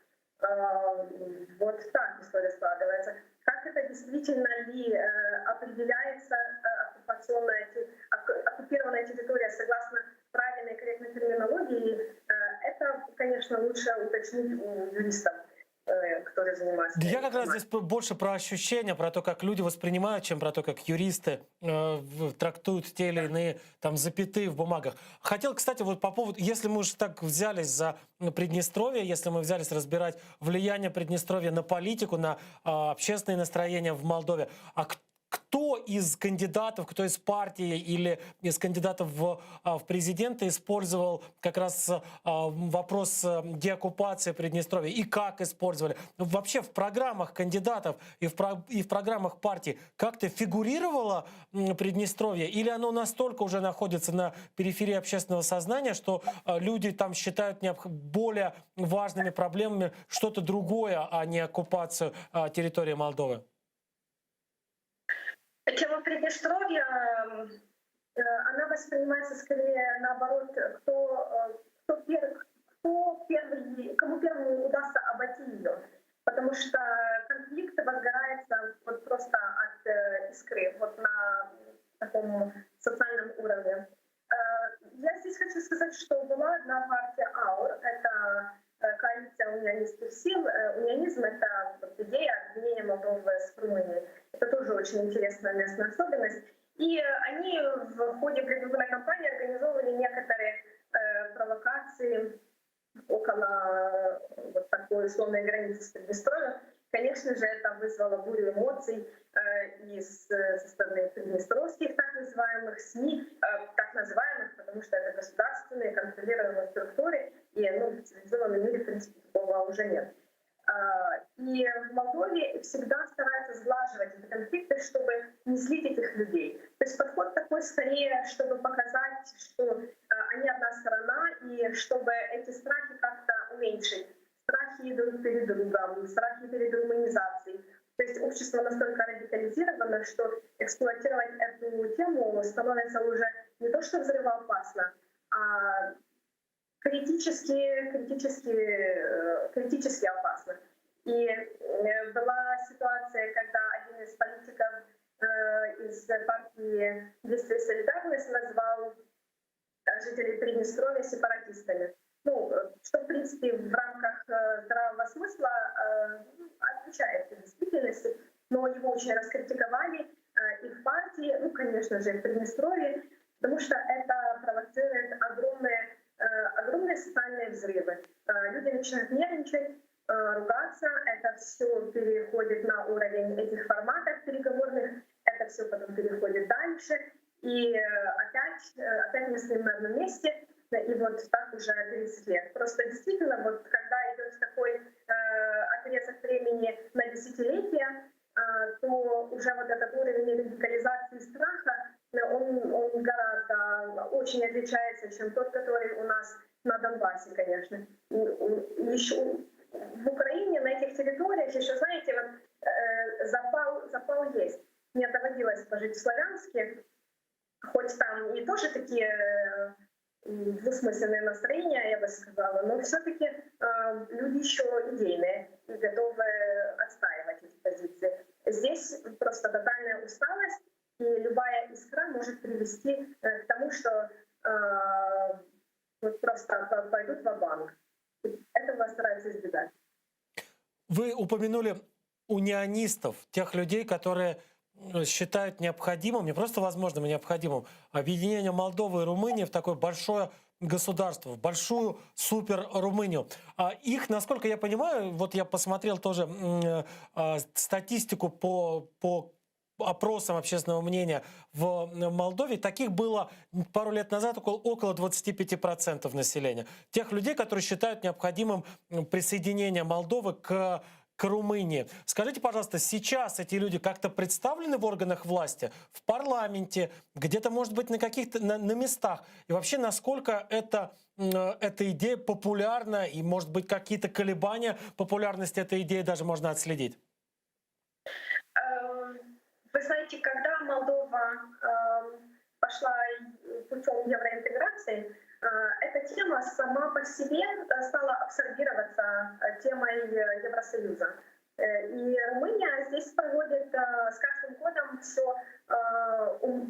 Вот так история складывается. Как это действительно ли определяется оккупированная территория согласно правильной и корректной терминологии, это, конечно, лучше уточнить у юристов, которые занимаются. Я как раз здесь больше про ощущения, про то, как люди воспринимают, чем про то, как юристы трактуют те или иные там запятые в бумагах. Хотел, кстати, вот по поводу, если мы уже так взялись за Приднестровье, если мы взялись разбирать влияние Приднестровья на политику, на общественные настроения в Молдове, а кто из кандидатов, кто из партии или из кандидатов в президенты использовал как раз вопрос деоккупации Приднестровья и как использовали? Вообще в программах кандидатов и в программах партий как-то фигурировало Приднестровье? Или оно настолько уже находится на периферии общественного сознания, что люди там считают более важными проблемами что-то другое, а не оккупацию территории Молдовы? Тема Приднестровья, она воспринимается скорее наоборот, кому первому удастся обойти ее. Потому что конфликт возгорается вот просто от искры, вот на таком социальном уровне. Я здесь хочу сказать, что была одна партия АУР, это коалиция унионистских сил. Унионизм — это идея объединения Молдовы с Румынией. Это тоже очень интересная местная особенность. И они в ходе предвыборной кампании организовывали некоторые провокации около вот такой условной границы с Приднестровьем. Конечно же, это вызвало бурю эмоций со стороны приднестровских так называемых СМИ, так называемых, потому что это государственные контролируемые структуры, и в цивилизованном мире, в принципе, такого уже нет. И в Молдове всегда стараются сглаживать эти конфликты, чтобы не злить этих людей. То есть подход такой скорее, чтобы показать, что они одна сторона, и чтобы эти страхи как-то уменьшить. Страхи друг перед другом, страхи перед румынизацией. То есть общество настолько радикализировано, что эксплуатировать эту тему становится уже не то что взрывоопасно, а критически опасно. И была ситуация, когда один из политиков из партии «Действие и солидарность» назвал жителей Приднестровья сепаратистами. Что, в принципе, в рамках здравого смысла отвечает действительности, но его очень раскритиковали и в партии, конечно же, и в Приднестровье, потому что это провоцирует огромные социальные взрывы. Люди начинают нервничать, ругаться, это все переходит на уровень этих форматов переговорных, это все потом переходит дальше. И опять мы стоим на одном месте, и вот так уже 30 лет. Просто действительно, вот когда идет такой отрезок времени на десятилетия, то уже вот этот уровень радикализации страха, он гораздо очень отличается, чем тот, который у нас на Донбассе, конечно. Еще в Украине, на этих территориях, еще, знаете, вот запал есть. Мне доводилось пожить в Славянске, хоть там и тоже такие двусмысленные настроения, я бы сказала, но все-таки люди еще идейные и готовы отстаивать эти позиции. Здесь просто тотальная усталость, и любая искра может привести к тому, что вот просто пойдут ва-банк. Этого стараются избегать. Вы упомянули унионистов, тех людей, которые считают необходимым, не просто возможным, а необходимым объединение Молдовы и Румынии в такое большое государство, в большую супер-Румынию. Их, насколько я понимаю, вот я посмотрел тоже статистику по опросам общественного мнения в Молдове, таких было пару лет назад около 25% населения. Тех людей, которые считают необходимым присоединение Молдовы к Румынии. Скажите, пожалуйста, сейчас эти люди как-то представлены в органах власти, в парламенте, где-то, может быть, на каких-то на местах? И вообще, насколько эта идея популярна, и, может быть, какие-то колебания популярности этой идеи даже можно отследить? Вы знаете, когда Молдова пошла путем евроинтеграции, эта тема сама по себе стала абсорбироваться темой Евросоюза. И Румыния здесь проводит с каждым годом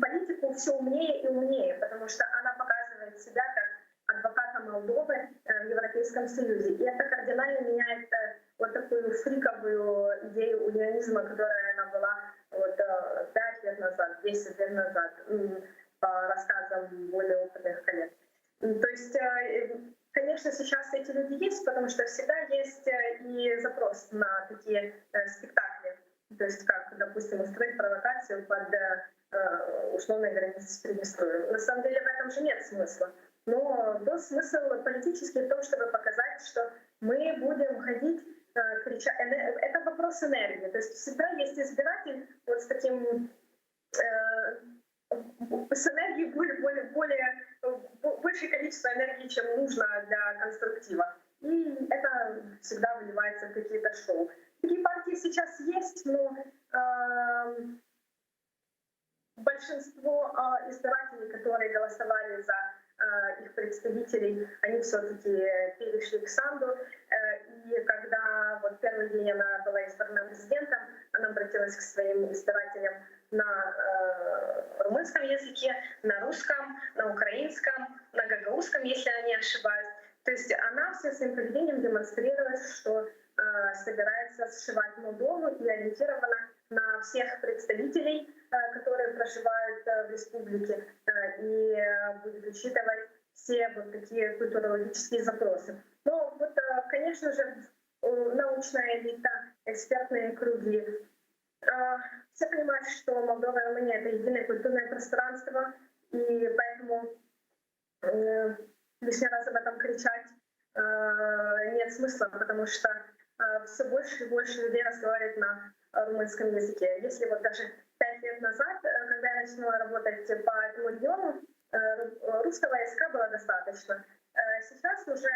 политику все умнее и умнее, потому что она показывает себя как адвоката Молдовы в Европейском Союзе. И это кардинально меняет вот такую фриковую идею унионизма, которая она была вот 5 лет назад, 10 лет назад, по рассказам более опытных коллег. То есть, конечно, сейчас эти люди есть, потому что всегда есть и запрос на такие спектакли. То есть, как, допустим, устроить провокацию под условной границей с Приднестровьем. На самом деле в этом же нет смысла. Но был смысл политический в том, чтобы показать, что мы будем ходить, кричать. Это вопрос энергии. То есть всегда есть избиратель вот с таким... с энергией большее количество энергии, чем нужно для конструктива. И это всегда выливается в какие-то шоу. Такие партии сейчас есть, но большинство избирателей, которые голосовали за их представителей, они все-таки перешли к Санду. И когда вот первый день она была избрана президентом, она обратилась к своим избирателям на румынском языке, на русском, на украинском, на гагаузском, если я не ошибаюсь. То есть она всем своим поведением демонстрирует, что собирается сшивать Молдову и ориентирована на всех представителей, которые проживают в республике, и будет учитывать все вот такие культурологические запросы. Но вот, конечно же, научная элита, экспертные круги, все понимают, что Молдова и Румыния — это единое культурное пространство, и поэтому лишний раз об этом кричать нет смысла, потому что все больше и больше людей разговаривают на румынском языке. Если вот даже 5 лет назад, когда я начала работать по этому региону, русского языка было достаточно. Сейчас уже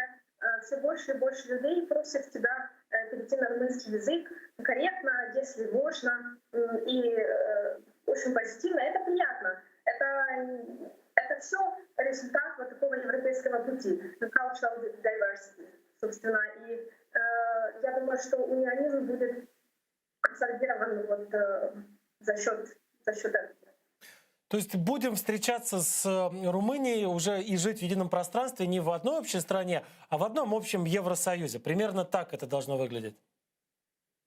все больше и больше людей просят тебя перейти на румынский язык корректно, если можно, и очень позитивно. Это приятно. Это все результат вот такого европейского пути, cultural diversity, собственно. И я думаю, что унионизм будет абсорбирован вот за счет этого. То есть будем встречаться с Румынией уже и жить в едином пространстве не в одной общей стране, а в одном общем Евросоюзе. Примерно так это должно выглядеть.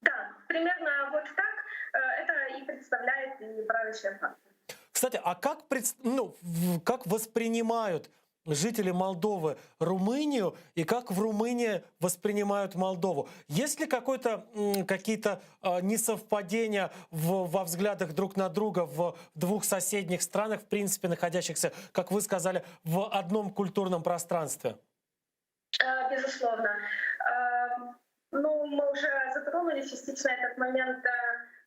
Да, примерно вот так это и представляет и правящая партия. Кстати, а как воспринимают жители Молдовы Румынию и как в Румынии воспринимают Молдову? Есть ли какие-то несовпадения во взглядах друг на друга в двух соседних странах, в принципе, находящихся, как вы сказали, в одном культурном пространстве? Безусловно. Ну, мы уже затронули частично этот момент,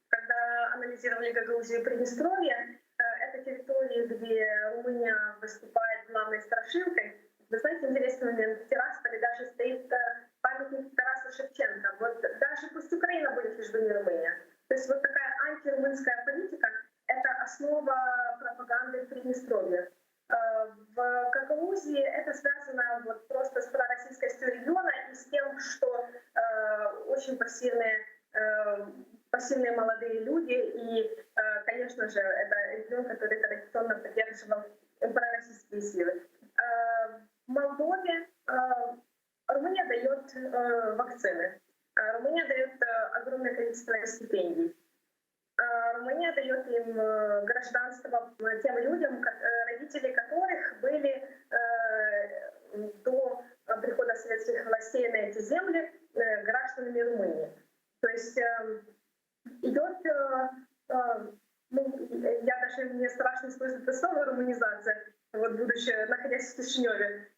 когда анализировали Гагаузию и Приднестровье. Это территории, где Румыния выступает главной страшилкой. Вы знаете, интересный момент. В Тирасполе даже стоит памятник Тарасу Шевченко. Вот даже пусть Украина будет, лишь бы не Румыния. То есть вот такая антирумынская политика — это основа пропаганды в Приднестровье. В Гагаузии это связано вот просто с пророссийскостью региона и с тем, что очень пассивные молодые люди. И, конечно же, это регион, который традиционно поддерживал пророссийские силы. В Молдове Румыния дает вакцины. Румыния дает огромное количество стипендий. Румыния дает им гражданство тем людям, родители которых были до прихода советских властей на эти земли гражданами Румынии. То есть идет, я даже, мне страшно использовать это слово румынизация, вот будучи, находясь в Кишиневе.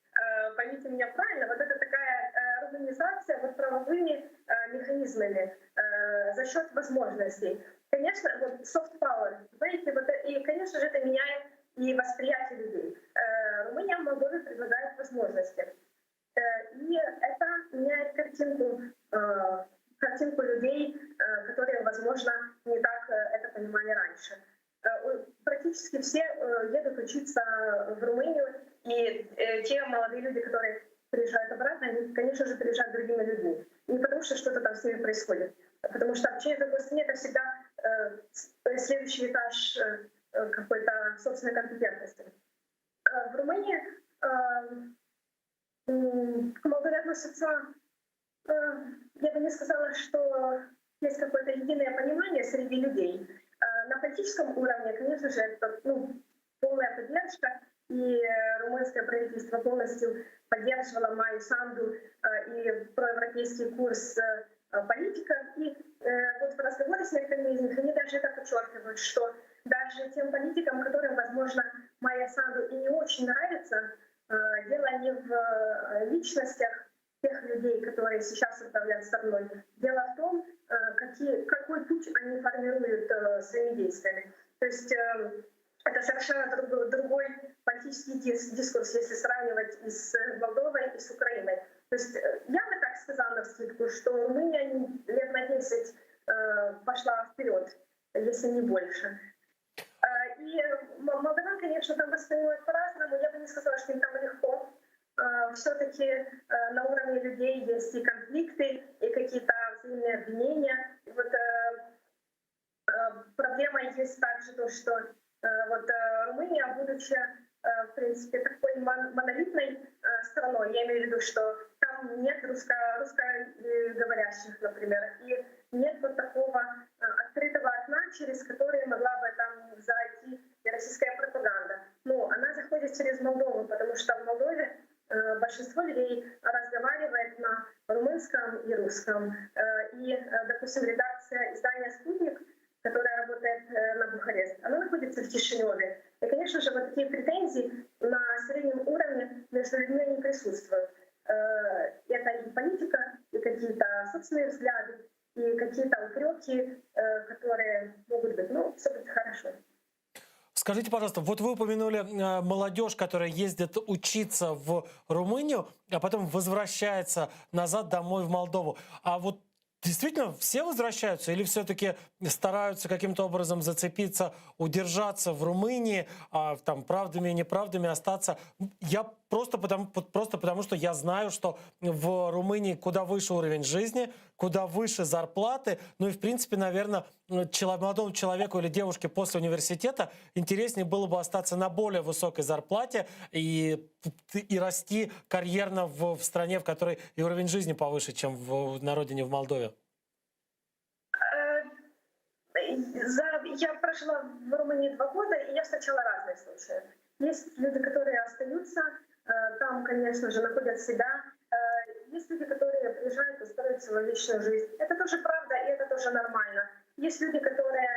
Поймите меня правильно, вот это такая румынизация вот правовыми механизмами за счет возможностей. Конечно, вот soft power, знаете, вот, и, конечно же, это меняет и восприятие людей. Румыния в Молдове предлагает возможности. И это меняет картинку людей, которые, возможно, не так это понимали раньше. Практически все едут учиться в Румынию, и те молодые люди, которые приезжают обратно, они, конечно же, приезжают другими людьми. Не потому что что-то там с ними происходит, а потому что общение в другой стране — это всегда следующий этаж какой-то собственной компетентности. В Румынии к Молдове относятся, я бы не сказала, что есть какое-то единое понимание среди людей. На политическом уровне, конечно же, это полная поддержка, и румынское правительство полностью поддерживало Майю Санду и проевропейский курс политиков. И вот в разговоре с некоторыми из них они даже это подчеркивают, что даже тем политикам, которым, возможно, Майя Санду и не очень нравится, дело не в личностях тех людей, которые сейчас управляют страной. Дело в том, какой путь они формируют своими действиями. То есть это совершенно другой политический дискурс, если сравнивать и с Молдовой, и с Украиной. То есть я бы так сказала навскидку, что Румыния лет на 10 пошла вперед, если не больше. И молдаван, конечно, там воспринимают по-разному. Я бы не сказала, что им там легко. Все-таки на уровне людей есть и конфликты, и какие-то взаимные обвинения. Вот проблема есть также то, что вот Румыния, будучи, в принципе, такой монолитной страной, я имею в виду, что там нет русскоговорящих, например, и нет вот такого открытого окна, через которое могла бы там зайти и российская пропаганда. Но она заходит через Молдову, потому что в Молдове большинство людей разговаривает на румынском и русском. И, допустим, редакция издания «Спутник», которая работает на Бухарест, она находится в Кишиневе. И, конечно же, вот такие претензии на среднем уровне между людьми не присутствуют. Это и политика, и какие-то собственные взгляды, и какие-то упреки, которые могут быть. Ну, все будет хорошо. Скажите, пожалуйста, вот вы упомянули молодежь, которая ездит учиться в Румынию, а потом возвращается назад домой в Молдову. А вот действительно все возвращаются или все-таки стараются каким-то образом зацепиться, удержаться в Румынии, там правдами и неправдами остаться? Я просто потому, что я знаю, что в Румынии куда выше уровень жизни, куда выше зарплаты. Ну и, в принципе, наверное, молодому человеку или девушке после университета интереснее было бы остаться на более высокой зарплате и расти карьерно в стране, в которой и уровень жизни повыше, чем на родине, в Молдове. Я прожила в Румынии 2 года, и я встречала разные случаи. Есть люди, которые остаются, там, конечно же, находят себя. Есть люди, которые приезжают и строят свою личную жизнь. Это тоже правда, и это тоже нормально. Есть люди, которые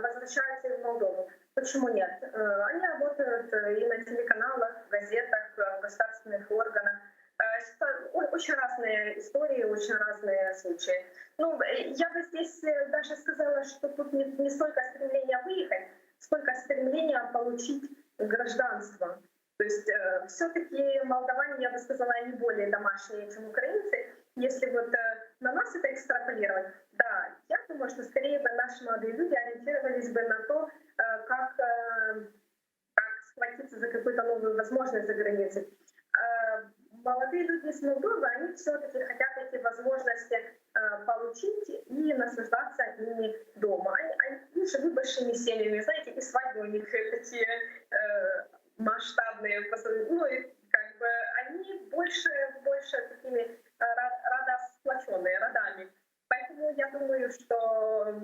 возвращаются в Молдову. Почему нет? Они работают и на телеканалах, в газетах, в государственных органах. Очень разные истории, очень разные случаи. Ну, я бы здесь даже сказала, что тут не столько стремление выехать, сколько стремление получить гражданство. То есть все-таки молдаване, я бы сказала, они более домашние, чем украинцы. Если вот на нас это экстраполировать, да, я думаю, что скорее бы наши молодые люди ориентировались бы на то, как схватиться за какую-то новую возможность за границей. Молодые люди из Молдовы, они все-таки хотят эти возможности получить и наслаждаться ими дома. Они живут большими семьями, знаете, и свадьбы у них такие масштабные, ну и как бы они больше такими сплоченные родами. Поэтому я думаю, что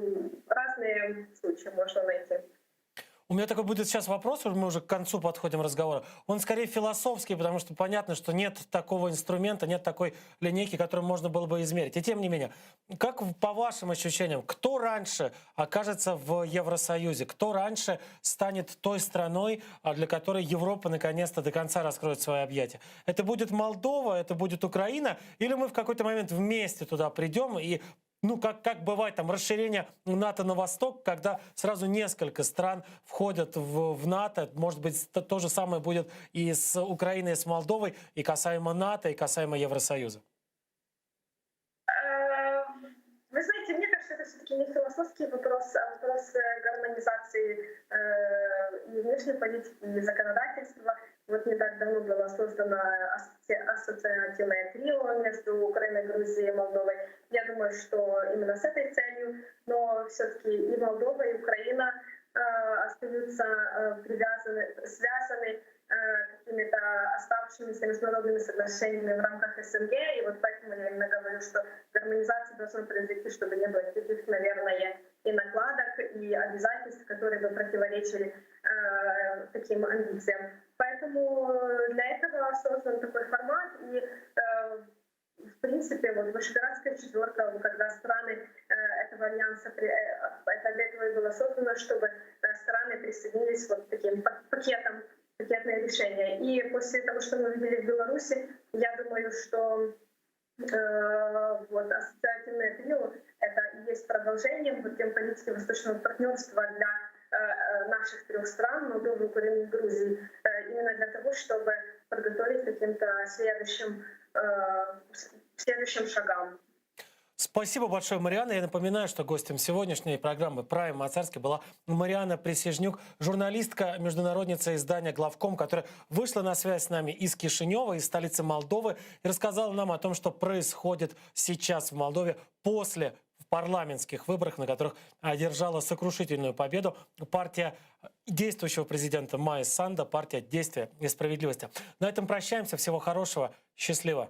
разные случаи можно найти. У меня такой будет сейчас вопрос, мы уже к концу подходим разговора. Он скорее философский, потому что понятно, что нет такого инструмента, нет такой линейки, которую можно было бы измерить. И тем не менее, как по вашим ощущениям, кто раньше окажется в Евросоюзе? Кто раньше станет той страной, для которой Европа наконец-то до конца раскроет свои объятия? Это будет Молдова, это будет Украина? Или мы в какой-то момент вместе туда придем и... Ну, как бывает там расширение НАТО на восток, когда сразу несколько стран входят в НАТО. Может быть, то же самое будет и с Украиной, и с Молдовой, и касаемо НАТО, и касаемо Евросоюза. Вы знаете, мне кажется, это все-таки не философский вопрос, а вопрос гармонизации и внешней политики, и законодательства. Вот не так давно было создано ассоциативное трио между Украиной, Грузией и Молдовой. Я думаю, что именно с этой целью, но все-таки и Молдова, и Украина остаются связаны какими-то оставшимися международными соглашениями в рамках СНГ. И вот поэтому я именно говорю, что гармонизация должна произойти, чтобы не было никаких, наверное, и накладок, и обязательств, которые бы противоречили таким амбициям. Поэтому для этого создан такой формат. И, в принципе, вот Вышеградская четверка, когда страны этого альянса, это для этого и было создано, чтобы страны присоединились вот таким пакетом, пакетное решение. И после того, что мы видели в Беларуси, я думаю, что вот ассоциативное трио — это и есть продолжением вот тем политики восточного партнерства для наших трех стран, Молдовы, Украины и Грузии, именно для того, чтобы подготовить к каким-то следующим шагам. Спасибо большое, Марианна. Я напоминаю, что гостем сегодняшней программы «Прайм Моцарский» была Марианна Присяжнюк, журналистка, международница издания «Главком», которая вышла на связь с нами из Кишинева, из столицы Молдовы, и рассказала нам о том, что происходит сейчас в Молдове после парламентских выборах, на которых одержала сокрушительную победу партия действующего президента Майи Санду, партия «Действия и справедливости». На этом прощаемся. Всего хорошего. Счастливо.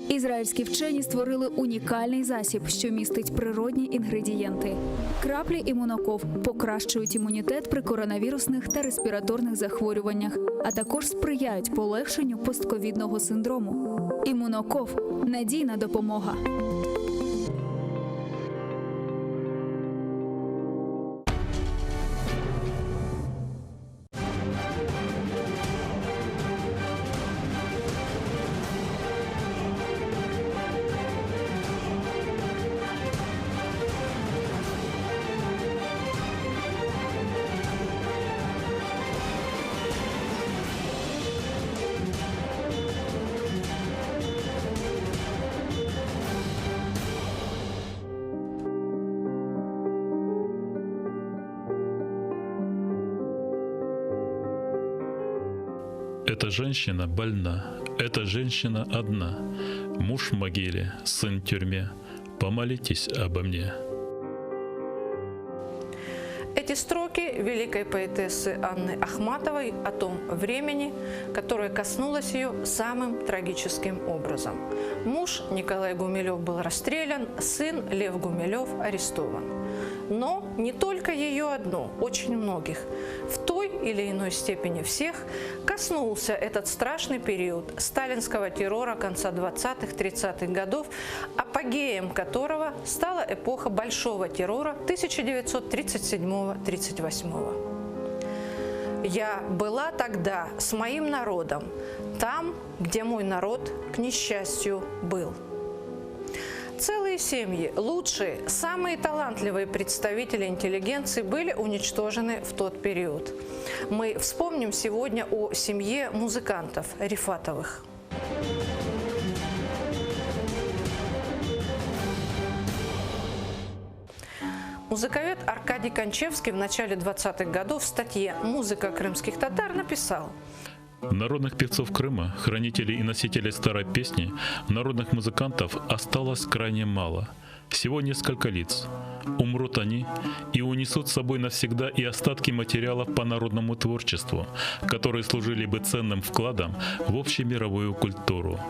Ізраїльські вчені створили унікальний засіб, що містить природні інгредієнти. Краплі імуноков покращують імунітет при коронавірусних та респіраторних захворюваннях, а також сприяють полегшенню постковідного синдрому. Імуноков – надійна допомога. Эта женщина больна, эта женщина одна. Муж в могиле, сын в тюрьме. Помолитесь обо мне. Эти эти строки великой поэтессы Анны Ахматовой о том времени, которое коснулось ее самым трагическим образом. Муж Николай Гумилев был расстрелян, сын Лев Гумилев арестован. Но не только ее одну, очень многих, в той или иной степени всех, коснулся этот страшный период сталинского террора конца 20-30-х годов, апогеем которого стала эпоха Большого террора 1937-38. Я была тогда с моим народом, там, где мой народ, к несчастью, был. Целые семьи, лучшие, самые талантливые представители интеллигенции были уничтожены в тот период. Мы вспомним сегодня о семье музыкантов Рифатовых. Музыковед Аркадий Кончевский в начале 20-х годов в статье «Музыка крымских татар» написал: Народных певцов Крыма, хранителей и носителей старой песни, народных музыкантов осталось крайне мало. Всего несколько лиц. Умрут они и унесут с собой навсегда и остатки материалов по народному творчеству, которые служили бы ценным вкладом в общемировую культуру.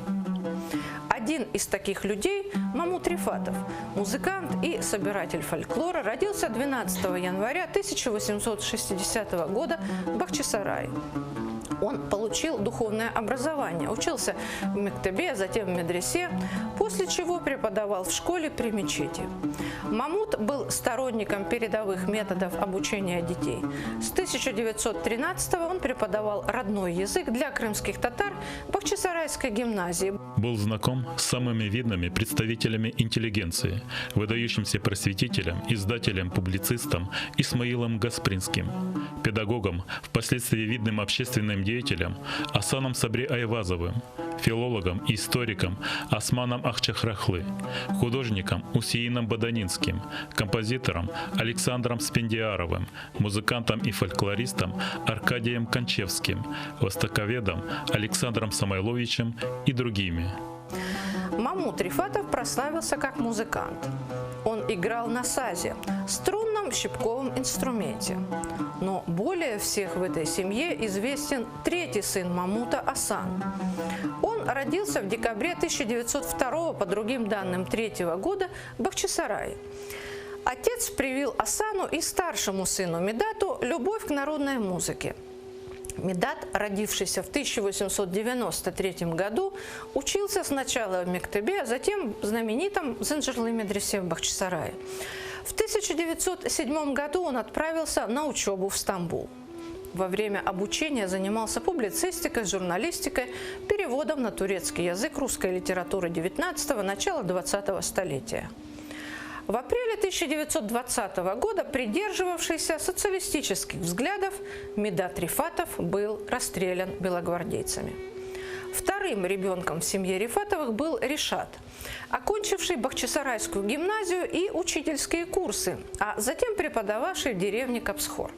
Один из таких людей – Мамут Рифатов, музыкант и собиратель фольклора, родился 12 января 1860 года в Бахчисарае. Он получил духовное образование, учился в мектебе, затем в медресе, после чего преподавал в школе при мечети. Мамут был сторонником передовых методов обучения детей. С 1913 он преподавал родной язык для крымских татар в Бахчисарайской гимназии. Был знаком с самыми видными представителями интеллигенции, выдающимся просветителем, издателем, публицистом Исмаилом Гаспринским, педагогом, впоследствии видным общественным деятелем Асаном Сабри Айвазовым, филологом и историком Османом Ахчахрахлы, художником Усеином Баданинским, композитором Александром Спендиаровым, музыкантом и фольклористом Аркадием Кончевским, востоковедом Александром Самойловичем и другими. Мамут Рифатов прославился как музыкант. Он играл на сазе, струнном щипковом инструменте. Но более всех в этой семье известен третий сын Мамута Асан. Он родился в декабре 1902 по другим данным третьего года в Бахчисарае. Отец привил Асану и старшему сыну Медату любовь к народной музыке. Медат, родившийся в 1893 году, учился сначала в мектебе, а затем в знаменитом Зенджерлы медресе в Бахчисарае. В 1907 году он отправился на учебу в Стамбул. Во время обучения занимался публицистикой, журналистикой, переводом на турецкий язык русской литературы XIX – начала XX столетия. В апреле 1920 года, придерживавшийся социалистических взглядов, Медат Рифатов был расстрелян белогвардейцами. Вторым ребенком в семье Рифатовых был Ришат, окончивший Бахчисарайскую гимназию и учительские курсы, а затем преподававший в деревне Капсхор.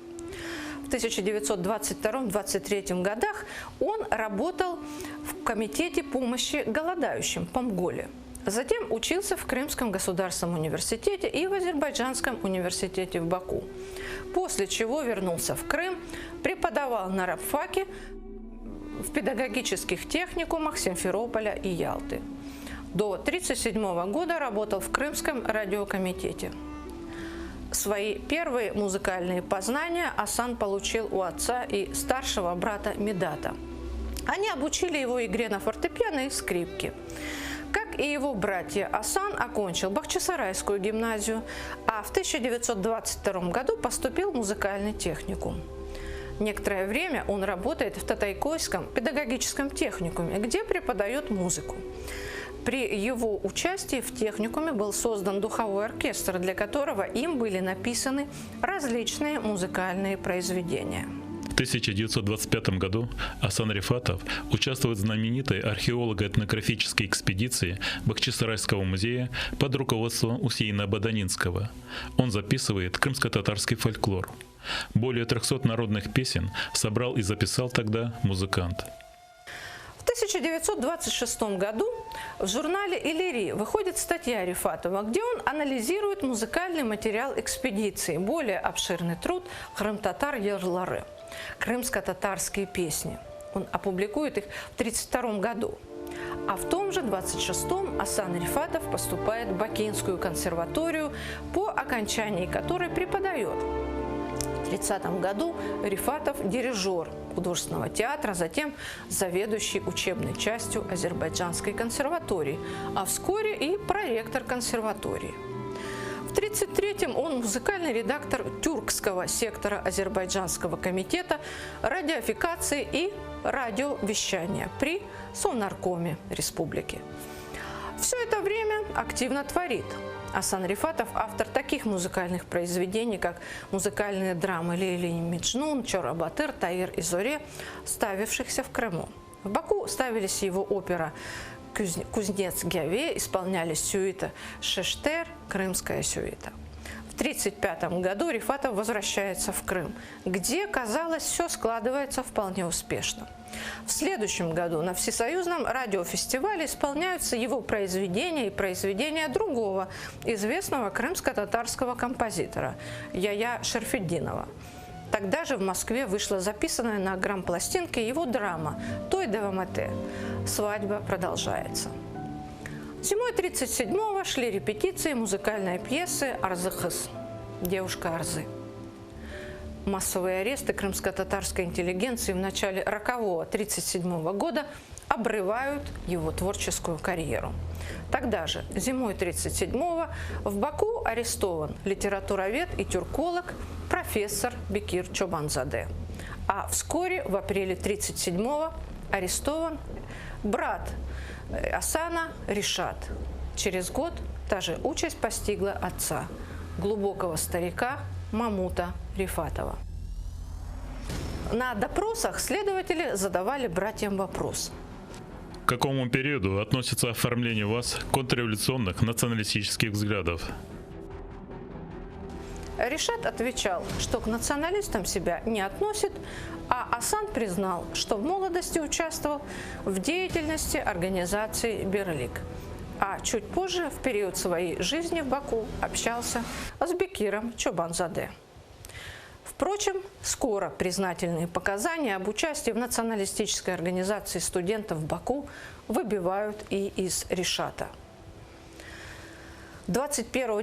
В 1922-23 годах он работал в комитете помощи голодающим по Мголе. Затем учился в Крымском государственном университете и в Азербайджанском университете в Баку. После чего вернулся в Крым, преподавал на рабфаке в педагогических техникумах Симферополя и Ялты. До 1937 года работал в Крымском радиокомитете. Свои первые музыкальные познания Асан получил у отца и старшего брата Медата. Они обучили его игре на фортепиано и скрипке. Как и его братья, Асан окончил Бахчисарайскую гимназию, а в 1922 году поступил в музыкальный техникум. Некоторое время он работает в Татайкойском педагогическом техникуме, где преподает музыку. При его участии в техникуме был создан духовой оркестр, для которого им были написаны различные музыкальные произведения. В 1925 году Асан Рифатов участвует в знаменитой археолого-этнографической экспедиции Бахчисарайского музея под руководством Усеина Баданинского. Он записывает крымско-татарский фольклор. Более 300 народных песен собрал и записал тогда музыкант. В В 1926 году в журнале «Иллирий» выходит статья Рифатова, где он анализирует музыкальный материал экспедиции, более обширный труд «Крым-татар Ерлары» – крымско-татарские песни. Он опубликует их в 1932 году. А в том же 26-м Асан Рифатов поступает в Бакинскую консерваторию, по окончании которой преподает. В 1930 году Рифатов – дирижер художественного театра, затем заведующий учебной частью Азербайджанской консерватории, а вскоре и проректор консерватории. В 1933-м он музыкальный редактор тюркского сектора Азербайджанского комитета радиофикации и радиовещания при Совнаркоме республики. Все это время активно творит. Асан Рифатов – автор таких музыкальных произведений, как музыкальные драмы «Лейли и Меджнун», «Чора-Батыр», «Таир и Зоре», ставившихся в Крыму. В Баку ставились его опера «Кузнец-Гяве», исполнялись сюита «Шештер», «Крымская сюита». В 1935 году Рифатов возвращается в Крым, где, казалось, все складывается вполне успешно. В следующем году на Всесоюзном радиофестивале исполняются его произведения и произведения другого известного крымско-татарского композитора Яя Шерфетдинова. Тогда же в Москве вышла записанная на грампластинке его драма «Той Девамате» «Свадьба продолжается». Зимой 1937-го шли репетиции музыкальной пьесы «Арзы-Хыз» «Девушка Арзы». Массовые аресты крымско-татарской интеллигенции в начале рокового 1937 года обрывают его творческую карьеру. Тогда же, зимой 1937-го, в Баку арестован литературовед и тюрколог профессор Бекир Чобанзаде. А вскоре, в апреле 1937-го, арестован брат Асана Ришат. Через год та же участь постигла отца, глубокого старика Мамута Рифатова. На допросах следователи задавали братьям вопрос. К какому периоду относится оформление у вас контрреволюционных националистических взглядов? Ришат отвечал, что к националистам себя не относит, а Асан признал, что в молодости участвовал в деятельности организации «Берлик», а чуть позже, в период своей жизни в Баку, общался с Бекиром Чобанзаде. Впрочем, скоро признательные показания об участии в националистической организации студентов в Баку выбивают и из Ришата. 21 декабря